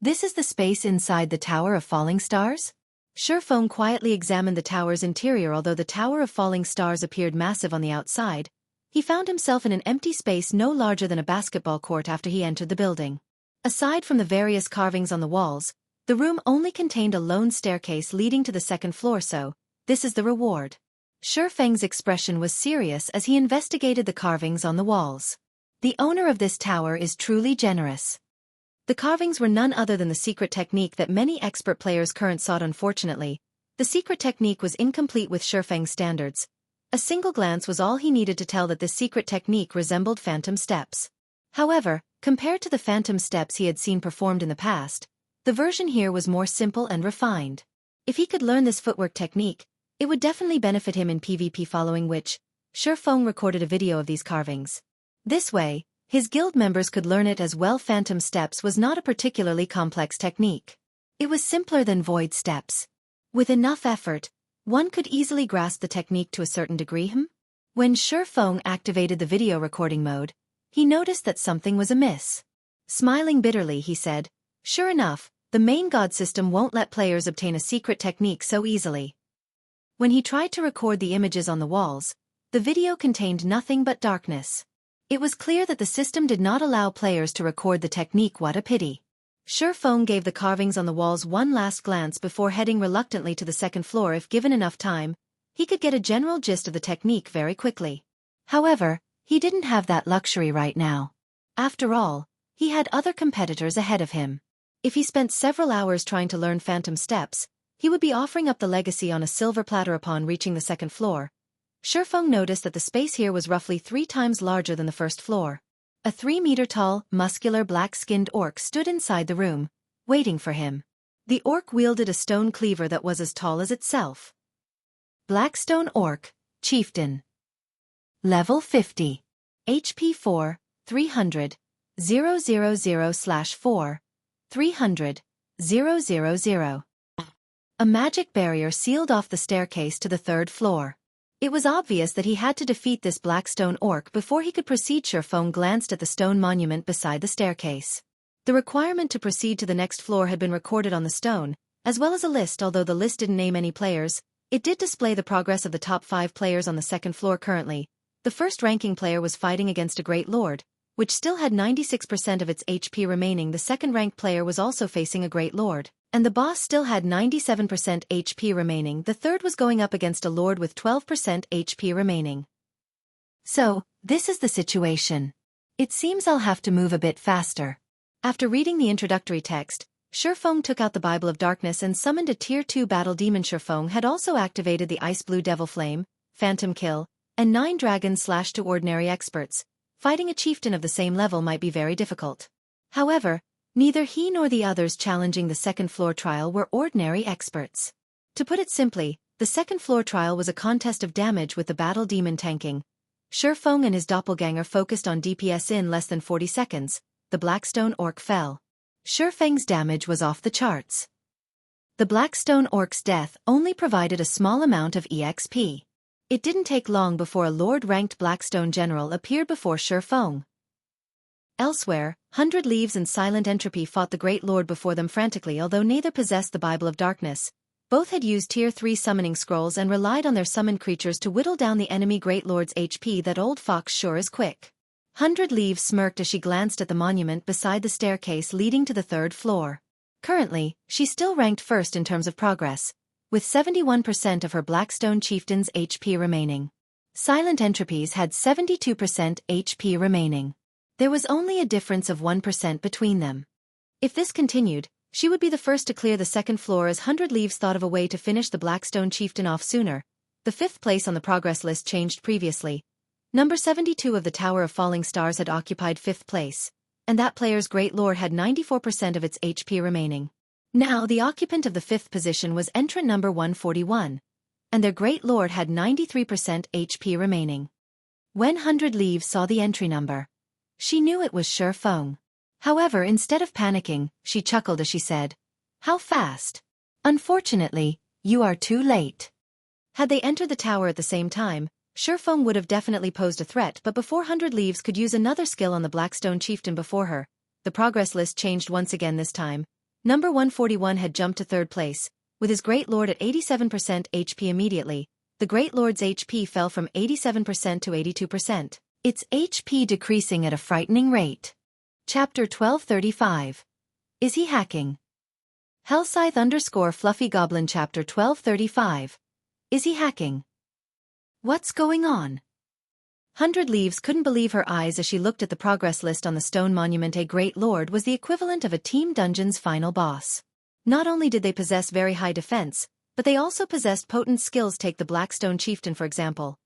This is the space inside the Tower of Falling Stars? Feng quietly examined the tower's interior. Although the Tower of Falling Stars appeared massive on the outside, he found himself in an empty space no larger than a basketball court after he entered the building. Aside from the various carvings on the walls, the room only contained a lone staircase leading to the second floor. So, this is the reward. Feng's expression was serious as he investigated the carvings on the walls. The owner of this tower is truly generous. The carvings were none other than the secret technique that many expert players currently sought. Unfortunately, the secret technique was incomplete with Feng's standards. A single glance was all he needed to tell that this secret technique resembled phantom steps. However, compared to the phantom steps he had seen performed in the past, the version here was more simple and refined. If he could learn this footwork technique, it would definitely benefit him in PvP, following which, Feng recorded a video of these carvings. This way, his guild members could learn it as well. Phantom steps was not a particularly complex technique. It was simpler than void steps. With enough effort, one could easily grasp the technique to a certain degree. When Feng activated the video recording mode, he noticed that something was amiss. Smiling bitterly, he said, "Sure enough, the main god system won't let players obtain a secret technique so easily." When he tried to record the images on the walls, the video contained nothing but darkness. It was clear that the system did not allow players to record the technique. What a pity. Feng gave the carvings on the walls one last glance before heading reluctantly to the second floor. If given enough time, he could get a general gist of the technique very quickly. However, he didn't have that luxury right now. After all, he had other competitors ahead of him. If he spent several hours trying to learn phantom steps, he would be offering up the legacy on a silver platter upon reaching the second floor. Shifeng noticed that the space here was roughly 3 times larger than the first floor. A 3-meter-tall, muscular black-skinned orc stood inside the room, waiting for him. The orc wielded a stone cleaver that was as tall as itself. Blackstone Orc, Chieftain. Level 50. HP 4, 300, 000/4, 300, 000. A magic barrier sealed off the staircase to the 3rd floor. It was obvious that he had to defeat this Blackstone Orc before he could proceed. Shifeng glanced at the stone monument beside the staircase. The requirement to proceed to the next floor had been recorded on the stone, as well as a list. Although the list didn't name any players, it did display the progress of the top 5 players on the 2nd floor currently. The first ranking player was fighting against a Great Lord, which still had 96% of its HP remaining. The second-ranked player was also facing a Great Lord, and the boss still had 97% HP remaining. The third was going up against a Lord with 12% HP remaining. So, this is the situation. It seems I'll have to move a bit faster. After reading the introductory text, Shifeng took out the Bible of Darkness and summoned a Tier 2 battle demon. Shifeng had also activated the Ice Blue Devil Flame, Phantom Kill, and 9 dragons. To ordinary experts, fighting a chieftain of the same level might be very difficult. However, neither he nor the others challenging the 2nd floor trial were ordinary experts. To put it simply, the 2nd floor trial was a contest of damage with the battle demon tanking. Shifeng and his doppelganger focused on DPS. In less than 40 seconds, the Blackstone Orc fell. Shifeng's damage was off the charts. The Blackstone Orc's death only provided a small amount of EXP. It didn't take long before a Lord-ranked Blackstone general appeared before Shifeng. Elsewhere, 100 Leaves and Silent Entropy fought the Great Lord before them frantically. Although neither possessed the Bible of Darkness, both had used Tier 3 summoning scrolls and relied on their summoned creatures to whittle down the enemy Great Lord's HP. That old fox sure is quick. 100 Leaves smirked as she glanced at the monument beside the staircase leading to the 3rd floor. Currently, she still ranked first in terms of progress, with 71% of her Blackstone chieftain's HP remaining. Silent Entropies had 72% HP remaining. There was only a difference of 1% between them. If this continued, she would be the first to clear the 2nd floor. As 100 Leaves thought of a way to finish the Blackstone chieftain off sooner, the 5th place on the progress list changed previously. Number 72 of the Tower of Falling Stars had occupied 5th place, and that player's Great Lord had 94% of its HP remaining. Now the occupant of the 5th position was entrant number 141, and their Great Lord had 93% HP remaining. When 100 Leaves saw the entry number, she knew it was Shifeng. However, instead of panicking, she chuckled as she said, "How fast? Unfortunately, you are too late." Had they entered the tower at the same time, Shifeng would have definitely posed a threat, but before 100 Leaves could use another skill on the Blackstone chieftain before her, the progress list changed once again. This time, number 141 had jumped to 3rd place, with his Great Lord at 87% HP. Immediately, the Great Lord's HP fell from 87% to 82%, its HP decreasing at a frightening rate. Chapter 1235. Is he hacking? Hellscythe_Fluffy Goblin Chapter 1235. Is he hacking? What's going on? 100 Leaves couldn't believe her eyes as she looked at the progress list on the stone monument. A Great Lord was the equivalent of a Team Dungeon's final boss. Not only did they possess very high defense, but they also possessed potent skills. Take the Blackstone chieftain for example.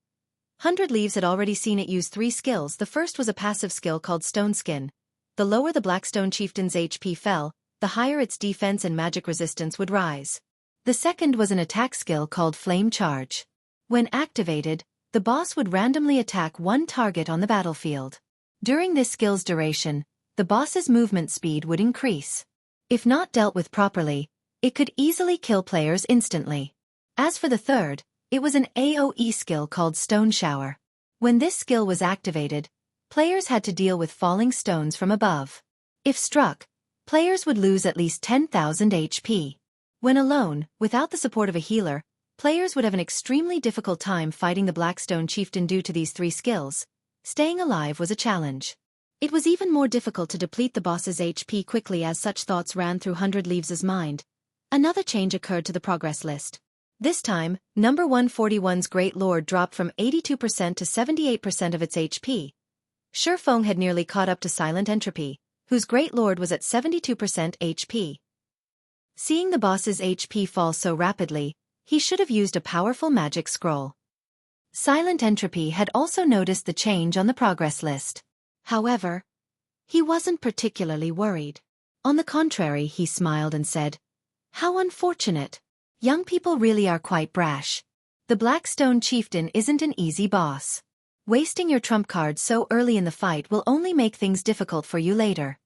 100 Leaves had already seen it use 3 skills. The first was a passive skill called Stone Skin. The lower the Blackstone chieftain's HP fell, the higher its defense and magic resistance would rise. The second was an attack skill called Flame Charge. When activated, the boss would randomly attack one target on the battlefield. During this skill's duration, the boss's movement speed would increase. If not dealt with properly, it could easily kill players instantly. As for the third, it was an AoE skill called Stone Shower. When this skill was activated, players had to deal with falling stones from above. If struck, players would lose at least 10,000 HP. When alone, without the support of a healer, players would have an extremely difficult time fighting the Blackstone chieftain due to these 3 skills. Staying alive was a challenge. It was even more difficult to deplete the boss's HP quickly as such thoughts ran through 100 Leaves' mind. Another change occurred to the progress list. This time, number 141's Great Lord dropped from 82% to 78% of its HP. Feng had nearly caught up to Silent Entropy, whose Great Lord was at 72% HP. Seeing the boss's HP fall so rapidly, he should have used a powerful magic scroll. Silent Entropy had also noticed the change on the progress list. However, he wasn't particularly worried. On the contrary, he smiled and said, "How unfortunate. Young people really are quite brash. The Blackstone Chieftain isn't an easy boss. Wasting your trump card so early in the fight will only make things difficult for you later."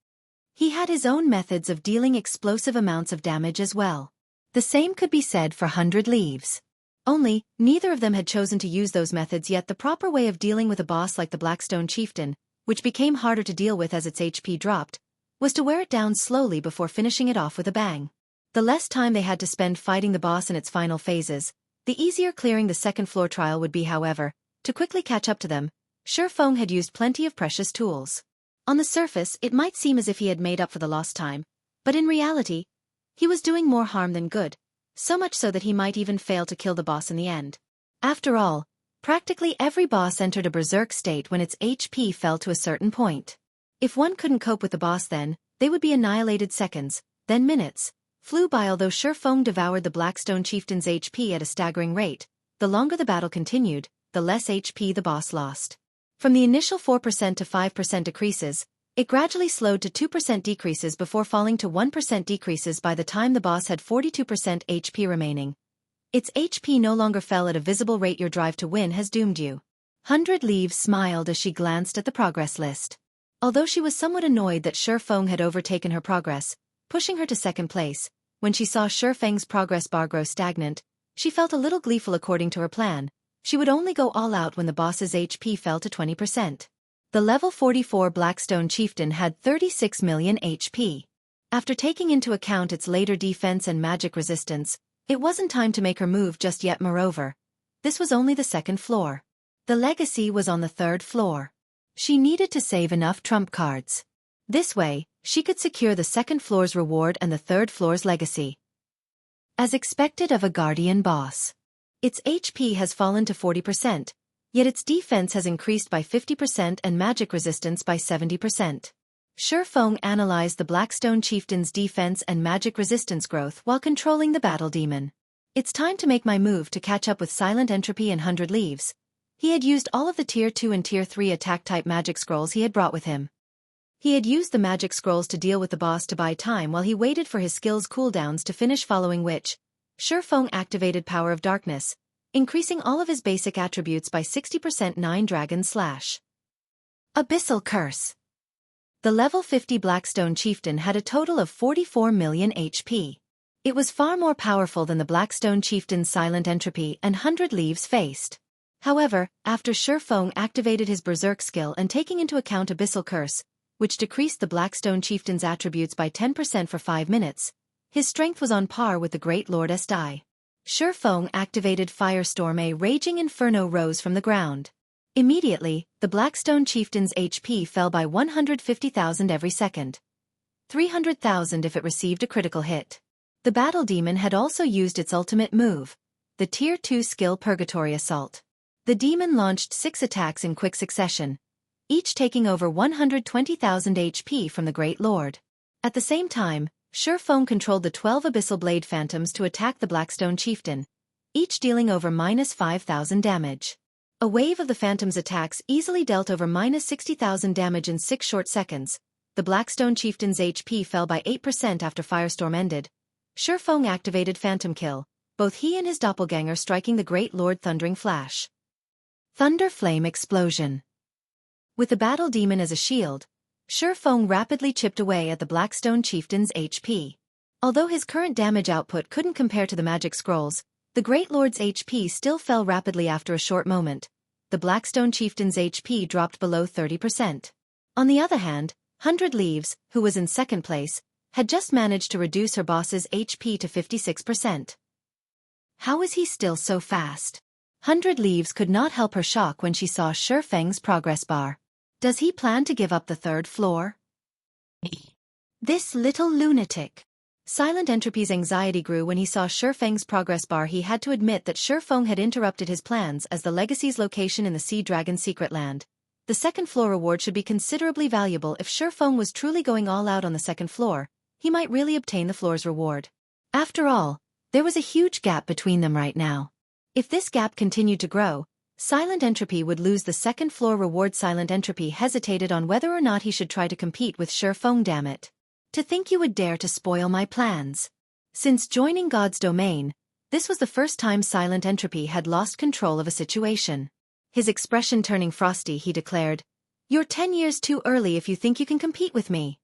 He had his own methods of dealing explosive amounts of damage as well. The same could be said for 100 Leaves. Only, neither of them had chosen to use those methods yet. The proper way of dealing with a boss like the Blackstone Chieftain, which became harder to deal with as its HP dropped, was to wear it down slowly before finishing it off with a bang. The less time they had to spend fighting the boss in its final phases, the easier clearing the second floor trial would be. However, to quickly catch up to them, Feng had used plenty of precious tools. On the surface, it might seem as if he had made up for the lost time, but in reality, he was doing more harm than good, so much so that he might even fail to kill the boss in the end. After all, practically every boss entered a berserk state when its HP fell to a certain point. If one couldn't cope with the boss, then they would be annihilated. Seconds, then minutes, flew by. Although Feng devoured the Blackstone Chieftain's HP at a staggering rate, the longer the battle continued, the less HP the boss lost. From the initial 4% to 5% decreases, it gradually slowed to 2% decreases before falling to 1% decreases by the time the boss had 42% HP remaining. Its HP no longer fell at a visible rate. Your drive to win has doomed you. 100 Leaves smiled as she glanced at the progress list. Although she was somewhat annoyed that Feng had overtaken her progress, pushing her to second place, when she saw Feng's progress bar grow stagnant, she felt a little gleeful. According to her plan, she would only go all out when the boss's HP fell to 20%. The level 44 Blackstone Chieftain had 36 million HP. After taking into account its later defense and magic resistance, it wasn't time to make her move just yet. Moreover, this was only the second floor. The legacy was on the third floor. She needed to save enough trump cards. This way, she could secure the second floor's reward and the third floor's legacy. As expected of a guardian boss, its HP has fallen to 40%, yet its defense has increased by 50% and magic resistance by 70%. Feng analyzed the Blackstone Chieftain's defense and magic resistance growth while controlling the battle demon. "It's time to make my move to catch up with Silent Entropy and 100 Leaves." He had used all of the Tier 2 and Tier 3 attack-type magic scrolls he had brought with him. He had used the magic scrolls to deal with the boss to buy time while he waited for his skills' cooldowns to finish, following which, Feng activated Power of Darkness, increasing all of his basic attributes by 60%. 9 Dragon Slash. Abyssal Curse. The level 50 Blackstone Chieftain had a total of 44 million HP. It was far more powerful than the Blackstone Chieftain's Silent Entropy and 100 Leaves faced. However, after Feng activated his Berserk skill and taking into account Abyssal Curse, which decreased the Blackstone Chieftain's attributes by 10% for 5 minutes, his strength was on par with the Great Lord's die. Feng activated Firestorm. A raging inferno rose from the ground. Immediately, the Blackstone Chieftain's HP fell by 150,000 every second. 300,000 if it received a critical hit. The battle demon had also used its ultimate move, the Tier 2 skill Purgatory Assault. The demon launched 6 attacks in quick succession, each taking over 120,000 HP from the Great Lord. At the same time, Feng controlled the 12 Abyssal Blade Phantoms to attack the Blackstone Chieftain, each dealing over -5,000 damage. A wave of the Phantom's attacks easily dealt over -60,000 damage in 6 short seconds. The Blackstone Chieftain's HP fell by 8% after Firestorm ended. Feng activated Phantom Kill, both he and his doppelganger striking the Great Lord Thundering Flash. Thunder Flame Explosion. With the battle demon as a shield, Feng rapidly chipped away at the Blackstone Chieftain's HP. Although his current damage output couldn't compare to the magic scrolls, the Great Lord's HP still fell rapidly. After a short moment, the Blackstone Chieftain's HP dropped below 30%. On the other hand, 100 Leaves, who was in second place, had just managed to reduce her boss's HP to 56%. How is he still so fast? 100 Leaves could not help her shock when she saw Feng's progress bar. Does he plan to give up the third floor? This little lunatic. Silent Entropy's anxiety grew when he saw Feng's progress bar. He had to admit that Feng had interrupted his plans as the legacy's location in the Sea Dragon secret land, The second floor reward should be considerably valuable. If Shifeng was truly going all out on the second floor, he might really obtain the floor's reward. After all, there was a huge gap between them right now. If this gap continued to grow, Silent Entropy would lose the second floor reward. Silent Entropy hesitated on whether or not he should try to compete with Shifeng. Damn it. To think you would dare to spoil my plans. Since joining God's domain, this was the first time Silent Entropy had lost control of a situation. His expression turning frosty, he declared, "You're 10 years too early if you think you can compete with me."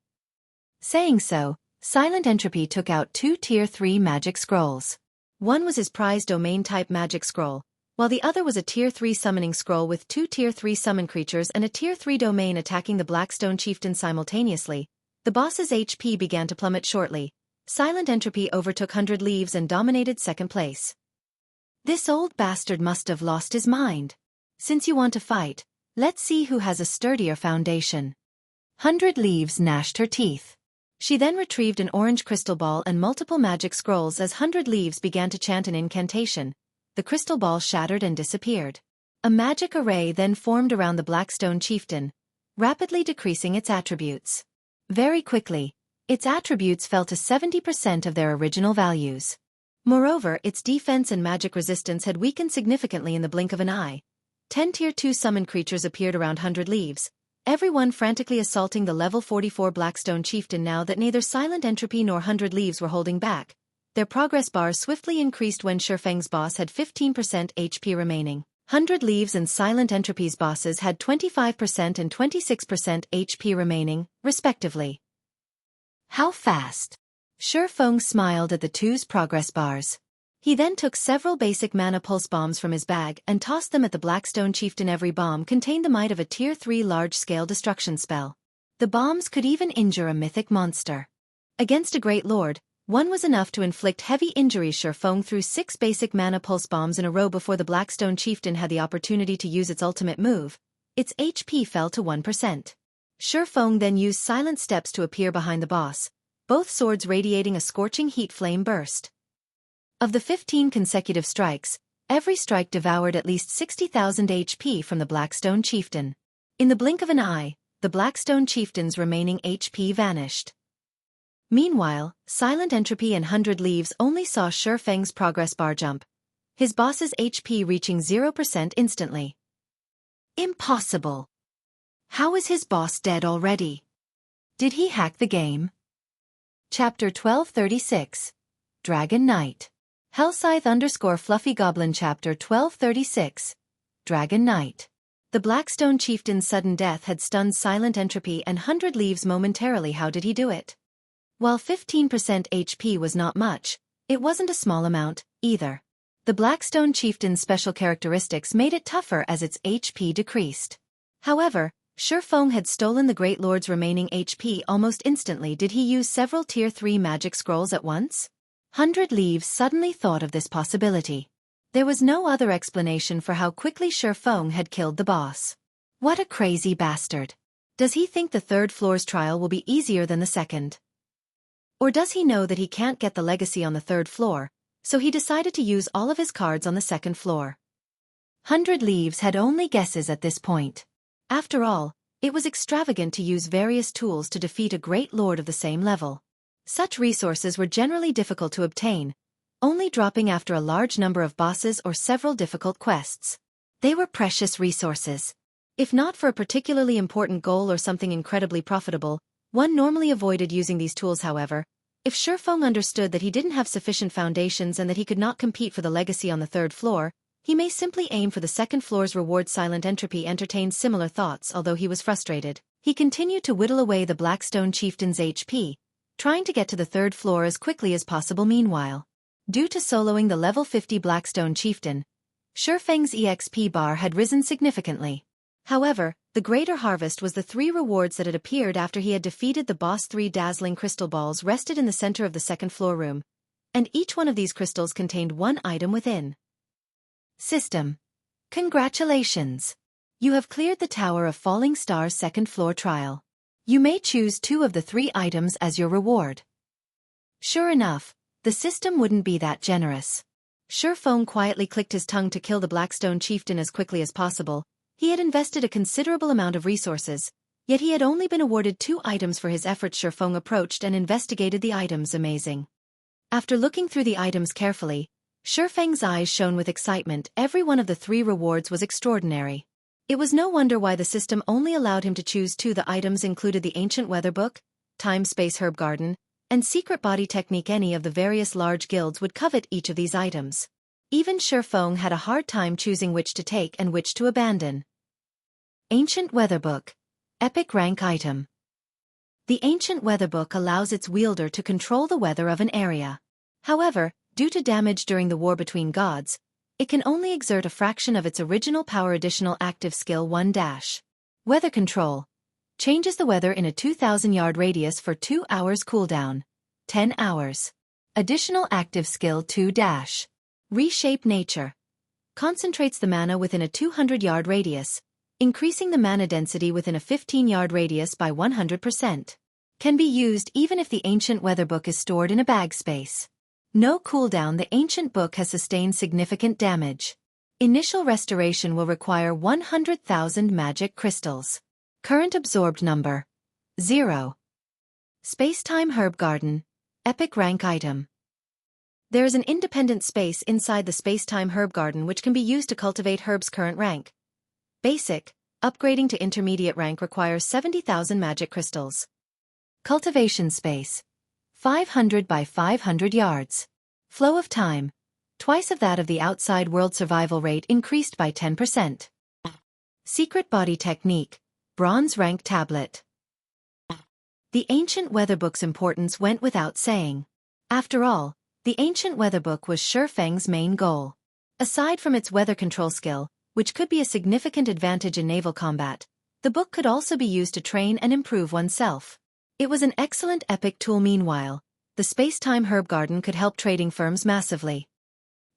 Saying so, Silent Entropy took out 2 Tier 3 magic scrolls. One was his prized domain-type magic scroll, while the other was a Tier 3 summoning scroll with 2 Tier 3 summon creatures and a Tier 3 domain attacking the Blackstone Chieftain simultaneously. The boss's HP began to plummet shortly. Silent Entropy overtook 100 Leaves and dominated second place. This old bastard must have lost his mind. Since you want to fight, let's see who has a sturdier foundation. 100 Leaves gnashed her teeth. She then retrieved an orange crystal ball and multiple magic scrolls. As 100 Leaves began to chant an incantation, the crystal ball shattered and disappeared. A magic array then formed around the Blackstone Chieftain, rapidly decreasing its attributes. Very quickly, its attributes fell to 70% of their original values. Moreover, its defense and magic resistance had weakened significantly in the blink of an eye. 10 Tier 2 summon creatures appeared around 100 Leaves, everyone frantically assaulting the level 44 Blackstone Chieftain. Now that neither Silent Entropy nor 100 Leaves were holding back, their progress bars swiftly increased. When Shifeng's boss had 15% HP remaining, 100 Leaves and Silent Entropy's bosses had 25% and 26% HP remaining, respectively. How fast? Shifeng smiled at the two's progress bars. He then took several basic mana pulse bombs from his bag and tossed them at the Blackstone Chieftain. Every bomb contained the might of a Tier 3 large-scale destruction spell. The bombs could even injure a mythic monster. Against a Great Lord, one was enough to inflict heavy injuries. Shifeng threw 6 basic mana pulse bombs in a row before the Blackstone Chieftain had the opportunity to use its ultimate move. Its HP fell to 1%. Shifeng then used silent steps to appear behind the boss, both swords radiating a scorching heat. Flame burst. Of the 15 consecutive strikes, every strike devoured at least 60,000 HP from the Blackstone Chieftain. In the blink of an eye, the Blackstone Chieftain's remaining HP vanished. Meanwhile, Silent Entropy and 100 Leaves only saw Shifeng's progress bar jump, his boss's HP reaching 0% instantly. Impossible! How is his boss dead already? Did he hack the game? Chapter 1236. Dragon Knight. Hellscythe_Fluffy Goblin. Chapter 1236. Dragon Knight. The Blackstone Chieftain's sudden death had stunned Silent Entropy and 100 Leaves momentarily. How did he do it? While 15% HP was not much, it wasn't a small amount, either. The Blackstone Chieftain's special characteristics made it tougher as its HP decreased. However, Shifeng had stolen the Great Lord's remaining HP almost instantly. Did he use several Tier 3 magic scrolls at once? 100 Leaves suddenly thought of this possibility. There was no other explanation for how quickly Shifeng had killed the boss. What a crazy bastard. Does he think the third floor's trial will be easier than the second? Or does he know that he can't get the legacy on the third floor, so he decided to use all of his cards on the second floor? 100 Leaves had only guesses at this point. After all, it was extravagant to use various tools to defeat a Great Lord of the same level. Such resources were generally difficult to obtain, only dropping after a large number of bosses or several difficult quests. They were precious resources. If not for a particularly important goal or something incredibly profitable, one normally avoided using these tools. However, if Shifeng understood that he didn't have sufficient foundations and that he could not compete for the legacy on the third floor, he may simply aim for the second floor's reward. Silent Entropy entertained similar thoughts. Although he was frustrated, he continued to whittle away the Blackstone Chieftain's HP, trying to get to the third floor as quickly as possible. Meanwhile, due to soloing the level 50 Blackstone Chieftain, Shifeng's EXP bar had risen significantly. However, the greater harvest was the 3 rewards that had appeared after he had defeated the boss. 3 dazzling crystal balls rested in the center of the second floor room, and each one of these crystals contained 1 item within. System. Congratulations! You have cleared the Tower of Falling Stars second floor trial. You may choose 2 of the 3 items as your reward. Sure enough, the system wouldn't be that generous. Shifeng quietly clicked his tongue to kill the Blackstone Chieftain as quickly as possible, He had invested a considerable amount of resources, yet he had only been awarded 2 items for his efforts. Shifeng approached and investigated the items. Amazing. After looking through the items carefully, Shifeng's eyes shone with excitement. Every one of the 3 rewards was extraordinary. It was no wonder why the system only allowed him to choose 2. The items included the Ancient Weather Book, Time-Space Herb Garden, and Secret Body Technique. Any of the various large guilds would covet each of these items. Even Shifeng had a hard time choosing which to take and which to abandon. Ancient Weather Book. Epic rank item. The Ancient Weather Book allows its wielder to control the weather of an area. However, due to damage during the war between gods, it can only exert a fraction of its original power. Additional active skill 1 dash. Weather Control. Changes the weather in a 2,000-yard radius for 2 hours. Cooldown 10 hours. Additional active skill 2 dash. Reshape Nature. Concentrates the mana within a 200-yard radius, increasing the mana density within a 15-yard radius by 100%. Can be used even if the Ancient Weather Book is stored in a bag space. No cooldown. The Ancient Book has sustained significant damage. Initial restoration will require 100,000 magic crystals. Current absorbed number 0. Space-Time Herb Garden. Epic rank item. There is an independent space inside the Space-Time Herb Garden which can be used to cultivate herbs. Current rank. Basic. Upgrading to intermediate rank requires 70,000 magic crystals. Cultivation space. 500 by 500 yards. Flow of time. Twice of that of the outside world. Survival rate increased by 10%. Secret Body Technique. Bronze rank tablet. The Ancient Weather Book's importance went without saying. After all, the Ancient Weather Book was Shifeng's main goal. Aside from its weather control skill, which could be a significant advantage in naval combat, the book could also be used to train and improve oneself. It was an excellent epic tool. Meanwhile, the Space-Time Herb Garden could help trading firms massively.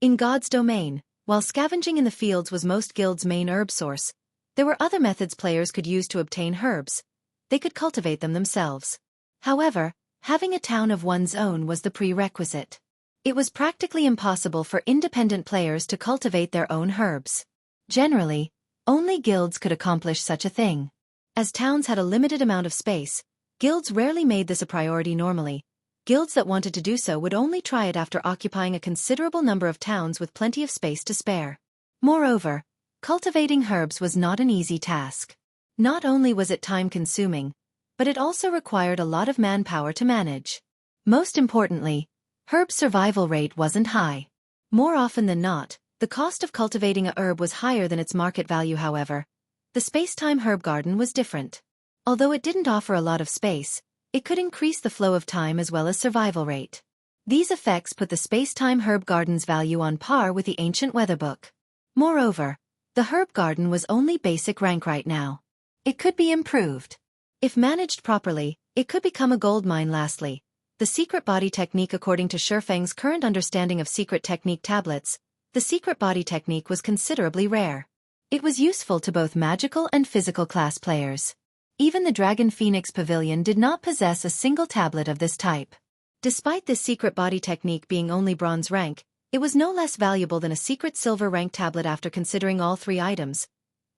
In God's domain, while scavenging in the fields was most guilds' main herb source, there were other methods players could use to obtain herbs. They could cultivate them themselves. However, having a town of one's own was the prerequisite. It was practically impossible for independent players to cultivate their own herbs. Generally, only guilds could accomplish such a thing. As towns had a limited amount of space, guilds rarely made this a priority. Normally, guilds that wanted to do so would only try it after occupying a considerable number of towns with plenty of space to spare. Moreover, cultivating herbs was not an easy task. Not only was it time-consuming, but it also required a lot of manpower to manage. Most importantly, herb survival rate wasn't high. More often than not, the cost of cultivating a herb was higher than its market value. However, the Space-Time Herb Garden was different. Although it didn't offer a lot of space, it could increase the flow of time as well as survival rate. These effects put the Space-Time Herb Garden's value on par with the Ancient Weather Book. Moreover, the Herb Garden was only basic rank right now. It could be improved. If managed properly, it could become a gold mine. Lastly, the Secret Body Technique. According to Shifeng's current understanding of secret technique tablets, the Secret Body Technique was considerably rare. It was useful to both magical and physical class players. Even the Dragon Phoenix Pavilion did not possess a single tablet of this type. Despite this Secret Body Technique being only bronze rank, it was no less valuable than a secret silver rank tablet. After considering all 3 items,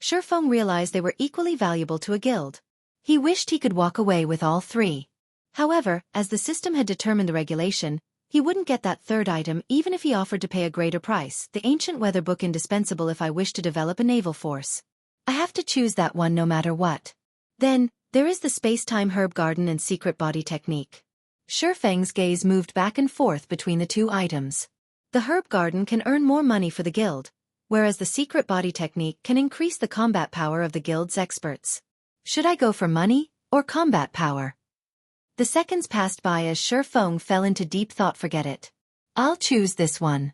Shifeng realized they were equally valuable to a guild. He wished he could walk away with all 3. However, as the system had determined the regulation, he wouldn't get that 3rd item even if he offered to pay a greater price. The Ancient Weather Book indispensable if I wish to develop a naval force. I have to choose that one no matter what. Then, there is the Space-Time Herb Garden and Secret Body Technique. Shifeng's gaze moved back and forth between the 2 items. The Herb Garden can earn more money for the guild, whereas the Secret Body Technique can increase the combat power of the guild's experts. Should I go for money or combat power? The seconds passed by as Shifeng fell into deep thought. Forget it. I'll choose this one.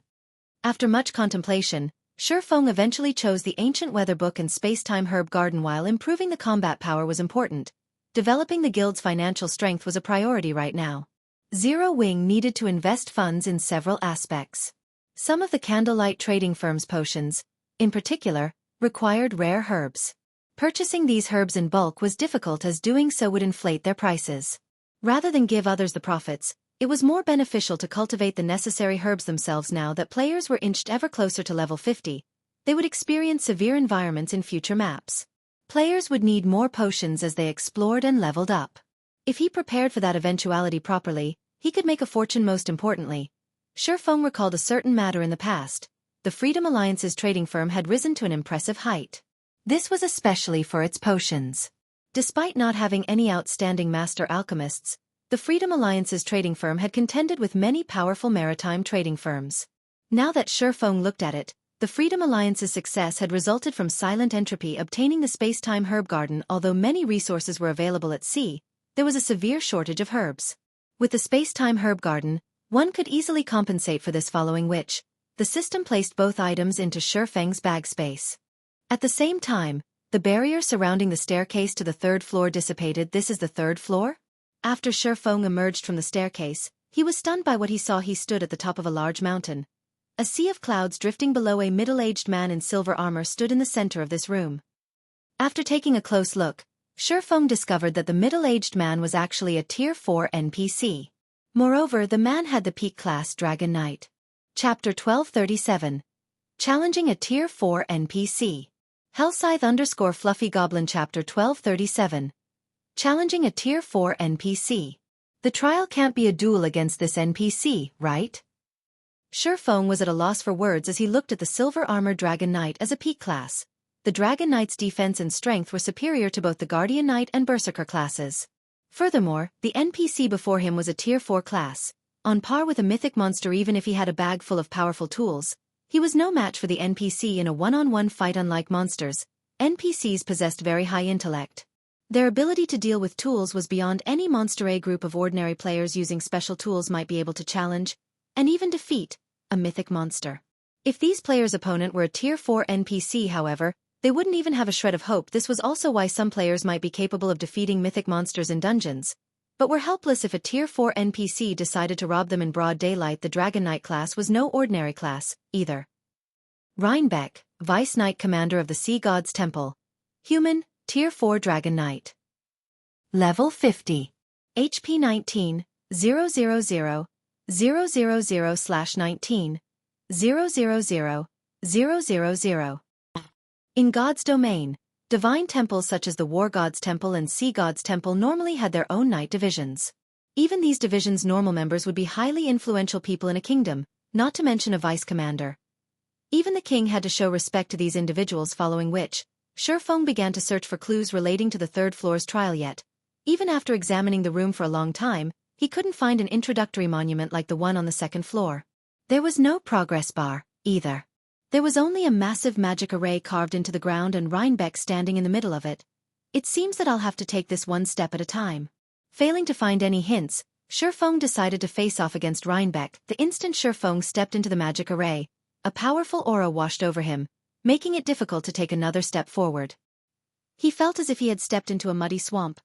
After much contemplation, Shifeng eventually chose the Ancient Weather Book and Space-Time Herb Garden. While improving the combat power was important, developing the guild's financial strength was a priority right now. Zero Wing needed to invest funds in several aspects. Some of the candlelight trading firm's potions, in particular, required rare herbs. Purchasing these herbs in bulk was difficult as doing so would inflate their prices. Rather than give others the profits, it was more beneficial to cultivate the necessary herbs themselves. Now that players were inched ever closer to level 50, they would experience severe environments in future maps. Players would need more potions as they explored and leveled up. If he prepared for that eventuality properly, he could make a fortune. Most importantly, Shifeng recalled a certain matter in the past. The Freedom Alliance's trading firm had risen to an impressive height. This was especially for its potions. Despite not having any outstanding master alchemists, the Freedom Alliance's trading firm had contended with many powerful maritime trading firms. Now that Shifeng looked at it, the Freedom Alliance's success had resulted from silent entropy obtaining the space-time herb garden. Although many resources were available at sea, there was a severe shortage of herbs. With the space-time herb garden, one could easily compensate for this, following which, the system placed both items into Shifeng's bag space. At the same time, the barrier surrounding the staircase to the third floor dissipated. This is the third floor? After Shifeng emerged from the staircase, he was stunned by what he saw. He stood at the top of a large mountain. A sea of clouds drifting below. A middle-aged man in silver armor stood in the center of this room. After taking a close look, Shifeng discovered that the middle-aged man was actually a Tier 4 NPC. Moreover, the man had the peak class Dragon Knight. Chapter 1237. Challenging a Tier 4 NPC. Hellscythe_Fluffy Goblin Chapter 1237. Challenging a Tier 4 NPC. The trial can't be a duel against this NPC, right? Shifeng was at a loss for words as he looked at the silver-armored Dragon Knight as a peak class. The Dragon Knight's defense and strength were superior to both the Guardian Knight and Berserker classes. Furthermore, the NPC before him was a Tier 4 class, on par with a mythic monster. Even if he had a bag full of powerful tools, he was no match for the NPC in a one-on-one fight. Unlike monsters, NPCs possessed very high intellect. Their ability to deal with tools was beyond any monster. A group of ordinary players using special tools might be able to challenge, and even defeat, a mythic monster. If these players' opponent were a Tier 4 NPC, however, they wouldn't even have a shred of hope. This was also why some players might be capable of defeating mythic monsters in dungeons, but were helpless if a Tier 4 NPC decided to rob them in broad daylight. The Dragon Knight class was no ordinary class, either. Rhinebeck, Vice Knight Commander of the Sea God's Temple. Human, Tier 4 Dragon Knight. Level 50. HP 19, 000, 000/19, 000, 000. In God's domain, divine temples such as the War God's Temple and Sea God's Temple normally had their own knight divisions. Even these divisions' normal members would be highly influential people in a kingdom, not to mention a vice commander. Even the king had to show respect to these individuals, following which, Shifeng began to search for clues relating to the third floor's trial. Yet, even after examining the room for a long time, he couldn't find an introductory monument like the one on the second floor. There was no progress bar, either. There was only a massive magic array carved into the ground and Rhinebeck standing in the middle of it. It seems that I'll have to take this one step at a time. Failing to find any hints, Shifeng decided to face off against Rhinebeck. The instant Shifeng stepped into the magic array, a powerful aura washed over him, making it difficult to take another step forward. He felt as if he had stepped into a muddy swamp.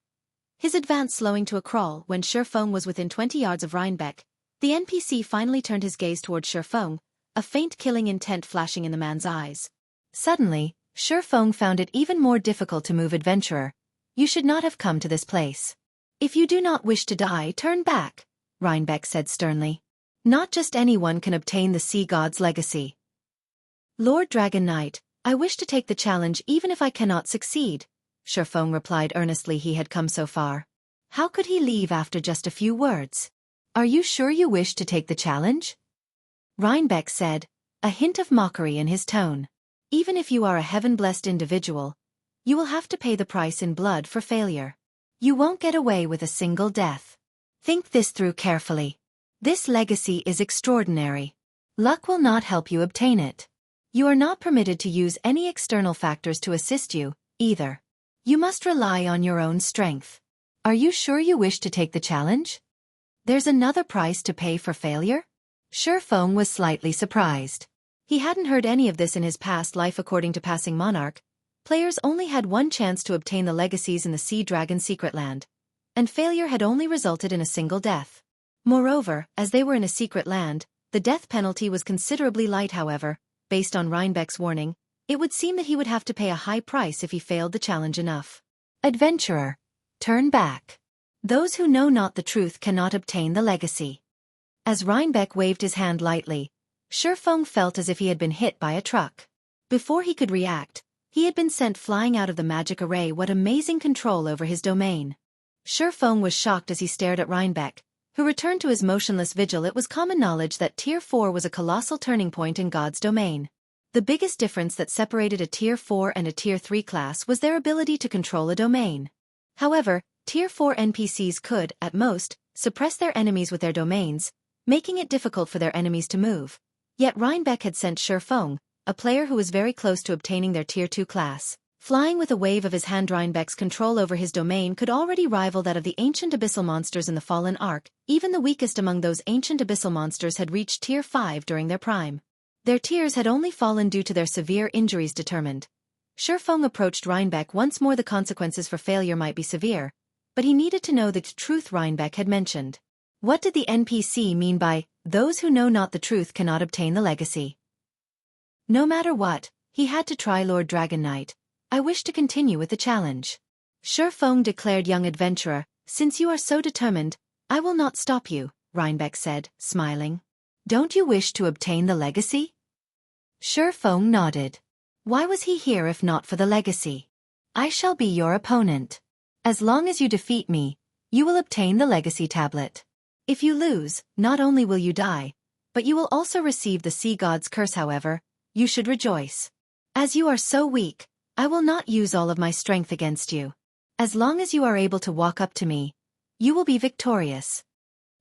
His advance slowing to a crawl. When Shifeng was within 20 yards of Rhinebeck, the NPC finally turned his gaze toward Shifeng, a faint killing intent flashing in the man's eyes. Suddenly, Shifeng found it even more difficult to move. Adventurer, you should not have come to this place. If you do not wish to die, turn back, Rhinebeck said sternly. Not just anyone can obtain the Sea God's legacy. Lord Dragon Knight, I wish to take the challenge even if I cannot succeed, Shifeng replied earnestly. He had come so far. How could he leave after just a few words? Are you sure you wish to take the challenge? Rhinebeck said, a hint of mockery in his tone. Even if you are a heaven-blessed individual, you will have to pay the price in blood for failure. You won't get away with a single death. Think this through carefully. This legacy is extraordinary. Luck will not help you obtain it. You are not permitted to use any external factors to assist you, either. You must rely on your own strength. Are you sure you wish to take the challenge? There's another price to pay for failure? Shifeng was slightly surprised. He hadn't heard any of this in his past life. According to Passing Monarch, players only had one chance to obtain the legacies in the Sea Dragon Secret Land, and failure had only resulted in a single death. Moreover, as they were in a secret land, the death penalty was considerably light. However, based on Rhinebeck's warning, it would seem that he would have to pay a high price if he failed the challenge enough. Adventurer, turn back. Those who know not the truth cannot obtain the legacy. As Rhinebeck waved his hand lightly, Shifeng felt as if he had been hit by a truck. Before he could react, he had been sent flying out of the magic array. What amazing control over his domain. Shifeng was shocked as he stared at Rhinebeck, who returned to his motionless vigil. It was common knowledge that Tier 4 was a colossal turning point in God's domain. The biggest difference that separated a Tier 4 and a Tier 3 class was their ability to control a domain. However, Tier 4 NPCs could, at most, suppress their enemies with their domains, making it difficult for their enemies to move. Yet Rhinebeck had sent Shifeng, a player who was very close to obtaining their Tier 2 class. Flying with a wave of his hand. Rhinebeck's control over his domain could already rival that of the ancient abyssal monsters in the Fallen Ark. Even the weakest among those ancient abyssal monsters had reached Tier 5 during their prime. Their tiers had only fallen due to their severe injuries. Determined, Shifeng approached Rhinebeck once more. The consequences for failure might be severe, but he needed to know the truth Rhinebeck had mentioned. What did the NPC mean by, "Those who know not the truth cannot obtain the legacy"? No matter what, he had to try. Lord Dragon Knight, I wish to continue with the challenge. Shifeng declared. Young adventurer, since you are so determined, I will not stop you, Rhinebeck said, smiling. Don't you wish to obtain the legacy? Shifeng nodded. Why was he here if not for the legacy? I shall be your opponent. As long as you defeat me, you will obtain the legacy tablet. If you lose, not only will you die, but you will also receive the sea god's curse. However, you should rejoice. As you are so weak, I will not use all of my strength against you. As long as you are able to walk up to me, you will be victorious.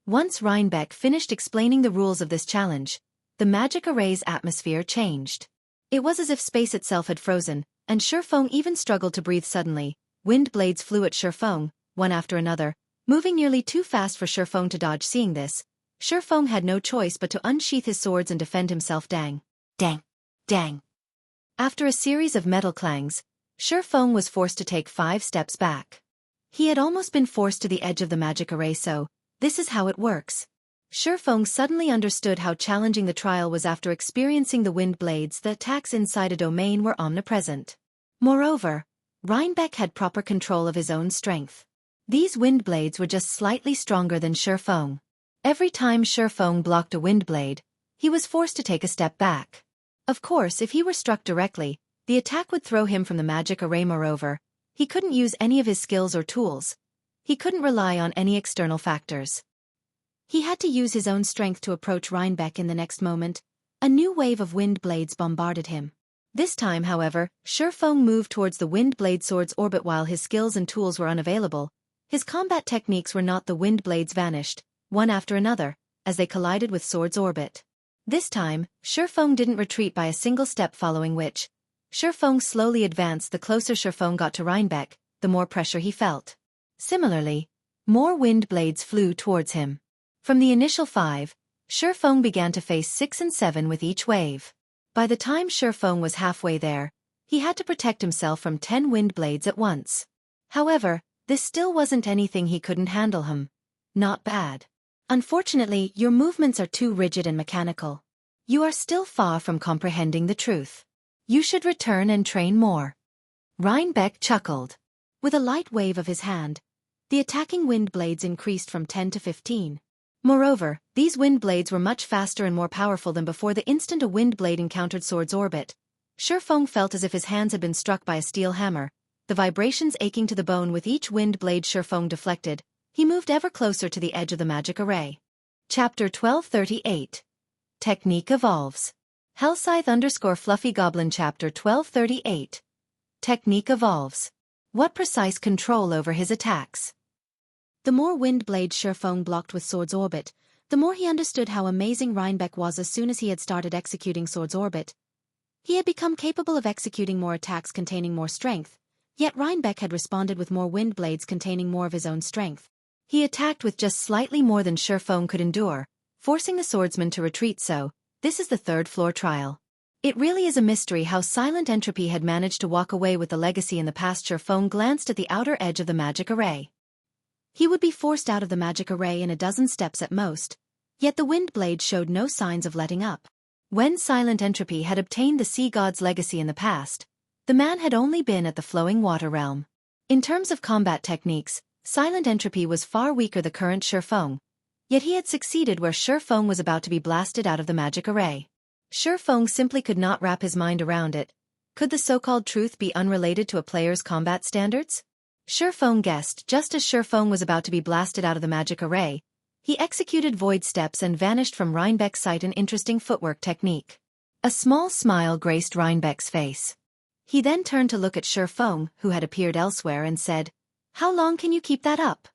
Once Rhinebeck finished explaining the rules of this challenge, the magic array's atmosphere changed. It was as if space itself had frozen, and Shifeng even struggled to breathe. Suddenly, wind blades flew at Shifeng, one after another, moving nearly too fast for Shifeng to dodge. Seeing this, Shifeng had no choice but to unsheath his swords and defend himself. Dang. Dang. Dang. After a series of metal clangs, Shifeng was forced to take 5 steps back. He had almost been forced to the edge of the magic array. So, this is how it works. Shifeng suddenly understood how challenging the trial was. After experiencing the wind blades, the attacks inside a domain were omnipresent. Moreover, Rhinebeck had proper control of his own strength. These wind blades were just slightly stronger than Shifeng. Every time Shifeng blocked a wind blade, he was forced to take a step back. Of course, if he were struck directly, the attack would throw him from the magic array. Moreover, he couldn't use any of his skills or tools. He couldn't rely on any external factors. He had to use his own strength to approach Rhinebeck. In the next moment, a new wave of wind blades bombarded him. This time, however, Shifeng moved towards the wind blade sword's orbit. While his skills and tools were unavailable, his combat techniques were not. The wind blades vanished, one after another, as they collided with sword's orbit. This time, Shifeng didn't retreat by a single step, following which, Shifeng slowly advanced. The closer Shifeng got to Rhinebeck, the more pressure he felt. Similarly, more wind blades flew towards him. From the initial 5, Shifeng began to face 6 and 7 with each wave. By the time Shifeng was halfway there, he had to protect himself from 10 wind blades at once. However, this still wasn't anything he couldn't handle. Not bad. Unfortunately, your movements are too rigid and mechanical. You are still far from comprehending the truth. You should return and train more. Rhinebeck chuckled. With a light wave of his hand, the attacking wind blades increased from 10 to 15. Moreover, these wind blades were much faster and more powerful than before. The instant a wind blade encountered sword's orbit, Shifeng felt as if his hands had been struck by a steel hammer, the vibrations aching to the bone. With each wind blade Shifeng deflected, he moved ever closer to the edge of the magic array. Chapter 1238. Technique evolves. Hellscythe_Fluffy Goblin. Chapter 1238. Technique evolves. What precise control over his attacks? The more wind blades Shifeng blocked with sword's orbit, the more he understood how amazing Rhinebeck was. As soon as he had started executing sword's orbit, he had become capable of executing more attacks containing more strength, yet Rhinebeck had responded with more wind blades containing more of his own strength. He attacked with just slightly more than Shifeng could endure, forcing the swordsman to retreat. So, this is the 3rd floor trial. It really is a mystery how Silent Entropy had managed to walk away with the legacy in the past. Shifeng glanced at the outer edge of the magic array. He would be forced out of the magic array in a dozen steps at most, yet the wind blade showed no signs of letting up. When Silent Entropy had obtained the sea god's legacy in the past, the man had only been at the flowing water realm. In terms of combat techniques, Silent Entropy was far weaker than the current Shifeng, yet he had succeeded where Shifeng was about to be blasted out of the magic array. Shifeng simply could not wrap his mind around it. Could the so-called truth be unrelated to a player's combat standards? Shifeng guessed just as Shifeng was about to be blasted out of the magic array. He executed void steps and vanished from Rhinebeck's sight, an interesting footwork technique. A small smile graced Rhinebeck's face. He then turned to look at Shifeng, who had appeared elsewhere, and said, "How long can you keep that up?"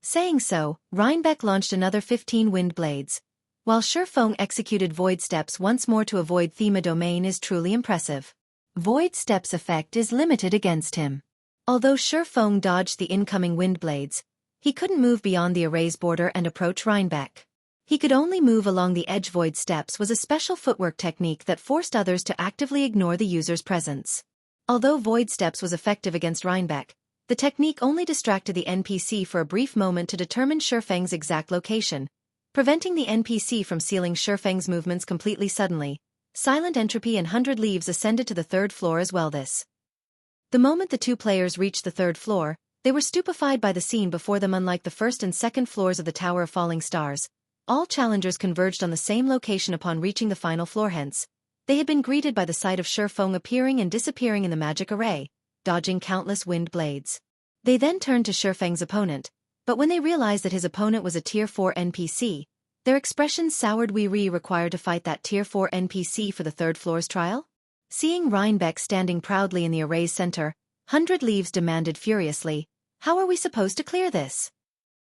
Saying so, Rhinebeck launched another 15 wind blades. While Shifeng executed void steps once more to avoid Thema domain is truly impressive. Void steps effect is limited against him. Although Shifeng dodged the incoming wind blades, he couldn't move beyond the array's border and approach Rhinebeck. He could only move along the edge. Void steps was a special footwork technique that forced others to actively ignore the user's presence. Although void steps was effective against Rhinebeck, the technique only distracted the NPC for a brief moment to determine Shifeng's exact location, preventing the NPC from sealing Shifeng's movements completely. Suddenly, Silent Entropy and 100 Leaves ascended to the third floor as well. The moment the two players reached the third floor, they were stupefied by the scene before them. Unlike the first and second floors of the Tower of Falling Stars, all challengers converged on the same location upon reaching the final floor. Hence, they had been greeted by the sight of Shifeng appearing and disappearing in the magic array, dodging countless wind blades. They then turned to Shifeng's opponent, but when they realized that his opponent was a Tier 4 NPC, their expressions soured. We required to fight that Tier 4 NPC for the third floor's trial? Seeing Rhinebeck standing proudly in the array's center, 100 Leaves demanded furiously, "How are we supposed to clear this?"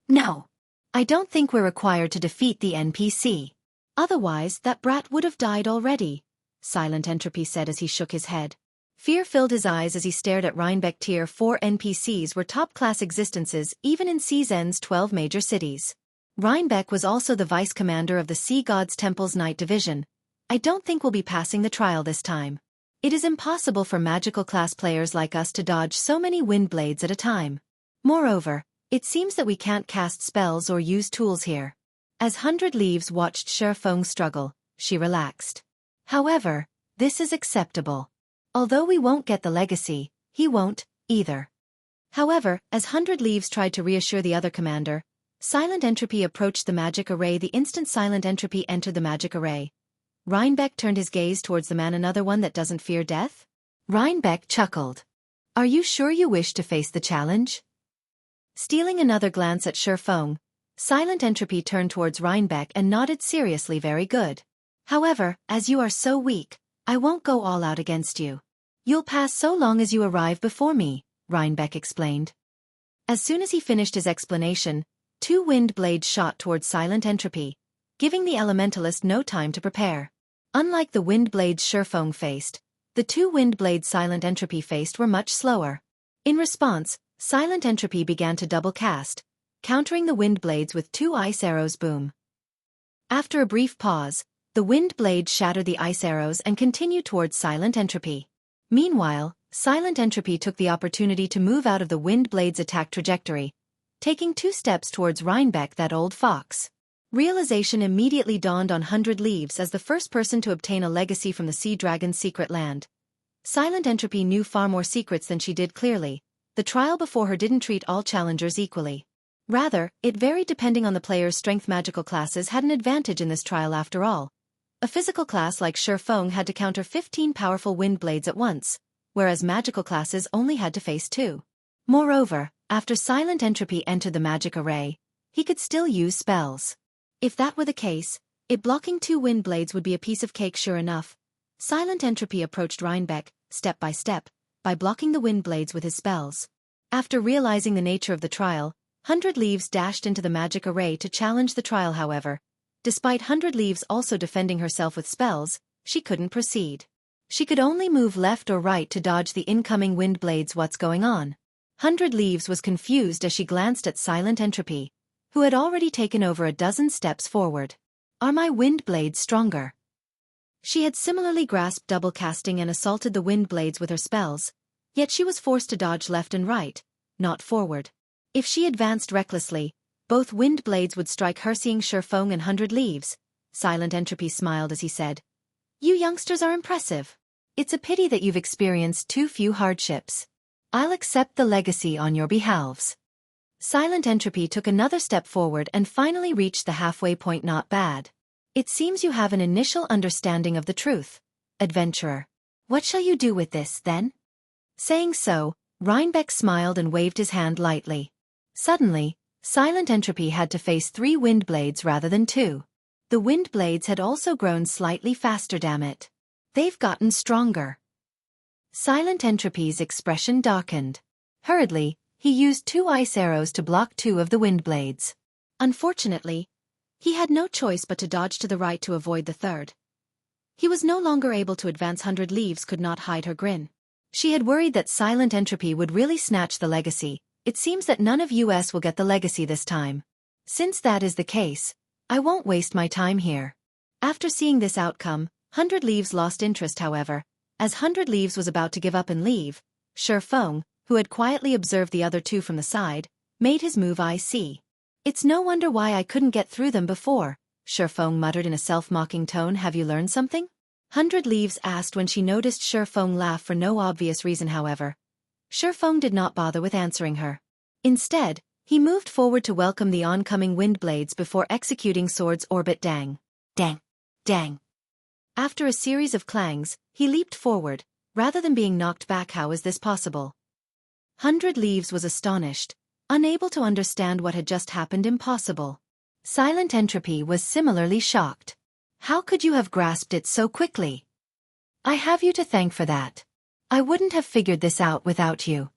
"No. I don't think we're required to defeat the NPC. Otherwise, that brat would have died already," Silent Entropy said as he shook his head. Fear filled his eyes as he stared at Rhinebeck. Tier 4 NPCs were top-class existences even in CZN's 12 major cities. Rhinebeck was also the vice-commander of the Sea God's Temple's Night Division. "I don't think we'll be passing the trial this time. It is impossible for magical-class players like us to dodge so many wind blades at a time. Moreover, it seems that we can't cast spells or use tools here." As 100 Leaves watched Shifeng struggle, she relaxed. "However, this is acceptable. Although we won't get the legacy, he won't, either." However, as 100 Leaves tried to reassure the other commander, Silent Entropy approached the magic array. The instant Silent Entropy entered the magic array, Rhinebeck turned his gaze towards the man. "Another one that doesn't fear death?" Rhinebeck chuckled. "Are you sure you wish to face the challenge?" Stealing another glance at Shifeng, Silent Entropy turned towards Rhinebeck and nodded seriously. "Very good. However, as you are so weak, I won't go all out against you. You'll pass so long as you arrive before me," Rhinebeck explained. As soon as he finished his explanation, 2 wind blades shot towards Silent Entropy, giving the elementalist no time to prepare. Unlike the wind blades Shifeng faced, the 2 wind blades Silent Entropy faced were much slower. In response, Silent Entropy began to double cast, countering the wind blades with 2 ice arrows. Boom. After a brief pause, the wind blades shattered the ice arrows and continued towards Silent Entropy. Meanwhile, Silent Entropy took the opportunity to move out of the wind blade's attack trajectory, taking 2 steps towards Rhinebeck. That old fox. Realization immediately dawned on 100 Leaves as the first person to obtain a legacy from the Sea Dragon's secret land. Silent Entropy knew far more secrets than she did. Clearly, the trial before her didn't treat all challengers equally. Rather, it varied depending on the player's strength. Magical classes had an advantage in this trial after all. A physical class like Shifeng had to counter 15 powerful wind blades at once, whereas magical classes only had to face 2. Moreover, after Silent Entropy entered the magic array, he could still use spells. If that were the case, blocking 2 wind blades would be a piece of cake. Sure enough, Silent Entropy approached Rhinebeck, step by step, by blocking the wind blades with his spells. After realizing the nature of the trial, 100 Leaves dashed into the magic array to challenge the trial. However, despite 100 Leaves also defending herself with spells, she couldn't proceed. She could only move left or right to dodge the incoming wind blades. What's going on? 100 Leaves was confused as she glanced at Silent Entropy, who had already taken over a dozen steps forward. "Are my wind blades stronger?" She had similarly grasped double casting and assaulted the wind blades with her spells, yet she was forced to dodge left and right, not forward. If she advanced recklessly, both wind blades would strike her. Seeing Shifeng and 100 Leaves, Silent Entropy smiled as he said, "You youngsters are impressive. It's a pity that you've experienced too few hardships. I'll accept the legacy on your behalves." Silent Entropy took another step forward and finally reached the halfway point. "Not bad. It seems you have an initial understanding of the truth, adventurer." What shall you do with this, then? Saying so, Rhinebeck smiled and waved his hand lightly. Suddenly, Silent Entropy had to face 3 wind blades rather than 2. The wind blades had also grown slightly faster, damn it. They've gotten stronger. Silent Entropy's expression darkened. Hurriedly, he used 2 ice arrows to block 2 of the wind blades. Unfortunately, he had no choice but to dodge to the right to avoid the third. He was no longer able to advance. 100 Leaves could not hide her grin. She had worried that Silent Entropy would really snatch the legacy. It seems that none of us will get the legacy this time. Since that is the case, I won't waste my time here. After seeing this outcome, 100 Leaves lost interest. However, as 100 Leaves was about to give up and leave, Shifeng, who had quietly observed the other 2 from the side, made his move. I see. It's no wonder why I couldn't get through them before, Shifeng muttered in a self-mocking tone. Have you learned something? 100 Leaves asked when she noticed Shifeng laugh for no obvious reason. However, Shifeng did not bother with answering her. Instead, he moved forward to welcome the oncoming wind blades before executing Sword's Orbit. Dang. Dang. Dang. After a series of clangs, he leaped forward, rather than being knocked back. How is this possible? 100 Leaves was astonished, unable to understand what had just happened. Impossible. Silent Entropy was similarly shocked. How could you have grasped it so quickly? I have you to thank for that. I wouldn't have figured this out without you.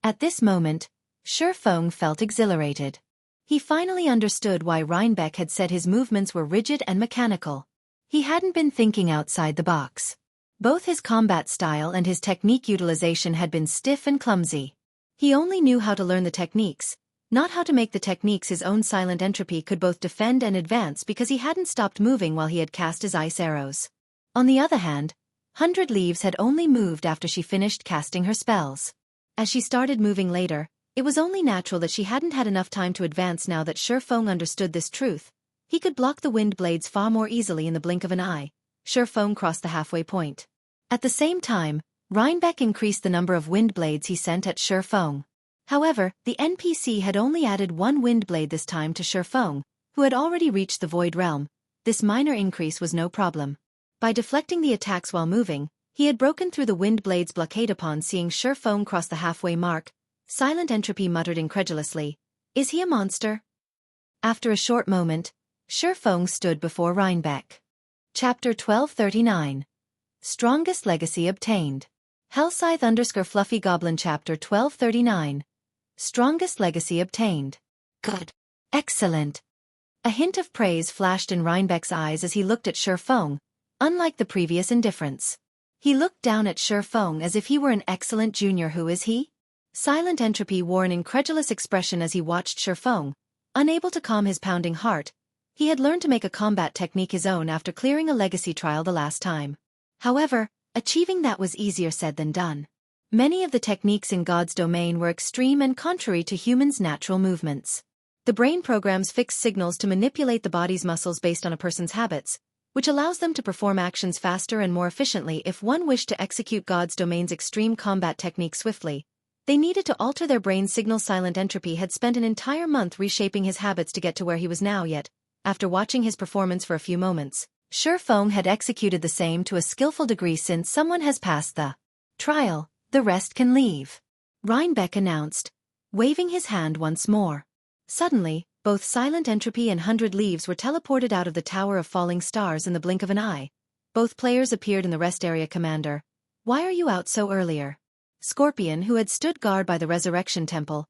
At this moment, Shifeng felt exhilarated. He finally understood why Rhinebeck had said his movements were rigid and mechanical. He hadn't been thinking outside the box. Both his combat style and his technique utilization had been stiff and clumsy. He only knew how to learn the techniques, not how to make the techniques his own. Silent Entropy could both defend and advance because he hadn't stopped moving while he had cast his ice arrows. On the other hand, 100 Leaves had only moved after she finished casting her spells. As she started moving later, it was only natural that she hadn't had enough time to advance. Now that Shifeng understood this truth, he could block the wind blades far more easily in the blink of an eye. Shifeng crossed the halfway point. At the same time, Rhinebeck increased the number of wind blades he sent at Shifeng. However, the NPC had only added 1 wind blade this time to Shifeng, who had already reached the Void Realm. This minor increase was no problem. By deflecting the attacks while moving, he had broken through the wind blade's blockade. Upon seeing Shifeng cross the halfway mark, Silent Entropy muttered incredulously, "Is he a monster?" After a short moment, Shifeng stood before Rhinebeck. Chapter 1239. Strongest Legacy Obtained. Hellscythe_Fluffy Goblin. Chapter 1239. Strongest Legacy Obtained. Good. Excellent. A hint of praise flashed in Rhinebeck's eyes as he looked at Shifeng, unlike the previous indifference. He looked down at Shifeng as if he were an excellent junior. Who is he? Silent Entropy wore an incredulous expression as he watched Shifeng, unable to calm his pounding heart. He had learned to make a combat technique his own after clearing a legacy trial the last time. However, achieving that was easier said than done. Many of the techniques in God's domain were extreme and contrary to humans' natural movements. The brain programs fixed signals to manipulate the body's muscles based on a person's habits, which allows them to perform actions faster and more efficiently. If one wished to execute God's domain's extreme combat technique swiftly, they needed to alter their brain signals. Silent Entropy had spent an entire month reshaping his habits to get to where he was now, yet, after watching his performance for a few moments, Shifeng had executed the same to a skillful degree. Since someone has passed the trial, the rest can leave, Rhinebeck announced, waving his hand once more. Suddenly, both Silent Entropy and 100 Leaves were teleported out of the Tower of Falling Stars in the blink of an eye. Both players appeared in the rest area. Commander, why are you out so earlier? Scorpion, who had stood guard by the Resurrection Temple,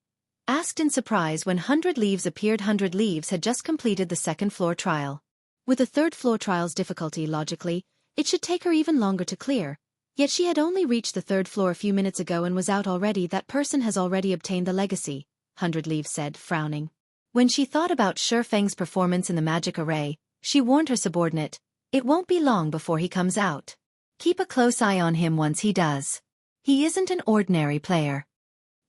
asked in surprise when 100 Leaves appeared. 100 Leaves had just completed the second-floor trial. With the third-floor trial's difficulty, logically, it should take her even longer to clear, yet she had only reached the third floor a few minutes ago and was out already. That person has already obtained the legacy, 100 Leaves said, frowning. When she thought about Shifeng's performance in the magic array, she warned her subordinate, "It won't be long before he comes out. Keep a close eye on him once he does. He isn't an ordinary player."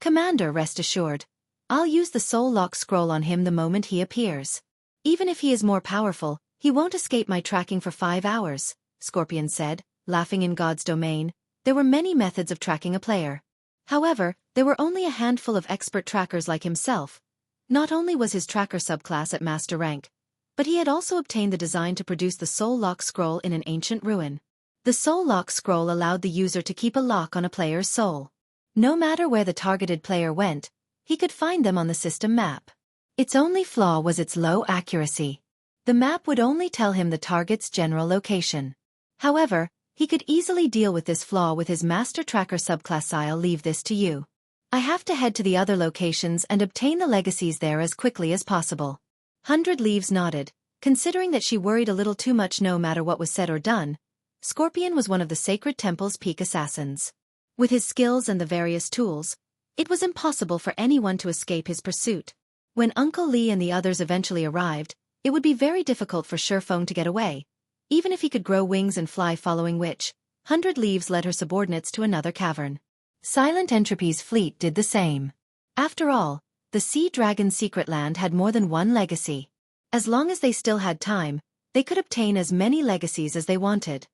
Commander, rest assured, I'll use the soul lock scroll on him the moment he appears. Even if he is more powerful, he won't escape my tracking for 5 hours, Scorpion said, laughing. In God's domain, there were many methods of tracking a player. However, there were only a handful of expert trackers like himself. Not only was his tracker subclass at master rank, but he had also obtained the design to produce the soul lock scroll in an ancient ruin. The Soul Lock scroll allowed the user to keep a lock on a player's soul. No matter where the targeted player went, he could find them on the system map. Its only flaw was its low accuracy. The map would only tell him the target's general location. However, he could easily deal with this flaw with his Master Tracker subclass. I'll leave this to you. I have to head to the other locations and obtain the legacies there as quickly as possible. 100 Leaves nodded, considering that she worried a little too much no matter what was said or done. Scorpion was one of the Sacred Temple's peak assassins. With his skills and the various tools, it was impossible for anyone to escape his pursuit. When Uncle Lee and the others eventually arrived, it would be very difficult for Shifeng to get away, even if he could grow wings and fly, following which, 100 Leaves led her subordinates to another cavern. Silent Entropy's fleet did the same. After all, the Sea Dragon's secret land had more than one legacy. As long as they still had time, they could obtain as many legacies as they wanted.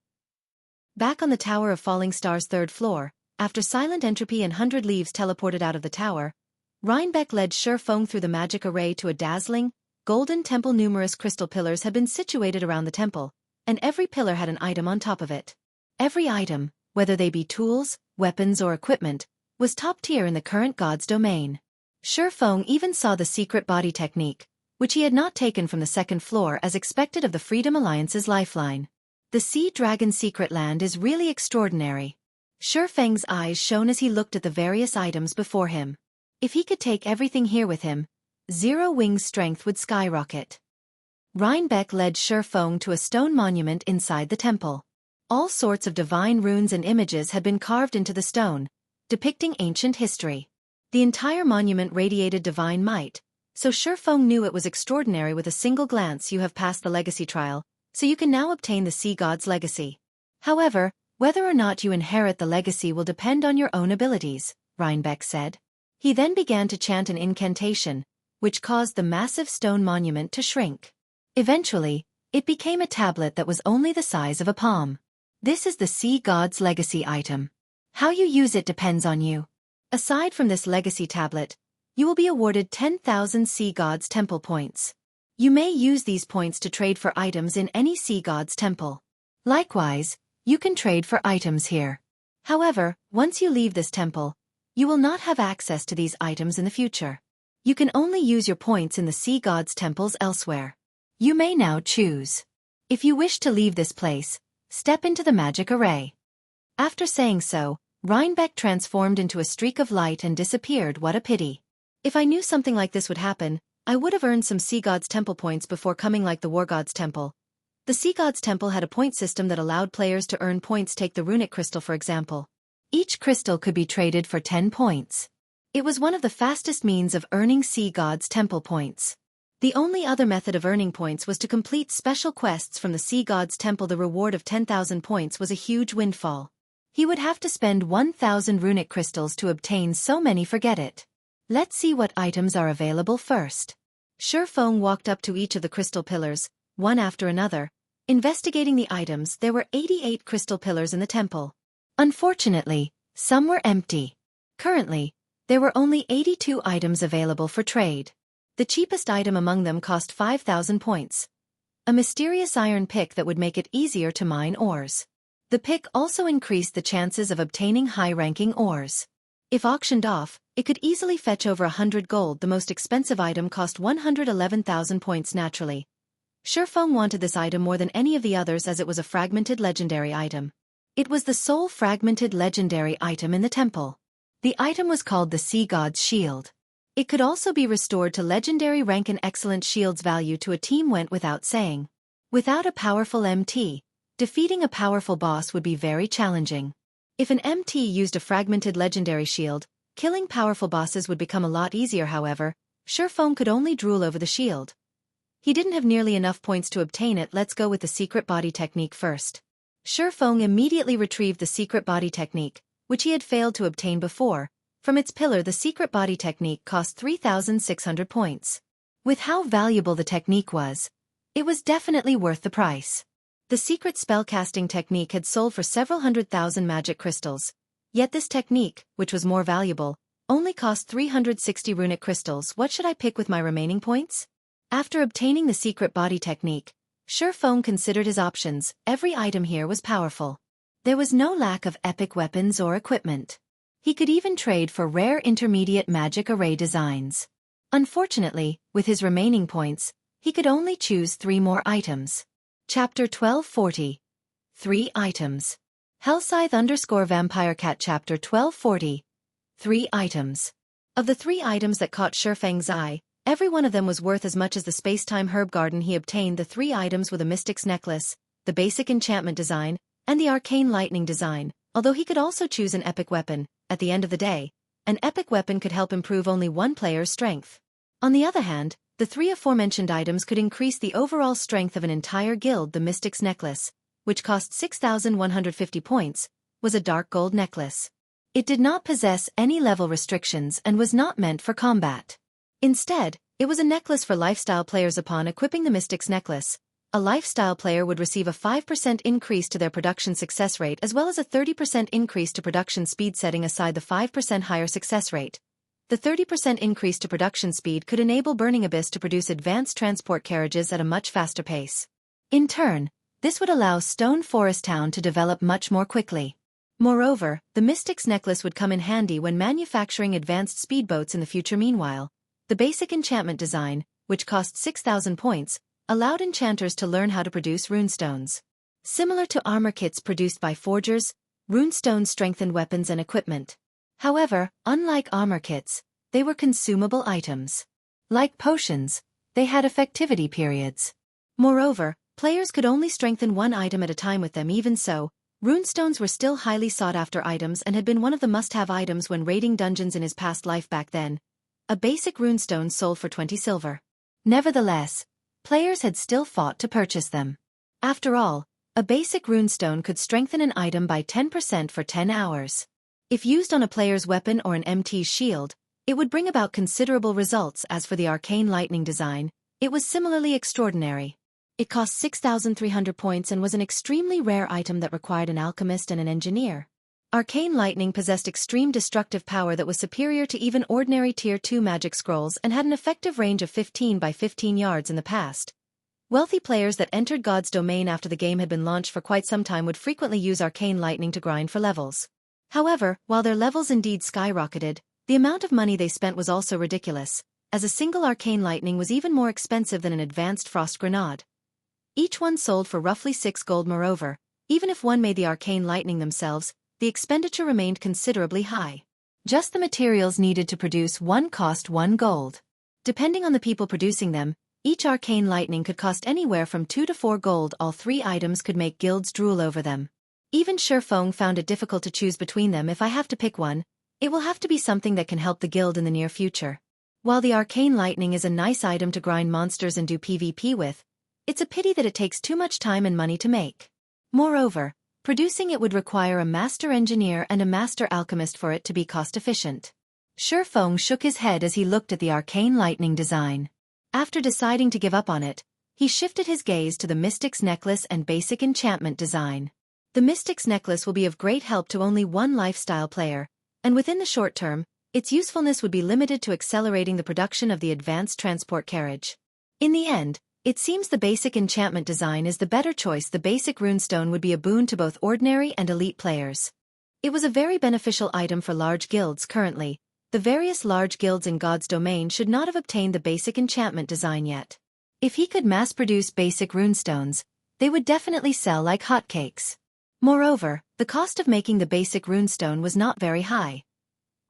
Back on the Tower of Falling Star's 3rd floor, after Silent Entropy and 100 Leaves teleported out of the tower, Rhinebeck led Shifeng through the magic array to a dazzling, golden temple. Numerous crystal pillars had been situated around the temple, and every pillar had an item on top of it. Every item, whether they be tools, weapons or equipment, was top tier in the current god's domain. Shifeng even saw the secret body technique, which he had not taken from the 2nd floor as expected of the Freedom Alliance's lifeline. The Sea Dragon's secret land is really extraordinary. Shifeng's eyes shone as he looked at the various items before him. If he could take everything here with him, Zero Wing's strength would skyrocket. Rhinebeck led Shifeng to a stone monument inside the temple. All sorts of divine runes and images had been carved into the stone, depicting ancient history. The entire monument radiated divine might, so Shifeng knew it was extraordinary. With a single glance you have passed the legacy trial, so you can now obtain the Sea God's legacy. However, whether or not you inherit the legacy will depend on your own abilities, Rhinebeck said. He then began to chant an incantation, which caused the massive stone monument to shrink. Eventually, it became a tablet that was only the size of a palm. This is the Sea God's legacy item. How you use it depends on you. Aside from this legacy tablet, you will be awarded 10,000 Sea God's temple points. You may use these points to trade for items in any Sea God's temple. Likewise, you can trade for items here. However, once you leave this temple, you will not have access to these items in the future. You can only use your points in the Sea God's temples elsewhere. You may now choose. If you wish to leave this place, step into the magic array. After saying so, Rhinebeck transformed into a streak of light and disappeared. What a pity. If I knew something like this would happen, I would have earned some Sea God's temple points before coming. Like the War God's temple. The Sea God's temple had a point system that allowed players to earn points. Take the runic crystal for example. Each crystal could be traded for 10 points. It was one of the fastest means of earning Sea God's temple points. The only other method of earning points was to complete special quests from the Sea God's temple. The reward of 10,000 points was a huge windfall. He would have to spend 1,000 runic crystals to obtain so many. Forget it. Let's see what items are available first. Shifeng walked up to each of the crystal pillars, one after another, investigating the items. There were 88 crystal pillars in the temple. Unfortunately, some were empty. Currently, there were only 82 items available for trade. The cheapest item among them cost 5,000 points. A mysterious iron pick that would make it easier to mine ores. The pick also increased the chances of obtaining high-ranking ores. If auctioned off, it could easily fetch over 100 gold. The most expensive item cost 111,000 points. Naturally, Shifeng wanted this item more than any of the others as it was a fragmented legendary item. It was the sole fragmented legendary item in the temple. The item was called the Sea God's Shield. It could also be restored to legendary rank. An excellent shield's value to a team went without saying. Without a powerful MT, defeating a powerful boss would be very challenging. If an MT used a fragmented legendary shield, killing powerful bosses would become a lot easier. However, Shifeng could only drool over the shield. He didn't have nearly enough points to obtain it. Let's go with the secret body technique first. Shifeng immediately retrieved the secret body technique, which he had failed to obtain before. From its pillar, the secret body technique cost 3,600 points. With how valuable the technique was, it was definitely worth the price. The secret spellcasting technique had sold for several 100,000 magic crystals. Yet this technique, which was more valuable, only cost 360 runic crystals. What should I pick with my remaining points? After obtaining the secret body technique, Shifeng considered his options. Every item here was powerful. There was no lack of epic weapons or equipment. He could even trade for rare intermediate magic array designs. Unfortunately, with his remaining points, he could only choose 3 more items. Chapter 1240. 3 items. Hellscythe_Vampire Cat Chapter 1240. 3 items. Of the 3 items that caught Shifeng's eye, every one of them was worth as much as the space-time herb garden. He obtained the 3 items with a mystic's necklace, the basic enchantment design, and the arcane lightning design. Although he could also choose an epic weapon, at the end of the day, an epic weapon could help improve only one player's strength. On the other hand, the 3 aforementioned items could increase the overall strength of an entire guild. The mystic's necklace, which cost 6,150 points, was a dark gold necklace. It did not possess any level restrictions and was not meant for combat. Instead, it was a necklace for lifestyle players. Upon equipping the mystic's necklace, a lifestyle player would receive a 5% increase to their production success rate as well as a 30% increase to production speed. Setting aside the 5% higher success rate, the 30% increase to production speed could enable Burning Abyss to produce advanced transport carriages at a much faster pace. In turn, this would allow Stone Forest Town to develop much more quickly. Moreover, the Mystic's Necklace would come in handy when manufacturing advanced speedboats in the future. Meanwhile, the basic enchantment design, which cost 6,000 points, allowed enchanters to learn how to produce runestones. Similar to armor kits produced by forgers, runestones strengthened weapons and equipment. However, unlike armor kits, they were consumable items. Like potions, they had effectivity periods. Moreover, players could only strengthen one item at a time with them. Even so, runestones were still highly sought-after items and had been one of the must-have items when raiding dungeons in his past life. Back then, a basic runestone sold for 20 silver. Nevertheless, players had still fought to purchase them. After all, a basic runestone could strengthen an item by 10% for 10 hours. If used on a player's weapon or an MT's shield, it would bring about considerable results. As for the arcane lightning design, it was similarly extraordinary. It cost 6,300 points and was an extremely rare item that required an alchemist and an engineer. Arcane lightning possessed extreme destructive power that was superior to even ordinary Tier 2 magic scrolls and had an effective range of 15 by 15 yards. In the past, wealthy players that entered God's domain after the game had been launched for quite some time would frequently use arcane lightning to grind for levels. However, while their levels indeed skyrocketed, the amount of money they spent was also ridiculous, as a single arcane lightning was even more expensive than an advanced frost grenade. Each one sold for roughly 6 gold. Moreover, even if one made the arcane lightning themselves, the expenditure remained considerably high. Just the materials needed to produce one cost 1 gold. Depending on the people producing them, each arcane lightning could cost anywhere from 2 to 4 gold. All 3 items could make guilds drool over them. Even Shifeng found it difficult to choose between them. If I have to pick one, it will have to be something that can help the guild in the near future. While the arcane lightning is a nice item to grind monsters and do PvP with, it's a pity that it takes too much time and money to make. Moreover, producing it would require a master engineer and a master alchemist for it to be cost-efficient. Shifeng shook his head as he looked at the arcane lightning design. After deciding to give up on it, he shifted his gaze to the Mystic's Necklace and basic enchantment design. The Mystic's Necklace will be of great help to only one lifestyle player, and within the short term, its usefulness would be limited to accelerating the production of the advanced transport carriage. In the end, it seems the basic enchantment design is the better choice. The basic runestone would be a boon to both ordinary and elite players. It was a very beneficial item for large guilds. Currently, the various large guilds in God's domain should not have obtained the basic enchantment design yet. If he could mass-produce basic runestones, they would definitely sell like hotcakes. Moreover, the cost of making the basic runestone was not very high.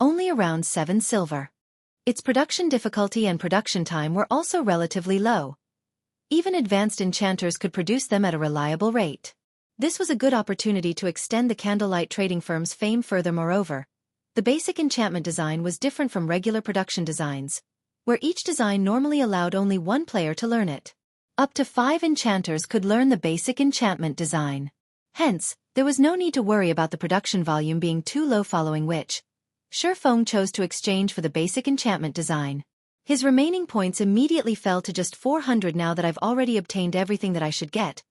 Only around 7 silver. Its production difficulty and production time were also relatively low. Even advanced enchanters could produce them at a reliable rate. This was a good opportunity to extend the candlelight trading firm's fame further. Moreover, the basic enchantment design was different from regular production designs, where each design normally allowed only one player to learn it. Up to 5 enchanters could learn the basic enchantment design. Hence, there was no need to worry about the production volume being too low, following which, Shifeng chose to exchange for the basic enchantment design. His remaining points immediately fell to just 400. Now that I've already obtained everything that I should get,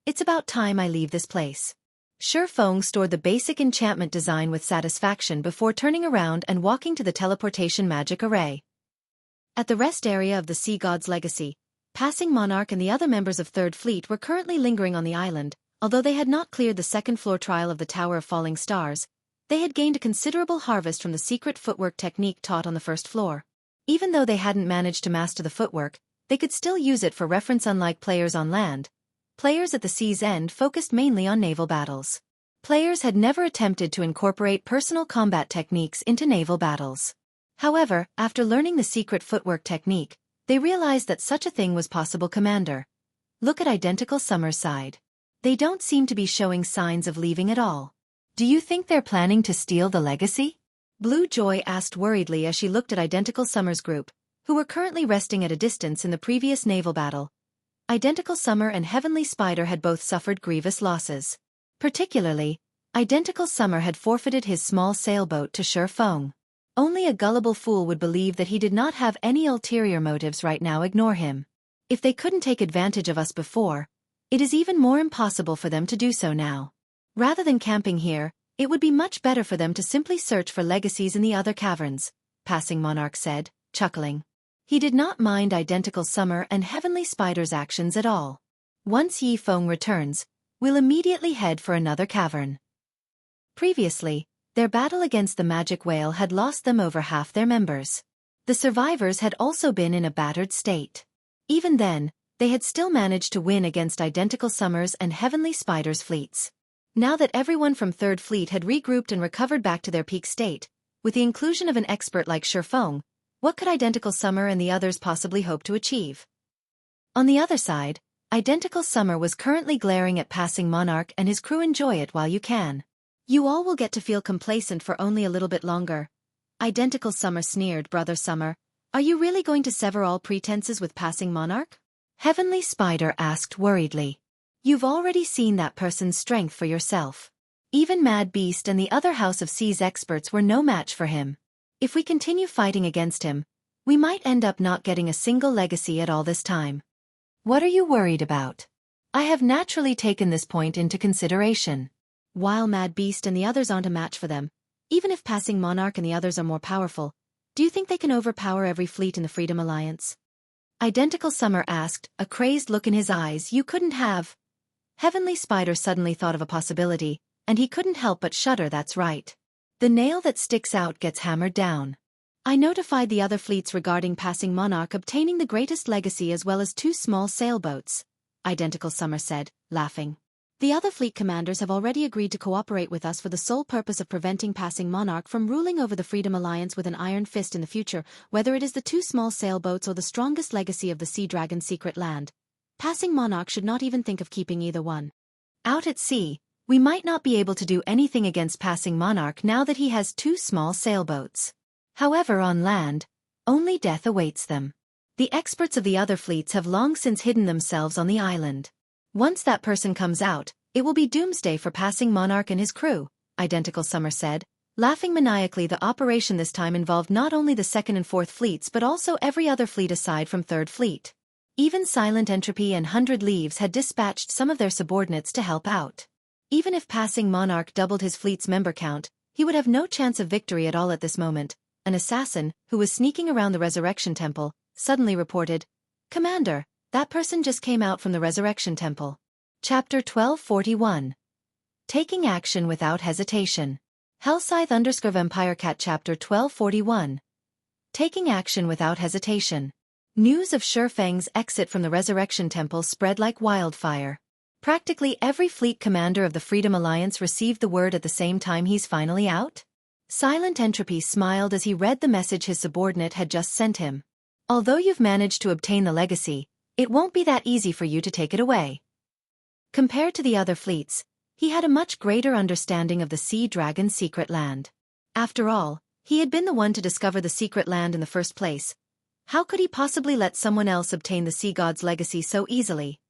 it's about time I leave this place. Shifeng stored the basic enchantment design with satisfaction before turning around and walking to the teleportation magic array. At the rest area of the Sea God's Legacy, Passing Monarch and the other members of Third Fleet were currently lingering on the island, Although they had not cleared the second-floor trial of the Tower of Falling Stars, they had gained a considerable harvest from the secret footwork technique taught on the first floor. Even though they hadn't managed to master the footwork, they could still use it for reference. Unlike players on land, players at the sea's end focused mainly on naval battles. Players had never attempted to incorporate personal combat techniques into naval battles. However, after learning the secret footwork technique, they realized that such a thing was possible. Commander, look at Identical Summer's side. They don't seem to be showing signs of leaving at all. Do you think they're planning to steal the legacy? Blue Joy asked worriedly as she looked at Identical Summer's group, who were currently resting at a distance in the previous naval battle. Identical Summer and Heavenly Spider had both suffered grievous losses. Particularly, Identical Summer had forfeited his small sailboat to Shattering. Only a gullible fool would believe that he did not have any ulterior motives right now. Ignore him. If they couldn't take advantage of us before, it is even more impossible for them to do so now. Rather than camping here, it would be much better for them to simply search for legacies in the other caverns, Passing Monarch said, chuckling. He did not mind Identical Summer and Heavenly Spider's actions at all. Once Yi Feng returns, we'll immediately head for another cavern. Previously, their battle against the magic whale had lost them over half their members. The survivors had also been in a battered state. Even then, they had still managed to win against Identical Summer's and Heavenly Spider's fleets. Now that everyone from Third Fleet had regrouped and recovered back to their peak state, with the inclusion of an expert like Shattering, what could Identical Summer and the others possibly hope to achieve? On the other side, Identical Summer was currently glaring at Passing Monarch and his crew. Enjoy it while you can. You all will get to feel complacent for only a little bit longer. Identical Summer sneered. Brother Summer, are you really going to sever all pretenses with Passing Monarch? Heavenly Spider asked worriedly. You've already seen that person's strength for yourself. Even Mad Beast and the other House of Seas experts were no match for him. If we continue fighting against him, we might end up not getting a single legacy at all this time. What are you worried about? I have naturally taken this point into consideration. While Mad Beast and the others aren't a match for them, even if Passing Monarch and the others are more powerful, do you think they can overpower every fleet in the Freedom Alliance? Identical Summer asked, a crazed look in his eyes. You couldn't have. Heavenly Spider suddenly thought of a possibility, and he couldn't help but shudder. That's right. The nail that sticks out gets hammered down. I notified the other fleets regarding Passing Monarch obtaining the greatest legacy as well as 2 small sailboats, Identical Summer said, laughing. The other fleet commanders have already agreed to cooperate with us for the sole purpose of preventing Passing Monarch from ruling over the Freedom Alliance with an iron fist in the future, whether it is the 2 small sailboats or the strongest legacy of the Sea Dragon's secret land. Passing Monarch should not even think of keeping either one. Out at sea, we might not be able to do anything against Passing Monarch now that he has 2 small sailboats. However, on land, only death awaits them. The experts of the other fleets have long since hidden themselves on the island. Once that person comes out, it will be doomsday for Passing Monarch and his crew, Identical Summer said, laughing maniacally. The operation this time involved not only the 2nd and 4th fleets but also every other fleet aside from 3rd Fleet. Even Silent Entropy and 100 Leaves had dispatched some of their subordinates to help out. Even if Passing Monarch doubled his fleet's member count, he would have no chance of victory at all at this moment. An assassin, who was sneaking around the Resurrection Temple, suddenly reported, Commander, that person just came out from the Resurrection Temple. Chapter 1241. Taking Action Without Hesitation. Hellscythe_Vampire Cat Chapter 1241. Taking Action Without Hesitation. News of Shurfeng's exit from the Resurrection Temple spread like wildfire. Practically every fleet commander of the Freedom Alliance received the word at the same time. He's finally out? Silent Entropy smiled as he read the message his subordinate had just sent him. Although you've managed to obtain the legacy, it won't be that easy for you to take it away. Compared to the other fleets, he had a much greater understanding of the Sea Dragon's secret land. After all, he had been the one to discover the secret land in the first place. How could he possibly let someone else obtain the Sea God's legacy so easily?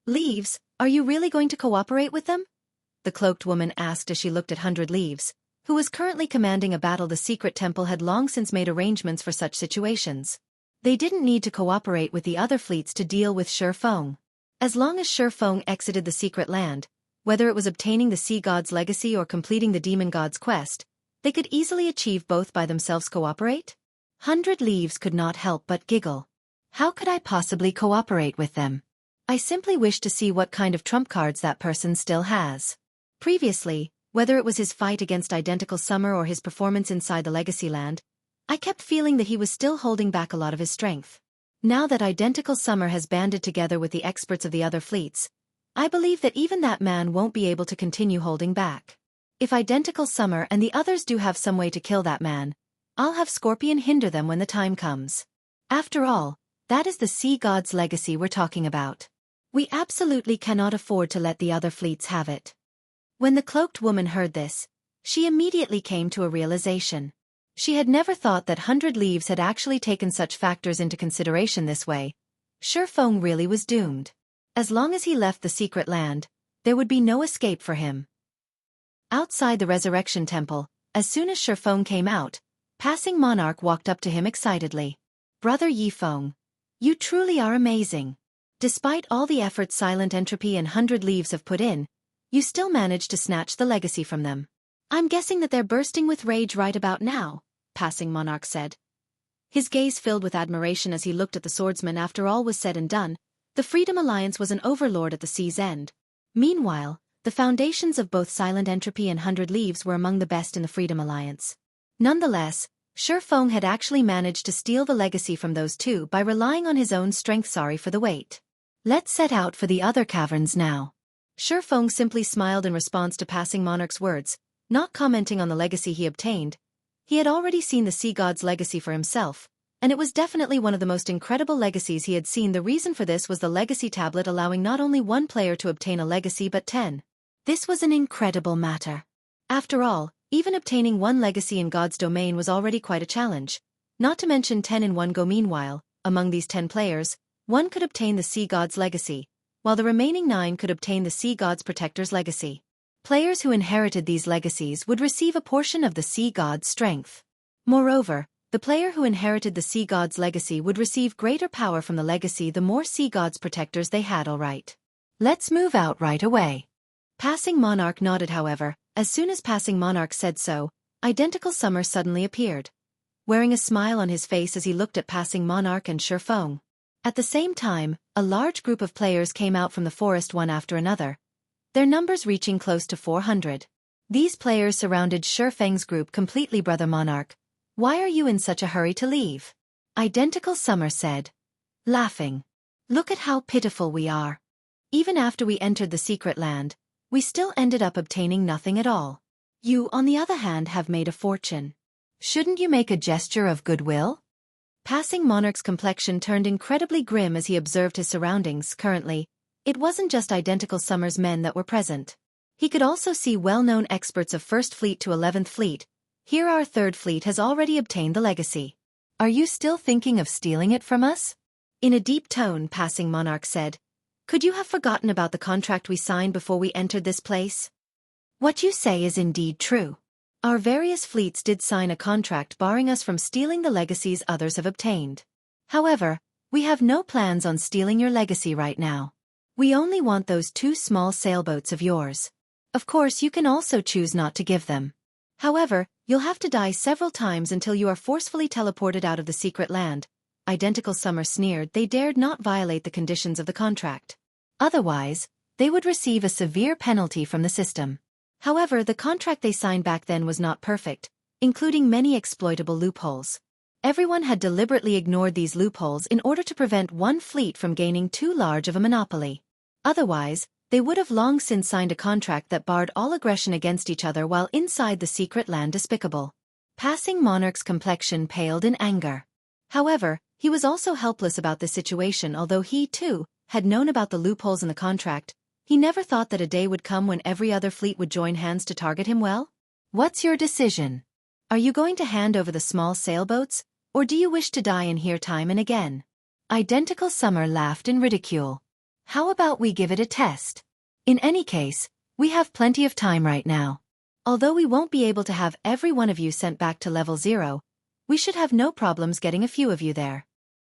Leaves, are you really going to cooperate with them? The cloaked woman asked as she looked at 100 Leaves, who was currently commanding a battle. The secret temple had long since made arrangements for such situations. They didn't need to cooperate with the other fleets to deal with Shattering. As long as Shattering exited the secret land, whether it was obtaining the Sea God's legacy or completing the Demon God's quest, they could easily achieve both by themselves. Cooperate? 100 Leaves could not help but giggle. How could I possibly cooperate with them? I simply wish to see what kind of trump cards that person still has. Previously, whether it was his fight against Identical Summer or his performance inside the Legacy Land, I kept feeling that he was still holding back a lot of his strength. Now that Identical Summer has banded together with the experts of the other fleets, I believe that even that man won't be able to continue holding back. If Identical Summer and the others do have some way to kill that man, I'll have Scorpion hinder them when the time comes. After all, that is the Sea God's legacy we're talking about. We absolutely cannot afford to let the other fleets have it. When the cloaked woman heard this, she immediately came to a realization. She had never thought that 100 Leaves had actually taken such factors into consideration this way. Shifeng really was doomed. As long as he left the secret land, there would be no escape for him. Outside the Resurrection Temple, as soon as Shifeng came out, Passing Monarch walked up to him excitedly. Brother Yifeng, you truly are amazing. Despite all the effort Silent Entropy and 100 Leaves have put in, you still managed to snatch the legacy from them. I'm guessing that they're bursting with rage right about now, Passing Monarch said. His gaze filled with admiration as he looked at the swordsman. After all was said and done, the Freedom Alliance was an overlord at the sea's end. Meanwhile, the foundations of both Silent Entropy and 100 Leaves were among the best in the Freedom Alliance. Nonetheless, Shifeng had actually managed to steal the legacy from those two by relying on his own strength. Sorry for the wait. Let's set out for the other caverns now. Shifeng simply smiled in response to Passing Monarch's words, not commenting on the legacy he obtained. He had already seen the Sea God's legacy for himself, and it was definitely one of the most incredible legacies he had seen. The reason for this was the legacy tablet allowing not only one player to obtain a legacy but 10. This was an incredible matter. After all, even obtaining one legacy in God's domain was already quite a challenge, not to mention 10 in one go. Meanwhile, among these 10 players, one could obtain the Sea God's legacy, while the remaining 9 could obtain the Sea God's Protector's legacy. Players who inherited these legacies would receive a portion of the Sea God's strength. Moreover, the player who inherited the Sea God's legacy would receive greater power from the legacy the more Sea God's Protectors they had. Alright. Let's move out right away. Passing Monarch nodded. However, as soon as Passing Monarch said so, Identical Summer suddenly appeared, wearing a smile on his face as he looked at Passing Monarch and Shifeng. At the same time, a large group of players came out from the forest one after another, their numbers reaching close to 400. These players surrounded Shifeng's group completely. Brother Monarch, why are you in such a hurry to leave? Identical Summer said, laughing. Look at how pitiful we are. Even after we entered the secret land, we still ended up obtaining nothing at all. You, on the other hand, have made a fortune. Shouldn't you make a gesture of goodwill? Passing Monarch's complexion turned incredibly grim as he observed his surroundings. Currently, it wasn't just Identical Summer's men that were present. He could also see well-known experts of 1st Fleet to 11th Fleet. Here our 3rd Fleet has already obtained the legacy. Are you still thinking of stealing it from us? In a deep tone, Passing Monarch said, could you have forgotten about the contract we signed before we entered this place? What you say is indeed true. Our various fleets did sign a contract barring us from stealing the legacies others have obtained. However, we have no plans on stealing your legacy right now. We only want those 2 small sailboats of yours. Of course, you can also choose not to give them. However, you'll have to die several times until you are forcefully teleported out of the secret land. Identical Summer sneered. They dared not violate the conditions of the contract. Otherwise, they would receive a severe penalty from the system. However, the contract they signed back then was not perfect, including many exploitable loopholes. Everyone had deliberately ignored these loopholes in order to prevent one fleet from gaining too large of a monopoly. Otherwise, they would have long since signed a contract that barred all aggression against each other while inside the secret land. Despicable. Passing Monarch's complexion paled in anger. However, he was also helpless about this situation. Although he, too, had known about the loopholes in the contract, he never thought that a day would come when every other fleet would join hands to target him. Well? What's your decision? Are you going to hand over the small sailboats, or do you wish to die in here time and again? Identical Summer laughed in ridicule. How about we give it a test? In any case, we have plenty of time right now. Although we won't be able to have every one of you sent back to level 0, we should have no problems getting a few of you there.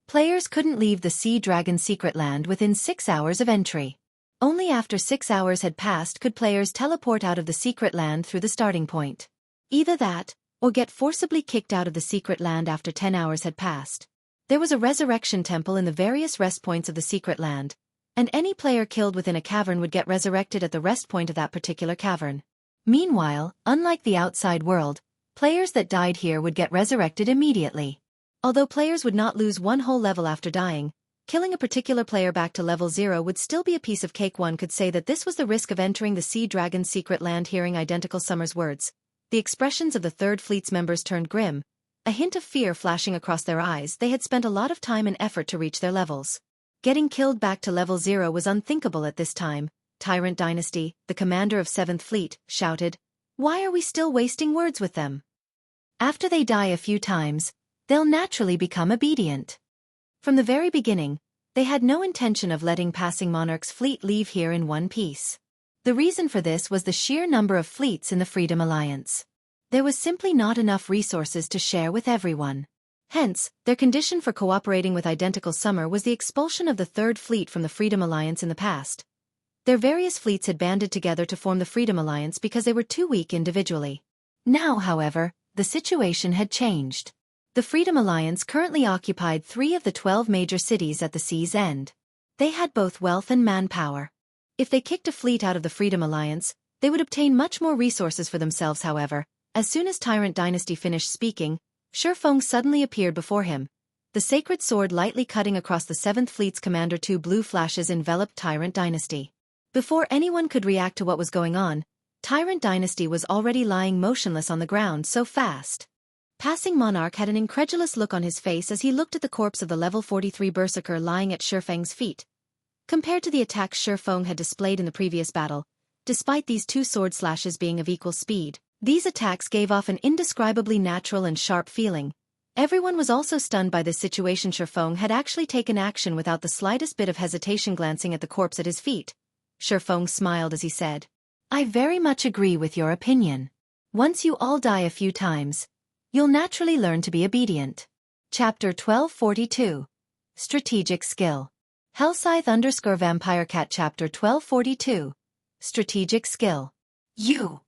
Players couldn't leave the Sea Dragon secret land within 6 hours of entry. Only after 6 hours had passed could players teleport out of the secret land through the starting point. Either that, or get forcibly kicked out of the secret land after 10 hours had passed. There was a resurrection temple in the various rest points of the secret land, and any player killed within a cavern would get resurrected at the rest point of that particular cavern. Meanwhile, unlike the outside world, players that died here would get resurrected immediately. Although players would not lose one whole level after dying, killing a particular player back to level 0 would still be a piece of cake. One could say that this was the risk of entering the Sea Dragon's secret land. Hearing Identical Summer's words, the expressions of the Third Fleet's members turned grim, a hint of fear flashing across their eyes. They had spent a lot of time and effort to reach their levels. Getting killed back to level 0 was unthinkable at this time. Tyrant Dynasty, the commander of 7th Fleet, shouted, "Why are we still wasting words with them? After they die a few times, they'll naturally become obedient." From the very beginning, they had no intention of letting Passing Monarch's fleet leave here in one piece. The reason for this was the sheer number of fleets in the Freedom Alliance. There was simply not enough resources to share with everyone. Hence, their condition for cooperating with Identical Summer was the expulsion of the Third Fleet from the Freedom Alliance in the past. Their various fleets had banded together to form the Freedom Alliance because they were too weak individually. Now, however, the situation had changed. The Freedom Alliance currently occupied 3 of the 12 major cities at the sea's end. They had both wealth and manpower. If they kicked a fleet out of the Freedom Alliance, they would obtain much more resources for themselves. However, as soon as Tyrant Dynasty finished speaking, Shifeng suddenly appeared before him. The sacred sword lightly cutting across the 7th Fleet's commander. 2 blue flashes enveloped Tyrant Dynasty. Before anyone could react to what was going on, Tyrant Dynasty was already lying motionless on the ground so fast. Passing Monarch had an incredulous look on his face as he looked at the corpse of the level 43 berserker lying at Shifeng's feet. Compared to the attacks Shifeng had displayed in the previous battle, despite these 2 sword slashes being of equal speed, these attacks gave off an indescribably natural and sharp feeling. Everyone was also stunned by this situation. Shifeng had actually taken action without the slightest bit of hesitation. Glancing at the corpse at his feet, Shifeng smiled as he said, "I very much agree with your opinion. Once you all die a few times, you'll naturally learn to be obedient." Chapter 1242. Strategic Skill. Hellscythe_VampireCat Chapter 1242. Strategic Skill. You.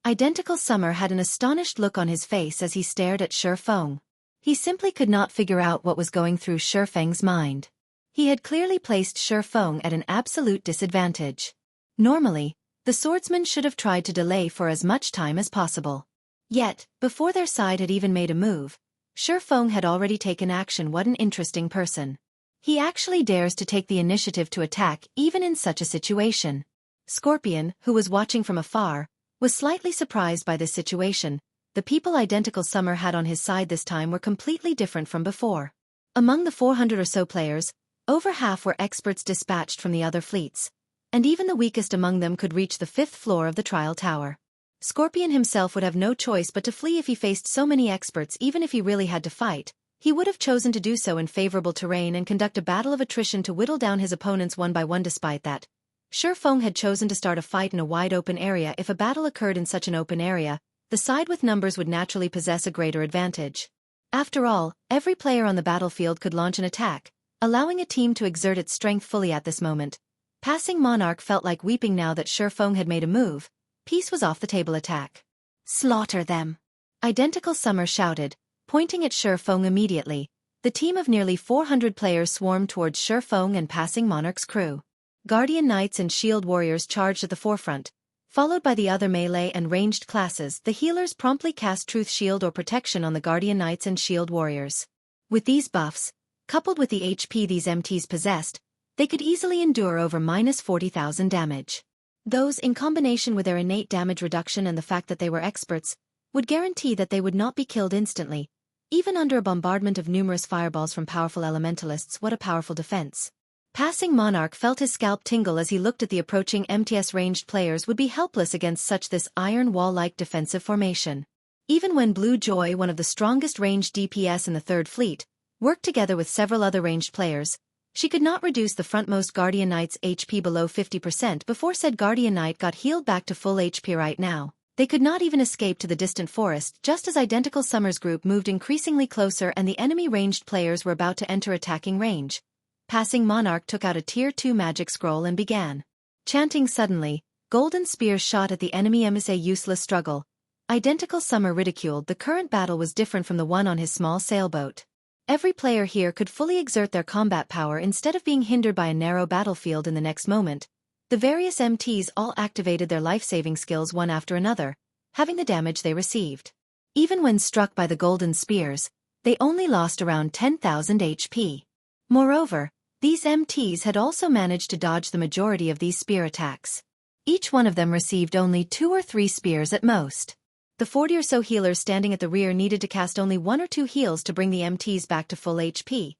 Identical Summer had an astonished look on his face as he stared at Shifeng. He simply could not figure out what was going through Shifeng's mind. He had clearly placed Shifeng at an absolute disadvantage. Normally, the swordsman should have tried to delay for as much time as possible. Yet, before their side had even made a move, Shifeng had already taken action. What an interesting person. He actually dares to take the initiative to attack even in such a situation. Scorpion, who was watching from afar, was slightly surprised by this situation. The people Identical Summer had on his side this time were completely different from before. Among the 400 or so players, over half were experts dispatched from the other fleets, and even the weakest among them could reach the 5th floor of the trial tower. Scorpion himself would have no choice but to flee if he faced so many experts. Even if he really had to fight, he would have chosen to do so in favorable terrain and conduct a battle of attrition to whittle down his opponents one by one. Despite that, Shifeng had chosen to start a fight in a wide open area. If a battle occurred in such an open area, the side with numbers would naturally possess a greater advantage. After all, every player on the battlefield could launch an attack, allowing a team to exert its strength fully. At this moment, Passing Monarch felt like weeping now that Shifeng had made a move. Peace was off the table. Attack. Slaughter them. Identical Summer shouted, pointing at Shifeng immediately. The team of nearly 400 players swarmed towards Shifeng and Passing Monarch's crew. Guardian Knights and Shield Warriors charged at the forefront, followed by the other melee and ranged classes. The healers promptly cast Truth Shield or Protection on the Guardian Knights and Shield Warriors. With these buffs, coupled with the HP these MTs possessed, they could easily endure over -40,000 damage. Those, in combination with their innate damage reduction and the fact that they were experts, would guarantee that they would not be killed instantly, even under a bombardment of numerous fireballs from powerful elementalists. What a powerful defense. Passing Monarch felt his scalp tingle as he looked at the approaching MTS. Ranged players would be helpless against such this iron wall-like defensive formation. Even when Blue Joy, one of the strongest ranged DPS in the 3rd Fleet, worked together with several other ranged players, she could not reduce the frontmost Guardian Knight's HP below 50% before said Guardian Knight got healed back to full HP. Right now, they could not even escape to the distant forest just as Identical Summer's group moved increasingly closer and the enemy ranged players were about to enter attacking range. Passing Monarch took out a Tier 2 magic scroll and began chanting. Suddenly, golden spears shot at the enemy. A useless struggle. Identical Summer ridiculed the current battle was different from the one on his small sailboat. Every player here could fully exert their combat power instead of being hindered by a narrow battlefield in the next moment. The various MTs all activated their life-saving skills one after another, having the damage they received. Even when struck by the golden spears, they only lost around 10,000 HP. Moreover, these MTs had also managed to dodge the majority of these spear attacks. Each one of them received only 2 or 3 spears at most. The 40 or so healers standing at the rear needed to cast only 1 or 2 heals to bring the MTs back to full HP.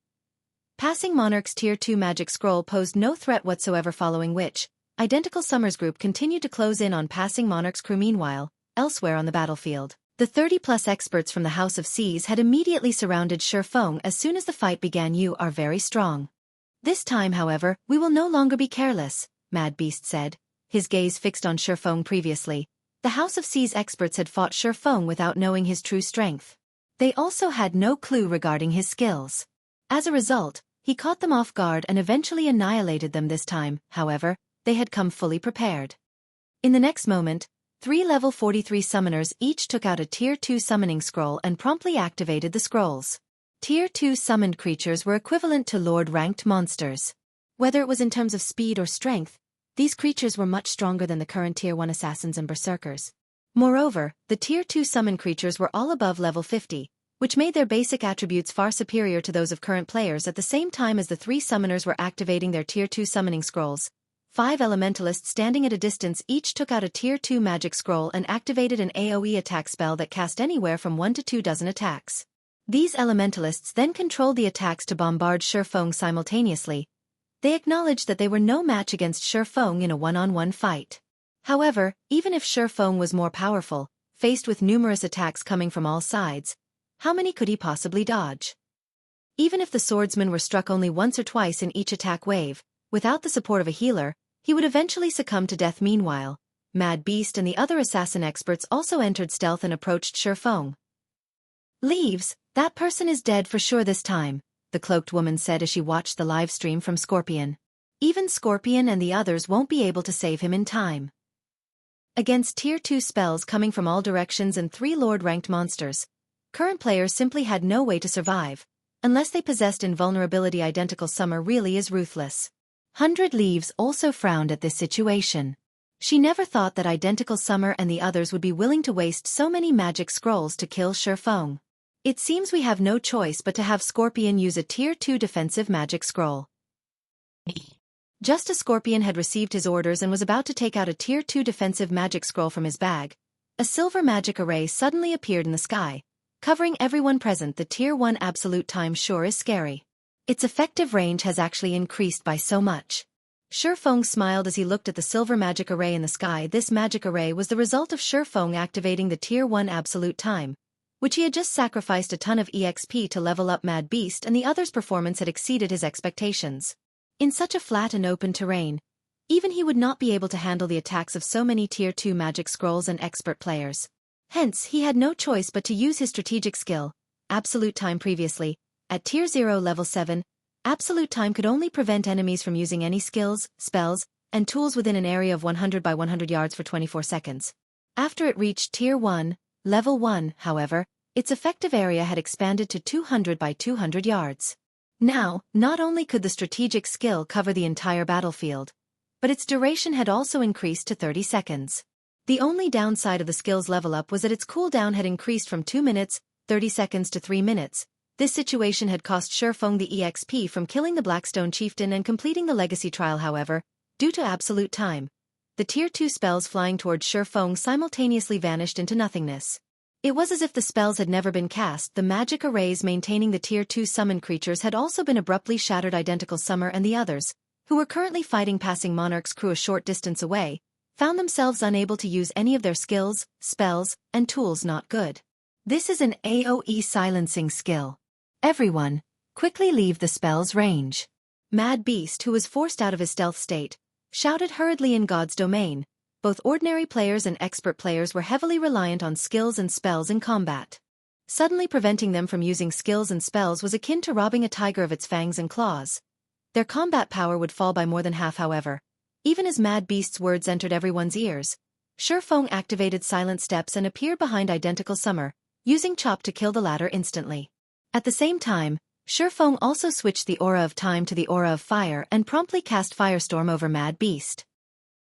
Passing Monarch's Tier 2 magic scroll posed no threat whatsoever, following which, Identical Summer's group continued to close in on Passing Monarch's crew. Meanwhile, elsewhere on the battlefield, the 30-plus experts from the House of Seas had immediately surrounded Shifeng as soon as the fight began. You are very strong. This time, however, we will no longer be careless, Mad Beast said, his gaze fixed on Shifeng. Previously, the House of Seas experts had fought Shifeng without knowing his true strength. They also had no clue regarding his skills. As a result, he caught them off guard and eventually annihilated them. This time, however, they had come fully prepared. In the next moment, 3 level 43 summoners each took out a Tier 2 summoning scroll and promptly activated the scrolls. Tier 2 summoned creatures were equivalent to Lord-ranked monsters. Whether it was in terms of speed or strength, these creatures were much stronger than the current Tier 1 assassins and berserkers. Moreover, the Tier 2 summoned creatures were all above level 50, which made their basic attributes far superior to those of current players. At the same time as the 3 summoners were activating their Tier 2 summoning scrolls, 5 elementalists standing at a distance each took out a Tier 2 magic scroll and activated an AoE attack spell that cast anywhere from 1 to 2 dozen attacks. These elementalists then controlled the attacks to bombard Shifeng simultaneously. They acknowledged that they were no match against Shifeng in a one-on-one fight. However, even if Shifeng was more powerful, faced with numerous attacks coming from all sides, how many could he possibly dodge? Even if the swordsman were struck only once or twice in each attack wave, without the support of a healer, he would eventually succumb to death. Meanwhile, Mad Beast and the other assassin experts also entered stealth and approached Shifeng. "Leaves, that person is dead for sure this time," the cloaked woman said as she watched the live stream from Scorpion. "Even Scorpion and the others won't be able to save him in time." Against Tier 2 spells coming from all directions and 3 Lord-ranked monsters, current players simply had no way to survive, unless they possessed invulnerability. Identical Summer really is ruthless. 100 Leaves also frowned at this situation. She never thought that Identical Summer and the others would be willing to waste so many magic scrolls to kill Shifeng. "It seems we have no choice but to have Scorpion use a Tier 2 defensive magic scroll." Just as Scorpion had received his orders and was about to take out a Tier 2 defensive magic scroll from his bag, a silver magic array suddenly appeared in the sky, covering everyone present. The Tier 1 absolute time sure is scary. Its effective range has actually increased by so much. Shifeng smiled as he looked at the silver magic array in the sky. This magic array was the result of Shifeng activating the Tier 1 absolute time, which he had just sacrificed a ton of EXP to level up. Mad Beast and the others' performance had exceeded his expectations. In such a flat and open terrain, even he would not be able to handle the attacks of so many Tier 2 magic scrolls and expert players. Hence, he had no choice but to use his strategic skill, Absolute Time. Previously, at Tier 0 level 7, Absolute Time could only prevent enemies from using any skills, spells, and tools within an area of 100 by 100 yards for 24 seconds. After it reached Tier 1, level 1, however, its effective area had expanded to 200 by 200 yards. Now, not only could the strategic skill cover the entire battlefield, but its duration had also increased to 30 seconds. The only downside of the skill's level up was that its cooldown had increased from 2 minutes, 30 seconds to 3 minutes. This situation had cost Shifeng the EXP from killing the Blackstone Chieftain and completing the Legacy Trial. However, due to Absolute Time, the Tier 2 spells flying towards Shifeng simultaneously vanished into nothingness. It was as if the spells had never been cast. The magic arrays maintaining the Tier 2 summoned creatures had also been abruptly shattered. Identical Summer and the others, who were currently fighting Passing Monarch's crew a short distance away, found themselves unable to use any of their skills, spells, and tools. Not good. This is an AoE silencing skill. Everyone, quickly leave the spell's range. Mad Beast, who was forced out of his stealth state, shouted hurriedly in God's domain. Both ordinary players and expert players were heavily reliant on skills and spells in combat. Suddenly preventing them from using skills and spells was akin to robbing a tiger of its fangs and claws. Their combat power would fall by more than half. However, even as Mad Beast's words entered everyone's ears, Shifeng activated Silent Steps and appeared behind Identical Summer, using Chop to kill the latter instantly. At the same time, Shifeng also switched the aura of time to the aura of fire and promptly cast Firestorm over Mad Beast.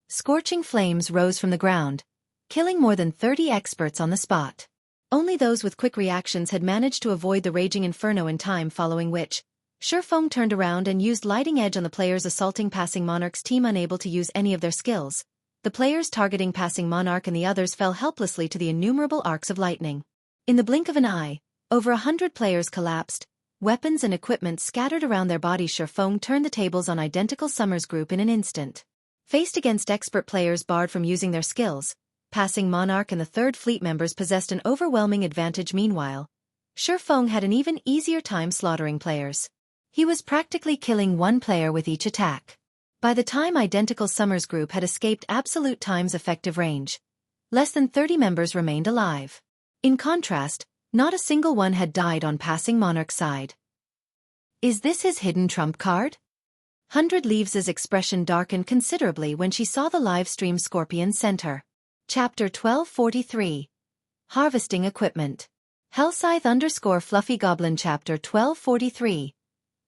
Scorching flames rose from the ground, killing more than 30 experts on the spot. Only those with quick reactions had managed to avoid the raging inferno in time, following which, Shifeng turned around and used Lighting Edge on the players assaulting Passing Monarch's team, unable to use any of their skills. The players targeting Passing Monarch and the others fell helplessly to the innumerable arcs of lightning. In the blink of an eye, over 100 players collapsed, weapons and equipment scattered around their bodies. Shifeng turned the tables on Identical Summer's group in an instant. Faced against expert players barred from using their skills, Passing Monarch and the Third Fleet members possessed an overwhelming advantage. Meanwhile, Shifeng had an even easier time slaughtering players. He was practically killing one player with each attack. By the time Identical Summer's group had escaped Absolute Time's effective range, less than 30 members remained alive. In contrast, not a single one had died on Passing Monarch's side. Is this his hidden trump card? 100 Leaves' expression darkened considerably when she saw the live stream Scorpion sent her. Chapter 1243. Harvesting Equipment. Hellscythe_Fluffy Goblin Chapter 1243.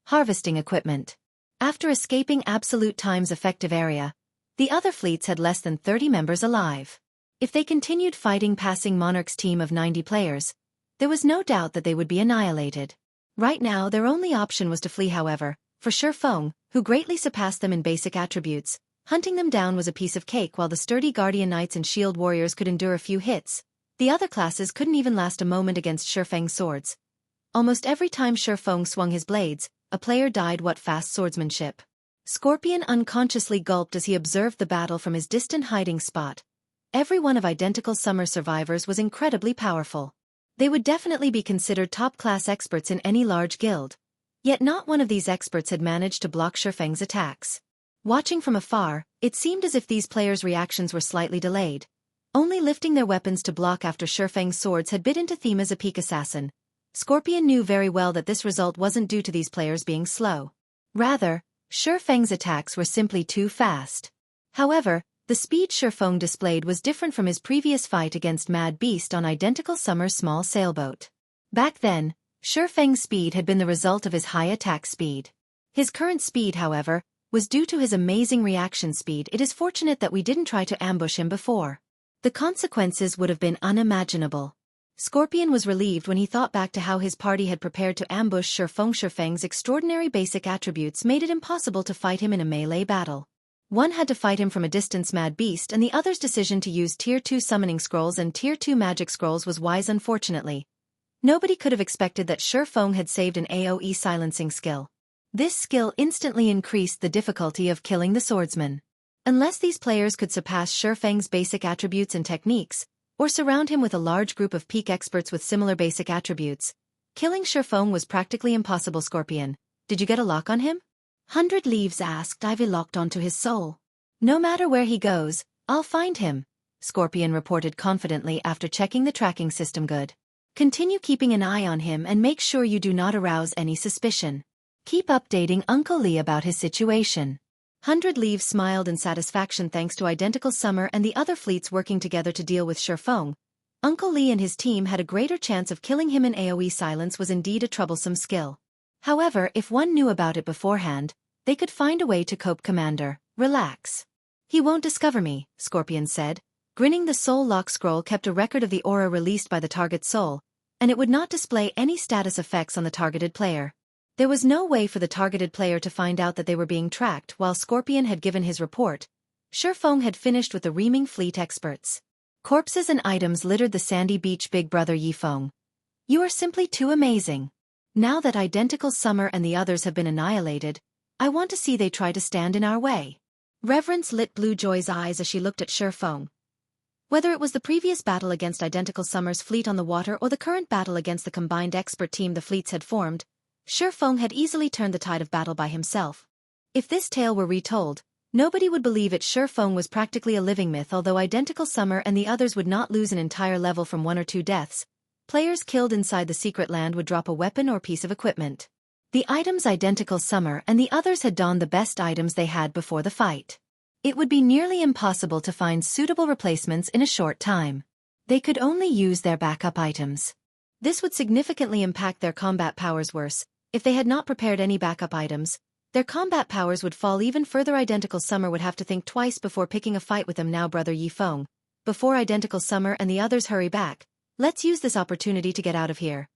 Harvesting Equipment. After escaping Absolute Time's effective area, the other fleets had less than 30 members alive. If they continued fighting Passing Monarch's team of 90 players, there was no doubt that they would be annihilated. Right now their only option was to flee. However, for Shifeng, who greatly surpassed them in basic attributes, hunting them down was a piece of cake. While the sturdy Guardian Knights and Shield Warriors could endure a few hits, the other classes couldn't even last a moment against Shifeng's swords. Almost every time Shifeng swung his blades, a player died. What fast swordsmanship! Scorpion unconsciously gulped as he observed the battle from his distant hiding spot. Every one of Identical Summer survivors was incredibly powerful. They would definitely be considered top-class experts in any large guild. Yet not one of these experts had managed to block Shifeng's attacks. Watching from afar, it seemed as if these players' reactions were slightly delayed, only lifting their weapons to block after Shifeng's swords had bit into them as a peak assassin. Scorpion knew very well that this result wasn't due to these players being slow. Rather, Shifeng's attacks were simply too fast. However, the speed Shifeng displayed was different from his previous fight against Mad Beast on Identical Summer's small sailboat. Back then, Shifeng's speed had been the result of his high attack speed. His current speed, however, was due to his amazing reaction speed. It is fortunate that we didn't try to ambush him before. The consequences would have been unimaginable. Scorpion was relieved when he thought back to how his party had prepared to ambush Shifeng. Shifeng's extraordinary basic attributes made it impossible to fight him in a melee battle. One had to fight him from a distance. Mad Beast and the other's decision to use Tier 2 summoning scrolls and Tier 2 magic scrolls was wise. Unfortunately, nobody could have expected that Shifeng had saved an AoE silencing skill. This skill instantly increased the difficulty of killing the swordsman. Unless these players could surpass Shifeng's basic attributes and techniques, or surround him with a large group of peak experts with similar basic attributes, killing Shifeng was practically impossible. Scorpion, did you get a lock on him? 100 Leaves asked. I've locked onto his soul. No matter where he goes, I'll find him, Scorpion reported confidently after checking the tracking system. Good. Continue keeping an eye on him and make sure you do not arouse any suspicion. Keep updating Uncle Lee about his situation. 100 Leaves smiled in satisfaction. Thanks to Identical Summer and the other fleets working together to deal with Shifeng, Uncle Lee and his team had a greater chance of killing him. An AoE silence was indeed a troublesome skill. However, if one knew about it beforehand, they could find a way to cope. Commander, relax. He won't discover me, Scorpion said, grinning. The soul lock scroll kept a record of the aura released by the target soul, and it would not display any status effects on the targeted player. There was no way for the targeted player to find out that they were being tracked. While Scorpion had given his report, Shifeng had finished with the reaming fleet experts. Corpses and items littered the sandy beach. Big brother Yifeng, you are simply too amazing. Now that Identical Summer and the others have been annihilated, I want to see they try to stand in our way. Reverence lit Blue Joy's eyes as she looked at Shifeng. Whether it was the previous battle against Identical Summer's fleet on the water or the current battle against the combined expert team the fleets had formed, Shifeng had easily turned the tide of battle by himself. If this tale were retold, nobody would believe it. Shifeng was practically a living myth. Although Identical Summer and the others would not lose an entire level from 1 or 2 deaths, players killed inside the secret land would drop a weapon or piece of equipment. The items Identical Summer and the others had donned the best items they had before the fight. It would be nearly impossible to find suitable replacements in a short time. They could only use their backup items. This would significantly impact their combat powers. Worse, If they had not prepared any backup items, their combat powers would fall even further. Identical Summer would have to think twice before picking a fight with them now. Brother Yifeng, before Identical Summer and the others hurry back, let's use this opportunity to get out of here.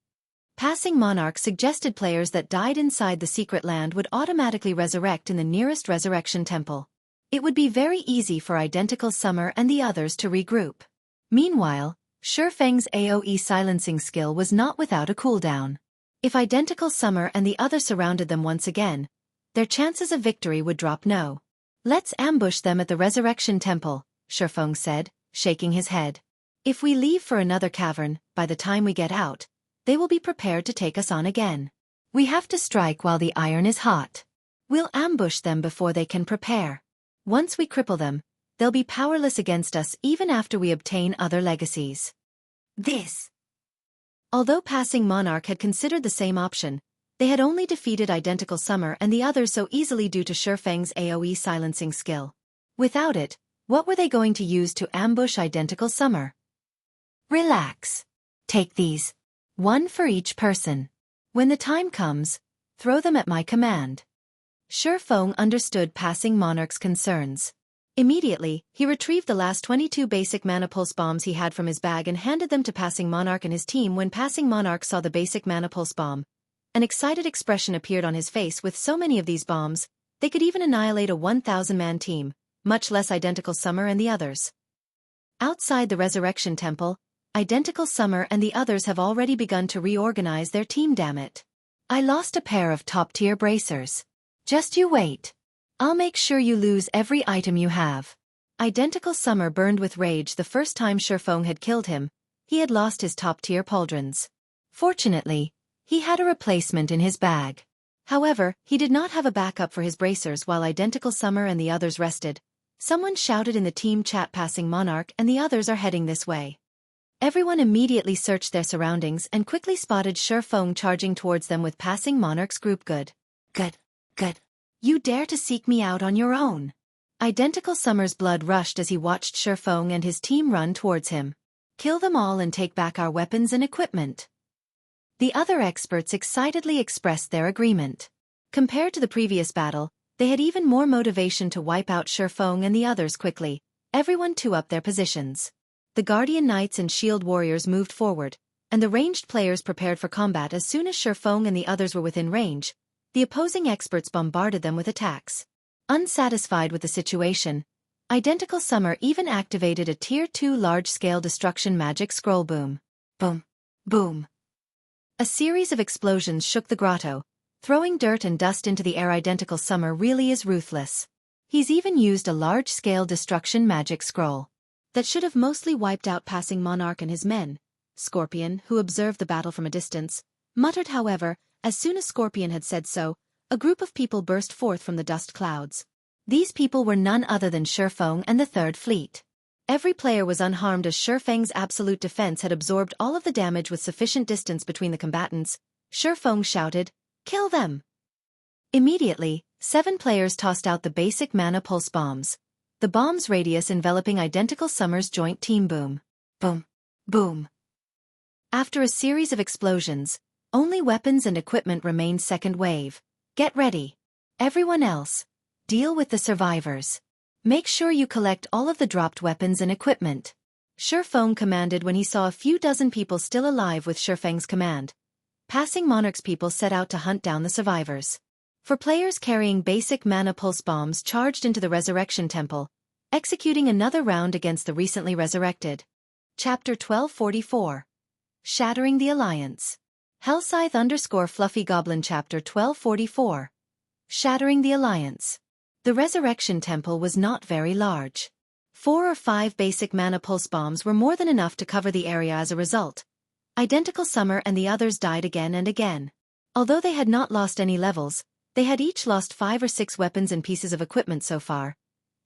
Passing Monarch suggested players that died inside the secret land would automatically resurrect in the nearest resurrection temple. It would be very easy for Identical Summer and the others to regroup. Meanwhile, Shifeng's AoE silencing skill was not without a cooldown. If Identical Summer and the others surrounded them once again, their chances of victory would drop. No. Let's ambush them at the Resurrection Temple, Shifeng said, shaking his head. If we leave for another cavern, by the time we get out, they will be prepared to take us on again. We have to strike while the iron is hot. We'll ambush them before they can prepare. Once we cripple them, they'll be powerless against us even after we obtain other legacies. Although Passing Monarch had considered the same option, they had only defeated Identical Summer and the others so easily due to Shifeng's AoE silencing skill. Without it, what were they going to use to ambush Identical Summer? Relax. Take these. One for each person. When the time comes, throw them at my command. Shifeng understood Passing Monarch's concerns. Immediately, he retrieved the last 22 basic mana pulse bombs he had from his bag and handed them to Passing Monarch and his team. When Passing Monarch saw the basic mana pulse bomb, an excited expression appeared on his face. With so many of these bombs, they could even annihilate a 1,000-man team, much less Identical Summer and the others. Outside the Resurrection Temple, Identical Summer and the others have already begun to reorganize their team. Damn it. I lost a pair of top-tier bracers. Just you wait. I'll make sure you lose every item you have. Identical Summer burned with rage. The first time Shifeng had killed him, he had lost his top-tier pauldrons. Fortunately, he had a replacement in his bag. However, he did not have a backup for his bracers. While Identical Summer and the others rested, someone shouted in the team chat, Passing Monarch and the others are heading this way. Everyone immediately searched their surroundings and quickly spotted Shifeng charging towards them with Passing Monarch's group. Good. You dare to seek me out on your own? Identical Summer's blood rushed as he watched Shifeng and his team run towards him. Kill them all and take back our weapons and equipment. The other experts excitedly expressed their agreement. Compared to the previous battle, they had even more motivation to wipe out Shifeng and the others quickly. Everyone to up their positions. The Guardian Knights and Shield Warriors moved forward, and the ranged players prepared for combat. As soon as Shifeng and the others were within range, the opposing experts bombarded them with attacks. Unsatisfied with the situation, Identical Summer even activated a Tier 2 large-scale destruction magic scroll. Boom. Boom. Boom. A series of explosions shook the grotto, throwing dirt and dust into the air. Identical Summer really is ruthless. He's even used a large-scale destruction magic scroll that should have mostly wiped out Passing Monarch and his men. Scorpion, who observed the battle from a distance, muttered. However, as soon as Scorpion had said so, a group of people burst forth from the dust clouds. These people were none other than Shifeng and the Third Fleet. Every player was unharmed as Shifeng's absolute defense had absorbed all of the damage. With sufficient distance between the combatants, Shifeng shouted, "Kill them!" Immediately, 7 players tossed out the basic mana pulse bombs. The bomb's radius enveloping Identical Summer's joint team. Boom. Boom. Boom. After a series of explosions, only weapons and equipment remained. Second wave. Get ready. Everyone else, deal with the survivors. Make sure you collect all of the dropped weapons and equipment. Shifeng commanded when he saw a few dozen people still alive. With Shifeng's command, Passing Monarch's people set out to hunt down the survivors. For players carrying basic mana pulse bombs charged into the Resurrection Temple, executing another round against the recently resurrected. Chapter 1244. Shattering the Alliance. Hellscythe_Fluffy Goblin. Chapter 1244. Shattering the Alliance. The Resurrection Temple was not very large. 4 or 5 basic mana pulse bombs were more than enough to cover the area. As a result, Identical Summer and the others died again and again. Although they had not lost any levels, they had each lost 5 or 6 weapons and pieces of equipment so far.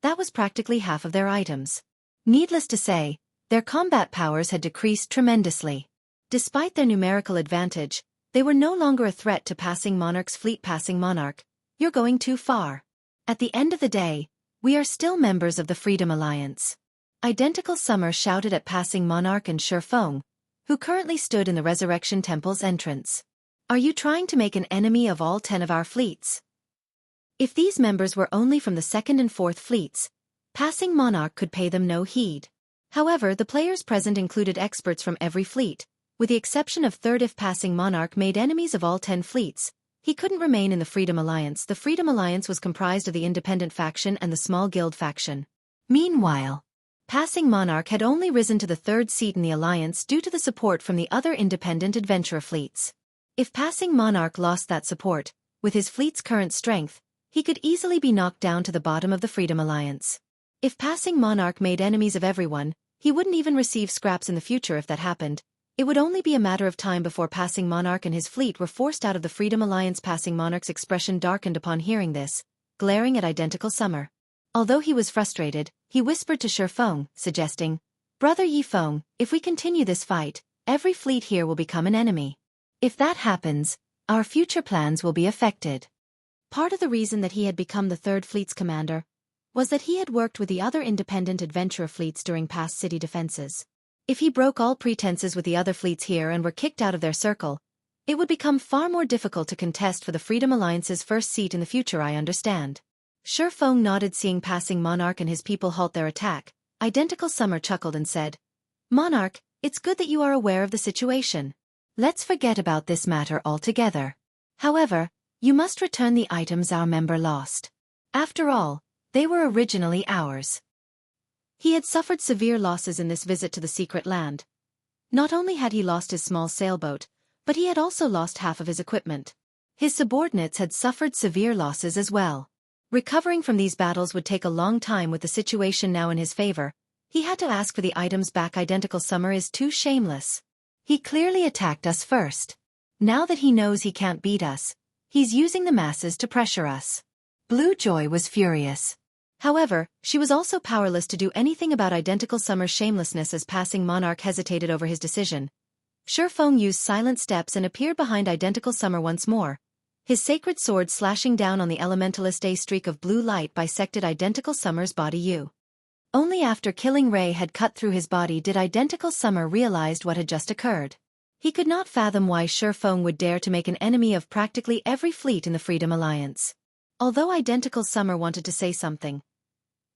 That was practically half of their items. Needless to say, their combat powers had decreased tremendously. Despite their numerical advantage, they were no longer a threat to Passing Monarch's fleet. Passing Monarch, you're going too far. At the end of the day, we are still members of the Freedom Alliance. Identical Summer shouted at Passing Monarch and Shifeng, who currently stood in the Resurrection Temple's entrance. Are you trying to make an enemy of all 10 of our fleets? If these members were only from the 2nd and 4th fleets, passing monarch could pay them no heed. However, the players present included experts from every fleet, with the exception of 3rd. If passing monarch made enemies of all 10 fleets, he couldn't remain in the Freedom Alliance. The Freedom Alliance was comprised of the independent faction and the small guild faction. Meanwhile, passing monarch had only risen to the 3rd seat in the alliance due to the support from the other independent adventurer fleets. If passing monarch lost that support, with his fleet's current strength, he could easily be knocked down to the bottom of the Freedom Alliance. If passing monarch made enemies of everyone, he wouldn't even receive scraps in the future. If that happened, it would only be a matter of time before passing monarch and his fleet were forced out of the Freedom Alliance. Passing monarch's expression darkened upon hearing this, glaring at Identical Summer. Although he was frustrated, he whispered to Shi Feng, suggesting, "Brother Yi Feng, if we continue this fight, every fleet here will become an enemy. If that happens, our future plans will be affected." Part of the reason that he had become the 3rd Fleet's commander was that he had worked with the other independent adventurer fleets during past city defenses. If he broke all pretenses with the other fleets here and were kicked out of their circle, it would become far more difficult to contest for the Freedom Alliance's first seat in the future. I understand. Shi Feng nodded, seeing passing monarch and his people halt their attack. Identical Summer chuckled and said, "Monarch, it's good that you are aware of the situation. Let's forget about this matter altogether. However, you must return the items our member lost. After all, they were originally ours." He had suffered severe losses in this visit to the secret land. Not only had he lost his small sailboat, but he had also lost half of his equipment. His subordinates had suffered severe losses as well. Recovering from these battles would take a long time. With the situation now in his favor, he had to ask for the items back. Identical Summer is too shameless. He clearly attacked us first. Now that he knows he can't beat us, he's using the masses to pressure us. Blue Joy was furious. However, she was also powerless to do anything about Identical Summer's shamelessness. As passing monarch hesitated over his decision, Shi Feng used silent steps and appeared behind Identical Summer once more. His sacred sword slashing down on the elementalist. A streak of blue light bisected Identical Summer's body. Only after killing Ray had cut through his body did Identical Summer realize what had just occurred. He could not fathom why Shi Feng would dare to make an enemy of practically every fleet in the Freedom Alliance. Although Identical Summer wanted to say something,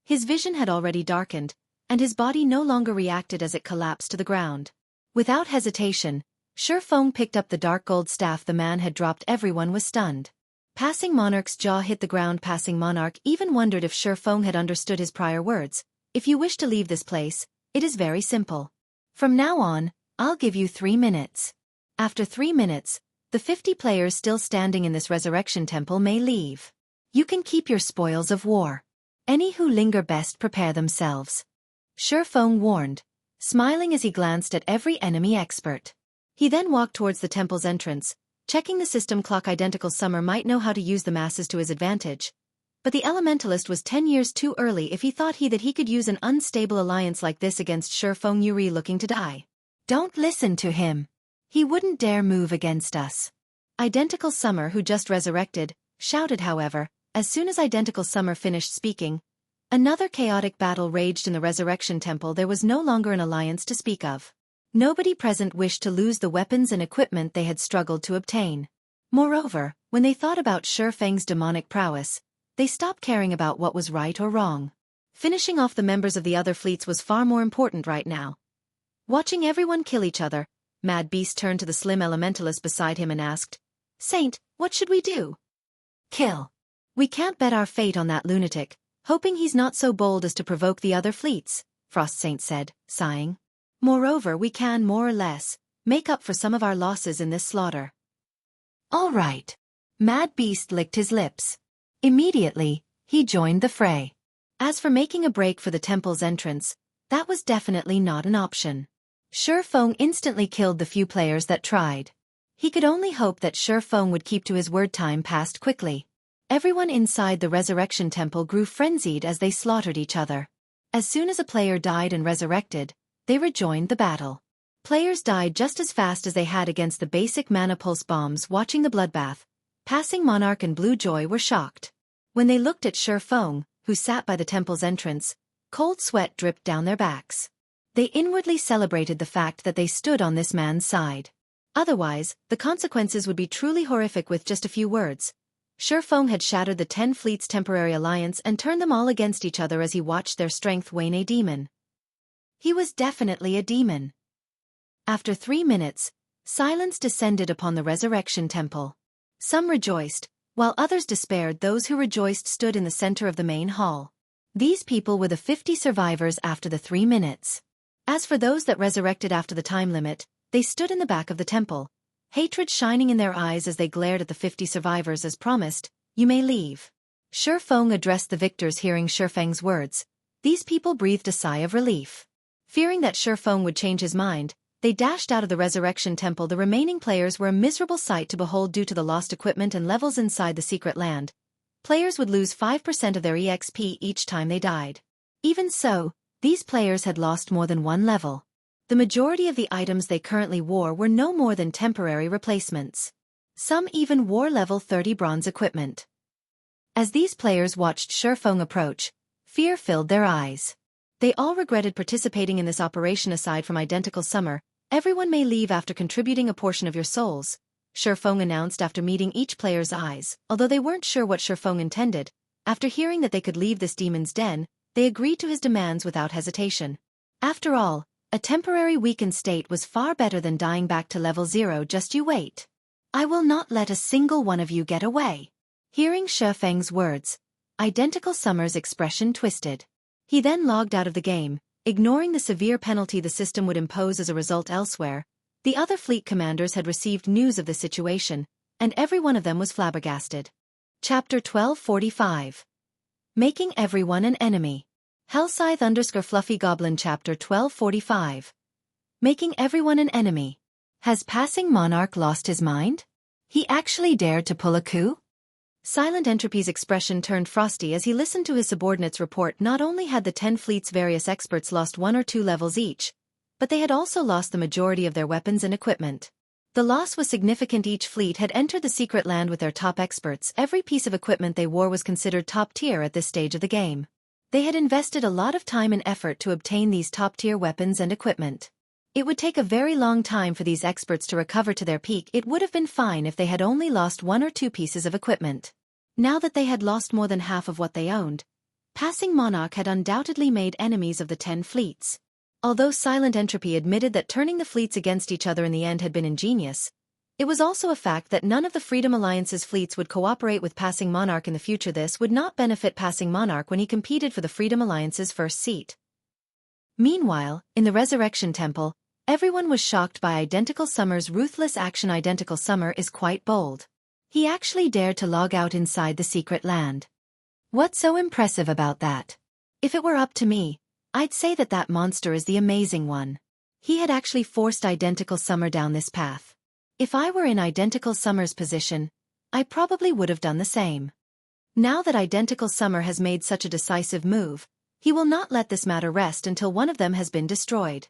his vision had already darkened, and his body no longer reacted as it collapsed to the ground. Without hesitation, Shi Feng picked up the dark gold staff the man had dropped. Everyone was stunned. Passing monarch's jaw hit the ground. Passing monarch even wondered if Shi Feng had understood his prior words. "If you wish to leave this place, it is very simple. From now on, I'll give you 3 minutes. After 3 minutes, the 50 players still standing in this resurrection temple may leave. You can keep your spoils of war. Any who linger best prepare themselves," Shi Feng warned, smiling as he glanced at every enemy expert. He then walked towards the temple's entrance, checking the system clock. Identical Summer might know how to use the masses to his advantage, but the elementalist was 10 years too early if he thought that he could use an unstable alliance like this against Shi Feng. Yuri looking to die. "Don't listen to him. He wouldn't dare move against us," Identical Summer, who just resurrected, shouted. However, as soon as Identical Summer finished speaking, another chaotic battle raged in the Resurrection Temple. There was no longer an alliance to speak of. Nobody present wished to lose the weapons and equipment they had struggled to obtain. Moreover, when they thought about Shi Feng's demonic prowess, they stopped caring about what was right or wrong. Finishing off the members of the other fleets was far more important right now. Watching everyone kill each other, Mad Beast turned to the slim elementalist beside him and asked, "Saint, what should we do?" "Kill. We can't bet our fate on that lunatic, hoping he's not so bold as to provoke the other fleets," Frost Saint said, sighing. "Moreover, we can, more or less, make up for some of our losses in this slaughter." "All right." Mad Beast licked his lips. Immediately, he joined the fray. As for making a break for the temple's entrance, that was definitely not an option. Shi Feng instantly killed the few players that tried. He could only hope that Shi Feng would keep to his word. Time passed quickly. Everyone inside the Resurrection Temple grew frenzied as they slaughtered each other. As soon as a player died and resurrected, they rejoined the battle. Players died just as fast as they had against the basic mana pulse bombs. Watching the bloodbath, Passing Monarch and Blue Joy were shocked. When they looked at Shi Feng, who sat by the temple's entrance, cold sweat dripped down their backs. They inwardly celebrated the fact that they stood on this man's side. Otherwise, the consequences would be truly horrific with just a few words. Shifeng had shattered the 10 fleets' temporary alliance and turned them all against each other as he watched their strength wane. A demon. He was definitely a demon. After 3 minutes, silence descended upon the Resurrection Temple. Some rejoiced, while others despaired. Those who rejoiced stood in the center of the main hall. These people were the 50 survivors after the 3 minutes. As for those that resurrected after the time limit, they stood in the back of the temple, hatred shining in their eyes as they glared at the 50 survivors. As promised, you may leave. Shifeng addressed the victors. Hearing Shifeng's words, these people breathed a sigh of relief. Fearing that Shifeng would change his mind, they dashed out of the Resurrection Temple. The remaining players were a miserable sight to behold due to the lost equipment and levels inside the secret land. Players would lose 5% of their EXP each time they died. Even so, these players had lost more than one level. The majority of the items they currently wore were no more than temporary replacements. Some even wore level 30 bronze equipment. As these players watched Shifeng approach, fear filled their eyes. They all regretted participating in this operation. Aside from Identical Summer, everyone may leave after contributing a portion of your souls, Shifeng announced after meeting each player's eyes. Although they weren't sure what Shifeng intended, after hearing that they could leave this demon's den, they agreed to his demands without hesitation. After all, a temporary weakened state was far better than dying back to level 0. Just you wait. I will not let a single one of you get away. Hearing Shifeng's words, Identical Summer's expression twisted. He then logged out of the game, ignoring the severe penalty the system would impose as a result. Elsewhere, the other fleet commanders had received news of the situation, and every one of them was flabbergasted. Chapter 1245. Making Everyone an Enemy. Hellscythe_Fluffy Goblin. Chapter 1245. Making Everyone an Enemy. Has Passing Monarch lost his mind? He actually dared to pull a coup? Silent Entropy's expression turned frosty as he listened to his subordinates report. Not only had the 10 fleet's various experts lost 1 or 2 levels each, but they had also lost the majority of their weapons and equipment. The loss was significant. Each fleet had entered the secret land with their top experts. Every piece of equipment they wore was considered top tier at this stage of the game. They had invested a lot of time and effort to obtain these top-tier weapons and equipment. It would take a very long time for these experts to recover to their peak. It would have been fine if they had only lost 1 or 2 pieces of equipment. Now that they had lost more than half of what they owned, Passing Monarch had undoubtedly made enemies of the 10 fleets. Although Silent Entropy admitted that turning the fleets against each other in the end had been ingenious, it was also a fact that none of the Freedom Alliance's fleets would cooperate with Passing Monarch in the future. This would not benefit Passing Monarch when he competed for the Freedom Alliance's first seat. Meanwhile, in the Resurrection Temple, everyone was shocked by Identical Summer's ruthless action. Identical Summer is quite bold. He actually dared to log out inside the secret land. What's so impressive about that? If it were up to me, I'd say that that monster is the amazing one. He had actually forced Identical Summer down this path. If I were in Identical Summer's position, I probably would have done the same. Now that Identical Summer has made such a decisive move, he will not let this matter rest until one of them has been destroyed.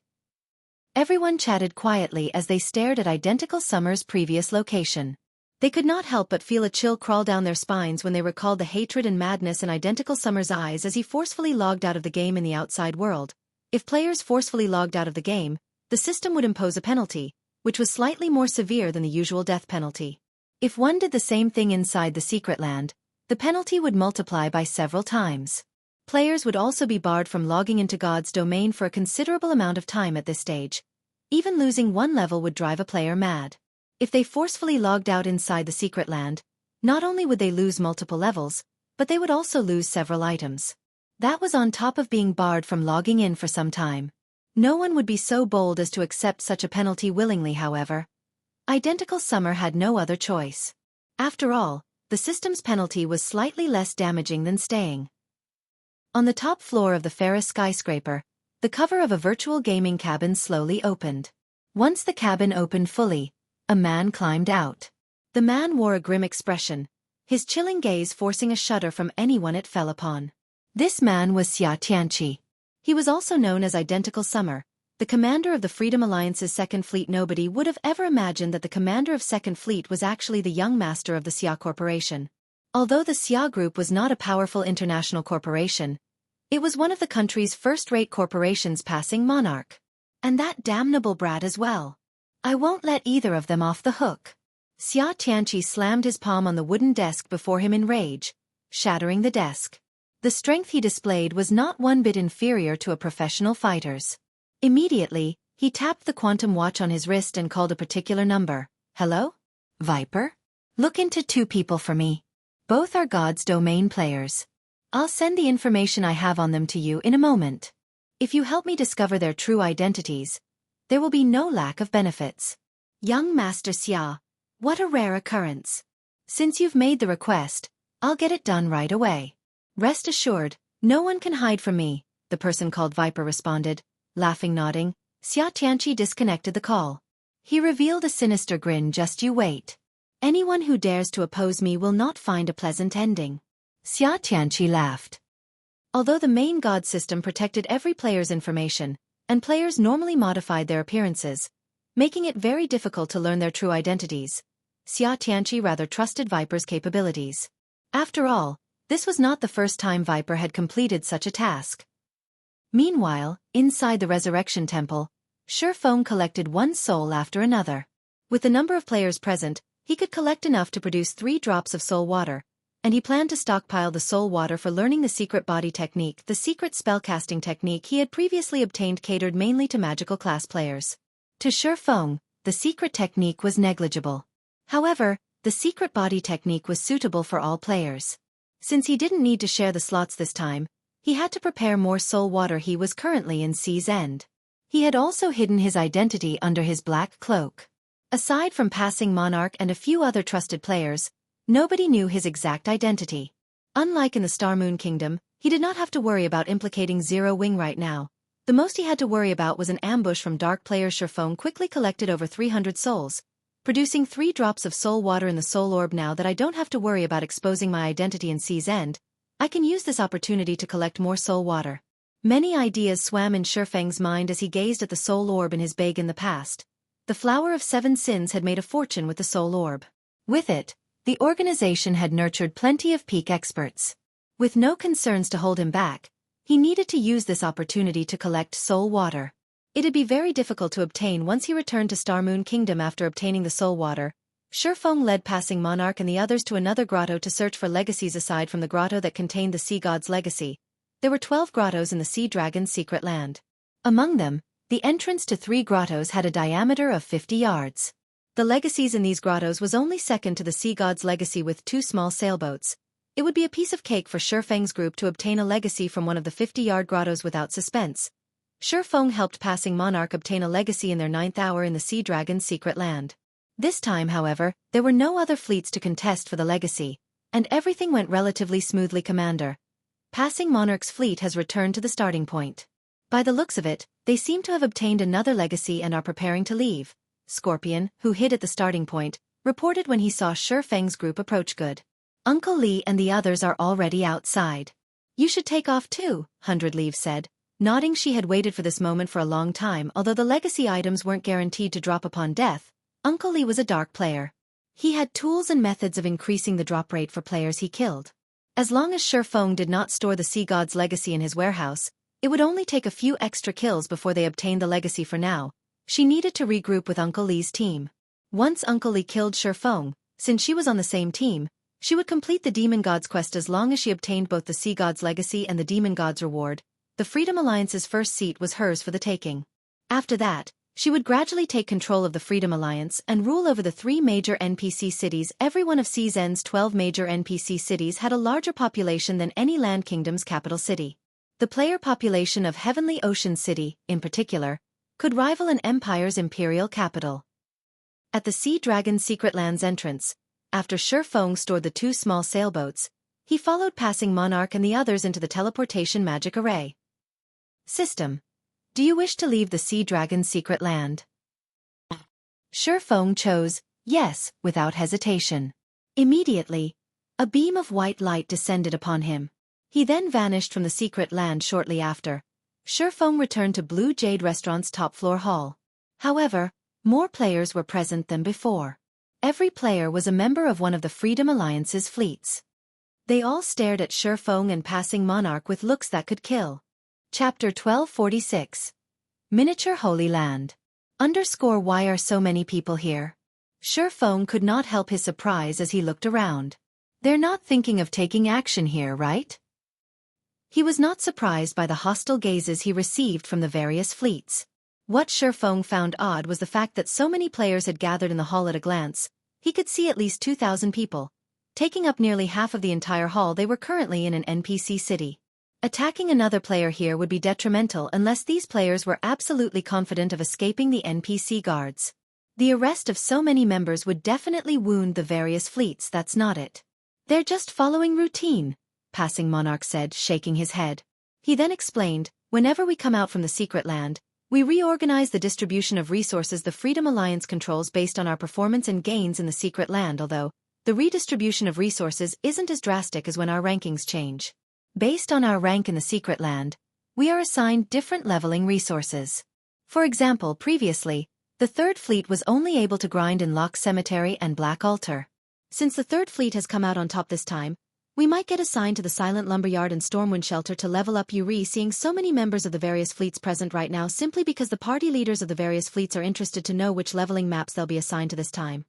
Everyone chatted quietly as they stared at Identical Summer's previous location. They could not help but feel a chill crawl down their spines when they recalled the hatred and madness in Identical Summer's eyes as he forcefully logged out of the game in the outside world. If players forcefully logged out of the game, the system would impose a penalty, which was slightly more severe than the usual death penalty. If one did the same thing inside the secret land, the penalty would multiply by several times. Players would also be barred from logging into God's domain for a considerable amount of time at this stage. Even losing 1 level would drive a player mad. If they forcefully logged out inside the secret land, not only would they lose multiple levels, but they would also lose several items. That was on top of being barred from logging in for some time. No one would be so bold as to accept such a penalty willingly. However, Identical Summer had no other choice. After all, the system's penalty was slightly less damaging than staying. On the top floor of the Ferris skyscraper, the cover of a virtual gaming cabin slowly opened. Once the cabin opened fully, a man climbed out. The man wore a grim expression, his chilling gaze forcing a shudder from anyone it fell upon. This man was Xianxia. He was also known as Identical Summer, the commander of the Freedom Alliance's Second Fleet. Nobody would have ever imagined that the commander of Second Fleet was actually the young master of the Xia Corporation. Although the Xia Group was not a powerful international corporation, it was one of the country's first-rate corporations. Passing Monarch. And that damnable brat as well. I won't let either of them off the hook. Xianxia slammed his palm on the wooden desk before him in rage, shattering the desk. The strength he displayed was not one bit inferior to a professional fighter's. Immediately, he tapped the quantum watch on his wrist and called a particular number. Hello? Viper? Look into two people for me. Both are God's domain players. I'll send the information I have on them to you in a moment. If you help me discover their true identities, there will be no lack of benefits. Young Master Xia, what a rare occurrence. Since you've made the request, I'll get it done right away. Rest assured, no one can hide from me, the person called Viper responded, laughing nodding. Xianxia disconnected the call. He revealed a sinister grin. Just you wait. Anyone who dares to oppose me will not find a pleasant ending. Xianxia laughed. Although the main god system protected every player's information, and players normally modified their appearances, making it very difficult to learn their true identities, Xianxia rather trusted Viper's capabilities. After all, this was not the first time Viper had completed such a task. Meanwhile, inside the Resurrection Temple, Shifeng collected one soul after another. With the number of players present, he could collect enough to produce 3 drops of soul water, and he planned to stockpile the soul water for learning the secret body technique. The secret spellcasting technique he had previously obtained catered mainly to magical class players. To Shifeng, the secret technique was negligible. However, the secret body technique was suitable for all players. Since he didn't need to share the slots this time, he had to prepare more soul water. He was currently in Sea's End. He had also hidden his identity under his black cloak. Aside from Passing Monarch and a few other trusted players, nobody knew his exact identity. Unlike in the Star Moon Kingdom, he did not have to worry about implicating Zero Wing right now. The most he had to worry about was an ambush from dark players. Shifeng quickly collected over 300 souls, producing 3 drops of soul water in the soul orb. Now that I don't have to worry about exposing my identity in Sea's End, I can use this opportunity to collect more soul water. Many ideas swam in Shifeng's mind as he gazed at the soul orb in his bag. In the past, the Flower of 7 Sins had made a fortune with the soul orb. With it, the organization had nurtured plenty of peak experts. With no concerns to hold him back, he needed to use this opportunity to collect soul water. It'd be very difficult to obtain once he returned to Star Moon Kingdom. After obtaining the soul water, Shifeng led Passing Monarch and the others to another grotto to search for legacies. Aside from the grotto that contained the sea god's legacy, there were 12 grottos in the sea dragon's secret land. Among them, the entrance to 3 grottos had a diameter of 50 yards. The legacies in these grottos was only second to the sea god's legacy with 2 small sailboats. It would be a piece of cake for Shifeng's group to obtain a legacy from one of the 50-yard grottos without suspense. Shifeng helped Passing Monarch obtain a legacy in their 9th hour in the sea dragon's secret land. This time, however, there were no other fleets to contest for the legacy, and everything went relatively smoothly. Commander, Passing Monarch's fleet has returned to the starting point. By the looks of it, they seem to have obtained another legacy and are preparing to leave. Scorpion, who hid at the starting point, reported when he saw Shifeng's group approach. Good. Uncle Li and the others are already outside. You should take off too, 100 Leaves said, nodding. She had waited for this moment for a long time. Although the legacy items weren't guaranteed to drop upon death, Uncle Li was a dark player. He had tools and methods of increasing the drop rate for players he killed. As long as Shifeng did not store the sea god's legacy in his warehouse, it would only take a few extra kills before they obtained the legacy. For now, she needed to regroup with Uncle Li's team. Once Uncle Li killed Shifeng, since she was on the same team, she would complete the Demon God's quest. As long as she obtained both the Sea God's legacy and the Demon God's reward, the Freedom Alliance's first seat was hers for the taking. After that, she would gradually take control of the Freedom Alliance and rule over the 3 major NPC cities. Every one of Sea's End's 12 major NPC cities had a larger population than any Land Kingdom's capital city. The player population of Heavenly Ocean City, in particular, could rival an empire's imperial capital. At the Sea Dragon's secret land's entrance, after Shifeng stored the 2 small sailboats, he followed Passing Monarch and the others into the teleportation magic array. System. Do you wish to leave the Sea Dragon's secret land? Shifeng chose yes without hesitation. Immediately, a beam of white light descended upon him. He then vanished from the secret land. Shortly after, Shifeng returned to Blue Jade Restaurant's top-floor hall. However, more players were present than before. Every player was a member of one of the Freedom Alliance's fleets. They all stared at Shifeng and Passing Monarch with looks that could kill. Chapter 1246. Miniature Holy Land. Why are so many people here? Feng could not help his surprise as he looked around. They're not thinking of taking action here, right? He was not surprised by the hostile gazes he received from the various fleets. What Feng found odd was the fact that so many players had gathered in the hall at a glance. He could see at least 2,000 people. Taking up nearly half of the entire hall, they were currently in an NPC city. Attacking another player here would be detrimental unless these players were absolutely confident of escaping the NPC guards. The arrest of so many members would definitely wound the various fleets. That's not it. They're just following routine, Passing Monarch said, shaking his head. He then explained, whenever we come out from the secret land, we reorganize the distribution of resources the Freedom Alliance controls based on our performance and gains in the secret land, although the redistribution of resources isn't as drastic as when our rankings change. Based on our rank in the secret land, we are assigned different leveling resources. For example, previously, the Third Fleet was only able to grind in Loch Cemetery and Black Altar. Since the Third Fleet has come out on top this time, we might get assigned to the Silent Lumberyard and Stormwind Shelter to level up. Seeing so many members of the various fleets present right now simply because the party leaders of the various fleets are interested to know which leveling maps they'll be assigned to this time.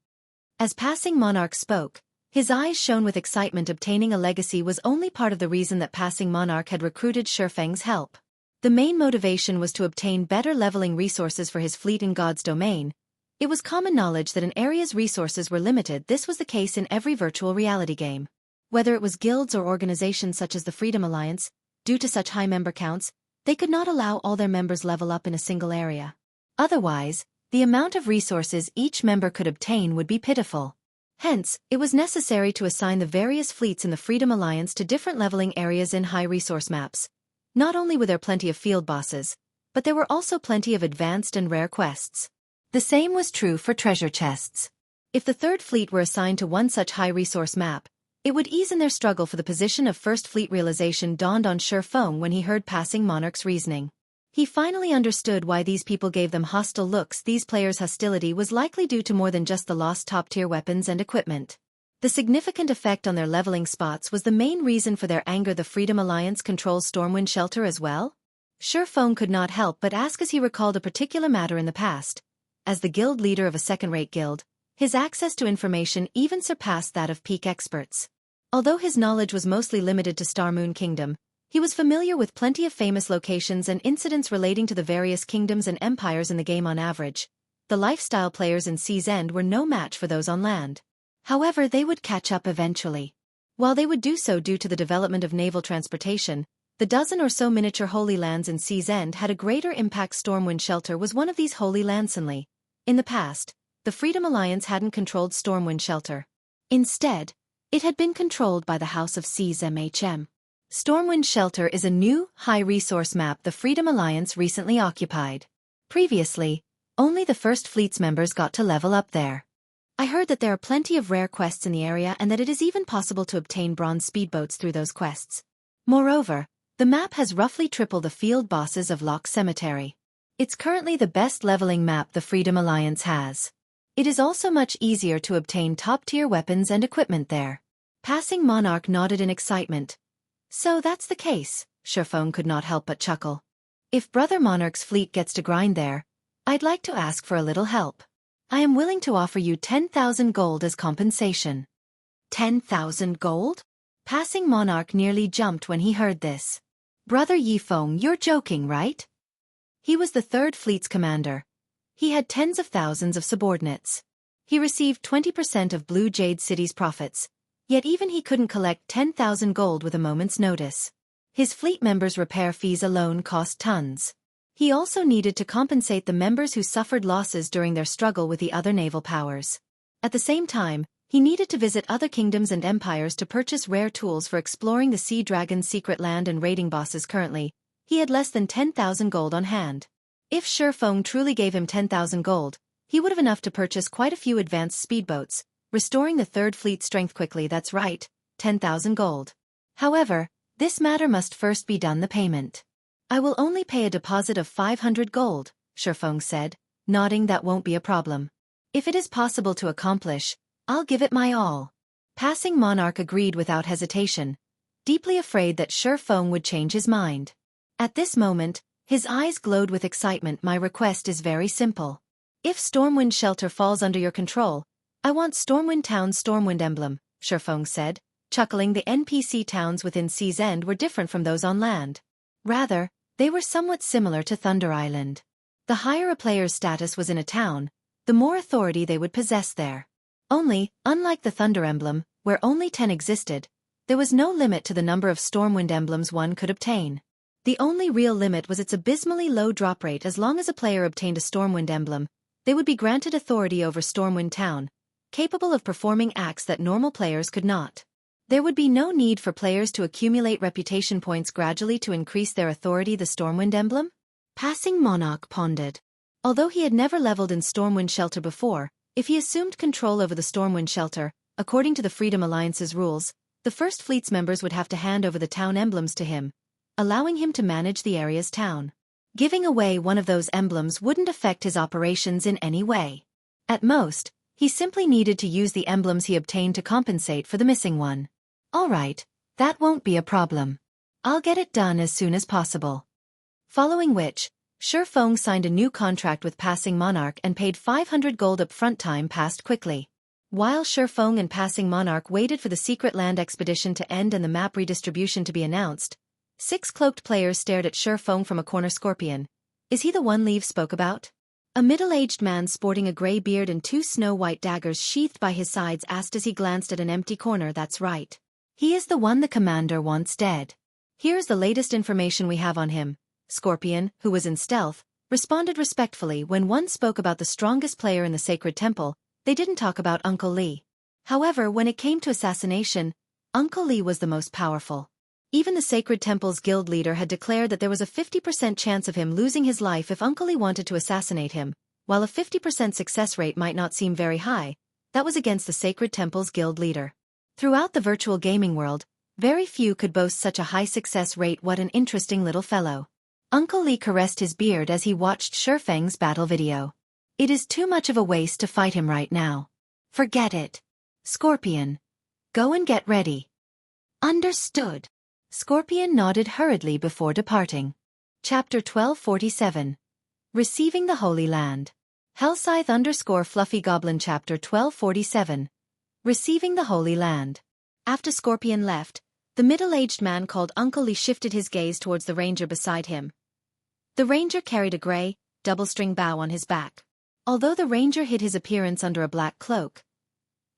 As Passing Monarch spoke, his eyes shone with excitement. Obtaining a legacy was only part of the reason that Passing Monarch had recruited Feng's help. The main motivation was to obtain better leveling resources for his fleet in God's domain. It was common knowledge that an area's resources were limited. This was the case in every virtual reality game. Whether it was guilds or organizations such as the Freedom Alliance, due to such high member counts, they could not allow all their members level up in a single area. Otherwise, the amount of resources each member could obtain would be pitiful. Hence, it was necessary to assign the various fleets in the Freedom Alliance to different leveling areas in high-resource maps. Not only were there plenty of field bosses, but there were also plenty of advanced and rare quests. The same was true for treasure chests. If the Third Fleet were assigned to one such high-resource map, it would ease in their struggle for the position of First Fleet. Realization dawned on Feng when he heard Passing Monarch's reasoning. He finally understood why these people gave them hostile looks. These players' hostility was likely due to more than just the lost top-tier weapons and equipment. The significant effect on their leveling spots was the main reason for their anger. The Freedom Alliance controls Stormwind Shelter as well? Feng could not help but ask as he recalled a particular matter in the past. As the guild leader of a second-rate guild, his access to information even surpassed that of peak experts. Although his knowledge was mostly limited to Star Moon Kingdom, he was familiar with plenty of famous locations and incidents relating to the various kingdoms and empires in the game. On average, the lifestyle players in Sea's End were no match for those on land. However, they would catch up eventually. While they would do so due to the development of naval transportation, the dozen or so miniature Holy Lands in Sea's End had a greater impact. Stormwind Shelter was one of these Holy Lands. In the past, the Freedom Alliance hadn't controlled Stormwind Shelter. Instead, it had been controlled by the House of Sea's MHM. Stormwind Shelter is a new, high-resource map the Freedom Alliance recently occupied. Previously, only the First Fleet's members got to level up there. I heard that there are plenty of rare quests in the area and that it is even possible to obtain bronze speedboats through those quests. Moreover, the map has roughly triple the field bosses of Loch Cemetery. It's currently the best leveling map the Freedom Alliance has. It is also much easier to obtain top-tier weapons and equipment there. Passing Monarch nodded in excitement. So that's the case, Feng could not help but chuckle. If Brother Monarch's fleet gets to grind there, I'd like to ask for a little help. I am willing to offer you 10,000 gold as compensation. 10,000 gold? Passing Monarch nearly jumped when he heard this. Brother Yifeng, you're joking, right? He was the Third Fleet's commander. He had tens of thousands of subordinates. He received 20% of Blue Jade City's profits. Yet even he couldn't collect 10,000 gold with a moment's notice. His fleet members' repair fees alone cost tons. He also needed to compensate the members who suffered losses during their struggle with the other naval powers. At the same time, he needed to visit other kingdoms and empires to purchase rare tools for exploring the Sea Dragon's secret land and raiding bosses. Currently, he had less than 10,000 gold on hand. If Feng truly gave him 10,000 gold, he would have enough to purchase quite a few advanced speedboats, restoring the Third Fleet's strength quickly. That's right, 10,000 gold. However, this matter must first be done. The payment. I will only pay a deposit of 500 gold, Feng said, nodding. That won't be a problem. If it is possible to accomplish, I'll give it my all. Passing Monarch agreed without hesitation, deeply afraid that Feng would change his mind. At this moment, his eyes glowed with excitement. My request is very simple. If Stormwind Shelter falls under your control, I want Stormwind Town's Stormwind emblem, Shifeng said, chuckling. The NPC towns within Sea's End were different from those on land. Rather, they were somewhat similar to Thunder Island. The higher a player's status was in a town, the more authority they would possess there. Only, unlike the Thunder emblem, where only 10 existed, there was no limit to the number of Stormwind emblems one could obtain. The only real limit was its abysmally low drop rate. As long as a player obtained a Stormwind emblem, they would be granted authority over Stormwind Town, capable of performing acts that normal players could not. There would be no need for players to accumulate reputation points gradually to increase their authority. The Stormwind emblem? Passing Monarch pondered. Although he had never leveled in Stormwind Shelter before, if he assumed control over the Stormwind Shelter, according to the Freedom Alliance's rules, the First Fleet's members would have to hand over the town emblems to him, allowing him to manage the area's town. Giving away one of those emblems wouldn't affect his operations in any way. At most, he simply needed to use the emblems he obtained to compensate for the missing one. All right, that won't be a problem. I'll get it done as soon as possible. Following which, Shifeng signed a new contract with Passing Monarch and paid 500 gold upfront. Time passed quickly. While Shifeng and Passing Monarch waited for the secret land expedition to end and the map redistribution to be announced, 6 cloaked players stared at Shifeng from a corner. Scorpion. Is he the one Leaf spoke about? A middle-aged man sporting a gray beard and 2 snow-white daggers sheathed by his sides asked as he glanced at an empty corner. That's right. He is the one the commander wants dead. Here's the latest information we have on him. Scorpion, who was in stealth, responded respectfully. When one spoke about the strongest player in the sacred temple, they didn't talk about Uncle Lee. However, when it came to assassination, Uncle Lee was the most powerful. Even the sacred temple's guild leader had declared that there was a 50% chance of him losing his life if Uncle Lee wanted to assassinate him. While a 50% success rate might not seem very high, that was against the sacred temple's guild leader. Throughout the virtual gaming world, very few could boast such a high success rate. What an interesting little fellow. Uncle Lee caressed his beard as he watched Shifeng's battle video. It is too much of a waste to fight him right now. Forget it. Scorpion. Go and get ready. Understood. Scorpion nodded hurriedly before departing. Chapter 1247. Receiving the Holy Land. Hellscythe_Fluffy Goblin Chapter 1247. Receiving the Holy Land. After Scorpion left, the middle-aged man called Uncle Lee shifted his gaze towards the ranger beside him. The ranger carried a gray, double-string bow on his back. Although the ranger hid his appearance under a black cloak,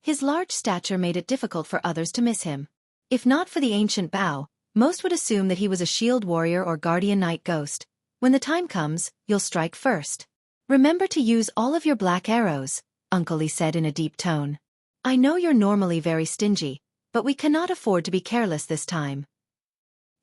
his large stature made it difficult for others to miss him. If not for the ancient bow, most would assume that he was a shield warrior or guardian night ghost. When the time comes, you'll strike first. Remember to use all of your black arrows, Uncle Lee said in a deep tone. I know you're normally very stingy, but we cannot afford to be careless this time.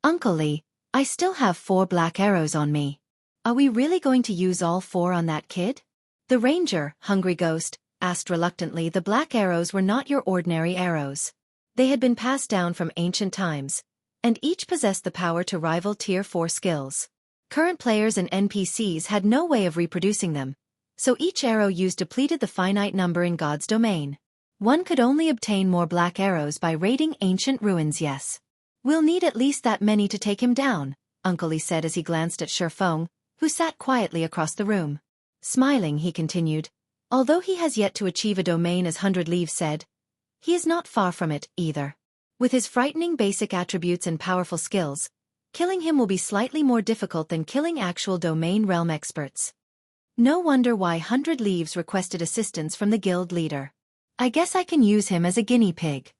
Uncle Lee, I still have 4 black arrows on me. Are we really going to use all 4 on that kid? The ranger, Hungry Ghost, asked reluctantly. The black arrows were not your ordinary arrows. They had been passed down from ancient times, and each possessed the power to rival Tier 4 skills. Current players and NPCs had no way of reproducing them, so each arrow used depleted the finite number in God's domain. One could only obtain more black arrows by raiding ancient ruins. Yes. We'll need at least that many to take him down, Uncle Lee said as he glanced at Shifeng, who sat quietly across the room. Smiling, he continued, although he has yet to achieve a domain as 100 Leaves said, he is not far from it, either. With his frightening basic attributes and powerful skills, killing him will be slightly more difficult than killing actual domain realm experts. No wonder why 100 Leaves requested assistance from the guild leader. I guess I can use him as a guinea pig.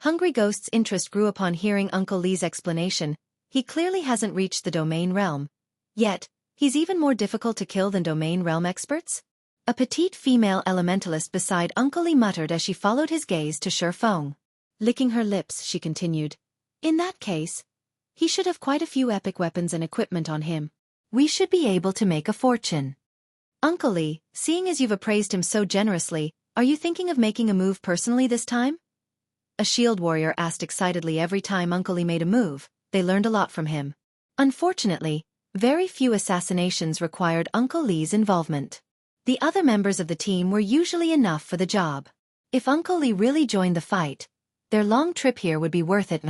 Hungry Ghost's interest grew upon hearing Uncle Lee's explanation. He clearly hasn't reached the domain realm. Yet, he's even more difficult to kill than domain realm experts? A petite female elementalist beside Uncle Lee muttered as she followed his gaze to Shifeng. Licking her lips, she continued. In that case, he should have quite a few epic weapons and equipment on him. We should be able to make a fortune. Uncle Lee, seeing as you've appraised him so generously, are you thinking of making a move personally this time? A shield warrior asked excitedly. Every time Uncle Lee made a move, they learned a lot from him. Unfortunately, very few assassinations required Uncle Lee's involvement. The other members of the team were usually enough for the job. If Uncle Lee really joined the fight, their long trip here would be worth it.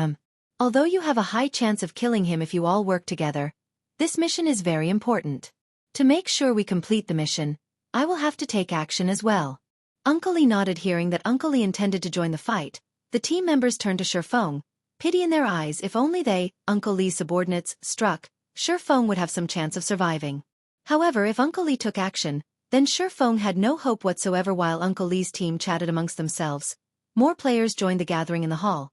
Although you have a high chance of killing him if you all work together, this mission is very important. To make sure we complete the mission, I will have to take action as well. Uncle Li nodded, hearing that Uncle Li intended to join the fight. The team members turned to Shifeng, pity in their eyes. If only they, Uncle Li's subordinates, struck, Shifeng would have some chance of surviving. However, if Uncle Li took action, then Shifeng had no hope whatsoever. While Uncle Li's team chatted amongst themselves, more players joined the gathering in the hall.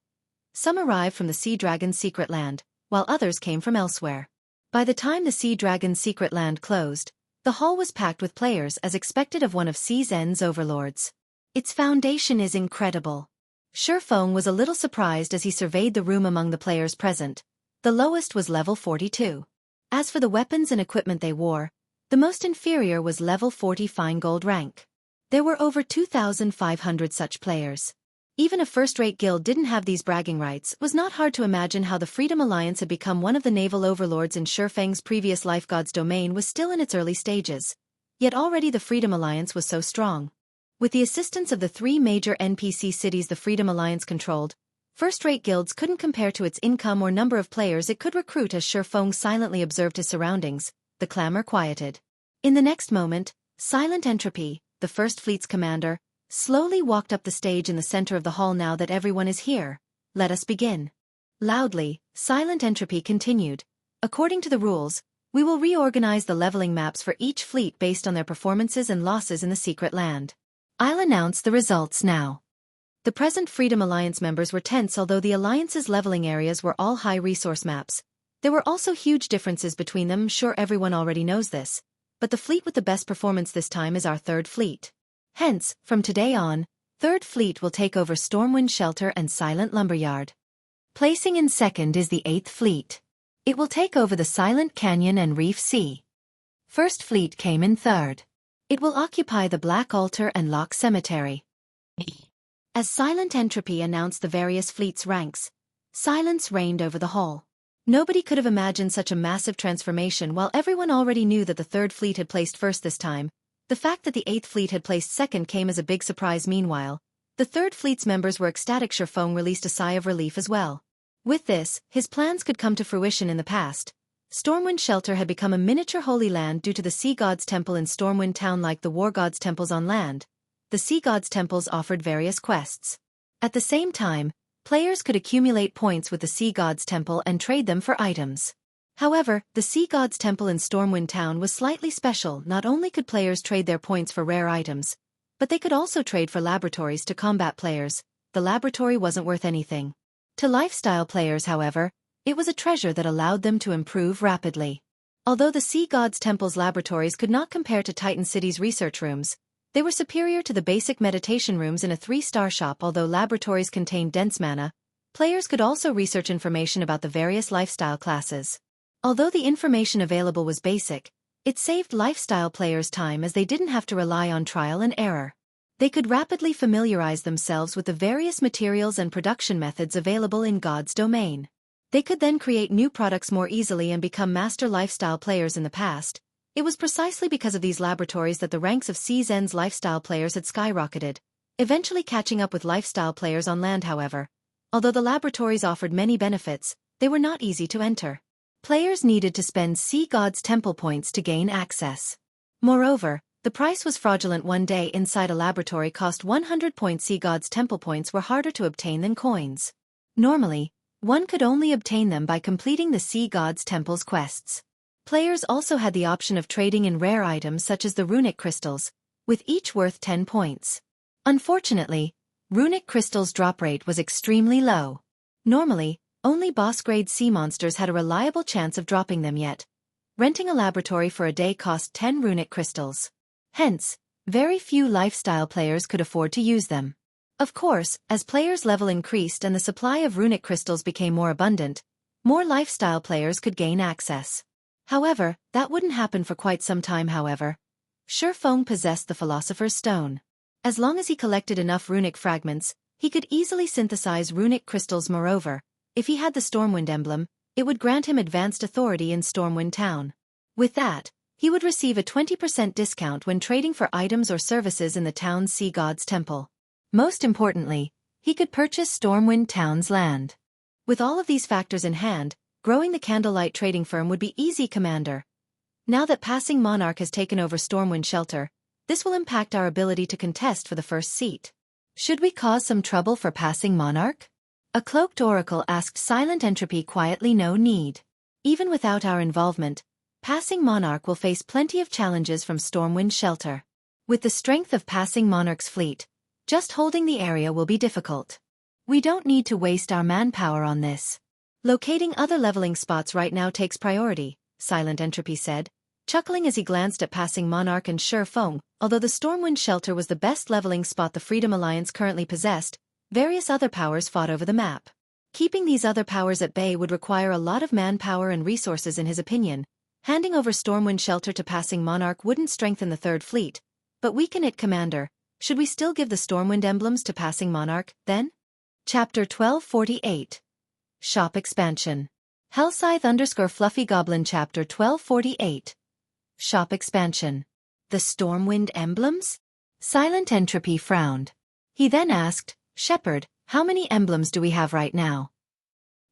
Some arrived from the Sea Dragon's secret land, while others came from elsewhere. By the time the Sea Dragon's secret land closed, the hall was packed with players as expected of one of Season's overlords. Its foundation is incredible. Shifeng was a little surprised as he surveyed the room. Among the players present, the lowest was level 42. As for the weapons and equipment they wore, the most inferior was level 40 fine gold rank. There were over 2,500 such players. Even a first-rate guild didn't have these bragging rights. It was not hard to imagine how the Freedom Alliance had become one of the naval overlords in Shifeng's previous life. God's domain was still in its early stages. Yet already the Freedom Alliance was so strong. With the assistance of the 3 major NPC cities the Freedom Alliance controlled, first-rate guilds couldn't compare to its income or number of players it could recruit. As Shifeng silently observed his surroundings, the clamor quieted. In the next moment, Silent Entropy, the First Fleet's commander, slowly walked up the stage in the center of the hall. Now that everyone is here, let us begin. Loudly, Silent Entropy continued. According to the rules, we will reorganize the leveling maps for each fleet based on their performances and losses in the secret land. I'll announce the results now. The present Freedom Alliance members were tense. Although the Alliance's leveling areas were all high-resource maps, there were also huge differences between them. Sure, everyone already knows this, but the fleet with the best performance this time is our 3rd fleet. Hence, from today on, 3rd Fleet will take over Stormwind Shelter and Silent Lumberyard. Placing in 2nd is the 8th Fleet. It will take over the Silent Canyon and Reef Sea. 1st Fleet came in 3rd. It will occupy the Black Altar and Lock Cemetery. As Silent Entropy announced the various fleets' ranks, silence reigned over the hall. Nobody could have imagined such a massive transformation. While everyone already knew that the 3rd Fleet had placed 1st this time, the fact that the 8th Fleet had placed 2nd came as a big surprise. Meanwhile, the 3rd Fleet's members were ecstatic. Shifeng released a sigh of relief as well. With this, his plans could come to fruition. In the past, Stormwind Shelter had become a miniature holy land due to the Sea God's Temple in Stormwind Town. Like the War God's temples on land, the Sea God's temples offered various quests. At the same time, players could accumulate points with the Sea God's Temple and trade them for items. However, the Sea God's Temple in Stormwind Town was slightly special. Not only could players trade their points for rare items, but they could also trade for laboratories to combat players. The laboratory wasn't worth anything. To lifestyle players, however, it was a treasure that allowed them to improve rapidly. Although the Sea God's Temple's laboratories could not compare to Titan City's research rooms, they were superior to the basic meditation rooms in a 3-star shop. Although laboratories contained dense mana, players could also research information about the various lifestyle classes. Although the information available was basic, it saved lifestyle players time as they didn't have to rely on trial and error. They could rapidly familiarize themselves with the various materials and production methods available in God's domain. They could then create new products more easily and become master lifestyle players. In the past, it was precisely because of these laboratories that the ranks of Season's lifestyle players had skyrocketed, eventually catching up with lifestyle players on land. However, although the laboratories offered many benefits, they were not easy to enter. Players needed to spend Sea God's Temple points to gain access. Moreover, the price was fraudulent. One day inside a laboratory cost 100 points. Sea God's Temple points were harder to obtain than coins. Normally, one could only obtain them by completing the Sea God's Temple's quests. Players also had the option of trading in rare items such as the runic crystals, with each worth 10 points. Unfortunately, runic crystals' drop rate was extremely low. Normally, only boss-grade sea monsters had a reliable chance of dropping them. Yet, renting a laboratory for a day cost 10 runic crystals. Hence, very few lifestyle players could afford to use them. Of course, as players' level increased and the supply of runic crystals became more abundant, more lifestyle players could gain access. However, that wouldn't happen for quite some time. However, Shifeng possessed the Philosopher's Stone. As long as he collected enough runic fragments, he could easily synthesize runic crystals. Moreover, if he had the Stormwind emblem, it would grant him advanced authority in Stormwind Town. With that, he would receive a 20% discount when trading for items or services in the town's Sea God's Temple. Most importantly, he could purchase Stormwind Town's land. With all of these factors in hand, growing the Candlelight trading firm would be easy. Commander. Now that Passing Monarch has taken over Stormwind Shelter, This will impact our ability to contest for the first seat. Should we cause some trouble for passing Monarch? A cloaked oracle asked Silent Entropy quietly. No need. Even without our involvement, passing Monarch will face plenty of challenges from Stormwind Shelter. With the strength of passing Monarch's fleet, just holding the area will be difficult. We don't need to waste our manpower on this. Locating other leveling spots right now takes priority, Silent Entropy said, chuckling as he glanced at passing Monarch and Shifeng. Although the Stormwind Shelter was the best leveling spot the Freedom Alliance currently possessed, various other powers fought over the map. Keeping these other powers at bay would require a lot of manpower and resources in his opinion. Handing over Stormwind Shelter to passing Monarch wouldn't strengthen the Third Fleet, but weaken it. Commander, should we still give the Stormwind emblems to passing Monarch, then? Chapter 1248. Shop Expansion. Hellscythe_Fluffy Goblin Chapter 1248. Shop Expansion. The Stormwind emblems? Silent Entropy frowned. He then asked, Shepherd, how many emblems do we have right now?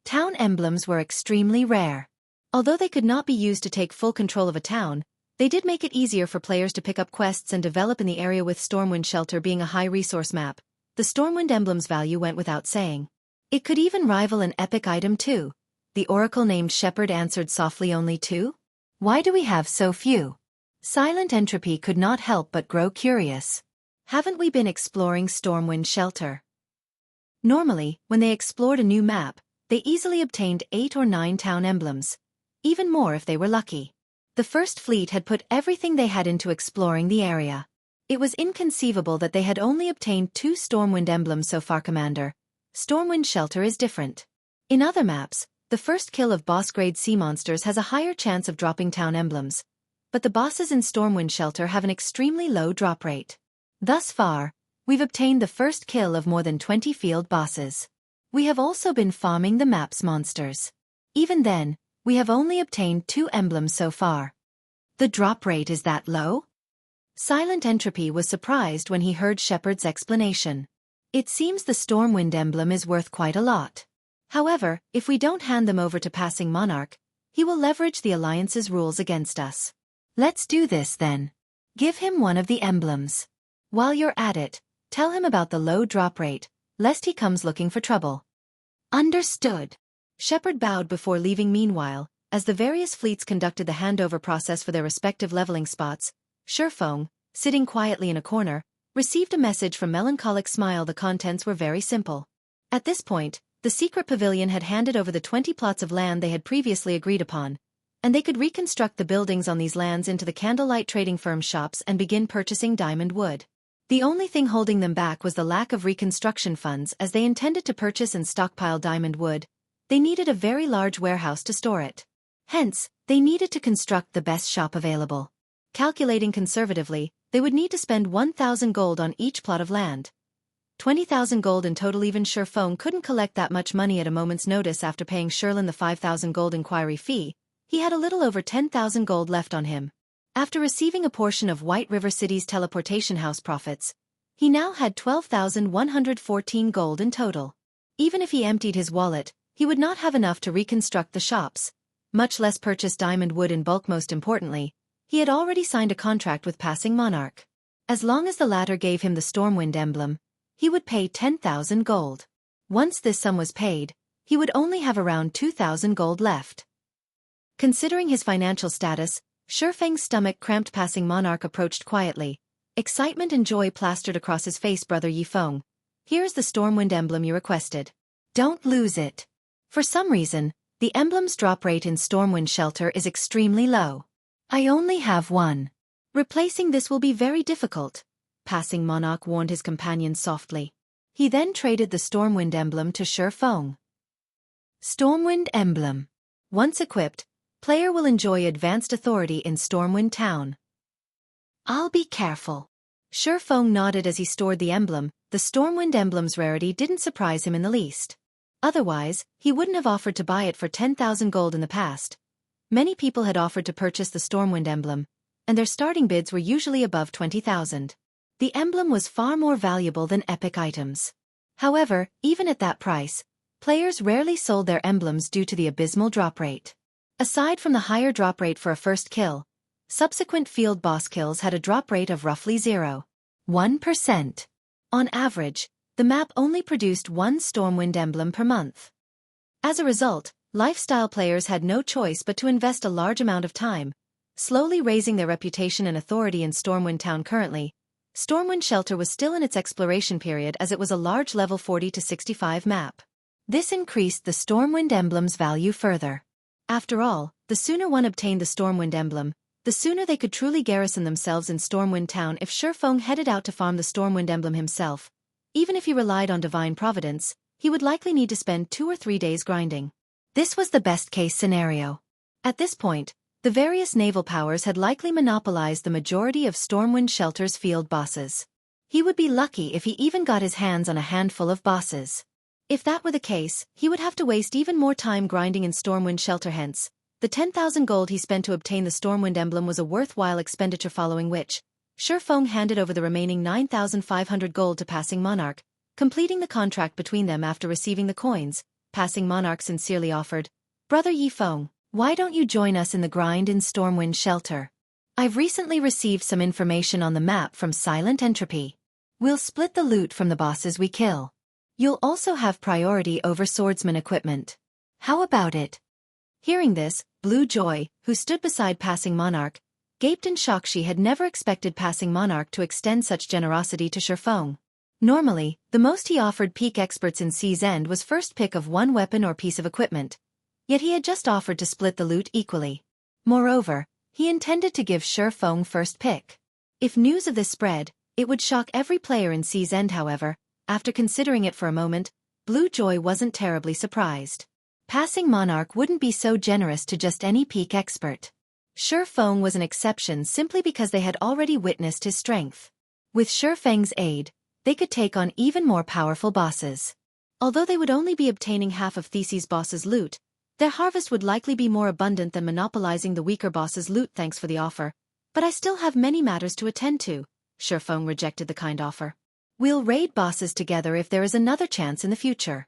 Town emblems were extremely rare. Although they could not be used to take full control of a town, they did make it easier for players to pick up quests and develop in the area. With Stormwind Shelter being a high-resource map, the Stormwind emblem's value went without saying. It could even rival an epic item too. The oracle named Shepherd answered softly. Only 2? Why do we have so few? Silent Entropy could not help but grow curious. Haven't we been exploring Stormwind Shelter? Normally, when they explored a new map, they easily obtained 8 or 9 town emblems. Even more if they were lucky. The First Fleet had put everything they had into exploring the area. It was inconceivable that they had only obtained 2 Stormwind emblems so far. Commander, Stormwind Shelter is different. In other maps, the first kill of boss-grade sea monsters has a higher chance of dropping town emblems, but the bosses in Stormwind Shelter have an extremely low drop rate. Thus far, we've obtained the first kill of more than 20 field bosses. We have also been farming the map's monsters. Even then, we have only obtained 2 emblems so far. The drop rate is that low? Silent Entropy was surprised when he heard Shepherd's explanation. It seems the Stormwind emblem is worth quite a lot. However, if we don't hand them over to passing Monarch, he will leverage the Alliance's rules against us. Let's do this then. Give him one of the emblems. While you're at it, tell him about the low drop rate, lest he comes looking for trouble. Understood. Shepherd bowed before leaving. Meanwhile, as the various fleets conducted the handover process for their respective leveling spots, Shifeng, sitting quietly in a corner, received a message from Melancholic Smile. The contents were very simple. At this point, the secret pavilion had handed over the 20 plots of land they had previously agreed upon, and they could reconstruct the buildings on these lands into the Candlelight Trading Firm shops and begin purchasing diamond wood. The only thing holding them back was the lack of reconstruction funds. As they intended to purchase and stockpile diamond wood, they needed a very large warehouse to store it. Hence, they needed to construct the best shop available. Calculating conservatively, they would need to spend 1,000 gold on each plot of land. 20,000 gold in total. Even Shifeng couldn't collect that much money at a moment's notice. After paying Sherlin the 5,000 gold inquiry fee, he had a little over 10,000 gold left on him. After receiving a portion of White River City's teleportation house profits, he now had 12,114 gold in total. Even if he emptied his wallet, he would not have enough to reconstruct the shops, much less purchase diamond wood in bulk. Most importantly, he had already signed a contract with passing Monarch. As long as the latter gave him the Stormwind emblem, he would pay 10,000 gold. Once this sum was paid, he would only have around 2,000 gold left. Considering his financial status, Shifeng's stomach cramped. Passing Monarch approached quietly. Excitement and joy plastered across his face. Brother Yifeng, here's the Stormwind emblem you requested. Don't lose it. For some reason, the emblem's drop rate in Stormwind Shelter is extremely low. I only have one. Replacing this will be very difficult, passing Monarch warned his companion softly. He then traded the Stormwind emblem to Shifeng. Stormwind emblem. Once equipped, player will enjoy advanced authority in Stormwind Town. I'll be careful. Shifeng nodded as he stored the emblem. The Stormwind emblem's rarity didn't surprise him in the least. Otherwise, he wouldn't have offered to buy it for 10,000 gold in the past. Many people had offered to purchase the Stormwind emblem, and their starting bids were usually above 20,000. The emblem was far more valuable than epic items. However, even at that price, players rarely sold their emblems due to the abysmal drop rate. Aside from the higher drop rate for a first kill, Subsequent field boss kills had a drop rate of roughly 0.1%. On average, the map only produced one Stormwind emblem per month. As a result, lifestyle players had no choice but to invest a large amount of time, slowly raising their reputation and authority in Stormwind Town. Currently, Stormwind Shelter was still in its exploration period as it was a large level 40 to 65 map. This increased the Stormwind emblem's value further. After all, the sooner one obtained the Stormwind emblem, the sooner they could truly garrison themselves in Stormwind Town. If Shifeng headed out to farm the Stormwind emblem himself, even if he relied on divine providence, he would likely need to spend 2 or 3 days grinding. This was the best-case scenario. At this point, the various naval powers had likely monopolized the majority of Stormwind Shelter's field bosses. He would be lucky if he even got his hands on a handful of bosses. If that were the case, he would have to waste even more time grinding in Stormwind Shelter. Hence, the 10,000 gold he spent to obtain the Stormwind emblem was a worthwhile expenditure, following which, Shifeng handed over the remaining 9,500 gold to Passing Monarch, completing the contract between them. After receiving the coins, Passing Monarch sincerely offered, "Brother Yifeng, why don't you join us in the grind in Stormwind Shelter? I've recently received some information on the map from Silent Entropy. We'll split the loot from the bosses we kill. You'll also have priority over swordsman equipment. How about it?" Hearing this, Blue Joy, who stood beside Passing Monarch, gaped in shock. She had never expected Passing Monarch to extend such generosity to Shifeng. Normally, the most he offered peak experts in Sea's End was first pick of one weapon or piece of equipment. Yet he had just offered to split the loot equally. Moreover, he intended to give Shifeng first pick. If news of this spread, it would shock every player in Sea's End. However, after considering it for a moment, Blue Joy wasn't terribly surprised. Passing Monarch wouldn't be so generous to just any peak expert. Shifeng was an exception simply because they had already witnessed his strength. With Shifeng's aid, they could take on even more powerful bosses. Although they would only be obtaining half of Theseus' boss's loot, their harvest would likely be more abundant than monopolizing the weaker boss's loot. "Thanks for the offer, but I still have many matters to attend to." Shifeng rejected the kind offer. "We'll raid bosses together if there is another chance in the future."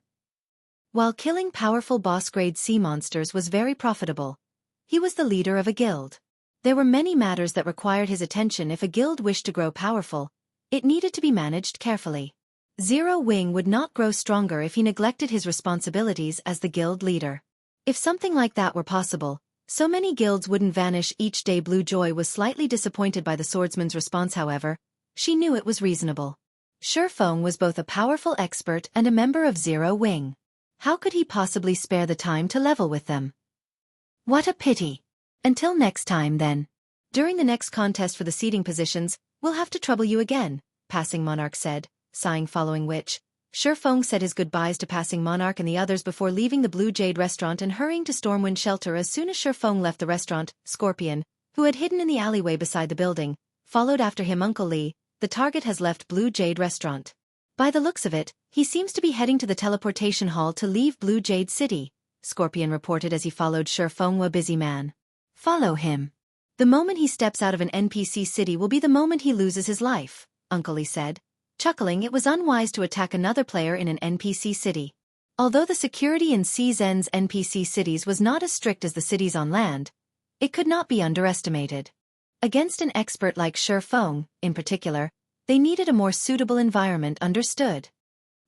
While killing powerful boss-grade sea monsters was very profitable, he was the leader of a guild. There were many matters that required his attention. If a guild wished to grow powerful, it needed to be managed carefully. Zero Wing would not grow stronger if he neglected his responsibilities as the guild leader. If something like that were possible, so many guilds wouldn't vanish each day. Blue Joy was slightly disappointed by the swordsman's response. However, she knew it was reasonable. Shifeng was both a powerful expert and a member of Zero Wing. How could he possibly spare the time to level with them? What a pity. Until next time then. During the next contest for the seating positions, we'll have to trouble you again, Passing Monarch said, sighing, following which, Shifeng said his goodbyes to Passing Monarch and the others before leaving the Blue Jade restaurant and hurrying to Stormwind Shelter. As soon as Shifeng left the restaurant, Scorpion, who had hidden in the alleyway beside the building, followed after him. "Uncle Lee, the target has left Blue Jade restaurant. By the looks of it, he seems to be heading to the teleportation hall to leave Blue Jade City," Scorpion reported as he followed Shifeng. "A busy man. Follow him. The moment he steps out of an NPC city will be the moment he loses his life," Uncle Lee said, chuckling. It was unwise to attack another player in an NPC city. Although the security in Sea's End's NPC cities was not as strict as the cities on land, it could not be underestimated. Against an expert like Shifeng, in particular, they needed a more suitable environment. Understood.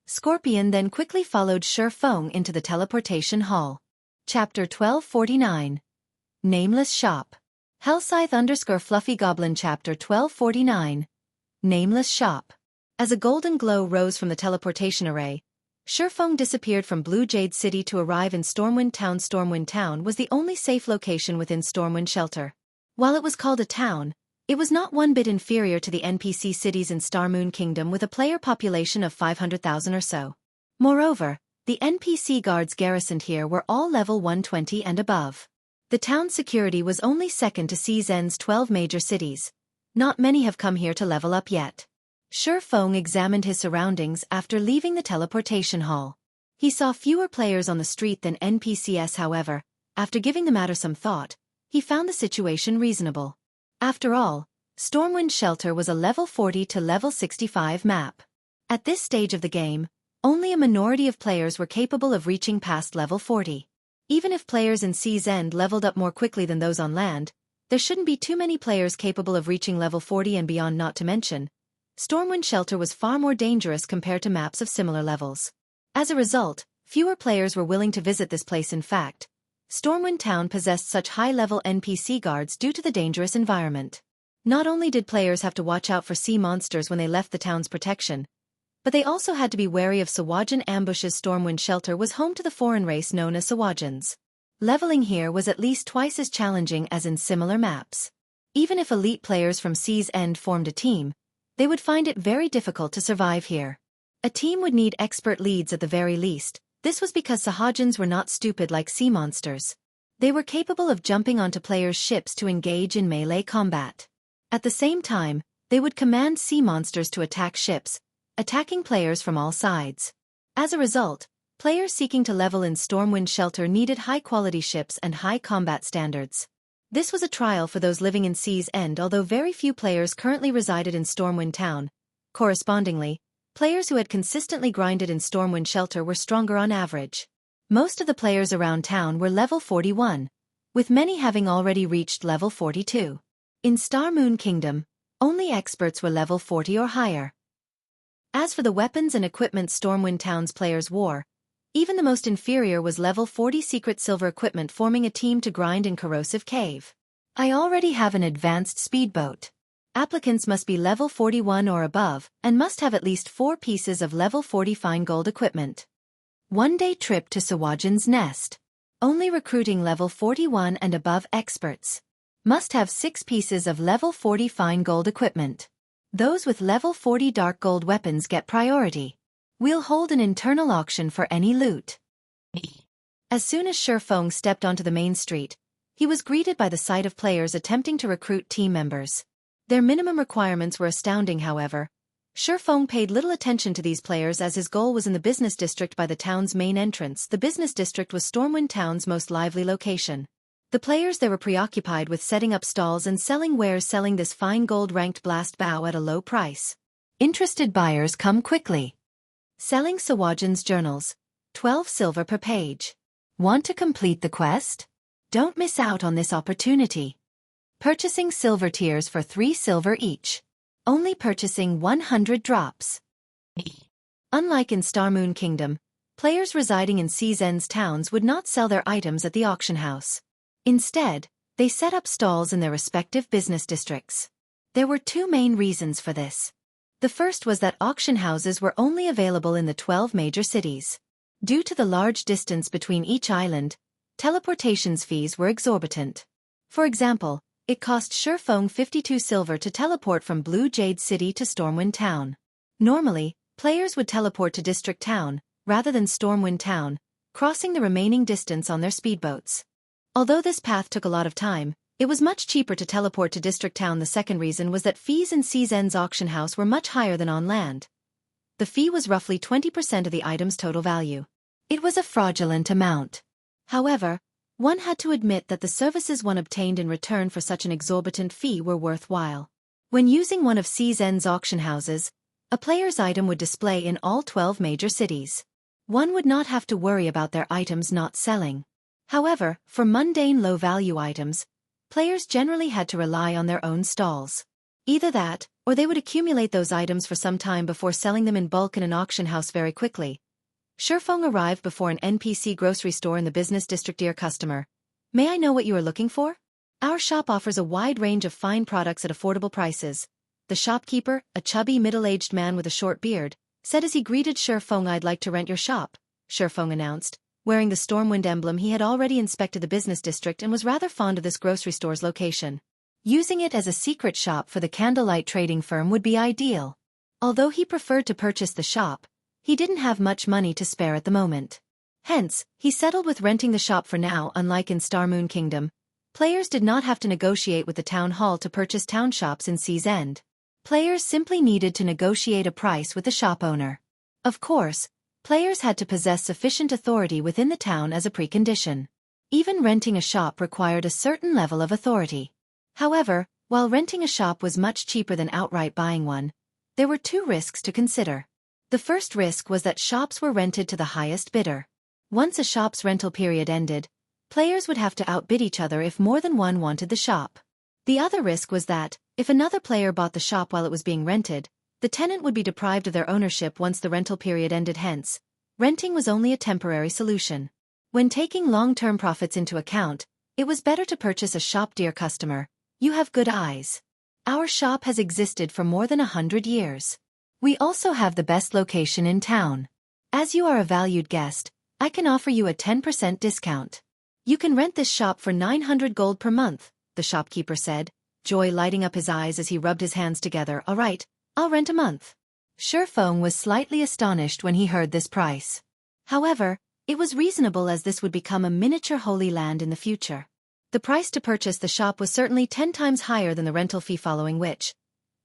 Scorpion then quickly followed Shifeng into the teleportation hall. Chapter 1249. Nameless Shop. Hellscythe_Fluffy Goblin. Chapter 1249. Nameless Shop. As a golden glow rose from the teleportation array, Shifeng disappeared from Blue Jade City to arrive in Stormwind Town. Stormwind Town was the only safe location within Stormwind Shelter. While it was called a town, it was not one bit inferior to the NPC cities in Starmoon Kingdom, with a player population of 500,000 or so. Moreover, the NPC guards garrisoned here were all level 120 and above. The town's security was only second to Sea's End's 12 major cities. Not many have come here to level up yet. Shifeng examined his surroundings after leaving the teleportation hall. He saw fewer players on the street than NPCs. However, after giving the matter some thought, he found the situation reasonable. After all, Stormwind Shelter was a level 40 to level 65 map. At this stage of the game, only a minority of players were capable of reaching past level 40. Even if players in Sea's End leveled up more quickly than those on land, there shouldn't be too many players capable of reaching level 40 and beyond, not to mention, Stormwind Shelter was far more dangerous compared to maps of similar levels. As a result, fewer players were willing to visit this place. In fact, Stormwind Town possessed such high-level NPC guards due to the dangerous environment. Not only did players have to watch out for sea monsters when they left the town's protection, but they also had to be wary of Sawajan ambushes. Stormwind Shelter was home to the foreign race known as Sawajans. Leveling here was at least twice as challenging as in similar maps. Even if elite players from Sea's End formed a team, they would find it very difficult to survive here. A team would need expert leads at the very least. This was because Sahajans were not stupid like sea monsters. They were capable of jumping onto players' ships to engage in melee combat. At the same time, they would command sea monsters to attack ships, attacking players from all sides. As a result, players seeking to level in Stormwind Shelter needed high-quality ships and high combat standards. This was a trial for those living in Sea's End, although very few players currently resided in Stormwind Town. Correspondingly, players who had consistently grinded in Stormwind Shelter were stronger on average. Most of the players around town were level 41, with many having already reached level 42. In Star Moon Kingdom, only experts were level 40 or higher. As for the weapons and equipment Stormwind Town's players wore, even the most inferior was level 40 secret silver equipment, forming a team to grind in Corrosive Cave. I already have an advanced speedboat. Applicants must be level 41 or above, and must have at least 4 pieces of level 40 fine gold equipment. One-day trip to Sawajan's Nest. Only recruiting level 41 and above experts. Must have 6 pieces of level 40 fine gold equipment. Those with level 40 dark gold weapons get priority. We'll hold an internal auction for any loot. As soon as Shifeng stepped onto the main street, he was greeted by the sight of players attempting to recruit team members. Their minimum requirements were astounding, however. Shifeng paid little attention to these players as his goal was in the business district by the town's main entrance. The business district was Stormwind Town's most lively location. The players there were preoccupied with setting up stalls and selling wares, selling this fine gold-ranked blast bow at a low price. Interested buyers come quickly. Selling Sawajan's journals, 12 silver per page. Want to complete the quest? Don't miss out on this opportunity. Purchasing silver tiers for 3 silver each. Only purchasing 100 drops. Unlike in Star Moon Kingdom, players residing in Sea's End's towns would not sell their items at the auction house. Instead, they set up stalls in their respective business districts. There were 2 main reasons for this. The first was that auction houses were only available in the 12 major cities. Due to the large distance between each island, teleportations fees were exorbitant. For example, it cost Shifeng 52 silver to teleport from Blue Jade City to Stormwind Town. Normally, players would teleport to District Town, rather than Stormwind Town, crossing the remaining distance on their speedboats. Although this path took a lot of time, it was much cheaper to teleport to District Town. The second reason was that fees in Sea's End's auction house were much higher than on land. The fee was roughly 20% of the item's total value. It was a fraudulent amount. However, one had to admit that the services one obtained in return for such an exorbitant fee were worthwhile. When using one of Sea's End's auction houses, a player's item would display in all 12 major cities. One would not have to worry about their items not selling. However, for mundane low-value items, players generally had to rely on their own stalls. Either that, or they would accumulate those items for some time before selling them in bulk in an auction house very quickly. Shifeng arrived before an NPC grocery store in the business district. Dear customer, may I know what you are looking for? Our shop offers a wide range of fine products at affordable prices. The shopkeeper, a chubby middle-aged man with a short beard, said as he greeted Shifeng. I'd like to rent your shop, Shifeng announced. Wearing the Stormwind emblem, he had already inspected the business district and was rather fond of this grocery store's location. Using it as a secret shop for the candlelight trading firm would be ideal. Although he preferred to purchase the shop, he didn't have much money to spare at the moment. Hence, he settled with renting the shop for now. Unlike in Star Moon Kingdom, players did not have to negotiate with the town hall to purchase town shops in Sea's End. Players simply needed to negotiate a price with the shop owner. Of course, players had to possess sufficient authority within the town as a precondition. Even renting a shop required a certain level of authority. However, while renting a shop was much cheaper than outright buying one, there were 2 risks to consider. The first risk was that shops were rented to the highest bidder. Once a shop's rental period ended, players would have to outbid each other if more than one wanted the shop. The other risk was that, if another player bought the shop while it was being rented, the tenant would be deprived of their ownership once the rental period ended. Hence, renting was only a temporary solution. When taking long-term profits into account, it was better to purchase a shop. Dear customer, you have good eyes. Our shop has existed for more than 100 years. We also have the best location in town. As you are a valued guest, I can offer you a 10% discount. You can rent this shop for 900 gold per month, the shopkeeper said, joy lighting up his eyes as he rubbed his hands together. All right, I'll rent a month. Shifeng was slightly astonished when he heard this price. However, it was reasonable as this would become a miniature Holy Land in the future. The price to purchase the shop was certainly 10 times higher than the rental fee, following which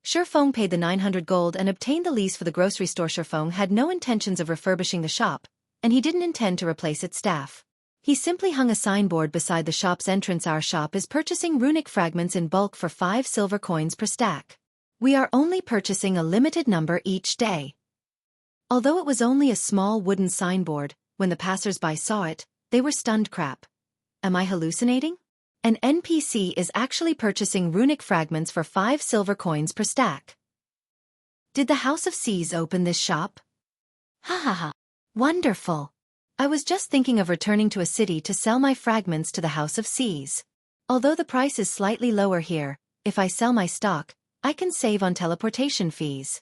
Shifeng paid the 900 gold and obtained the lease for the grocery store. Shifeng had no intentions of refurbishing the shop, and he didn't intend to replace its staff. He simply hung a signboard beside the shop's entrance. Our shop is purchasing runic fragments in bulk for 5 silver coins per stack. We are only purchasing a limited number each day. Although it was only a small wooden signboard, when the passers-by saw it, they were stunned. Crap. Am I hallucinating? An NPC is actually purchasing runic fragments for 5 silver coins per stack. Did the House of Seas open this shop? Ha ha ha. Wonderful. I was just thinking of returning to a city to sell my fragments to the House of Seas. Although the price is slightly lower here, if I sell my stock, I can save on teleportation fees.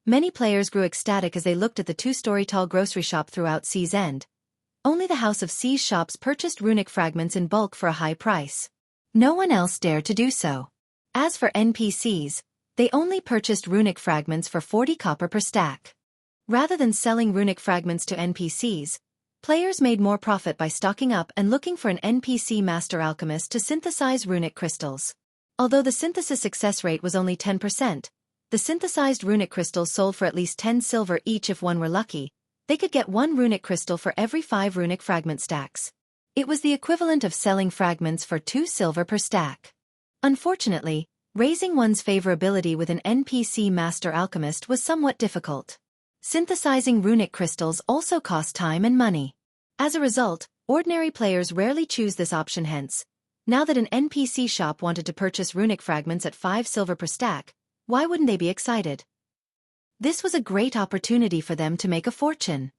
Many players grew ecstatic as they looked at the 2-story tall grocery shop throughout Sea's End. Only the House of Seas shops purchased runic fragments in bulk for a high price. No one else dared to do so. As for NPCs, they only purchased runic fragments for 40 copper per stack. Rather than selling runic fragments to NPCs, players made more profit by stocking up and looking for an NPC master alchemist to synthesize runic crystals. Although the synthesis success rate was only 10%, the synthesized runic crystals sold for at least 10 silver each. If one were lucky, they could get 1 runic crystal for every 5 runic fragment stacks. It was the equivalent of selling fragments for 2 silver per stack. Unfortunately, raising one's favorability with an NPC master alchemist was somewhat difficult. Synthesizing runic crystals also cost time and money. As a result, ordinary players rarely choose this option. Hence, now that an NPC shop wanted to purchase runic fragments at 5 silver per stack, why wouldn't they be excited? This was a great opportunity for them to make a fortune.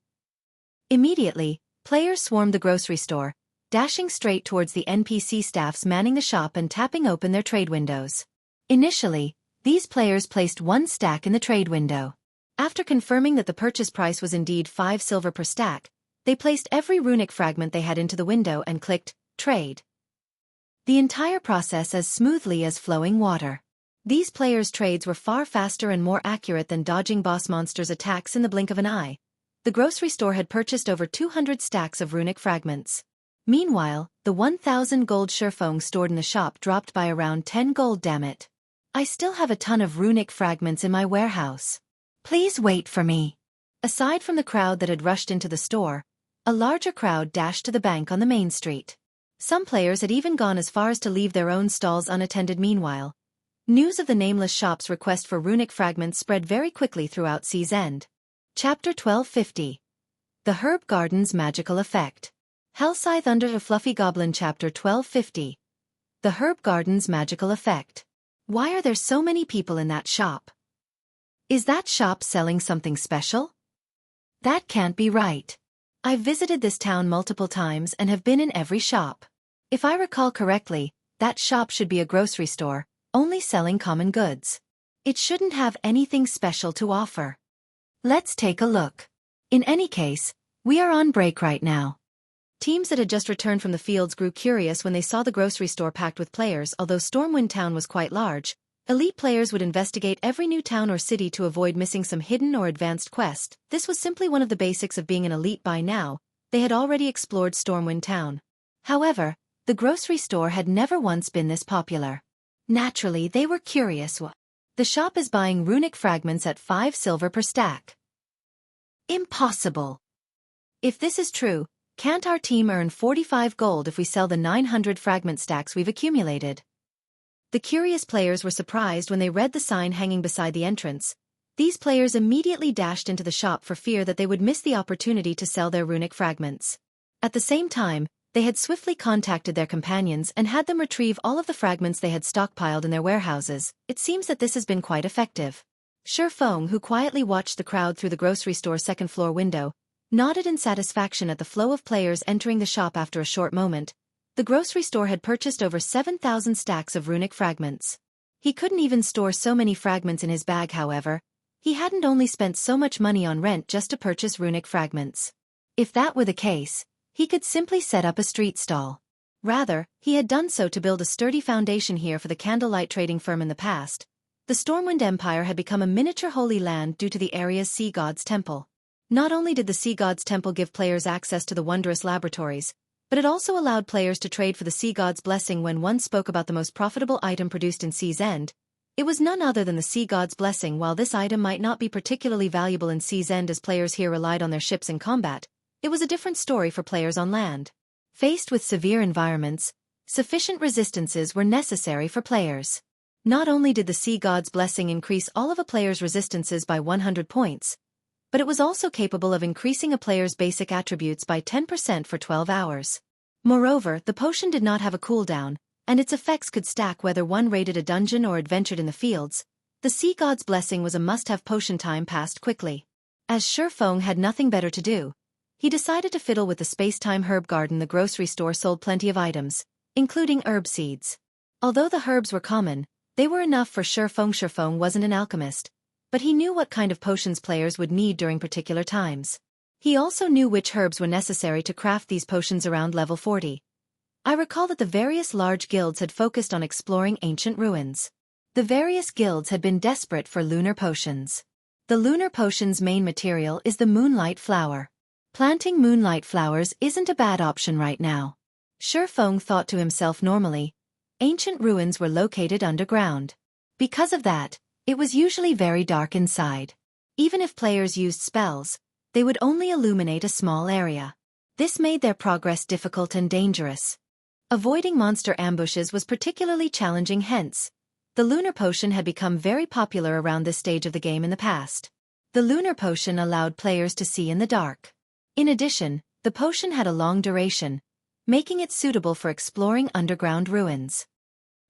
Immediately, players swarmed the grocery store, dashing straight towards the NPC staffs manning the shop and tapping open their trade windows. Initially, these players placed 1 stack in the trade window. After confirming that the purchase price was indeed 5 silver per stack, they placed every runic fragment they had into the window and clicked Trade. The entire process as smoothly as flowing water. These players' trades were far faster and more accurate than dodging boss monsters' attacks in the blink of an eye. The grocery store had purchased over 200 stacks of runic fragments. Meanwhile, the 1,000 gold Shifeng stored in the shop dropped by around 10 gold. Damn it. I still have a ton of runic fragments in my warehouse. Please wait for me. Aside from the crowd that had rushed into the store, a larger crowd dashed to the bank on the main street. Some players had even gone as far as to leave their own stalls unattended. Meanwhile, news of the Nameless shop's request for runic fragments spread very quickly throughout Sea's End. Chapter 1250. The Herb Garden's Magical Effect. Hellscythe under a Fluffy Goblin. Chapter 1250. The Herb Garden's Magical Effect. Why are there so many people in that shop? Is that shop selling something special? That can't be right. I've visited this town multiple times and have been in every shop. If I recall correctly, that shop should be a grocery store, only selling common goods. It shouldn't have anything special to offer. Let's take a look. In any case, we are on break right now. Teams that had just returned from the fields grew curious when they saw the grocery store packed with players. Although Stormwind Town was quite large, elite players would investigate every new town or city to avoid missing some hidden or advanced quest. This was simply one of the basics of being an elite. By now, they had already explored Stormwind Town. However, the grocery store had never once been this popular. Naturally, they were curious. The shop is buying runic fragments at 5 silver per stack. Impossible. If this is true, can't our team earn 45 gold if we sell the 900 fragment stacks we've accumulated? The curious players were surprised when they read the sign hanging beside the entrance. These players immediately dashed into the shop for fear that they would miss the opportunity to sell their runic fragments. At the same time, They had swiftly contacted their companions and had them retrieve all of the fragments they had stockpiled in their warehouses. It seems that this has been quite effective. Shifeng, who quietly watched the crowd through the grocery store's second-floor window, nodded in satisfaction at the flow of players entering the shop after a short moment. The grocery store had purchased over 7,000 stacks of runic fragments. He couldn't even store so many fragments in his bag, however. He hadn't only spent so much money on rent just to purchase runic fragments. If that were the case, he could simply set up a street stall. Rather, he had done so to build a sturdy foundation here for the candlelight trading firm in the past. The Stormwind Empire had become a miniature holy land due to the area's sea god's temple. Not only did the sea god's temple give players access to the wondrous laboratories, but it also allowed players to trade for the sea god's blessing. When one spoke about the most profitable item produced in Sea's End, it was none other than the sea god's blessing. While this item might not be particularly valuable in Sea's End as players here relied on their ships in combat, it was a different story for players on land. Faced with severe environments, sufficient resistances were necessary for players. Not only did the sea god's blessing increase all of a player's resistances by 100 points, but it was also capable of increasing a player's basic attributes by 10% for 12 hours. Moreover, the potion did not have a cooldown, and its effects could stack whether one raided a dungeon or adventured in the fields. The sea god's blessing was a must-have. Potion time passed quickly. As Shifeng had nothing better to do, he decided to fiddle with the space-time herb garden. The grocery store sold plenty of items, including herb seeds. Although the herbs were common, they were enough for Shifeng. Shifeng wasn't an alchemist, but he knew what kind of potions players would need during particular times. He also knew which herbs were necessary to craft these potions around level 40. I recall that the various large guilds had focused on exploring ancient ruins. The various guilds had been desperate for lunar potions. The lunar potion's main material is the moonlight flower. Planting moonlight flowers isn't a bad option right now. Shifeng thought to himself. Normally, ancient ruins were located underground. Because of that, it was usually very dark inside. Even if players used spells, they would only illuminate a small area. This made their progress difficult and dangerous. Avoiding monster ambushes was particularly challenging. Hence, the lunar potion had become very popular around this stage of the game in the past. The lunar potion allowed players to see in the dark. In addition, the potion had a long duration, making it suitable for exploring underground ruins.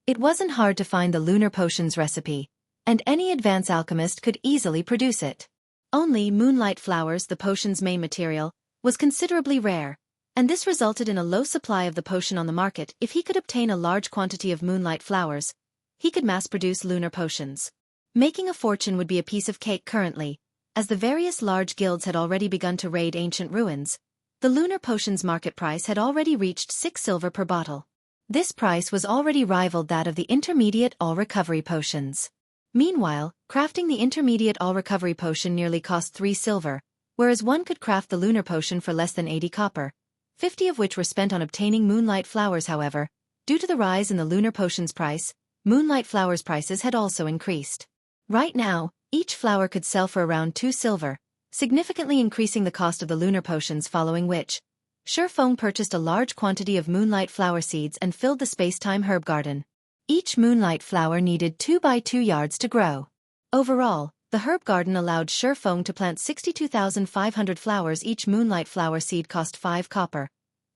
It wasn't hard to find the lunar potion's recipe, and any advanced alchemist could easily produce it. Only moonlight flowers, the potion's main material, was considerably rare, and this resulted in a low supply of the potion on the market. If he could obtain a large quantity of moonlight flowers, he could mass-produce lunar potions. Making a fortune would be a piece of cake. Currently, as the various large guilds had already begun to raid ancient ruins, the lunar potion's market price had already reached 6 silver per bottle. This price was already rivaled that of the intermediate all-recovery potions. Meanwhile, crafting the intermediate all-recovery potion nearly cost 3 silver, whereas one could craft the lunar potion for less than 80 copper, 50 of which were spent on obtaining moonlight flowers. However, due to the rise in the lunar potion's price, moonlight flowers' prices had also increased. Right now, each flower could sell for around 2 silver, significantly increasing the cost of the lunar potions, following which, Shifeng purchased a large quantity of moonlight flower seeds and filled the space-time herb garden. Each moonlight flower needed 2 by 2 yards to grow. Overall, the herb garden allowed Shifeng to plant 62,500 flowers. Each moonlight flower seed cost 5 copper,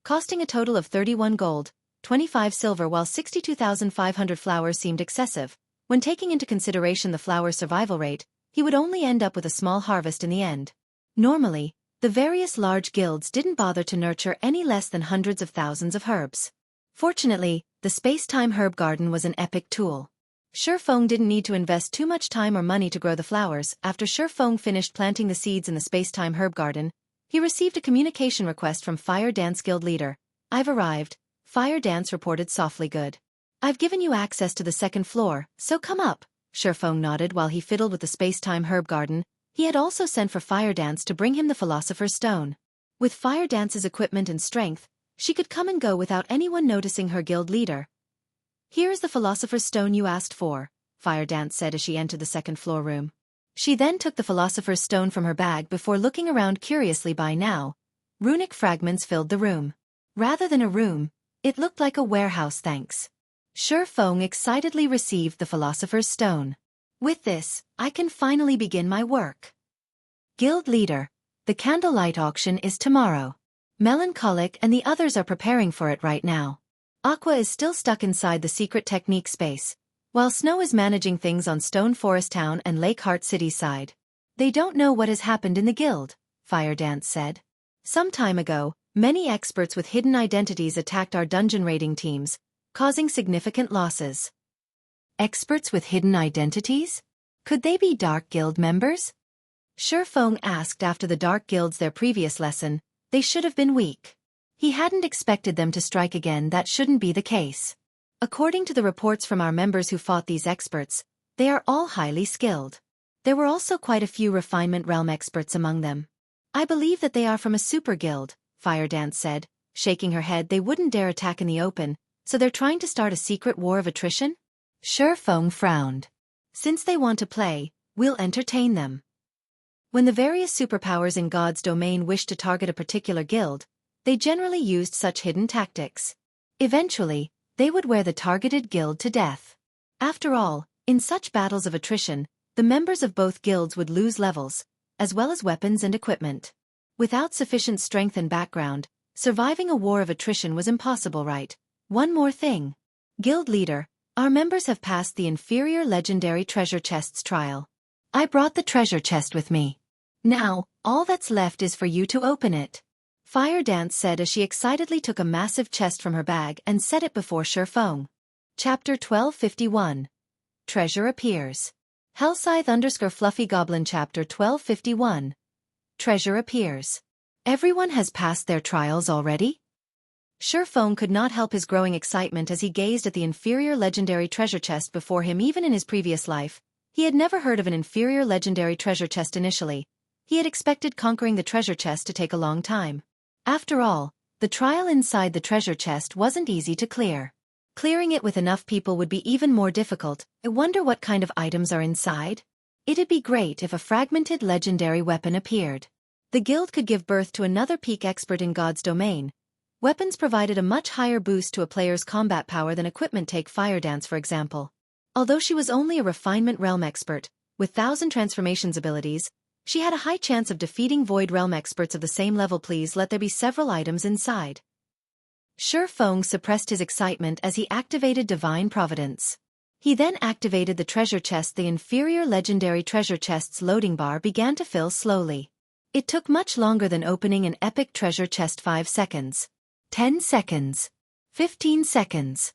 costing a total of 31 gold, 25 silver. While 62,500 flowers seemed excessive, when taking into consideration the flower's survival rate, he would only end up with a small harvest in the end. Normally, the various large guilds didn't bother to nurture any less than hundreds of thousands of herbs. Fortunately, the space-time herb garden was an epic tool. Shifeng didn't need to invest too much time or money to grow the flowers. After Shifeng finished planting the seeds in the space-time herb garden, he received a communication request from Fire Dance Guild leader. "I've arrived," Fire Dance reported softly. "Good. I've given you access to the second floor, so come up." Shifeng nodded while he fiddled with the space-time herb garden. He had also sent for Fire Dance to bring him the Philosopher's Stone. With Fire Dance's equipment and strength, she could come and go without anyone noticing. Her guild leader. "Here is the Philosopher's Stone you asked for," Fire Dance said as she entered the second-floor room. She then took the Philosopher's Stone from her bag before looking around curiously. By now, runic fragments filled the room. Rather than a room, it looked like a warehouse. "Thanks." Shifeng excitedly received the Philosopher's Stone. "With this, I can finally begin my work." Guild leader. "The candlelight auction is tomorrow. Melancholic and the others are preparing for it right now. Aqua is still stuck inside the secret technique space, while Snow is managing things on Stone Forest Town and Lake Heart City side. They don't know what has happened in the guild, Fire Dance said. Some time ago, many experts with hidden identities attacked our dungeon raiding teams, causing significant losses. Experts with hidden identities? Could they be Dark Guild members? Shifeng asked. After the Dark Guilds their previous lesson, they should have been weak. He hadn't expected them to strike again. That shouldn't be the case. According to the reports from our members who fought these experts, they are all highly skilled. There were also quite a few refinement realm experts among them. I believe that they are from a super guild, Fire Dance said, shaking her head. They wouldn't dare attack in the open, so they're trying to start a secret war of attrition? Shifeng frowned. Since they want to play, we'll entertain them. When the various superpowers in God's domain wished to target a particular guild, they generally used such hidden tactics. Eventually, they would wear the targeted guild to death. After all, in such battles of attrition, the members of both guilds would lose levels, as well as weapons and equipment. Without sufficient strength and background, surviving a war of attrition was impossible, right? One more thing. Guild leader, our members have passed the inferior legendary treasure chests trial. I brought the treasure chest with me. Now, all that's left is for you to open it. Fire Dance said as she excitedly took a massive chest from her bag and set it before Shifeng. Chapter 1251. Treasure appears. Hellscythe_Fluffy Goblin Chapter 1251. Treasure appears. Everyone has passed their trials already? Shifeng could not help his growing excitement as he gazed at the inferior legendary treasure chest before him. Even in his previous life, he had never heard of an inferior legendary treasure chest initially. He had expected conquering the treasure chest to take a long time. After all, the trial inside the treasure chest wasn't easy to clear. Clearing it with enough people would be even more difficult. I wonder what kind of items are inside? It'd be great if a fragmented legendary weapon appeared. The guild could give birth to another peak expert in God's domain. Weapons provided a much higher boost to a player's combat power than equipment. Take Fire Dance for example. Although she was only a refinement realm expert, with 1,000 transformations abilities, she had a high chance of defeating Void Realm experts of the same level. Please let there be several items inside. Shifeng suppressed his excitement as he activated Divine Providence. He then activated the treasure chest. The inferior legendary treasure chest's loading bar began to fill slowly. It took much longer than opening an epic treasure chest. 5 seconds. 10 seconds. 15 seconds.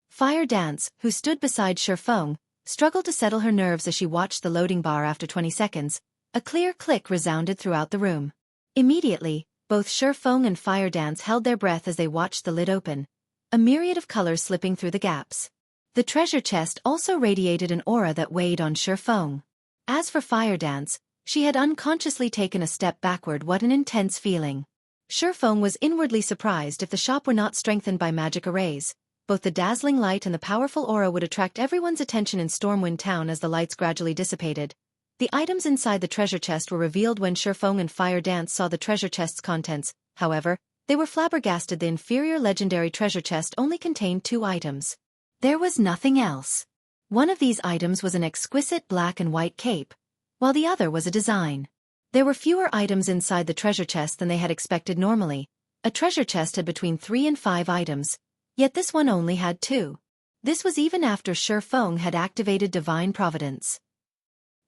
Fire Dance, who stood beside Shifeng, struggled to settle her nerves as she watched the loading bar. After 20 seconds, a clear click resounded throughout the room. Immediately, both Shifeng and Fire Dance held their breath as they watched the lid open, a myriad of colors slipping through the gaps. The treasure chest also radiated an aura that weighed on Shifeng. As for Fire Dance, she had unconsciously taken a step backward. What an intense feeling. Shifeng was inwardly surprised. If the shop were not strengthened by magic arrays, both the dazzling light and the powerful aura would attract everyone's attention in Stormwind Town. As the lights gradually dissipated, the items inside the treasure chest were revealed. When Shifeng and Fire Dance saw the treasure chest's contents, however, they were flabbergasted. The inferior legendary treasure chest only contained 2 items. There was nothing else. One of these items was an exquisite black and white cape, while the other was a design. There were fewer items inside the treasure chest than they had expected. Normally, a treasure chest had between 3 and 5 items, yet this one only had 2. This was even after Shifeng had activated Divine Providence.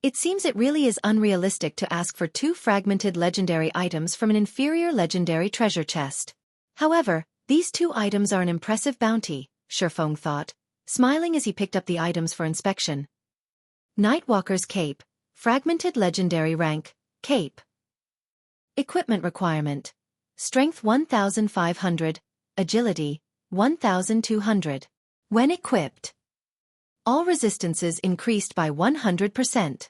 It seems it really is unrealistic to ask for 2 fragmented legendary items from an inferior legendary treasure chest. However, these 2 items are an impressive bounty, Shifeng thought, smiling as he picked up the items for inspection. Nightwalker's Cape, fragmented legendary rank, cape. Equipment requirement: Strength 1500, Agility 1200. When equipped, all resistances increased by 100%.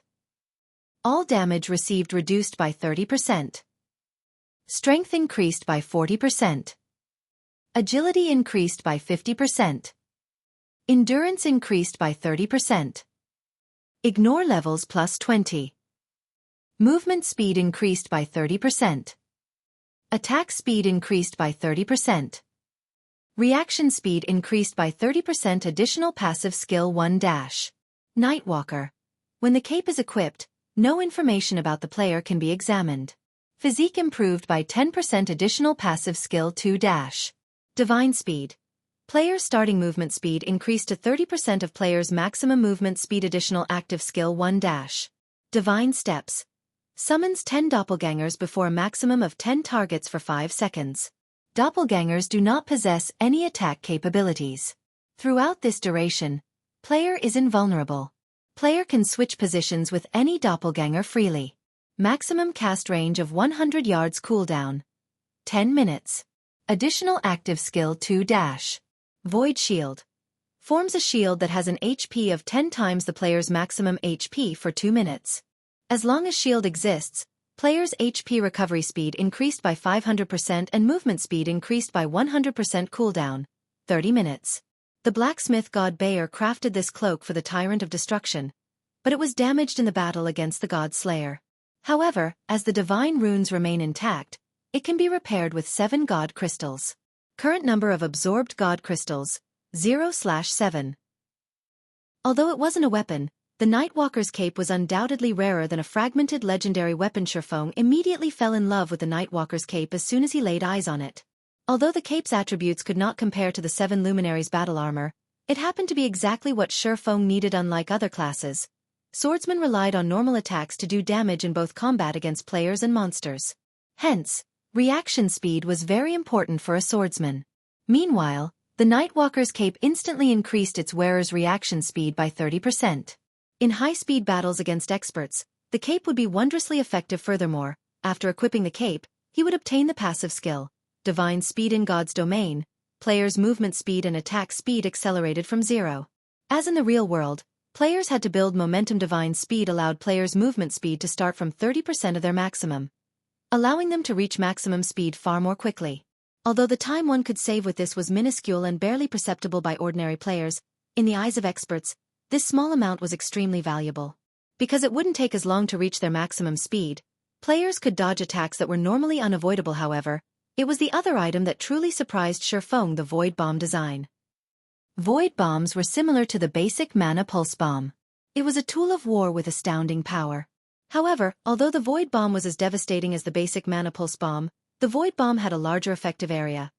All damage received reduced by 30%. Strength increased by 40%. Agility increased by 50%. Endurance increased by 30%. Ignore levels plus 20. Movement speed increased by 30%. Attack speed increased by 30%. Reaction speed increased by 30%. Additional passive skill 1 dash. Nightwalker. When the cape is equipped, no information about the player can be examined. Physique improved by 10% additional passive skill 2 dash. Divine speed. Player's starting movement speed increased to 30% of player's maximum movement speed additional active skill 1 dash. Divine steps. Summons 10 doppelgangers before a maximum of 10 targets for 5 seconds. Doppelgangers do not possess any attack capabilities. Throughout this duration, player is invulnerable. Player can switch positions with any doppelganger freely. Maximum cast range of 100 yards cooldown. 10 minutes. Additional active skill 2 dash. Void shield. Forms a shield that has an HP of 10 times the player's maximum HP for 2 minutes. As long as shield exists, player's HP recovery speed increased by 500% and movement speed increased by 100% cooldown. 30 minutes. The blacksmith god Bayer crafted this cloak for the Tyrant of Destruction, but it was damaged in the battle against the god Slayer. However, as the divine runes remain intact, it can be repaired with 7 god crystals. Current number of absorbed god crystals, 0/7. Although it wasn't a weapon, the Nightwalker's cape was undoubtedly rarer than a fragmented legendary weapon. Shifeng immediately fell in love with the Nightwalker's cape as soon as he laid eyes on it. Although the cape's attributes could not compare to the 7 Luminaries battle armor, it happened to be exactly what Shifeng needed. Unlike other classes, swordsmen relied on normal attacks to do damage in both combat against players and monsters. Hence, reaction speed was very important for a swordsman. Meanwhile, the Nightwalker's cape instantly increased its wearer's reaction speed by 30%. In high-speed battles against experts, the cape would be wondrously effective. Furthermore, after equipping the cape, he would obtain the passive skill, Divine Speed in God's Domain. Players' movement speed and attack speed accelerated from 0. As in the real world, players had to build momentum. Divine Speed allowed players' movement speed to start from 30% of their maximum, allowing them to reach maximum speed far more quickly. Although the time one could save with this was minuscule and barely perceptible by ordinary players, in the eyes of experts, this small amount was extremely valuable. Because it wouldn't take as long to reach their maximum speed, players could dodge attacks that were normally unavoidable. However, it was the other item that truly surprised Shifeng: the Void Bomb design. Void bombs were similar to the basic mana pulse bomb. It was a tool of war with astounding power. However, although the Void Bomb was as devastating as the basic mana pulse bomb, the Void Bomb had a larger effective area.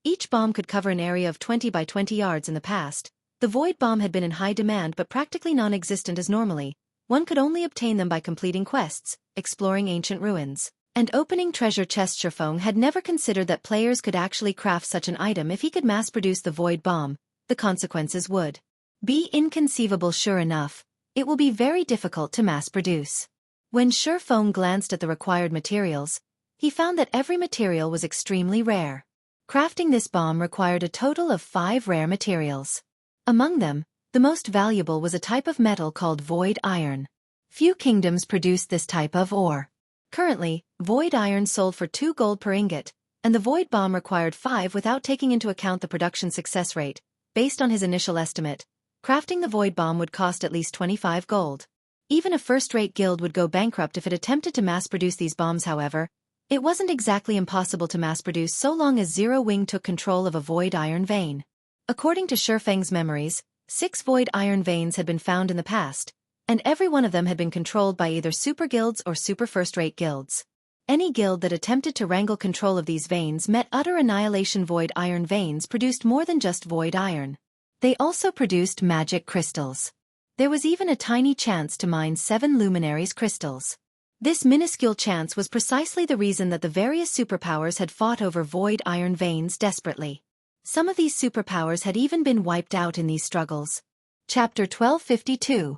Each bomb could cover an area of 20 by 20 yards. In the past, the Void Bomb had been in high demand but practically non-existent, as normally one could only obtain them by completing quests, exploring ancient ruins, and opening treasure chests. Shifeng had never considered that players could actually craft such an item. If he could mass-produce the Void Bomb, the consequences would be inconceivable. Sure enough, it will be very difficult to mass-produce. When Shifeng glanced at the required materials, he found that every material was extremely rare. Crafting this bomb required a total of 5 rare materials. Among them, the most valuable was a type of metal called void iron. Few kingdoms produced this type of ore. Currently, void iron sold for 2 gold per ingot, and the void bomb required 5 without taking into account the production success rate. Based on his initial estimate, crafting the void bomb would cost at least 25 gold. Even a first-rate guild would go bankrupt if it attempted to mass-produce these bombs. However, it wasn't exactly impossible to mass-produce so long as Zero Wing took control of a void iron vein. According to Shifeng's memories, 6 void iron veins had been found in the past, and every one of them had been controlled by either super guilds or super first-rate guilds. Any guild that attempted to wrangle control of these veins met utter annihilation. Void iron veins produced more than just void iron. They also produced magic crystals. There was even a tiny chance to mine 7 Luminaries crystals. This minuscule chance was precisely the reason that the various superpowers had fought over void iron veins desperately. Some of these superpowers had even been wiped out in these struggles. Chapter 1252.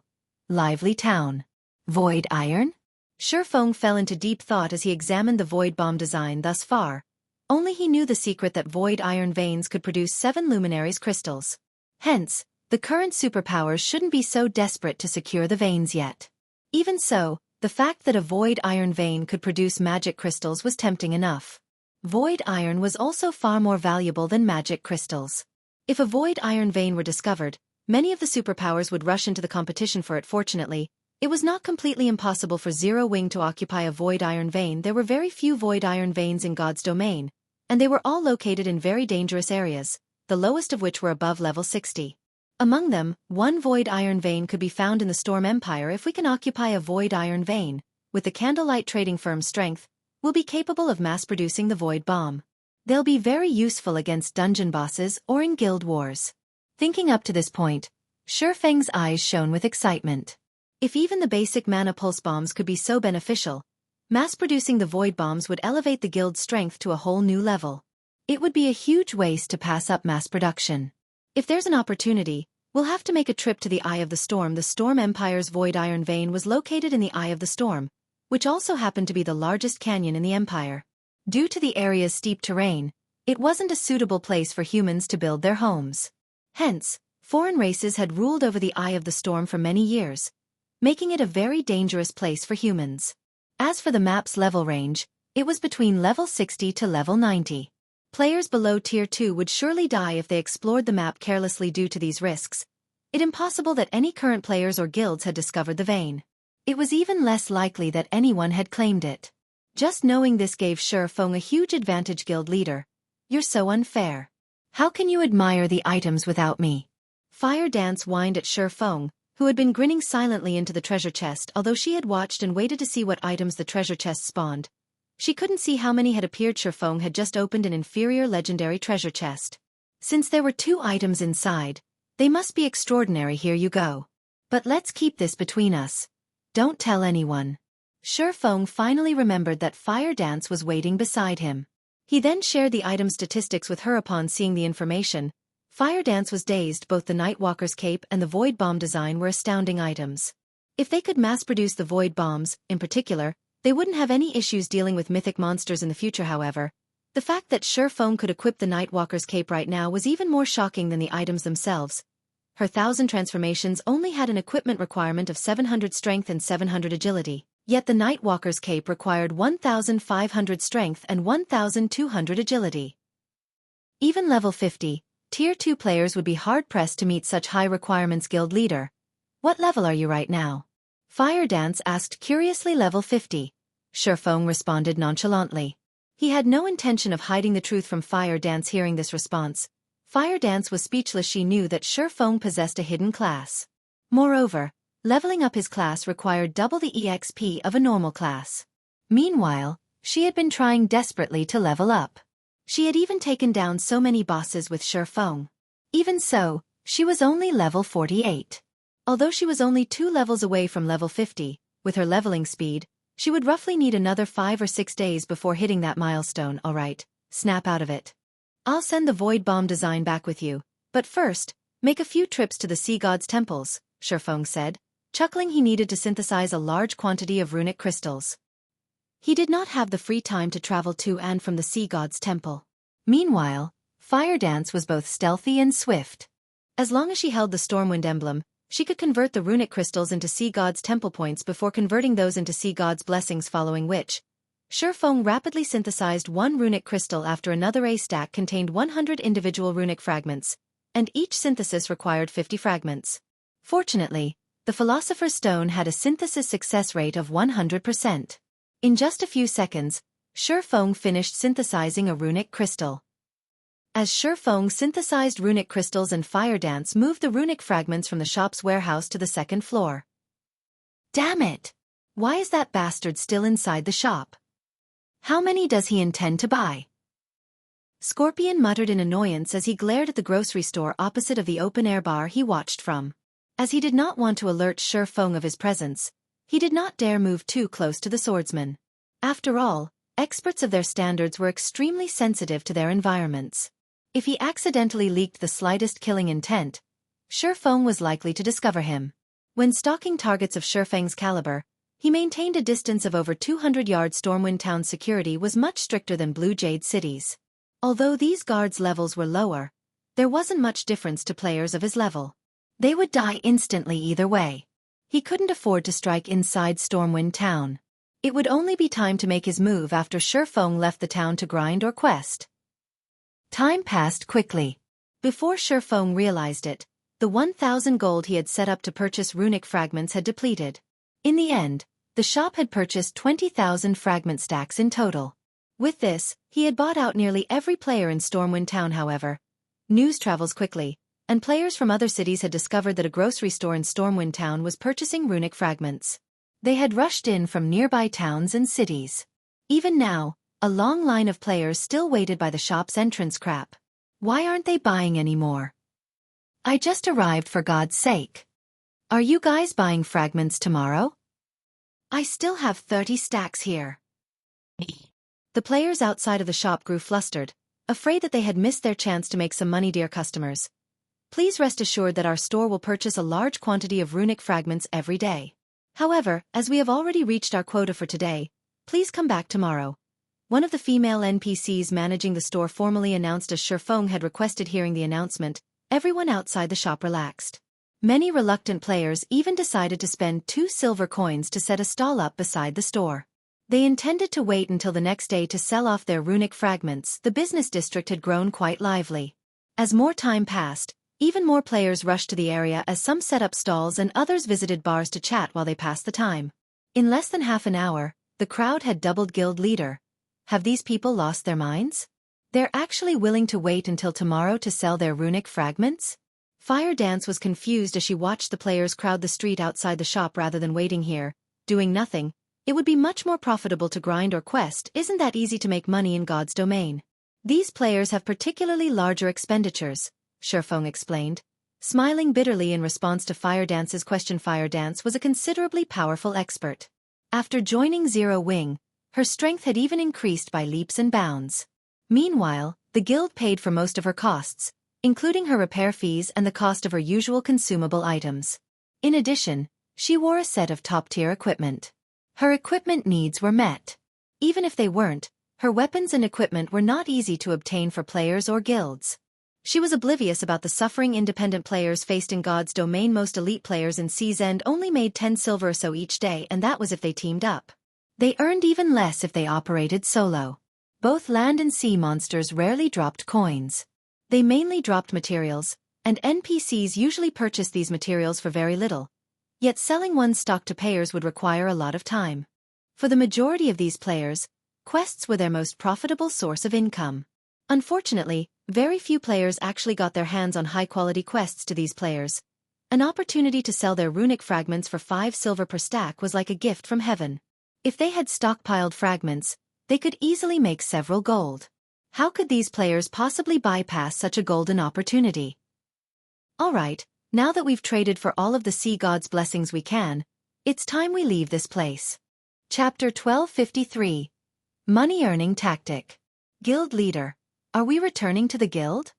Lively Town. Void iron? Shifeng fell into deep thought as he examined the void bomb design. Thus far, only he knew the secret that void iron veins could produce 7 Luminaries crystals. Hence, the current superpowers shouldn't be so desperate to secure the veins yet. Even so, the fact that a void iron vein could produce magic crystals was tempting enough. Void iron was also far more valuable than magic crystals. If a void iron vein were discovered, many of the superpowers would rush into the competition for it. Fortunately, it was not completely impossible for Zero Wing to occupy a void iron vein. There were very few void iron veins in God's domain, and they were all located in very dangerous areas, the lowest of which were above level 60. Among them, 1 void iron vein could be found in the Storm Empire. If we can occupy a void iron vein, with the Candlelight Trading Firm's strength, will be capable of mass-producing the Void Bomb. They'll be very useful against dungeon bosses or in guild wars. Thinking up to this point, Shifeng's eyes shone with excitement. If even the basic mana pulse bombs could be so beneficial, mass-producing the Void Bombs would elevate the guild's strength to a whole new level. It would be a huge waste to pass up mass production. If there's an opportunity, we'll have to make a trip to the Eye of the Storm. The Storm Empire's Void Iron Vein was located in the Eye of the Storm, which also happened to be the largest canyon in the Empire. Due to the area's steep terrain, it wasn't a suitable place for humans to build their homes. Hence, foreign races had ruled over the Eye of the Storm for many years, making it a very dangerous place for humans. As for the map's level range, it was between level 60 to level 90. Players below Tier 2 would surely die if they explored the map carelessly due to these risks. It's impossible that any current players or guilds had discovered the vein. It was even less likely that anyone had claimed it. Just knowing this gave Shifeng a huge advantage. Guild leader, you're so unfair. How can you admire the items without me? Fire Dance whined at Shifeng, who had been grinning silently into the treasure chest. Although she had watched and waited to see what items the treasure chest spawned, she couldn't see how many had appeared. Shifeng had just opened an inferior legendary treasure chest. Since there were 2 items inside, they must be extraordinary. Here you go. But let's keep this between us. Don't tell anyone. Shifeng finally remembered that Fire Dance was waiting beside him. He then shared the item statistics with her. Upon seeing the information, Fire Dance was dazed. Both the Nightwalker's cape and the Void Bomb design were astounding items. If they could mass-produce the Void Bombs, in particular, they wouldn't have any issues dealing with mythic monsters in the future. However, the fact that Shifeng could equip the Nightwalker's cape right now was even more shocking than the items themselves. Her 1,000 transformations only had an equipment requirement of 700 strength and 700 agility, yet the Nightwalker's cape required 1,500 strength and 1,200 agility. Even level 50, Tier 2 players would be hard-pressed to meet such high requirements. Guild leader, what level are you right now? Fire Dance asked curiously. Level 50. Shifeng responded nonchalantly. He had no intention of hiding the truth from Fire Dance. Hearing this response, Fire Dance was speechless. She knew that Shifeng possessed a hidden class. Moreover, leveling up his class required double the EXP of a normal class. Meanwhile, she had been trying desperately to level up. She had even taken down so many bosses with Shifeng. Even so, she was only level 48. Although she was only 2 levels away from level 50, with her leveling speed, she would roughly need another 5 or 6 days before hitting that milestone. Alright, snap out of it. I'll send the Void Bomb design back with you, but first, make a few trips to the Sea God's temples, Shifeng said, chuckling. He needed to synthesize a large quantity of runic crystals. He did not have the free time to travel to and from the Sea God's temple. Meanwhile, Fire Dance was both stealthy and swift. As long as she held the Stormwind emblem, she could convert the runic crystals into Sea God's temple points before converting those into Sea God's blessings, following which, Shifeng rapidly synthesized 1 runic crystal after another. A stack contained 100 individual runic fragments, and each synthesis required 50 fragments. Fortunately, the Philosopher's Stone had a synthesis success rate of 100%. In just a few seconds, Shifeng finished synthesizing a runic crystal. As Shifeng synthesized runic crystals and Fire Dance moved the runic fragments from the shop's warehouse to the 2nd floor. Damn it! Why is that bastard still inside the shop? How many does he intend to buy? Scorpion muttered in annoyance as he glared at the grocery store opposite of the open-air bar he watched from. As he did not want to alert Shifeng of his presence, he did not dare move too close to the swordsman. After all, experts of their standards were extremely sensitive to their environments. If he accidentally leaked the slightest killing intent, Shifeng was likely to discover him. When stalking targets of Shifeng's caliber, he maintained a distance of over 200 yards. Stormwind Town's security was much stricter than Blue Jade City's. Although these guards' levels were lower, there wasn't much difference to players of his level. They would die instantly either way. He couldn't afford to strike inside Stormwind Town. It would only be time to make his move after Shifeng left the town to grind or quest. Time passed quickly. Before Shifeng realized it, the 1,000 gold he had set up to purchase runic fragments had depleted. In the end, the shop had purchased 20,000 fragment stacks in total. With this, he had bought out nearly every player in Stormwind Town. However, news travels quickly, and players from other cities had discovered that a grocery store in Stormwind Town was purchasing runic fragments. They had rushed in from nearby towns and cities. Even now, a long line of players still waited by the shop's entrance. Crap. Why aren't they buying anymore? I just arrived, for God's sake. Are you guys buying fragments tomorrow? I still have 30 stacks here. The players outside of the shop grew flustered, afraid that they had missed their chance to make some money. Dear customers, please rest assured that our store will purchase a large quantity of runic fragments every day. However, as we have already reached our quota for today, please come back tomorrow. One of the female NPCs managing the store formally announced as Shifeng had requested. Hearing the announcement, everyone outside the shop relaxed. Many reluctant players even decided to spend 2 silver coins to set a stall up beside the store. They intended to wait until the next day to sell off their runic fragments. The business district had grown quite lively. As more time passed, even more players rushed to the area as some set up stalls and others visited bars to chat while they passed the time. In less than half an hour, the crowd had doubled. Guild leader. Have these people lost their minds? They're actually willing to wait until tomorrow to sell their runic fragments? Fire Dance was confused as she watched the players crowd the street outside the shop. Rather than waiting here, doing nothing, it would be much more profitable to grind or quest. Isn't that easy to make money in God's domain? These players have particularly larger expenditures, Shifeng explained, smiling bitterly in response to Fire Dance's question. Fire Dance was a considerably powerful expert. After joining Zero Wing, her strength had even increased by leaps and bounds. Meanwhile, the guild paid for most of her costs, including her repair fees and the cost of her usual consumable items. In addition, she wore a set of top-tier equipment. Her equipment needs were met. Even if they weren't, her weapons and equipment were not easy to obtain for players or guilds. She was oblivious about the suffering independent players faced in God's domain. Most elite players in Sea's End only made 10 silver or so each day, and that was if they teamed up. They earned even less if they operated solo. Both land and sea monsters rarely dropped coins. They mainly dropped materials, and NPCs usually purchased these materials for very little. Yet selling one's stock to payers would require a lot of time. For the majority of these players, quests were their most profitable source of income. Unfortunately, very few players actually got their hands on high-quality quests. To these players, an opportunity to sell their runic fragments for 5 silver per stack was like a gift from heaven. If they had stockpiled fragments, they could easily make several gold. How could these players possibly bypass such a golden opportunity? Alright, now that we've traded for all of the sea god's blessings we can, it's time we leave this place. Chapter 1253. Money-Earning Tactic. Guild Leader. Are we returning to the guild?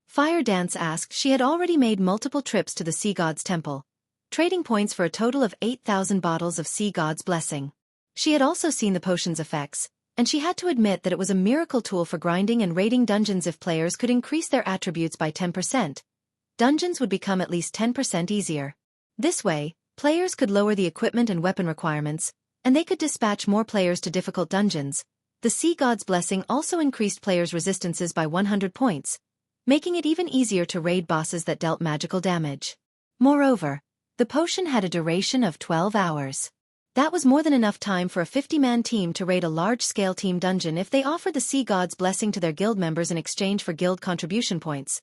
Fire Dance asked. She had already made multiple trips to the sea god's temple, trading points for a total of 8,000 bottles of sea god's blessing. She had also seen the potion's effects, and she had to admit that it was a miracle tool for grinding and raiding dungeons. If players could increase their attributes by 10%, dungeons would become at least 10% easier. This way, players could lower the equipment and weapon requirements, and they could dispatch more players to difficult dungeons. The Sea God's Blessing also increased players' resistances by 100 points, making it even easier to raid bosses that dealt magical damage. Moreover, the potion had a duration of 12 hours. That was more than enough time for a 50-man team to raid a large-scale team dungeon. If they offered the Sea God's Blessing to their guild members in exchange for guild contribution points,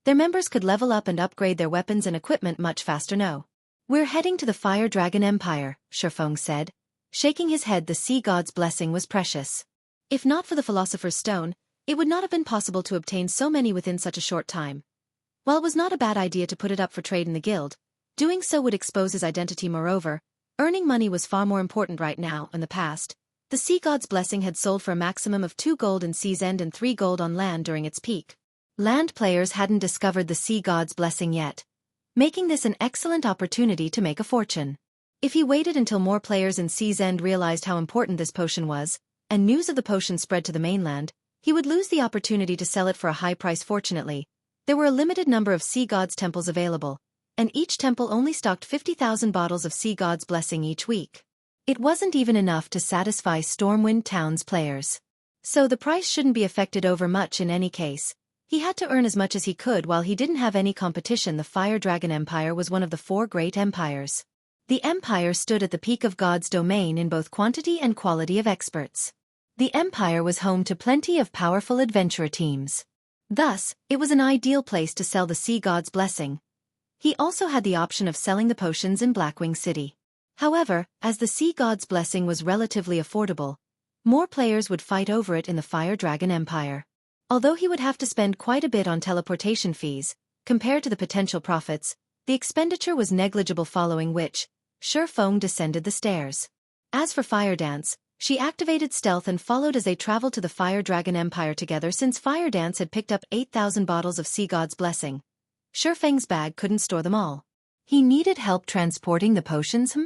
their members could level up and upgrade their weapons and equipment much faster. No. We're heading to the Fire Dragon Empire, Shifeng said, shaking his head. The Sea God's Blessing was precious. If not for the Philosopher's Stone, it would not have been possible to obtain so many within such a short time. While it was not a bad idea to put it up for trade in the guild, doing so would expose his identity. Moreover, earning money was far more important right now. In the past, the Sea God's Blessing had sold for a maximum of 2 gold in Sea's End and 3 gold on land during its peak. Land players hadn't discovered the Sea God's Blessing yet, making this an excellent opportunity to make a fortune. If he waited until more players in Sea's End realized how important this potion was, and news of the potion spread to the mainland, he would lose the opportunity to sell it for a high price. Fortunately, there were a limited number of Sea God's temples available, and each temple only stocked 50,000 bottles of Sea God's Blessing each week. It wasn't even enough to satisfy Stormwind Town's players. So the price shouldn't be affected over much in any case. He had to earn as much as he could while he didn't have any competition. The Fire Dragon Empire was one of the 4 great empires. The empire stood at the peak of God's domain in both quantity and quality of experts. The empire was home to plenty of powerful adventurer teams. Thus, it was an ideal place to sell the Sea God's Blessing. He also had the option of selling the potions in Blackwing City. However, as the Sea God's Blessing was relatively affordable, More players would fight over it in the Fire Dragon Empire. Although he would have to spend quite a bit on teleportation fees, compared to the potential profits, the expenditure was negligible, following which, Shi Feng descended the stairs. As for Fire Dance, she activated stealth and followed as they traveled to the Fire Dragon Empire together. Since Fire Dance had picked up 8,000 bottles of Sea God's Blessing, Shi Feng's bag couldn't store them all. He needed help transporting the potions.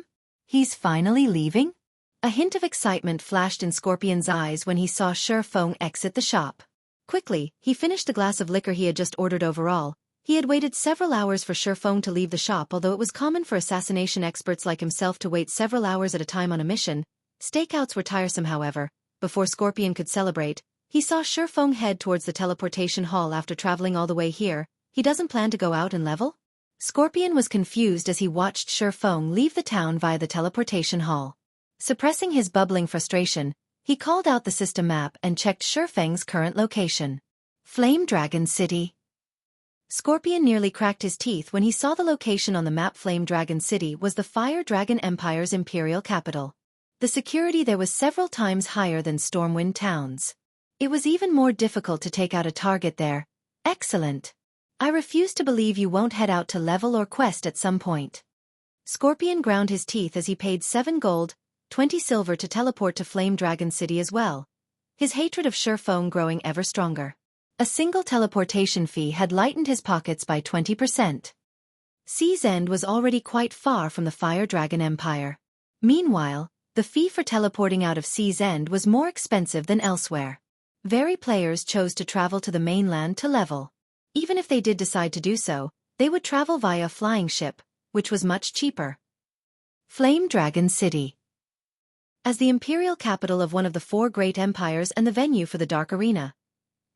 He's finally leaving? A hint of excitement flashed in Scorpion's eyes when he saw Shi Feng exit the shop. Quickly, he finished the glass of liquor he had just ordered. Overall, he had waited several hours for Shi Feng to leave the shop. Although it was common for assassination experts like himself to wait several hours at a time on a mission, stakeouts were tiresome. However, before Scorpion could celebrate, he saw Shi Feng head towards the teleportation hall. After traveling all the way here, he doesn't plan to go out and level? Scorpion was confused as he watched Shi Feng leave the town via the teleportation hall. Suppressing his bubbling frustration, he called out the system map and checked Shi Feng's current location. Flame Dragon City. Scorpion nearly cracked his teeth when he saw the location on the map. Flame Dragon City was the Fire Dragon Empire's imperial capital. The security there was several times higher than Stormwind Town's. It was even more difficult to take out a target there. Excellent. I refuse to believe you won't head out to level or quest at some point. Scorpion ground his teeth as he paid 7 gold, 20 silver to teleport to Flame Dragon City as well, his hatred of Shi Feng growing ever stronger. A single teleportation fee had lightened his pockets by 20%. Sea's End was already quite far from the Fire Dragon Empire. Meanwhile, the fee for teleporting out of Sea's End was more expensive than elsewhere. Very players chose to travel to the mainland to level. Even if they did decide to do so, they would travel via a flying ship, which was much cheaper. Flame Dragon City. As the imperial capital of one of the 4 great empires and the venue for the Dark Arena,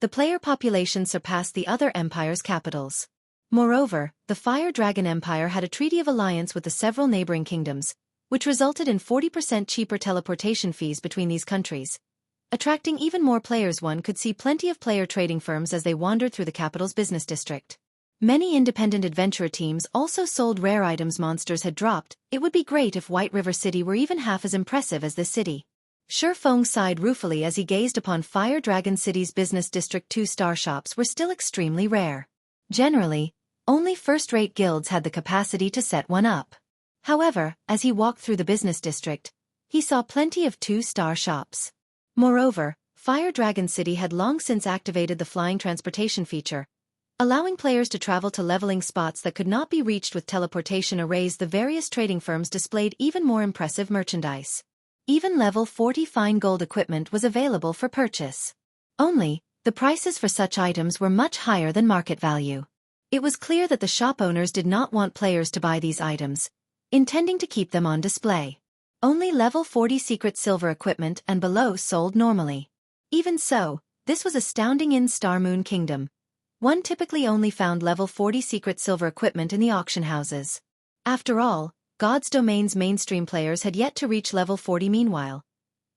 the player population surpassed the other empires' capitals. Moreover, the Fire Dragon Empire had a treaty of alliance with the several neighboring kingdoms, which resulted in 40% cheaper teleportation fees between these countries, attracting even more players. One could see plenty of player trading firms as they wandered through the capital's business district. Many independent adventurer teams also sold rare items monsters had dropped. It would be great if White River City were even half as impressive as this city. Shi Feng sighed ruefully as he gazed upon Fire Dragon City's business district. 2-star shops were still extremely rare. Generally, only first-rate guilds had the capacity to set one up. However, as he walked through the business district, he saw plenty of 2-star shops. Moreover, Fire Dragon City had long since activated the flying transportation feature, allowing players to travel to leveling spots that could not be reached with teleportation arrays. The various trading firms displayed even more impressive merchandise. Even level 40 fine gold equipment was available for purchase. Only, the prices for such items were much higher than market value. It was clear that the shop owners did not want players to buy these items, intending to keep them on display. Only level 40 secret silver equipment and below sold normally. Even so, this was astounding. In Star Moon Kingdom, one typically only found level 40 secret silver equipment in the auction houses. After all, God's Domain's mainstream players had yet to reach level 40. Meanwhile,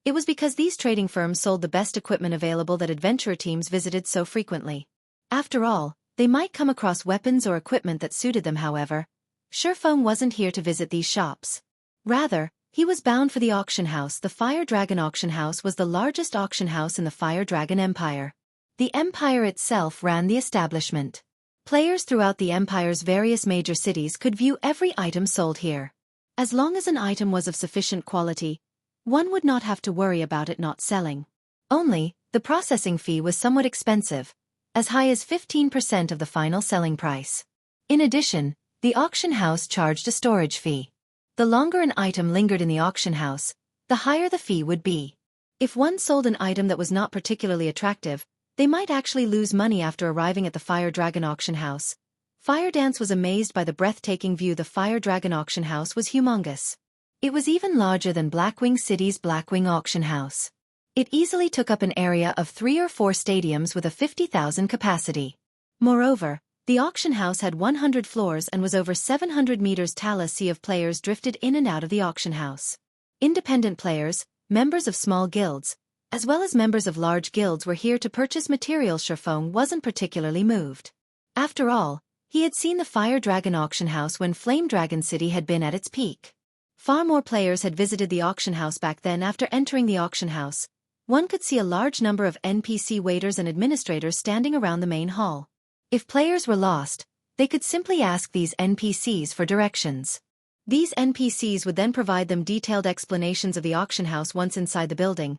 it was because these trading firms sold the best equipment available that adventurer teams visited so frequently. After all, they might come across weapons or equipment that suited them. However, Shi Feng wasn't here to visit these shops. Rather, he was bound for the auction house. The Fire Dragon Auction House was the largest auction house in the Fire Dragon Empire. The empire itself ran the establishment. Players throughout the empire's various major cities could view every item sold here. As long as an item was of sufficient quality, one would not have to worry about it not selling. Only, the processing fee was somewhat expensive, as high as 15% of the final selling price. In addition, the auction house charged a storage fee. The longer an item lingered in the auction house, the higher the fee would be. If one sold an item that was not particularly attractive, they might actually lose money. After arriving at the Fire Dragon Auction House, Fire Dance was amazed by the breathtaking view. The Fire Dragon Auction House was humongous. It was even larger than Blackwing City's Blackwing Auction House. It easily took up an area of 3 or 4 stadiums with a 50,000 capacity. Moreover, the auction house had 100 floors and was over 700 meters tall. A sea of players drifted in and out of the auction house. Independent players, members of small guilds, as well as members of large guilds were here to purchase materials. Shi Feng wasn't particularly moved. After all, he had seen the Fire Dragon Auction House when Flame Dragon City had been at its peak. Far more players had visited the auction house back then. After entering the auction house, one could see a large number of NPC waiters and administrators standing around the main hall. If players were lost, they could simply ask these NPCs for directions. These NPCs would then provide them detailed explanations of the auction house once inside the building.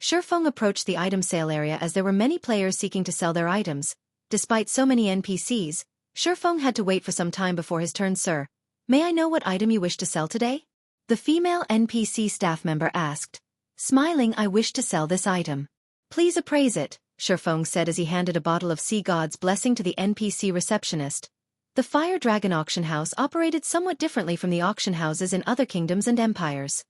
Shifeng approached the item sale area as there were many players seeking to sell their items. Despite so many NPCs, Shifeng had to wait for some time before his turn. Sir, may I know what item you wish to sell today? The female NPC staff member asked. Smiling, I wish to sell this item. Please appraise it, Shifeng said as he handed a bottle of Sea God's Blessing to the NPC receptionist. The Fire Dragon auction house operated somewhat differently from the auction houses in other kingdoms and empires.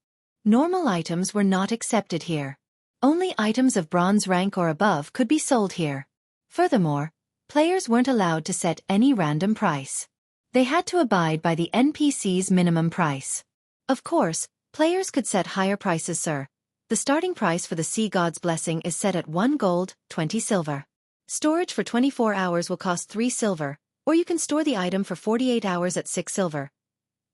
Normal items were not accepted here. Only items of bronze rank or above could be sold here. Furthermore, players weren't allowed to set any random price. They had to abide by the NPC's minimum price. Of course, players could set higher prices, sir. The starting price for the Sea God's Blessing is set at 1 gold, 20 silver. Storage for 24 hours will cost 3 silver, or you can store the item for 48 hours at 6 silver.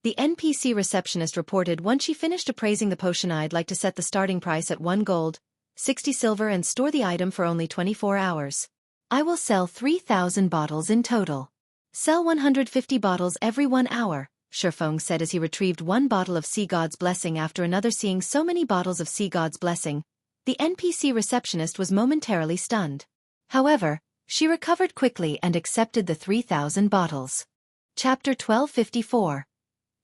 The NPC receptionist reported once she finished appraising the potion. I'd like to set the starting price at 1 gold, 60 silver and store the item for only 24 hours. I will sell 3,000 bottles in total. Sell 150 bottles every 1 hour, Shifeng said as he retrieved 1 bottle of Sea God's Blessing after another. Seeing so many bottles of Sea God's Blessing, the NPC receptionist was momentarily stunned. However, she recovered quickly and accepted the 3,000 bottles. Chapter 1254.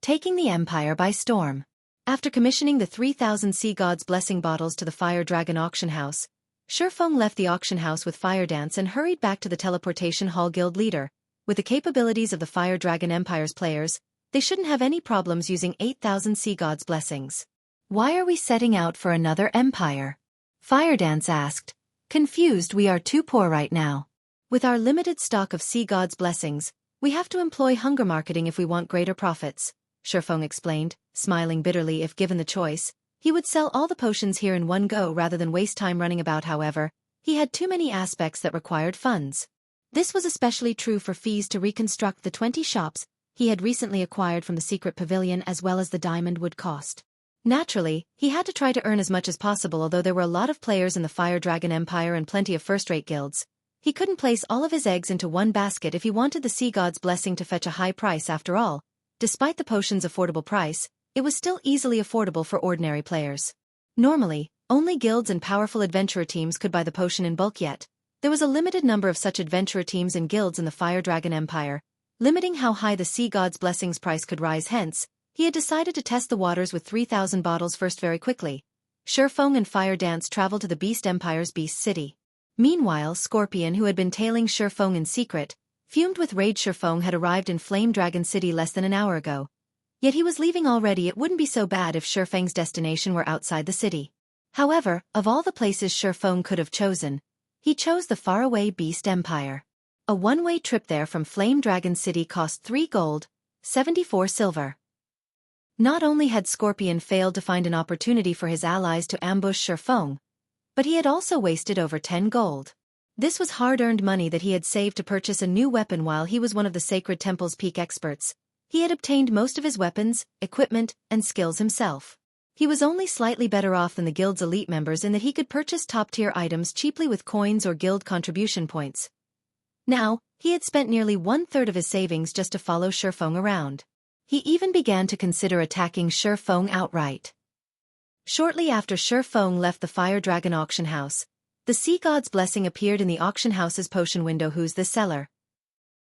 Taking the Empire by Storm. After commissioning the 3,000 Sea God's Blessing bottles to the Fire Dragon auction house, Shifeng left the auction house with Fire Dance and hurried back to the Teleportation Hall Guild leader. With the capabilities of the Fire Dragon Empire's players, they shouldn't have any problems using 8,000 Sea God's Blessings. Why are we setting out for another empire? Fire Dance asked. Confused, we are too poor right now. With our limited stock of Sea God's Blessings, we have to employ hunger marketing if we want greater profits, Shifeng explained, smiling bitterly. If given the choice, he would sell all the potions here in one go rather than waste time running about. However, he had too many aspects that required funds. This was especially true for fees to reconstruct the 20 shops he had recently acquired from the secret pavilion, as well as the diamond would cost. Naturally, he had to try to earn as much as possible. Although there were a lot of players in the Fire Dragon Empire and plenty of first-rate guilds, he couldn't place all of his eggs into one basket if he wanted the Sea God's Blessing to fetch a high price. After all, despite the potion's affordable price, it was still easily affordable for ordinary players. Normally, only guilds and powerful adventurer teams could buy the potion in bulk, yet there was a limited number of such adventurer teams and guilds in the Fire Dragon Empire, limiting how high the Sea God's Blessing's price could rise. Hence, he had decided to test the waters with 3,000 bottles first. Very quickly, Shifeng and Fire Dance traveled to the Beast Empire's Beast City. Meanwhile, Scorpion, who had been tailing Shifeng in secret, fumed with rage. Shifeng had arrived in Flame Dragon City less than an hour ago. Yet he was leaving already. It wouldn't be so bad if Shifeng's destination were outside the city. However, of all the places Shifeng could have chosen, he chose the faraway Beast Empire. A one-way trip there from Flame Dragon City cost 3 gold, 74 silver. Not only had Scorpion failed to find an opportunity for his allies to ambush Shifeng, but he had also wasted over 10 gold. This was hard-earned money that he had saved to purchase a new weapon. While he was one of the Sacred Temple's peak experts, he had obtained most of his weapons, equipment, and skills himself. He was only slightly better off than the guild's elite members in that he could purchase top-tier items cheaply with coins or guild contribution points. Now, he had spent nearly 1/3 of his savings just to follow Shifeng around. He even began to consider attacking Shifeng outright. Shortly after Shifeng left the Fire Dragon auction house, the Sea God's Blessing appeared in the auction house's potion window. Who's the seller?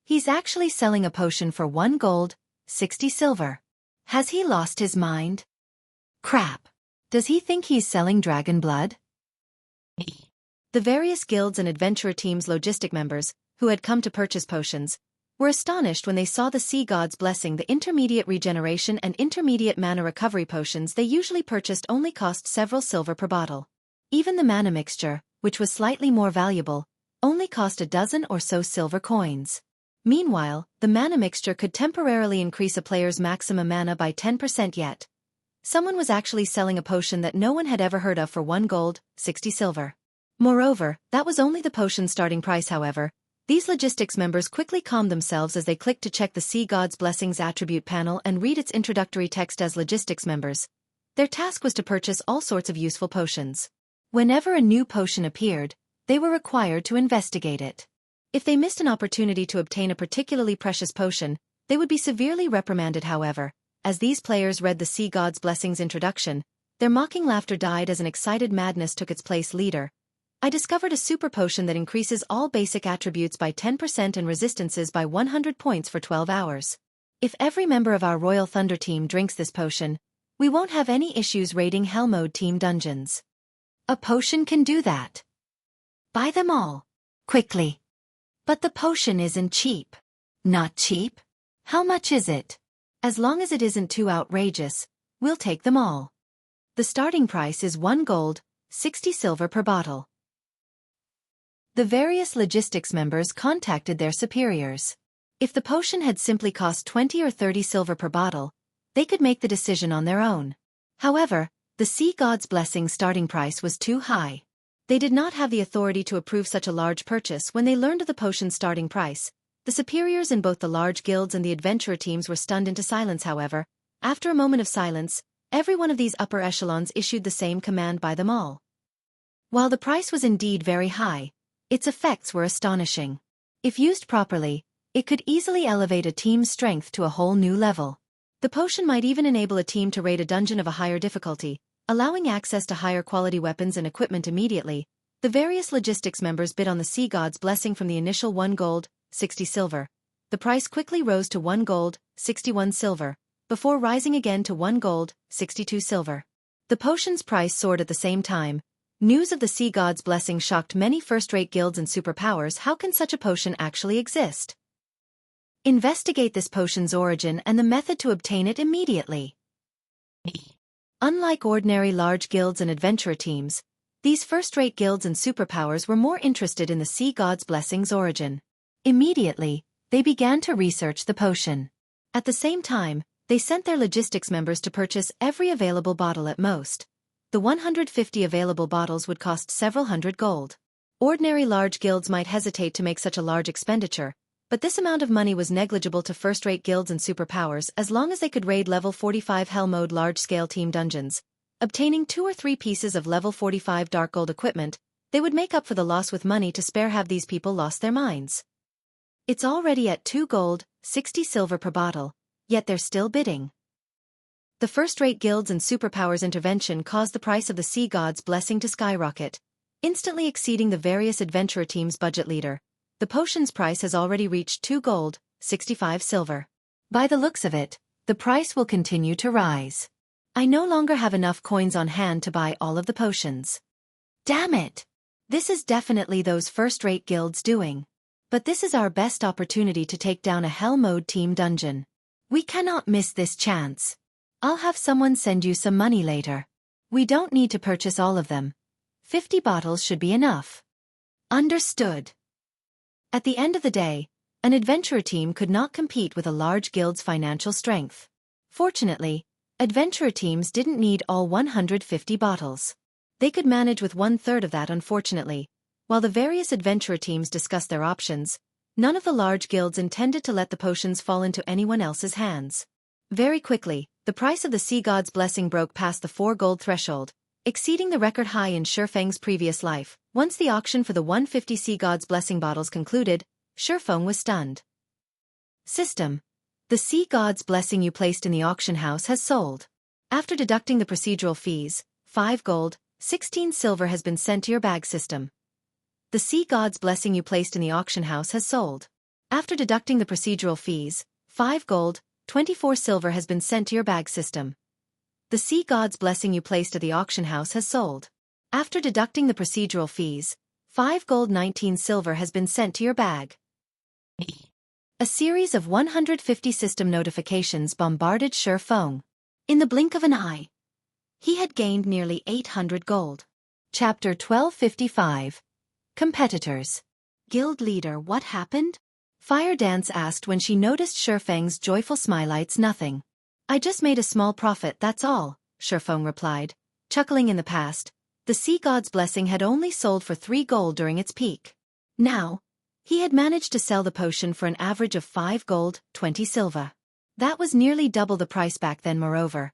He's actually selling a potion for 1 gold, 60 silver. Has he lost his mind? Crap. Does he think he's selling dragon blood? The various guilds and adventurer teams' logistic members, who had come to purchase potions, were astonished when they saw the Sea God's Blessing. The intermediate regeneration and intermediate mana recovery potions they usually purchased only cost several silver per bottle. Even the mana mixture, which was slightly more valuable, only cost a dozen or so silver coins. Meanwhile, the mana mixture could temporarily increase a player's maximum mana by 10%. Yet someone was actually selling a potion that no one had ever heard of for 1 gold, 60 silver. Moreover, that was only the potion's starting price. However, these logistics members quickly calmed themselves as they clicked to check the Sea God's Blessing's attribute panel and read its introductory text. As logistics members, their task was to purchase all sorts of useful potions. Whenever a new potion appeared, they were required to investigate it. If they missed an opportunity to obtain a particularly precious potion, they would be severely reprimanded. However, as these players read the Sea God's Blessings introduction, their mocking laughter died as an excited madness took its place. Leader, I discovered a super potion that increases all basic attributes by 10% and resistances by 100 points for 12 hours. If every member of our Royal Thunder team drinks this potion, we won't have any issues raiding Hell Mode team dungeons. A potion can do that. Buy them all. Quickly. But the potion isn't cheap. Not cheap? How much is it? As long as it isn't too outrageous, we'll take them all. The starting price is 1 gold, 60 silver per bottle. The various logistics members contacted their superiors. If the potion had simply cost 20 or 30 silver per bottle, they could make the decision on their own. However, the Sea God's Blessing starting price was too high. They did not have the authority to approve such a large purchase. When they learned of the potion's starting price, the superiors in both the large guilds and the adventurer teams were stunned into silence. However, after a moment of silence, every one of these upper echelons issued the same command: buy them all. While the price was indeed very high, its effects were astonishing. If used properly, it could easily elevate a team's strength to a whole new level. The potion might even enable a team to raid a dungeon of a higher difficulty, allowing access to higher quality weapons and equipment immediately. The various logistics members bid on the Sea God's Blessing from the initial 1 gold, 60 silver. The price quickly rose to 1 gold, 61 silver, before rising again to 1 gold, 62 silver. The potion's price soared at the same time. News of the Sea God's Blessing shocked many first-rate guilds and superpowers. How can such a potion actually exist? Investigate this potion's origin and the method to obtain it immediately. Unlike ordinary large guilds and adventurer teams, these first-rate guilds and superpowers were more interested in the Sea God's Blessing's origin. Immediately, they began to research the potion. At the same time, they sent their logistics members to purchase every available bottle at most. The 150 available bottles would cost several hundred gold. Ordinary large guilds might hesitate to make such a large expenditure, but this amount of money was negligible to first-rate guilds and superpowers as long as they could raid level 45 Hell Mode large-scale team dungeons. Obtaining 2 or 3 pieces of level 45 dark gold equipment, they would make up for the loss with money to spare. Have these people lost their minds? It's already at 2 gold, 60 silver per bottle, yet they're still bidding. The first-rate guilds and superpowers' intervention caused the price of the Sea God's Blessing to skyrocket, instantly exceeding the various adventurer teams' budget. Leader, the potion's price has already reached 2 gold, 65 silver. By the looks of it, the price will continue to rise. I no longer have enough coins on hand to buy all of the potions. Damn it! This is definitely those first-rate guilds doing. But this is our best opportunity to take down a Hell Mode team dungeon. We cannot miss this chance. I'll have someone send you some money later. We don't need to purchase all of them. 50 bottles should be enough. Understood. At the end of the day, an adventurer team could not compete with a large guild's financial strength. Fortunately, adventurer teams didn't need all 150 bottles. They could manage with 1/3 of that. Unfortunately, while the various adventurer teams discussed their options, none of the large guilds intended to let the potions fall into anyone else's hands. Very quickly, the price of the Sea God's Blessing broke past the 4 gold threshold, exceeding the record high in Shifeng's previous life. Once the auction for the 150 Sea God's Blessing bottles concluded, Shifeng was stunned. System. The Sea God's Blessing you placed in the auction house has sold. After deducting the procedural fees, 5 gold, 16 silver has been sent to your bag. System. The Sea God's Blessing you placed in the auction house has sold. After deducting the procedural fees, 5 gold, 24 silver has been sent to your bag. System. The Sea God's Blessing you placed at the auction house has sold. After deducting the procedural fees, 5 gold 19 silver has been sent to your bag. A series of 150 system notifications bombarded Shifeng. In the blink of an eye, he had gained nearly 800 gold. Chapter 1255. Competitors. Guild leader, what happened? Fire Dance asked when she noticed Shifeng's joyful smile. Nothing. I just made a small profit, that's all, Shifeng replied, chuckling. In the past, the Sea God's Blessing had only sold for 3 gold during its peak. Now, he had managed to sell the potion for an average of 5 gold, 20 silver. That was nearly double the price back then. Moreover,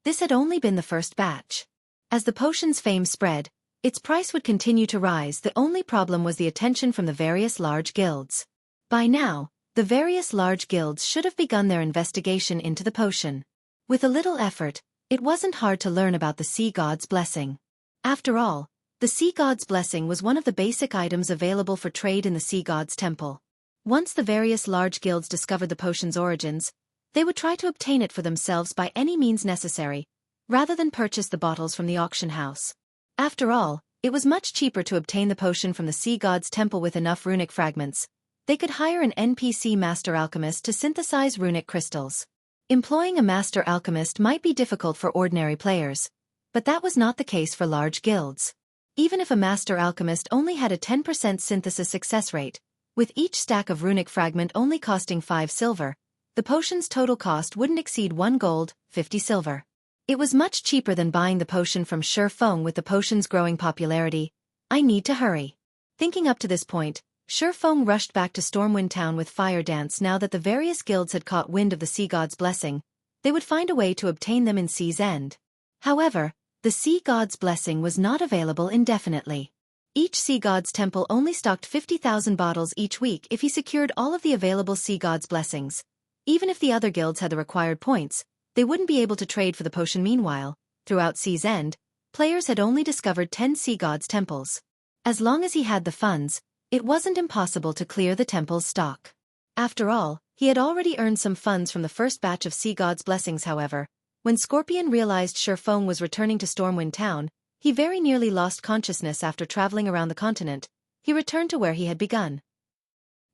this had only been the first batch. As the potion's fame spread, Its price would continue to rise. The only problem was the attention from the various large guilds. By now, the various large guilds should have begun their investigation into the potion. With a little effort, it wasn't hard to learn about the Sea God's Blessing. After all, the Sea God's Blessing was one of the basic items available for trade in the Sea God's Temple. Once the various large guilds discovered the potion's origins, they would try to obtain it for themselves by any means necessary, rather than purchase the bottles from the auction house. After all, it was much cheaper to obtain the potion from the Sea God's Temple with enough runic fragments. They could hire an NPC master alchemist to synthesize runic crystals. Employing a master alchemist might be difficult for ordinary players, but that was not the case for large guilds. Even if a master alchemist only had a 10% synthesis success rate, with each stack of runic fragment only costing 5 silver, the potion's total cost wouldn't exceed 1 gold, 50 silver. It was much cheaper than buying the potion from Shi Feng. With the potion's growing popularity, I need to hurry. Thinking up to this point, Shi Feng rushed back to Stormwind Town with Fire Dance. Now that the various guilds had caught wind of the Sea God's Blessing, they would find a way to obtain them in Sea's End. However, the Sea God's Blessing was not available indefinitely. Each Sea God's Temple only stocked 50,000 bottles each week if he secured all of the available Sea God's Blessings. Even if the other guilds had the required points, they wouldn't be able to trade for the potion. Meanwhile, throughout Sea's End, players had only discovered 10 Sea God's Temples. As long as he had the funds, it wasn't impossible to clear the temple's stock. After all, he had already earned some funds from the first batch of Sea God's Blessings. However, when Scorpion realized Shi Feng was returning to Stormwind Town, he very nearly lost consciousness. After traveling around the continent, he returned to where he had begun.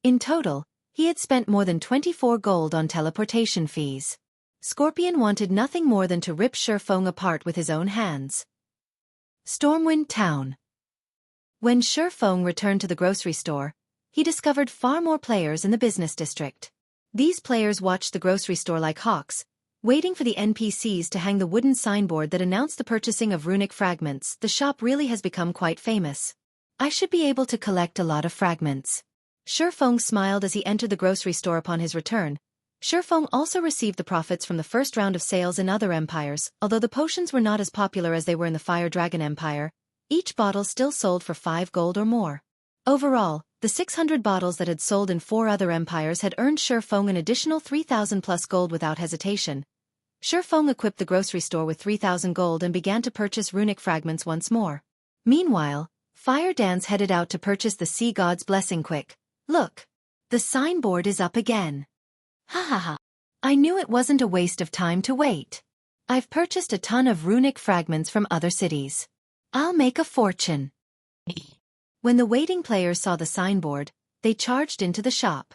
In total, he had spent more than 24 gold on teleportation fees. Scorpion wanted nothing more than to rip Shi Feng apart with his own hands. Stormwind Town. When Shi Feng returned to the grocery store, he discovered far more players in the business district. These players watched the grocery store like hawks, waiting for the NPCs to hang the wooden signboard that announced the purchasing of runic fragments. The shop really has become quite famous. I should be able to collect a lot of fragments. Shi Feng smiled as he entered the grocery store. Upon his return, Shi Feng also received the profits from the first round of sales in other empires. Although the potions were not as popular as they were in the Fire Dragon Empire, each bottle still sold for 5 gold or more. Overall, the 600 bottles that had sold in 4 other empires had earned Shi Feng an additional 3,000 plus gold without hesitation. Shi Feng equipped the grocery store with 3,000 gold and began to purchase runic fragments once more. Meanwhile, Fire Dance headed out to purchase the Sea God's Blessing. Quick, look! The signboard is up again. Ha ha ha. I knew it wasn't a waste of time to wait. I've purchased a ton of runic fragments from other cities. I'll make a fortune. When the waiting players saw the signboard, they charged into the shop.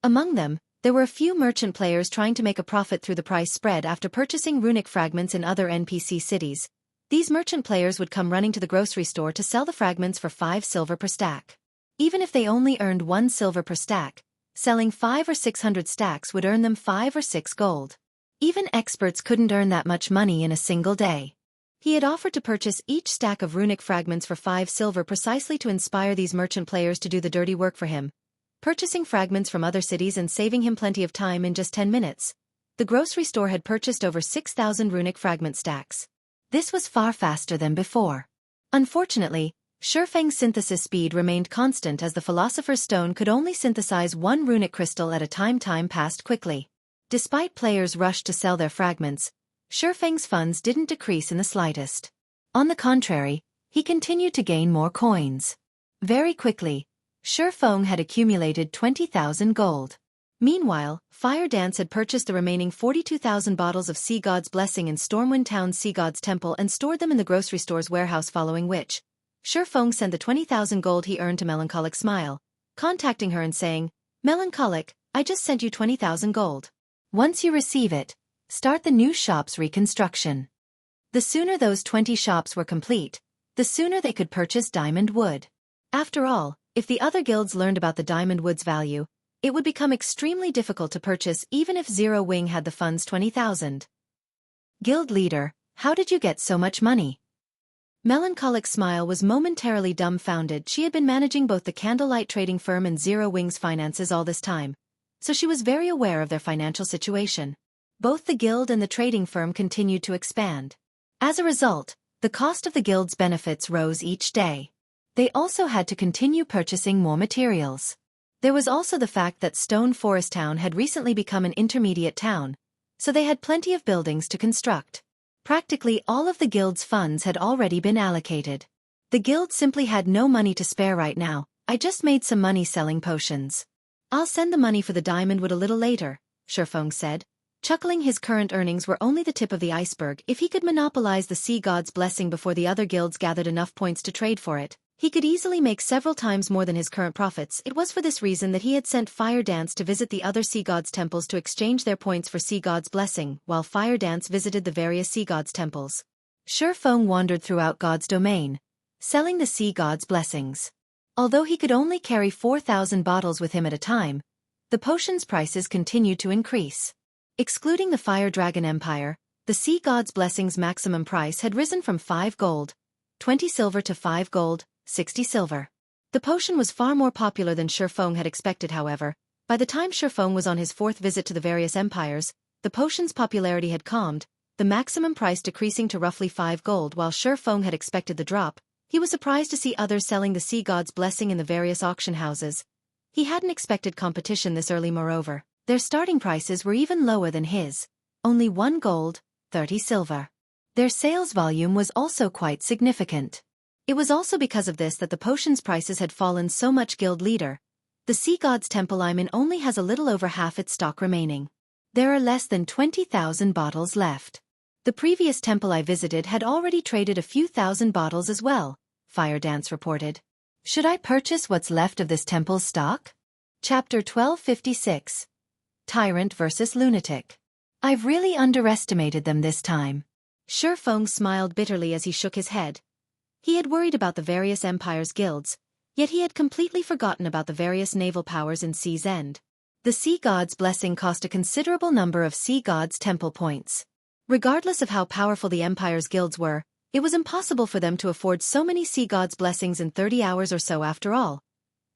Among them, there were a few merchant players trying to make a profit through the price spread after purchasing runic fragments in other NPC cities. These merchant players would come running to the grocery store to sell the fragments for 5 silver per stack. Even if they only earned 1 silver per stack, selling 5 or 600 stacks would earn them 5 or 6 gold. Even experts couldn't earn that much money in a single day. He had offered to purchase each stack of runic fragments for 5 silver precisely to inspire these merchant players to do the dirty work for him, purchasing fragments from other cities and saving him plenty of time. In just 10 minutes, the grocery store had purchased over 6,000 runic fragment stacks. This was far faster than before. Unfortunately, Shi Feng's synthesis speed remained constant as the Philosopher's Stone could only synthesize 1 runic crystal at a time. Time passed quickly. Despite players rushed to sell their fragments, Shi Feng's funds didn't decrease in the slightest. On the contrary, he continued to gain more coins. Very quickly, Shi Feng had accumulated 20,000 gold. Meanwhile, Fire Dance had purchased the remaining 42,000 bottles of Sea God's Blessing in Stormwind Town's Sea God's Temple and stored them in the grocery store's warehouse, following which, Shi Feng sent the 20,000 gold he earned to Melancholic Smile, contacting her and saying, "Melancholic, I just sent you 20,000 gold. Once you receive it, start the new shop's reconstruction." The sooner those 20 shops were complete, the sooner they could purchase diamond wood. After all, if the other guilds learned about the diamond wood's value, it would become extremely difficult to purchase even if Zero Wing had the funds. 20,000. Guild leader, how did you get so much money? Melancholic Smile was momentarily dumbfounded. She had been managing both the Candlelight trading firm and Zero Wing's finances all this time, so she was very aware of their financial situation. Both the guild and the trading firm continued to expand. As a result, The cost of the guild's benefits rose each day. They also had to continue purchasing more materials. There was also the fact that Stone Forest Town had recently become an intermediate town, so they had plenty of buildings to construct. Practically all of the guild's funds had already been allocated. The guild simply had no money to spare right now. I just made some money selling potions. I'll send the money for the diamond wood a little later, Shifeng said, chuckling. His current earnings were only the tip of the iceberg. If he could monopolize the sea god's blessing before the other guilds gathered enough points to trade for it, he could easily make several times more than his current profits. It was for this reason that he had sent Fire Dance to visit the other sea gods' temples to exchange their points for sea god's blessing, while Fire Dance visited the various sea gods' temples. Shifeng wandered throughout God's domain, selling the sea god's blessings. Although he could only carry 4,000 bottles with him at a time, the potions' prices continued to increase. Excluding the Fire Dragon Empire, the sea god's blessings' maximum price had risen from 5 gold, 20 silver to 5 gold, 60 silver. The potion was far more popular than Shifeng had expected. However, by the time Shifeng was on his 4th visit to the various empires, the potion's popularity had calmed, the maximum price decreasing to roughly 5 gold. While Shifeng had expected the drop, he was surprised to see others selling the sea god's blessing in the various auction houses. He hadn't expected competition this early. Moreover, their starting prices were even lower than his, only 1 gold, 30 silver. Their sales volume was also quite significant. It was also because of this that the potion's prices had fallen so much. Guild leader, the sea god's temple I'm in only has a little over half its stock remaining. There are less than 20,000 bottles left. The previous temple I visited had already traded a few thousand bottles as well, Fire Dance reported. Should I purchase what's left of this temple's stock? Chapter 1256. Tyrant vs. Lunatic. I've really underestimated them this time. Shifeng smiled bitterly as he shook his head. He had worried about the various empires' guilds, yet he had completely forgotten about the various naval powers in Sea's End. The sea god's blessing cost a considerable number of sea god's temple points. Regardless of how powerful the empire's guilds were, it was impossible for them to afford so many sea god's blessings in 30 hours or so. After all,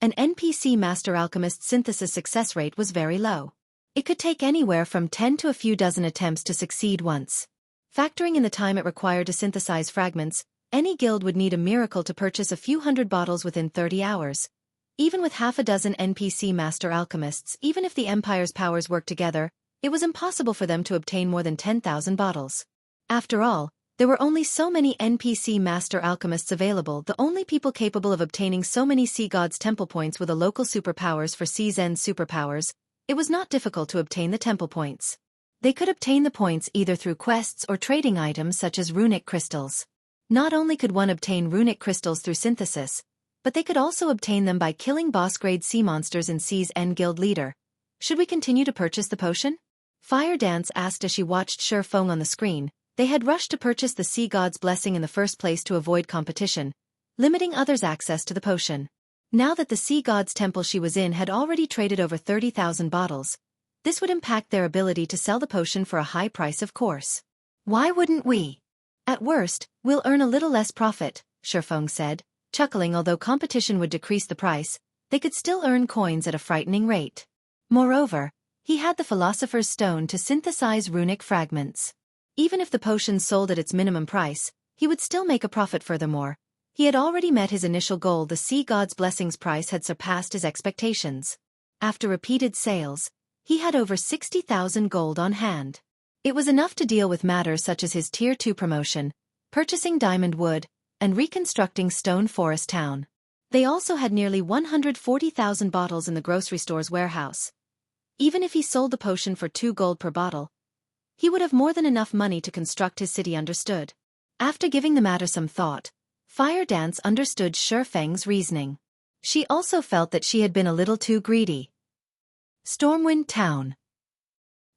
an NPC master alchemist's synthesis success rate was very low. It could take anywhere from 10 to a few dozen attempts to succeed once. Factoring in the time it required to synthesize fragments, any guild would need a miracle to purchase a few hundred bottles within 30 hours. Even with half a dozen NPC master alchemists, even if the empire's powers worked together, it was impossible for them to obtain more than 10,000 bottles. After all, there were only so many NPC master alchemists available. The only people capable of obtaining so many sea gods' temple points were the local superpowers. For Sea's End superpowers, it was not difficult to obtain the temple points. They could obtain the points either through quests or trading items such as runic crystals. Not only could one obtain runic crystals through synthesis, but they could also obtain them by killing boss-grade sea monsters in Sea's End. Guild leader, should we continue to purchase the potion? Fire Dance asked as she watched Shifeng on the screen. They had rushed to purchase the sea god's blessing in the first place to avoid competition, limiting others' access to the potion. Now that the sea god's temple she was in had already traded over 30,000 bottles, this would impact their ability to sell the potion for a high price. Of course. Why wouldn't we? At worst, we'll earn a little less profit, Shifeng said, chuckling. Although competition would decrease the price, they could still earn coins at a frightening rate. Moreover, he had the Philosopher's Stone to synthesize runic fragments. Even if the potion sold at its minimum price, he would still make a profit. Furthermore, he had already met his initial goal. The sea god's blessings price had surpassed his expectations. After repeated sales, he had over 60,000 gold on hand. It was enough to deal with matters such as his Tier 2 promotion, purchasing diamond wood, and reconstructing Stone Forest Town. They also had nearly 140,000 bottles in the grocery store's warehouse. Even if he sold the potion for 2 gold per bottle, he would have more than enough money to construct his city. Understood. After giving the matter some thought, Fire Dance understood Shifeng's reasoning. She also felt that she had been a little too greedy. Stormwind Town.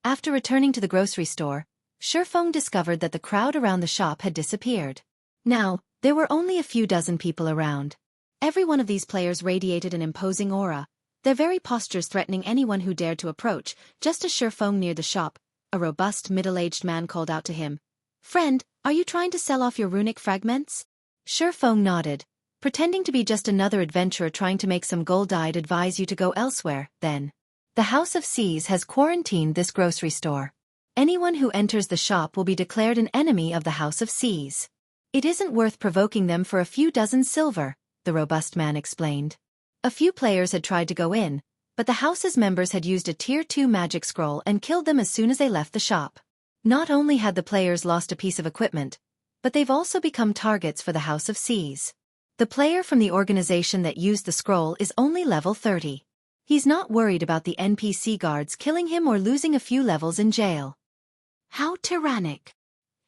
After returning to the grocery store, Shifeng discovered that the crowd around the shop had disappeared. Now, there were only a few dozen people around. Every one of these players radiated an imposing aura, their very postures threatening anyone who dared to approach. Just as Shifeng neared the shop, a robust middle-aged man called out to him. "Friend, are you trying to sell off your runic fragments?" Shifeng nodded, pretending to be just another adventurer trying to make some gold. "I'd advise you to go elsewhere, then. The House of Seas has quarantined this grocery store. Anyone who enters the shop will be declared an enemy of the House of Seas." It isn't worth provoking them for a few dozen silver, the robust man explained. A few players had tried to go in, but the house's members had used a Tier 2 magic scroll and killed them as soon as they left the shop. Not only had the players lost a piece of equipment, but they've also become targets for the House of Seas. The player from the organization that used the scroll is only level 30. He's not worried about the NPC guards killing him or losing a few levels in jail. How tyrannic!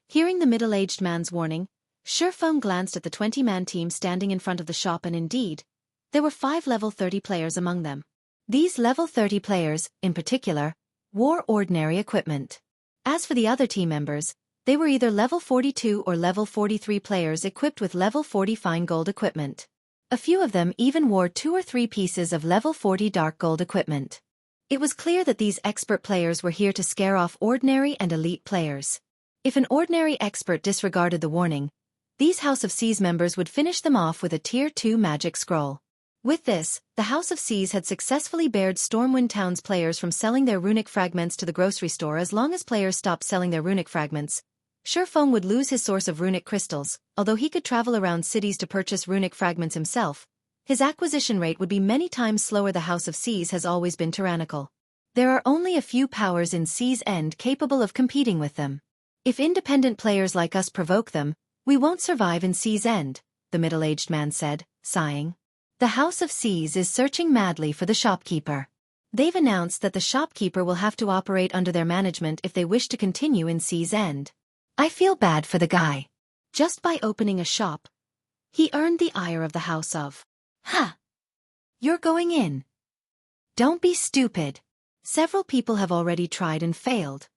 Hearing the middle-aged man's warning, Shifeng glanced at the 20-man team standing in front of the shop, and indeed, there were 5 level 30 players among them. These level 30 players, in particular, wore ordinary equipment. As for the other team members, they were either level 42 or level 43 players equipped with level 40 fine gold equipment. A few of them even wore 2 or 3 pieces of level 40 dark gold equipment. It was clear that these expert players were here to scare off ordinary and elite players. If an ordinary expert disregarded the warning, these House of Seas members would finish them off with a Tier 2 magic scroll. With this, the House of Seas had successfully barred Stormwind Town's players from selling their runic fragments to the grocery store. As long as players stopped selling their runic fragments, Shifeng would lose his source of runic crystals. Although he could travel around cities to purchase runic fragments himself, his acquisition rate would be many times slower. The House of Seas has always been tyrannical. There are only a few powers in Sea's End capable of competing with them. If independent players like us provoke them, we won't survive in Sea's End, the middle-aged man said, sighing. The House of Seas is searching madly for the shopkeeper. They've announced that the shopkeeper will have to operate under their management if they wish to continue in Sea's End. I feel bad for the guy. Just by opening a shop, he earned the ire of the House of. Ha! You're going in. Don't be stupid. Several people have already tried and failed.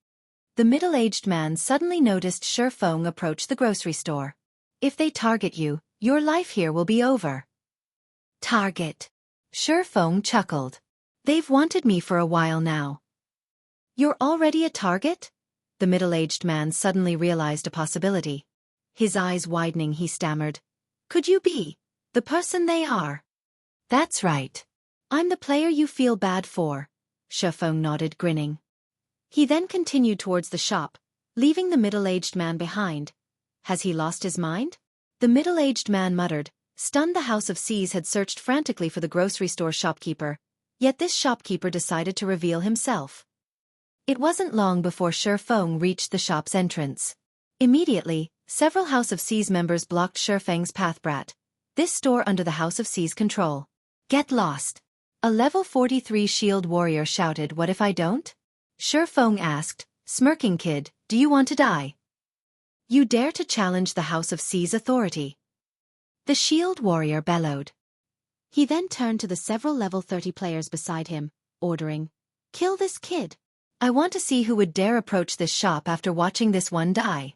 The middle-aged man suddenly noticed Shifeng approach the grocery store. If they target you, your life here will be over. Target. Shifeng chuckled. They've wanted me for a while now. You're already a target? The middle-aged man suddenly realized a possibility. His eyes widening, he stammered. Could you be the person they are? That's right. I'm the player you feel bad for. Shifeng nodded, grinning. He then continued towards the shop, leaving the middle-aged man behind. Has he lost his mind? The middle-aged man muttered. Stunned, the House of Seas had searched frantically for the grocery store shopkeeper, yet this shopkeeper decided to reveal himself. It wasn't long before Shifeng reached the shop's entrance. Immediately, several House of Seas members blocked Shifeng's path. Brat, this store under the House of Seas control. Get lost. A level 43 shield warrior shouted. What if I don't? Shifeng asked, smirking. Kid, do you want to die? You dare to challenge the House of Seas authority? The shield warrior bellowed. He then turned to the several level 30 players beside him, ordering, kill this kid. I want to see who would dare approach this shop after watching this one die.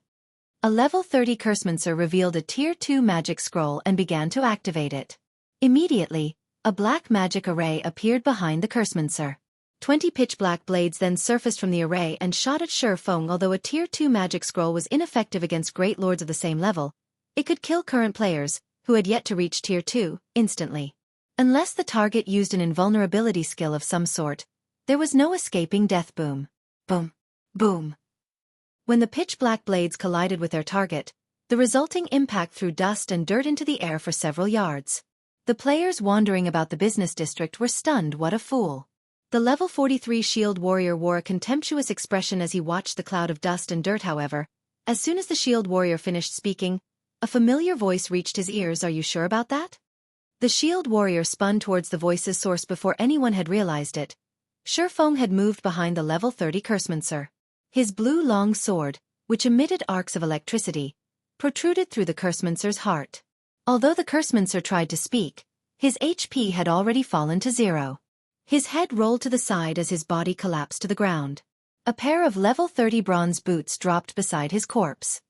A level 30 cursemancer revealed a Tier 2 magic scroll and began to activate it. Immediately, a black magic array appeared behind the cursemancer. 20 pitch-black blades then surfaced from the array and shot at Shifeng. Although a Tier 2 magic scroll was ineffective against great lords of the same level, it could kill current players, who had yet to reach Tier 2, instantly. Unless the target used an invulnerability skill of some sort, there was no escaping death. Boom. Boom. Boom. When the pitch-black blades collided with their target, the resulting impact threw dust and dirt into the air for several yards. The players wandering about the business district were stunned. What a fool. The level 43 shield warrior wore a contemptuous expression as he watched the cloud of dust and dirt. However, as soon as the shield warrior finished speaking, a familiar voice reached his ears. Are you sure about that? The shield warrior spun towards the voice's source before anyone had realized it. Shifeng had moved behind the level 30 cursemancer. His blue long sword, which emitted arcs of electricity, protruded through the cursemancer's heart. Although the cursemancer tried to speak, his HP had already fallen to 0. His head rolled to the side as his body collapsed to the ground. A pair of level 30 bronze boots dropped beside his corpse.